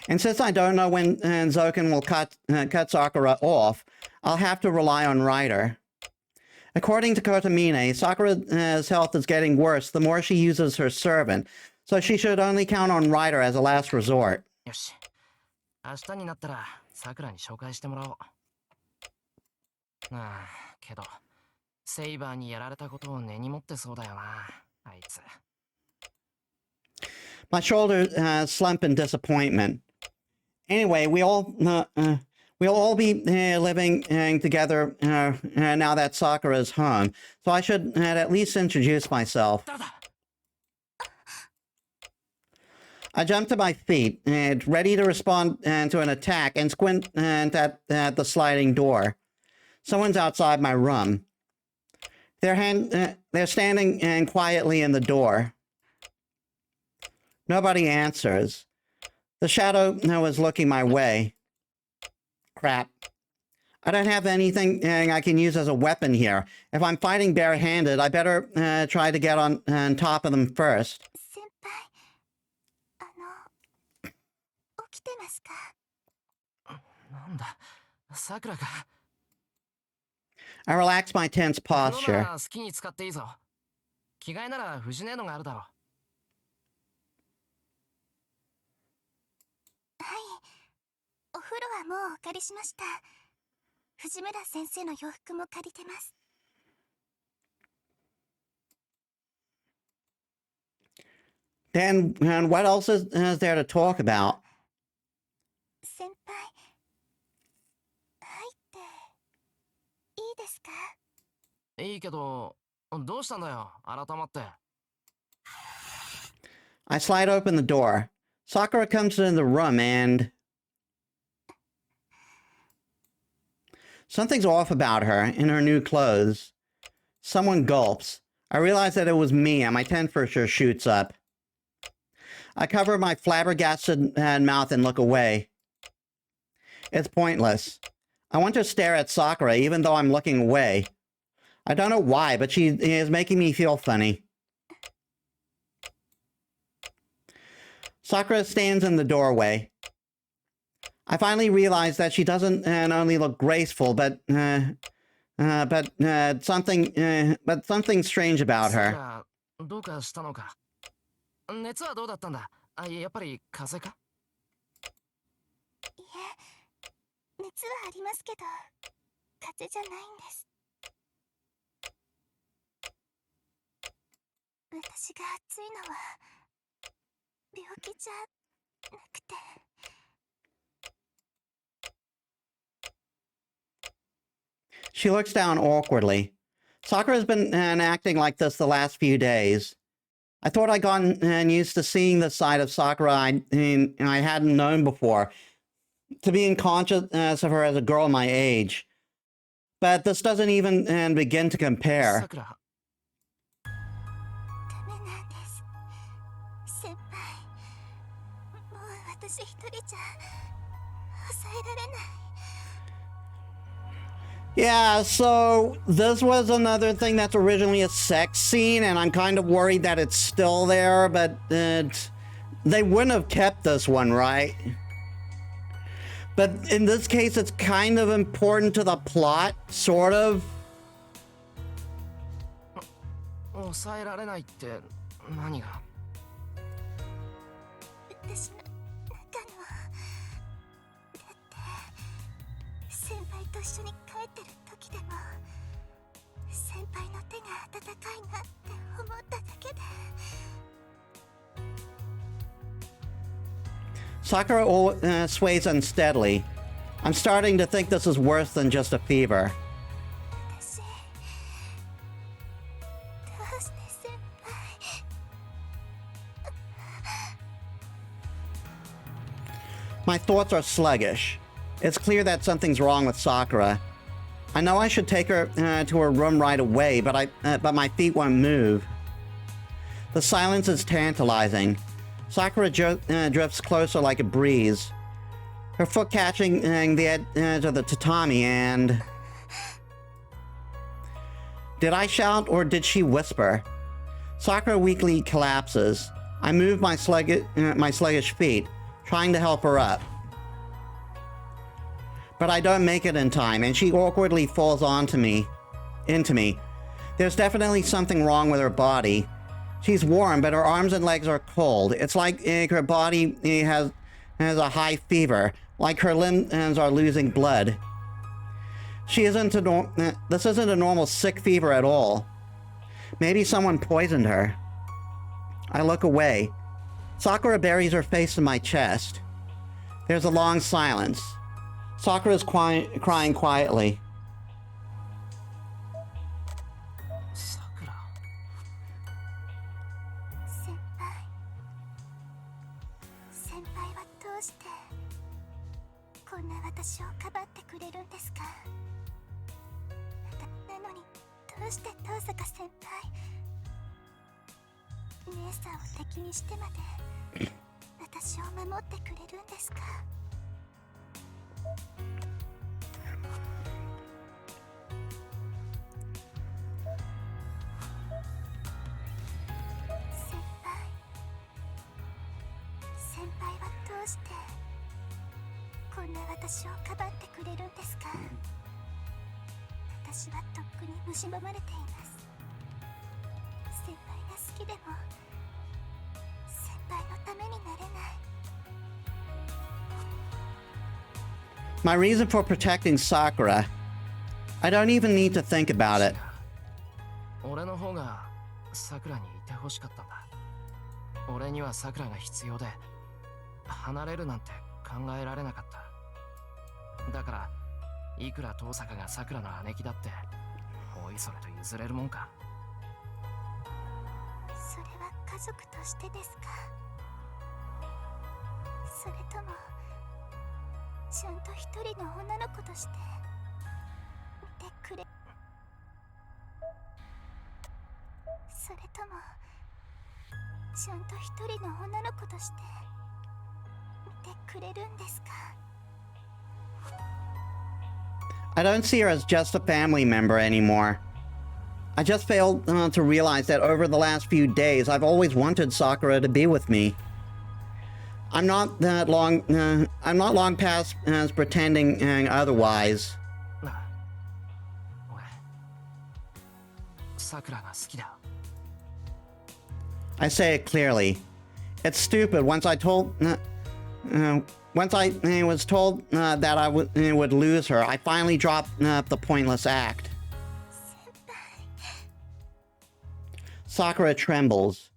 And since I don't know when Zoken will cut Sakura off, I'll have to rely on Ryder. According to Kotomine, Sakura's health is getting worse the more she uses her servant, so she should only count on Ryder as a last resort. よし。明日になったら、さくらに紹介してもらおう。ああ、けど、セイバーにやられたことを根に持ってそうだよな、あいつ。My shoulders slump in disappointment. Anyway, we'll all be living together now that Sakura is home, so I should at least introduce myself. I jump to my feet, ready to respond to an attack, and squint at the sliding door. Someone's outside my room. They're standing quietly in the door. Nobody answers. The shadow was looking my way. Crap. I don't have anything I can use as a weapon here. If I'm fighting barehanded, I better try to get on top of them first. 先輩、起きてますか？なんだ、さくらか。 I relax my tense 風呂な posture. ら好きに使っていいぞ。着替えなら藤姉のがあるだろう。はい。お風呂はもうお借りしました。藤村先生の洋服も借りてます。Then, and what else is there to talk about? 先輩、入っていいですか？いいけど、どうしたんだよ、改まって。I slide open the door. Sakura comes in the room and... Something's off about her in her new clothes. Someone gulps. I realize that it was me and my temperature shoots up. I cover my flabbergasted mouth and look away. It's pointless. I want to stare at Sakura even though I'm looking away. I don't know why, but she is making me feel funny. Sakura stands in the doorway. I finally realize that she doesn't only look graceful, but something strange about さく her. ら、どうかしたのか。熱はどうだったんだ。あ、やっぱり風邪か。いえ、熱はありますけど、風邪じゃないんです。私が暑いのは病気じゃなくて。She looks down awkwardly. Sakura's been acting like this the last few days. I thought I'd gotten used to seeing the side of Sakura I hadn't known before, to being conscious of her as a girl my age. But this doesn't even begin to compare. さくら、ダメなんです。先輩、もう私一人じゃ抑えられない。Yeah, so this was another thing that's originally a sex scene, and I'm kind of worried that it's still there, but they wouldn't have kept this one, right? But in this case, it's kind of important to the plot, sort of. 抑えられないって何が。私の中のだって先輩と一緒に帰ってる時でも先輩の手が温かいなって思っただけで。 Sakura sways unsteadily. I'm starting to think this is worse than just a fever. 私どうして先輩。 My thoughts are sluggish. It's clear that something's wrong with Sakura. I know I should take her to her room right away, but my feet won't move. The silence is tantalizing. Sakura drifts closer like a breeze, her foot catching the edge of the tatami, and... Did I shout or did she whisper? Sakura weakly collapses. I move my sluggish feet, trying to help her up. But I don't make it in time, and she awkwardly falls into me. There's definitely something wrong with her body. She's warm, but her arms and legs are cold. It's like her body has a high fever, like her limbs are losing blood. This isn't a normal sick fever at all. Maybe someone poisoned her. I look away. Sakura buries her face in my chest. There's a long silence. Sakura's crying quietly. さくら。先輩はどうしてこんな私をかばってくれるんですか？なのにどうして遠坂先輩姉さんを敵にしてまで私を守ってくれるんですか？輩はどうしてこんな私をかばってくれるんですか？私はとっくに蝕まれています。先輩が好きでも先輩のためになれない。 My reason for protecting Sakura. I don't even need to think about it. 俺の方がさくらにいてほしかったんだ。俺にはさくらが必要で、離れるなんて考えられなかった。だからいくら遠坂がさくらの姉貴だっておいそれと譲れるもんか。それは家族としてですか？それともちゃんと一人の女の子として見てくれ、それともちゃんと一人の女の子として見てくれるんですか？ I don't see her as just a family member anymore. I just failed to realize that over the last few days, I've always wanted Sakura to be with me. I'm not long past pretending otherwise. なあ、俺さくらが好きだ。 I say it clearly. It's stupid. Once I was told that I would lose her, I finally dropped the pointless act. Sakura trembles.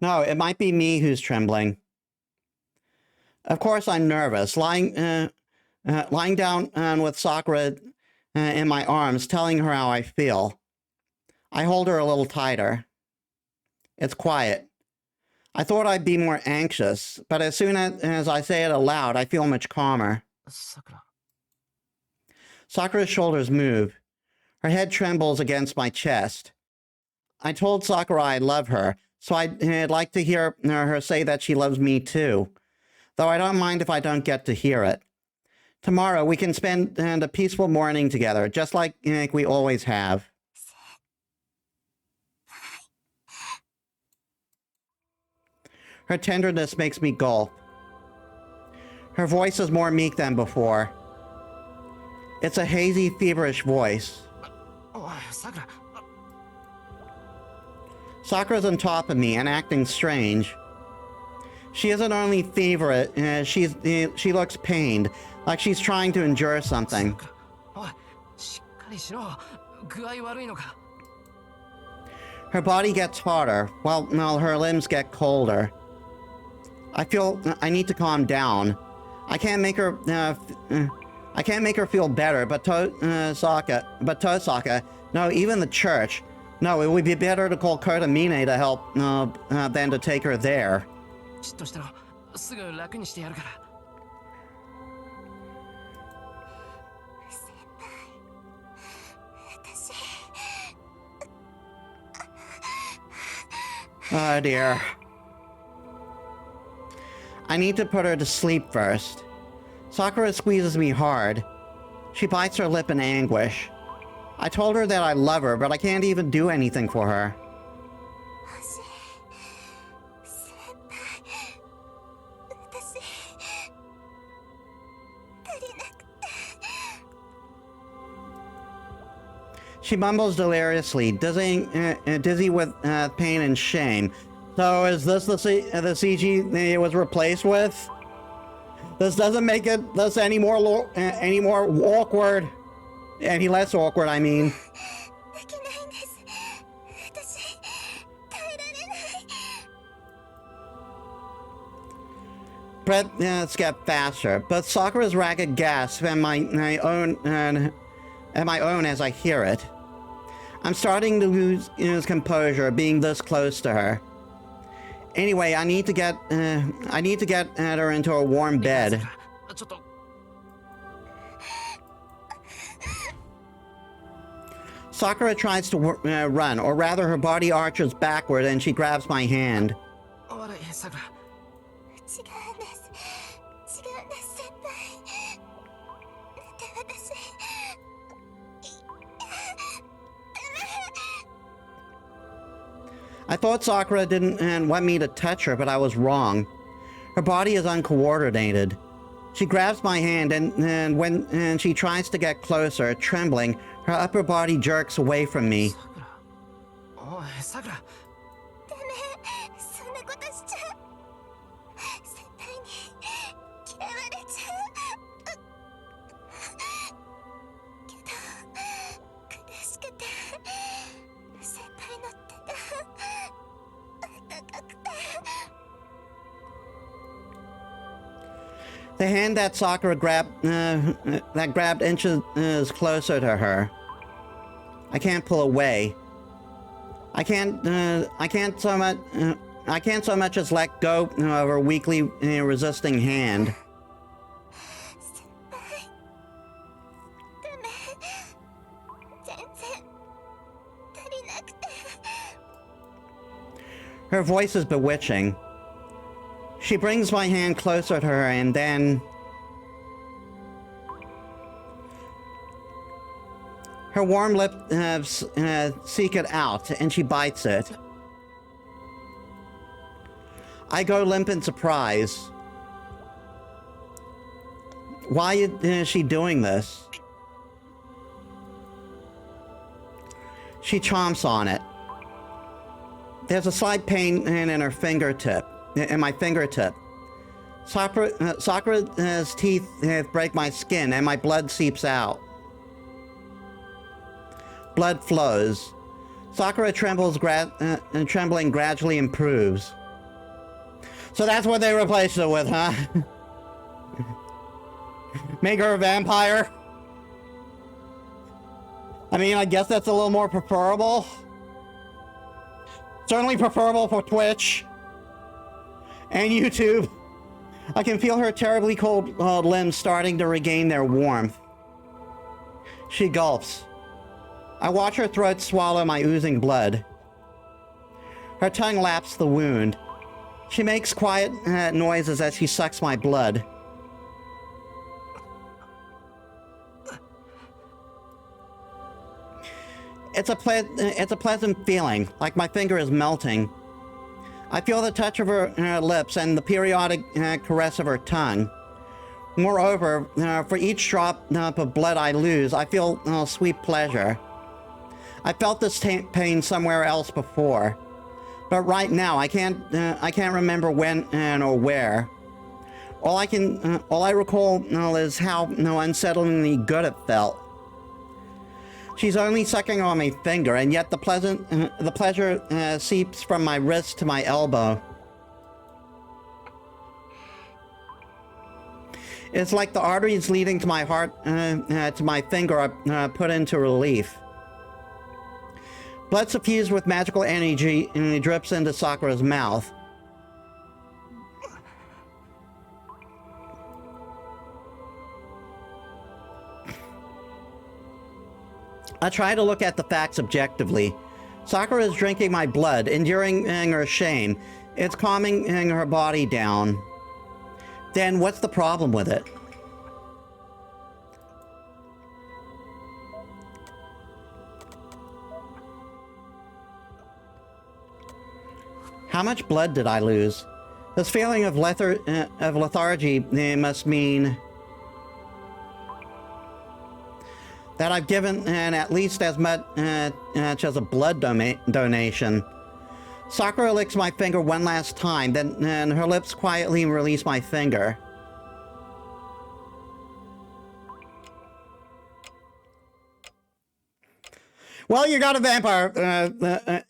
No, it might be me who's trembling. Of course, I'm nervous, lying down with Sakura in my arms, telling her how I feel. I hold her a little tighter. It's quiet. I thought I'd be more anxious, but as soon as I say it aloud, I feel much calmer. さくら。 Sakura's shoulders move. Her head trembles against my chest. I told Sakura I love her, so I'd like to hear her say that she loves me too, though I don't mind if I don't get to hear it. Tomorrow we can spend a peaceful morning together, just like we always have. Her tenderness makes me gulp. Her voice is more meek than before. It's a hazy, feverish voice. おい、さくら。 Sakura's on top of me and acting strange. She isn't only feverish, she looks pained, like she's trying to endure something. おい、しっかりしろ。具合悪いのか。 Her body gets harder, while her limbs get colder. I feel I need to calm down. I can't make her feel better, but Tosaka, no, even the church. No, it would be better to call Kotamine to help than to take her there. じっとしてろ。すぐ楽にしてやるから。 Oh dear. I need to put her to sleep first. Sakura squeezes me hard. She bites her lip in anguish. I told her that I love her, but I can't even do anything for her. She mumbles deliriously, dizzy with pain and shame. So is this the CG it was replaced with? This doesn't make it this any more awkward. Any less awkward, I mean. Breaths get faster, but Sakura's ragged gasp and my own as I hear it. I'm starting to lose composure being this close to her. Anyway, I need to get her into a warm bed. ちょっと。 Sakura tries to run, or rather her body arches backward and she grabs my hand. 悪い、さくら。 違うんです。違うんです、先輩。で、私。 I thought Sakura didn't want me to touch her, but I was wrong. Her body is uncoordinated. She grabs my hand, and when she tries to get closer, trembling, her upper body jerks away from me. おいさくら。ダメ、そんなことしちゃ先輩に嫌われちゃけど苦しくて先輩の手が高くて The hand that Sakura grabbed inches closer to her. I can't pull away. I can't so much as let go of her weakly resisting hand. 先輩ダメ全然足りなくて Her voice is bewitching. She brings my hand closer to her and then... Her warm lips seek it out, and she bites it. I go limp in surprise. Why is she doing this? She chomps on it. There's a slight pain in her fingertip. In my fingertip. Sakura's teeth break my skin and my blood seeps out. Blood flows. Sakura and trembling gradually improves. So that's what they replaced it with, huh? Make her a vampire? I mean, I guess that's a little more preferable. Certainly preferable for Twitch. And YouTube. I can feel her terribly cold limbs starting to regain their warmth. She gulps. I watch her throat swallow my oozing blood. Her tongue laps the wound. She makes quiet noises as she sucks my blood. It's a pleasant feeling, like my finger is melting. I feel the touch of her lips and the periodic caress of her tongue. Moreover, for each drop of blood I lose, I feel sweet pleasure. I felt this pain somewhere else before, but right now I can't remember when or where. All I recall is how unsettlingly good it felt. She's only sucking on my finger, and yet the pleasure seeps from my wrist to my elbow. It's like the arteries leading to my heart, to my finger, are put into relief. Blood suffused with magical energy drips into Sakura's mouth. I try to look at the facts objectively. Sakura is drinking my blood, enduring her shame. It's calming her body down. Then what's the problem with it? How much blood did I lose? This feeling of lethargy must mean that I've given at least as much as a blood donation. Sakura licks my finger one last time, then her lips quietly release my finger. Well, you got a vampire.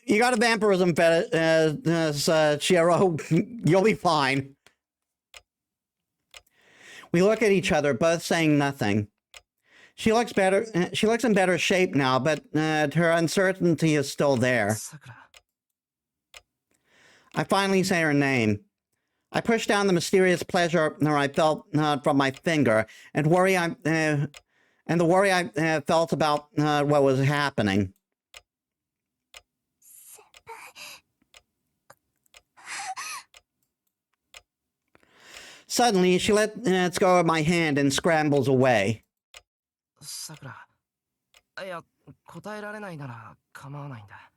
You got a vampirism fetish, Shiro. You'll be fine. We look at each other, both saying nothing. She looks better. She looks in better shape now, but her uncertainty is still there. さくら。 I finally say her name. I push down the mysterious pleasure I felt from my finger, and the worry I felt about what was happening. Suddenly, she lets go of my hand and scrambles away. さくら。いや、答えられないなら構わないんだ。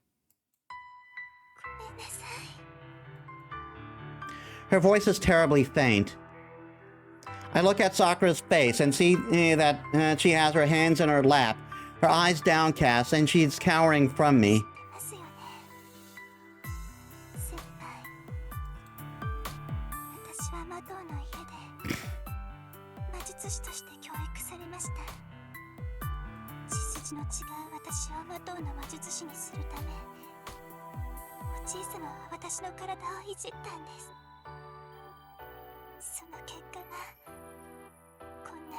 ごめんなさい。Her voice is terribly faint. I look at Sakura's face and see that she has her hands in her lap, her eyes downcast, and she's cowering from me. ますよね先輩。私は魔導の家で魔術師として教育されました。血筋の違う私を魔導の魔術師にするため、おじい様は私の体をいじったんです。その結果がこんな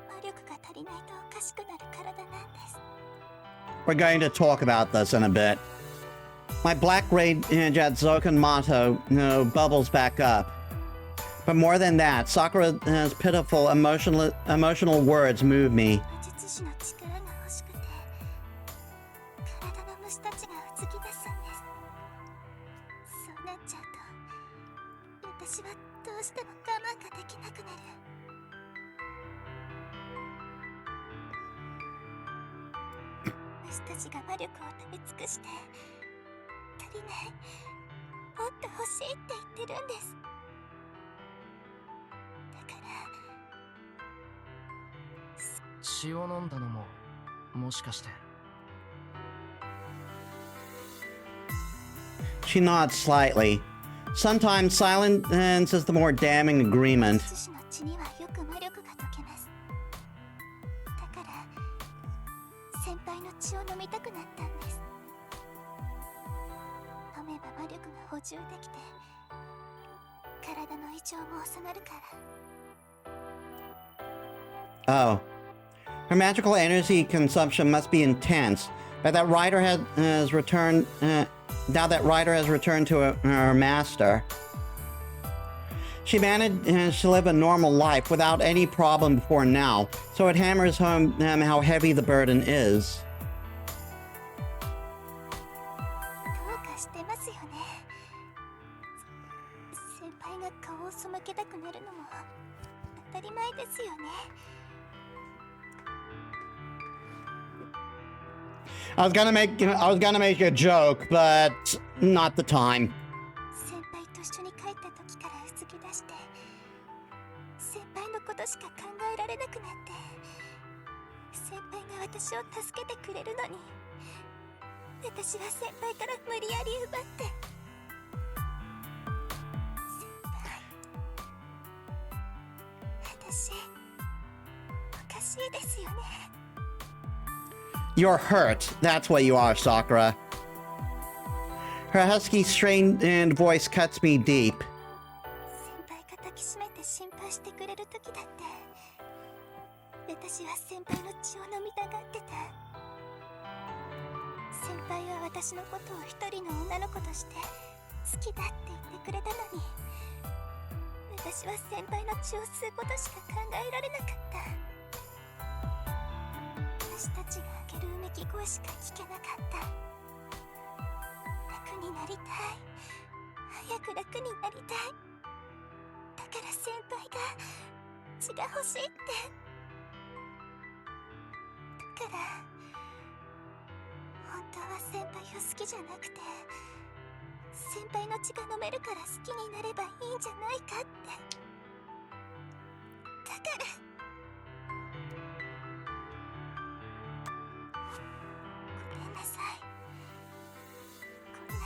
魔力が足りないとおかしくなる体なんです。 We're going to talk about this in a bit. My black ray jet Zokan motto bubbles back up. But more than that, Sakura's pitiful, emotional words move me. 魔術師の力が欲しくて体の虫たちがうつき出すんです。そうなっちゃうと私はどうしても我慢ができなくなる。虫たちが魔力を食べ尽くして足りない、もっと欲しいって言ってるんです。だから血を飲んだのももしかして。 She nods slightly. Sometimes silence is the more damning agreement. 魔術師の血にはよく魔力が溶けます。だから先輩の血を飲みたくなったんです。飲めば魔力が補充できて体の異常も収まるから。 Oh. Her magical energy consumption must be intense. But that rider has returned. Now that rider has returned to her master. She managed to live a normal life without any problem before now, so it hammers home how heavy the burden is. どうかしてますよね。先輩が顔を背けたくなるのも当たり前ですよね。 I was gonna make a joke, but not the time. 先輩と一緒に帰った時からうつき出して、先輩のことしか考えられなくなって、先輩が私を助けてくれるのに、私は先輩から無理やり奪って。先輩、私おかしいですよね。 You're hurt. That's what you are, Sakura. Her husky, strained voice cuts me deep. 先輩が抱きしめて心配してくれる時だって、私は先輩の血を飲みたがってた。先輩は私のことを一人の女の子として好きだって言ってくれたのに、私は先輩の血を吸うことしか考えられなかった。私たちが上げるうめき声しか聞けなかった。楽になりたい、早く楽になりたい。だから先輩が血が欲しいって。だから本当は先輩を好きじゃなくて、先輩の血が飲めるから好きになればいいんじゃないかって。だからごめんなさい。こんな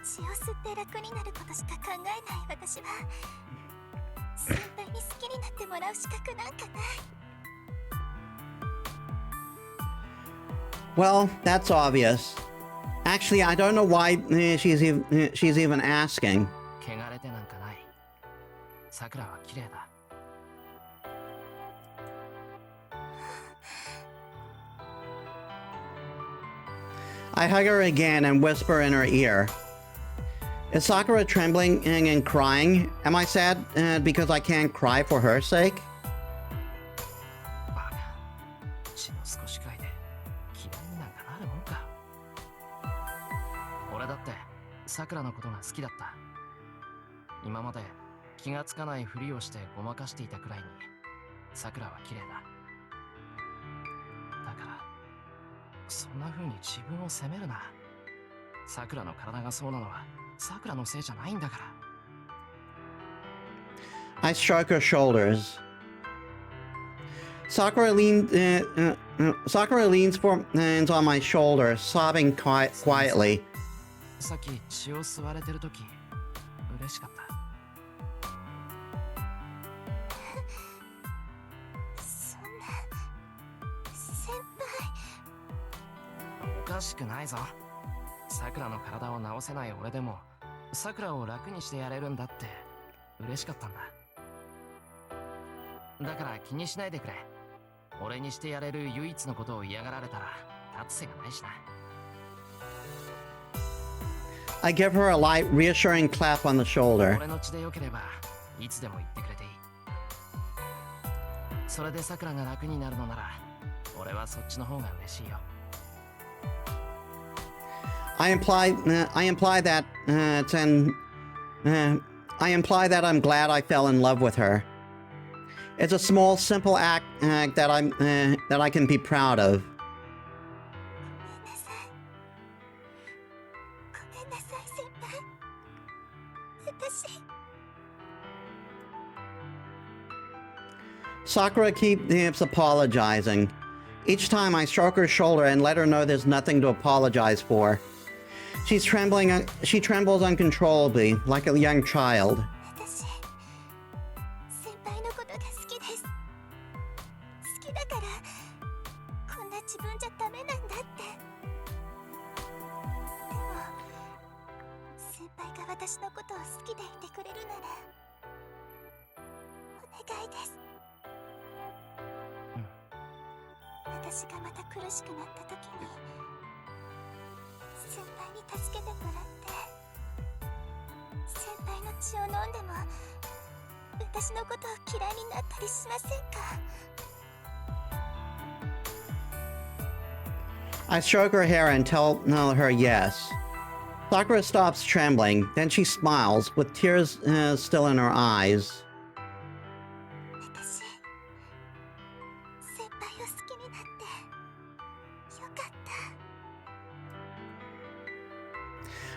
血を吸って楽になることしか考えない私は、先輩に好きになってもらう資格なんかない。 Well, that's obvious. Actually, I don't know why she's even asking. 汚れてなんかない。桜は綺麗だ。I hug her again and whisper in her ear. Is Sakura trembling and crying? Am I sad because I can't cry for her sake? バカ。血の少しくらいで嫌いになんかなるもんか。俺だって桜のことが好きだった。今まで気がつかないふりをしてごまかしていたくらいに桜は綺麗だ。だからそんな風に自分を責めるな。さくらの体がそうなのはさくらのせいじゃないんだから。 I stroke her shoulders. Sakura leans for hands on my shoulder, sobbing quietly. さっき血を吸われてる時嬉しかった。そんな先輩。おかしくないぞ。さくらの体を治せない俺でもさくらを楽にしてやれるんだって嬉しかったんだ。だから気にしないでくれ。俺にしてやれる唯一のことを嫌がられたら立つ瀬がないしな。 I give her a light, reassuring clap on the shoulder. 俺の血でよければいつでも言ってくれていい。それでさくらが楽になるのなら俺はそっちの方が嬉しいよ。 I imply that I'm glad I fell in love with her. It's a small, simple act that I can be proud of. ごめんなさい先輩。私。 Sakura keeps apologizing. Each time I stroke her shoulder and let her know there's nothing to apologize for. She trembles uncontrollably, like a young child. 私先輩のことが好きです。好きだからこんな自分じゃダメなんだって。でも先輩が私のことを好きでいてくれるならお願いです。私がまた苦しくなった時に先輩に助けてもらって先輩の血を飲んでも私のことを嫌いになったりしませんか？ I stroke her hair and tell her yes. Sakura stops trembling, then she smiles, with tears still in her eyes. 私先輩を好きになってよかった。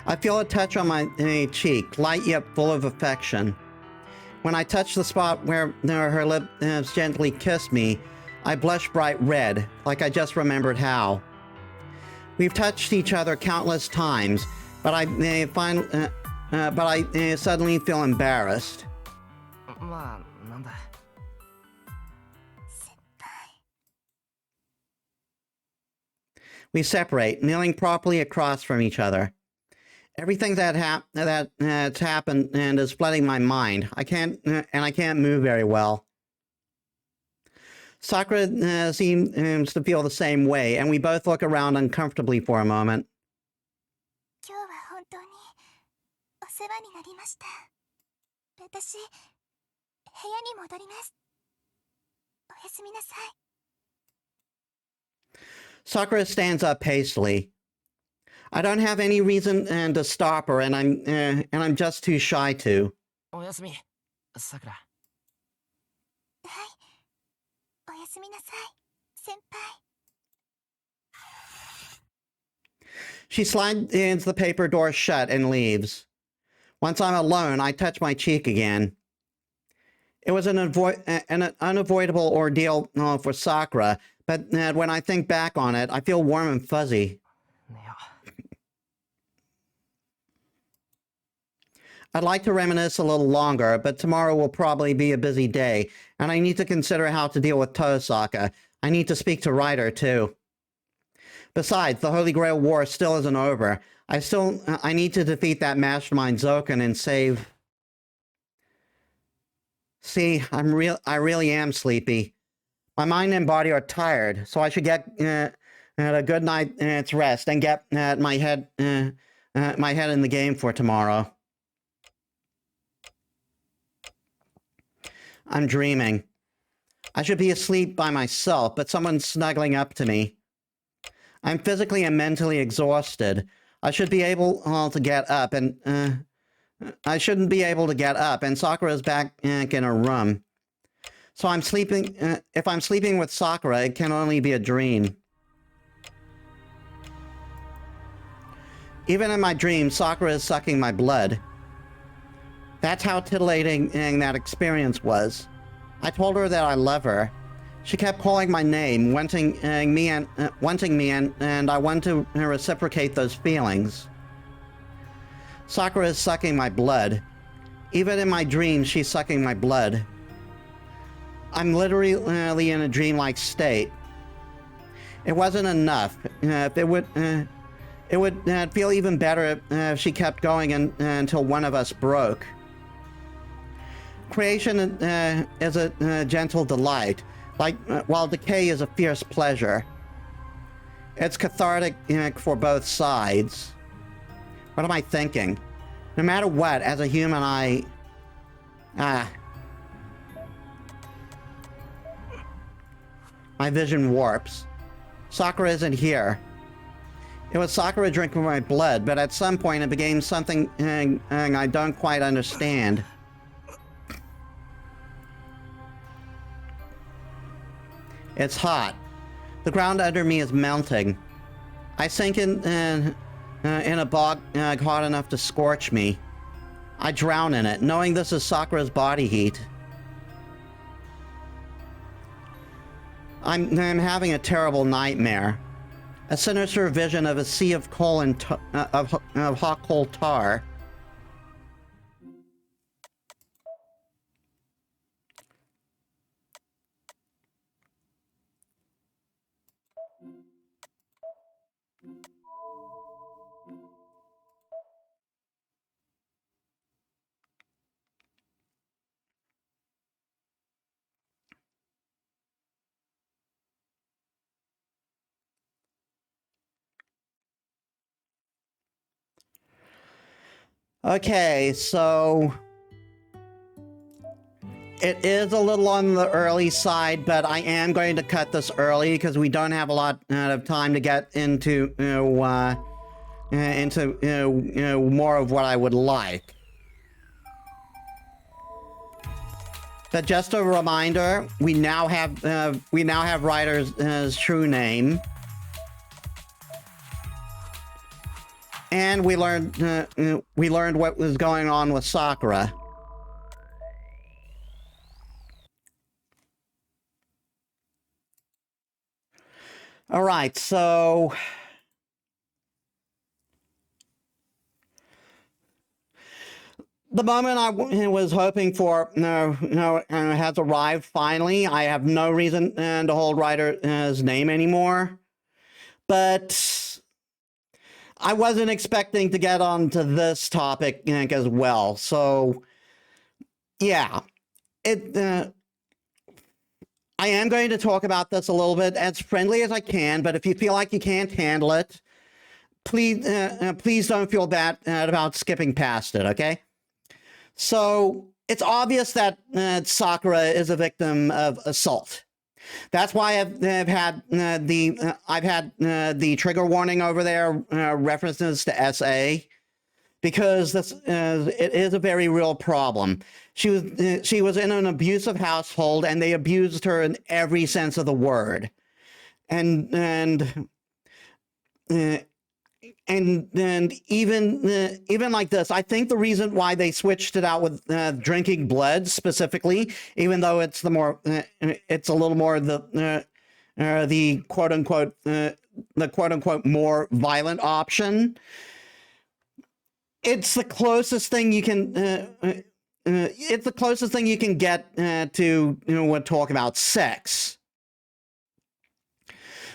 I feel a touch on my cheek, light yet full of affection. When I touch the spot where her lips gently kiss me, I blush bright red, like I just remembered how. We've touched each other countless times, but I suddenly feel embarrassed. まあなんだ。 先輩。 We separate, kneeling properly across from each other. Everything that's happened and is flooding my mind. I can't move very well. Sakura seems to feel the same way, and we both look around uncomfortably for a moment. 今日は本当にお世話になりました。私、部屋に戻ります。おやすみなさい。 Sakura stands up hastily. I don't have any reason to stop her, and I'm just too shy to. おやすみ、さくら。はい。おやすみなさい、先輩。 She slides the paper door shut and leaves. Once I'm alone, I touch my cheek again. It was an unavoidable ordeal for Sakura, but when I think back on it, I feel warm and fuzzy. ねよ。 I'd like to reminisce a little longer, but tomorrow will probably be a busy day, and I need to consider how to deal with Tosaka. I need to speak to Ryder, too. Besides, the Holy Grail War still isn't over. I need to defeat that mastermind Zoken and save... See, I really am sleepy. My mind and body are tired, so I should get a good night's rest and get my head in the game for tomorrow. I'm dreaming. I should be asleep by myself, but someone's snuggling up to me. I'm physically and mentally exhausted. I should be able to get up, and I shouldn't be able to get up, and Sakura's back in her room. So I'm sleeping. If I'm sleeping with Sakura, it can only be a dream. Even in my dreams, Sakura is sucking my blood. That's how titillating that experience was. I told her that I love her. She kept calling my name, wanting me, and I wanted to reciprocate those feelings. Sakura is sucking my blood. Even in my dreams, she's sucking my blood. I'm literally in a dreamlike state. It wasn't enough. It would feel even better if she kept going until one of us broke. Creation is a gentle delight, while decay is a fierce pleasure. It's cathartic for both sides. What am I thinking? No matter what, as a human, my vision warps. Sakura isn't here. It was Sakura drinking my blood, but at some point it became something I don't quite understand. It's hot. The ground under me is melting. I sink in a bog hot enough to scorch me. I drown in it, knowing this is Sakura's body heat. I'm having a terrible nightmare. A sinister vision of a sea of coal and of hot coal tar. Okay, so it is a little on the early side, but I am going to cut this early because we don't have a lot of time to get into more of what I would like. But just a reminder, we now have Ryder's true name. And we learned what was going on with Sakura. All right, so the moment I was hoping for, has arrived finally. I have no reason to hold Ryder's name anymore, but I wasn't expecting to get onto this topic as well. So, yeah, I am going to talk about this a little bit as friendly as I can. But if you feel like you can't handle it, please don't feel bad about skipping past it. Okay. So it's obvious that Sakura is a victim of assault. That's why I've had the trigger warning over there, references to SA, because this it is a very real problem. She was in an abusive household, and they abused her in every sense of the word, and even like this, I think the reason why they switched it out with drinking blood specifically, even though it's it's a little more the quote unquote more violent option. It's the closest thing you can. It's the closest thing you can get to what talk about sex.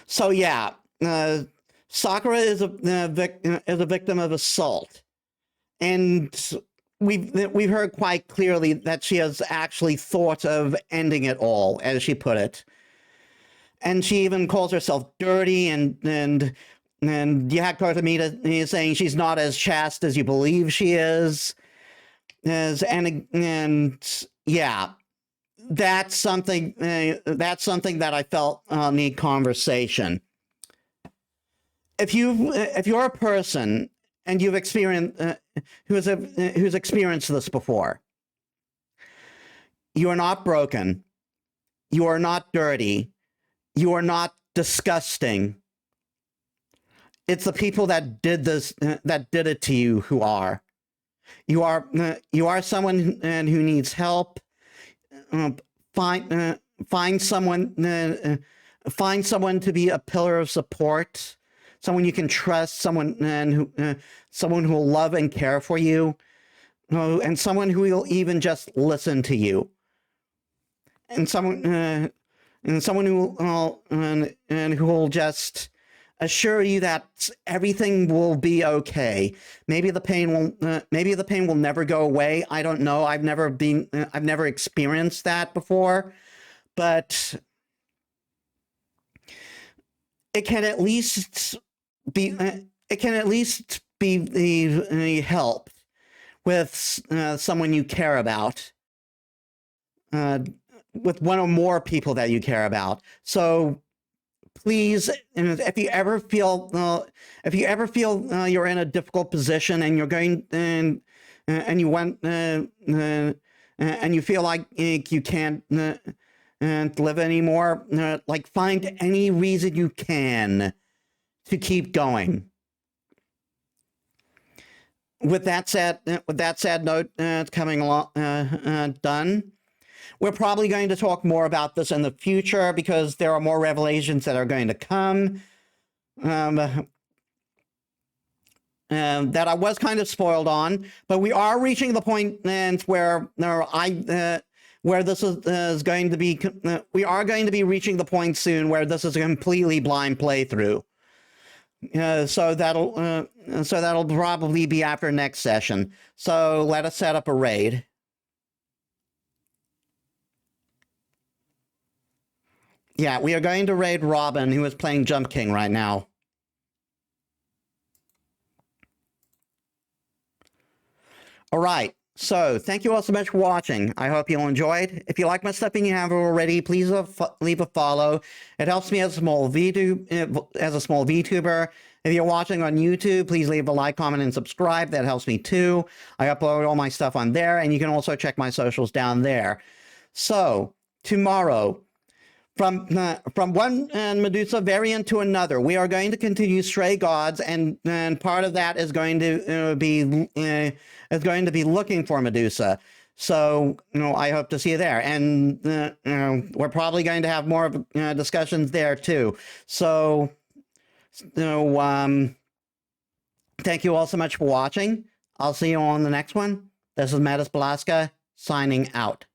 So yeah. Sakura is a victim of assault, and we've heard quite clearly that she has actually thought of ending it all, as she put it, and she even calls herself dirty, and Yakoto Mita is saying she's not as chaste as you believe she is, and yeah, that's something that I felt need conversation. If you're a person and you've experienced who's experienced this before, you are not broken, you are not dirty, you are not disgusting. it's the people that did this, that did it to you, who are. You are someone who needs help. Find someone to be a pillar of support, someone you can trust, someone who will love and care for you, and someone who will even just listen to you, and someone who will just assure you that everything will be okay. Maybe the pain will never go away. I don't know. I've never experienced that before, but it can at least be helped with someone you care about, with one or more people that you care about. So please, if you ever feel you're in a difficult position and you're going and you want and you feel like you can't live anymore, like find any reason you can to keep going. With that sad note coming along done. We're probably going to talk more about this in the future because there are more revelations that are going to come that I was kind of spoiled on. But we are reaching the point where this is going to be. We are going to be reaching the point soon where this is a completely blind playthrough. So that'll probably be after next session. So let us set up a raid. Yeah, we are going to raid Robin, who is playing Jump King right now. All right, so thank you all so much for watching. I hope you all enjoyed. If you like my stuff and you haven't already, please leave a follow. It helps me as a small VTuber. If you're watching on YouTube, please leave a like, comment, and subscribe. That helps me too. I upload all my stuff on there, and you can also check my socials down there. So, tomorrow, from one Medusa variant to another, we are going to continue Stray Gods, and part of that is going to be looking for Medusa. So I hope to see you there, and we're probably going to have more discussions there too. So thank you all so much for watching. I'll see you on the next one. This is Metis Balaska signing out.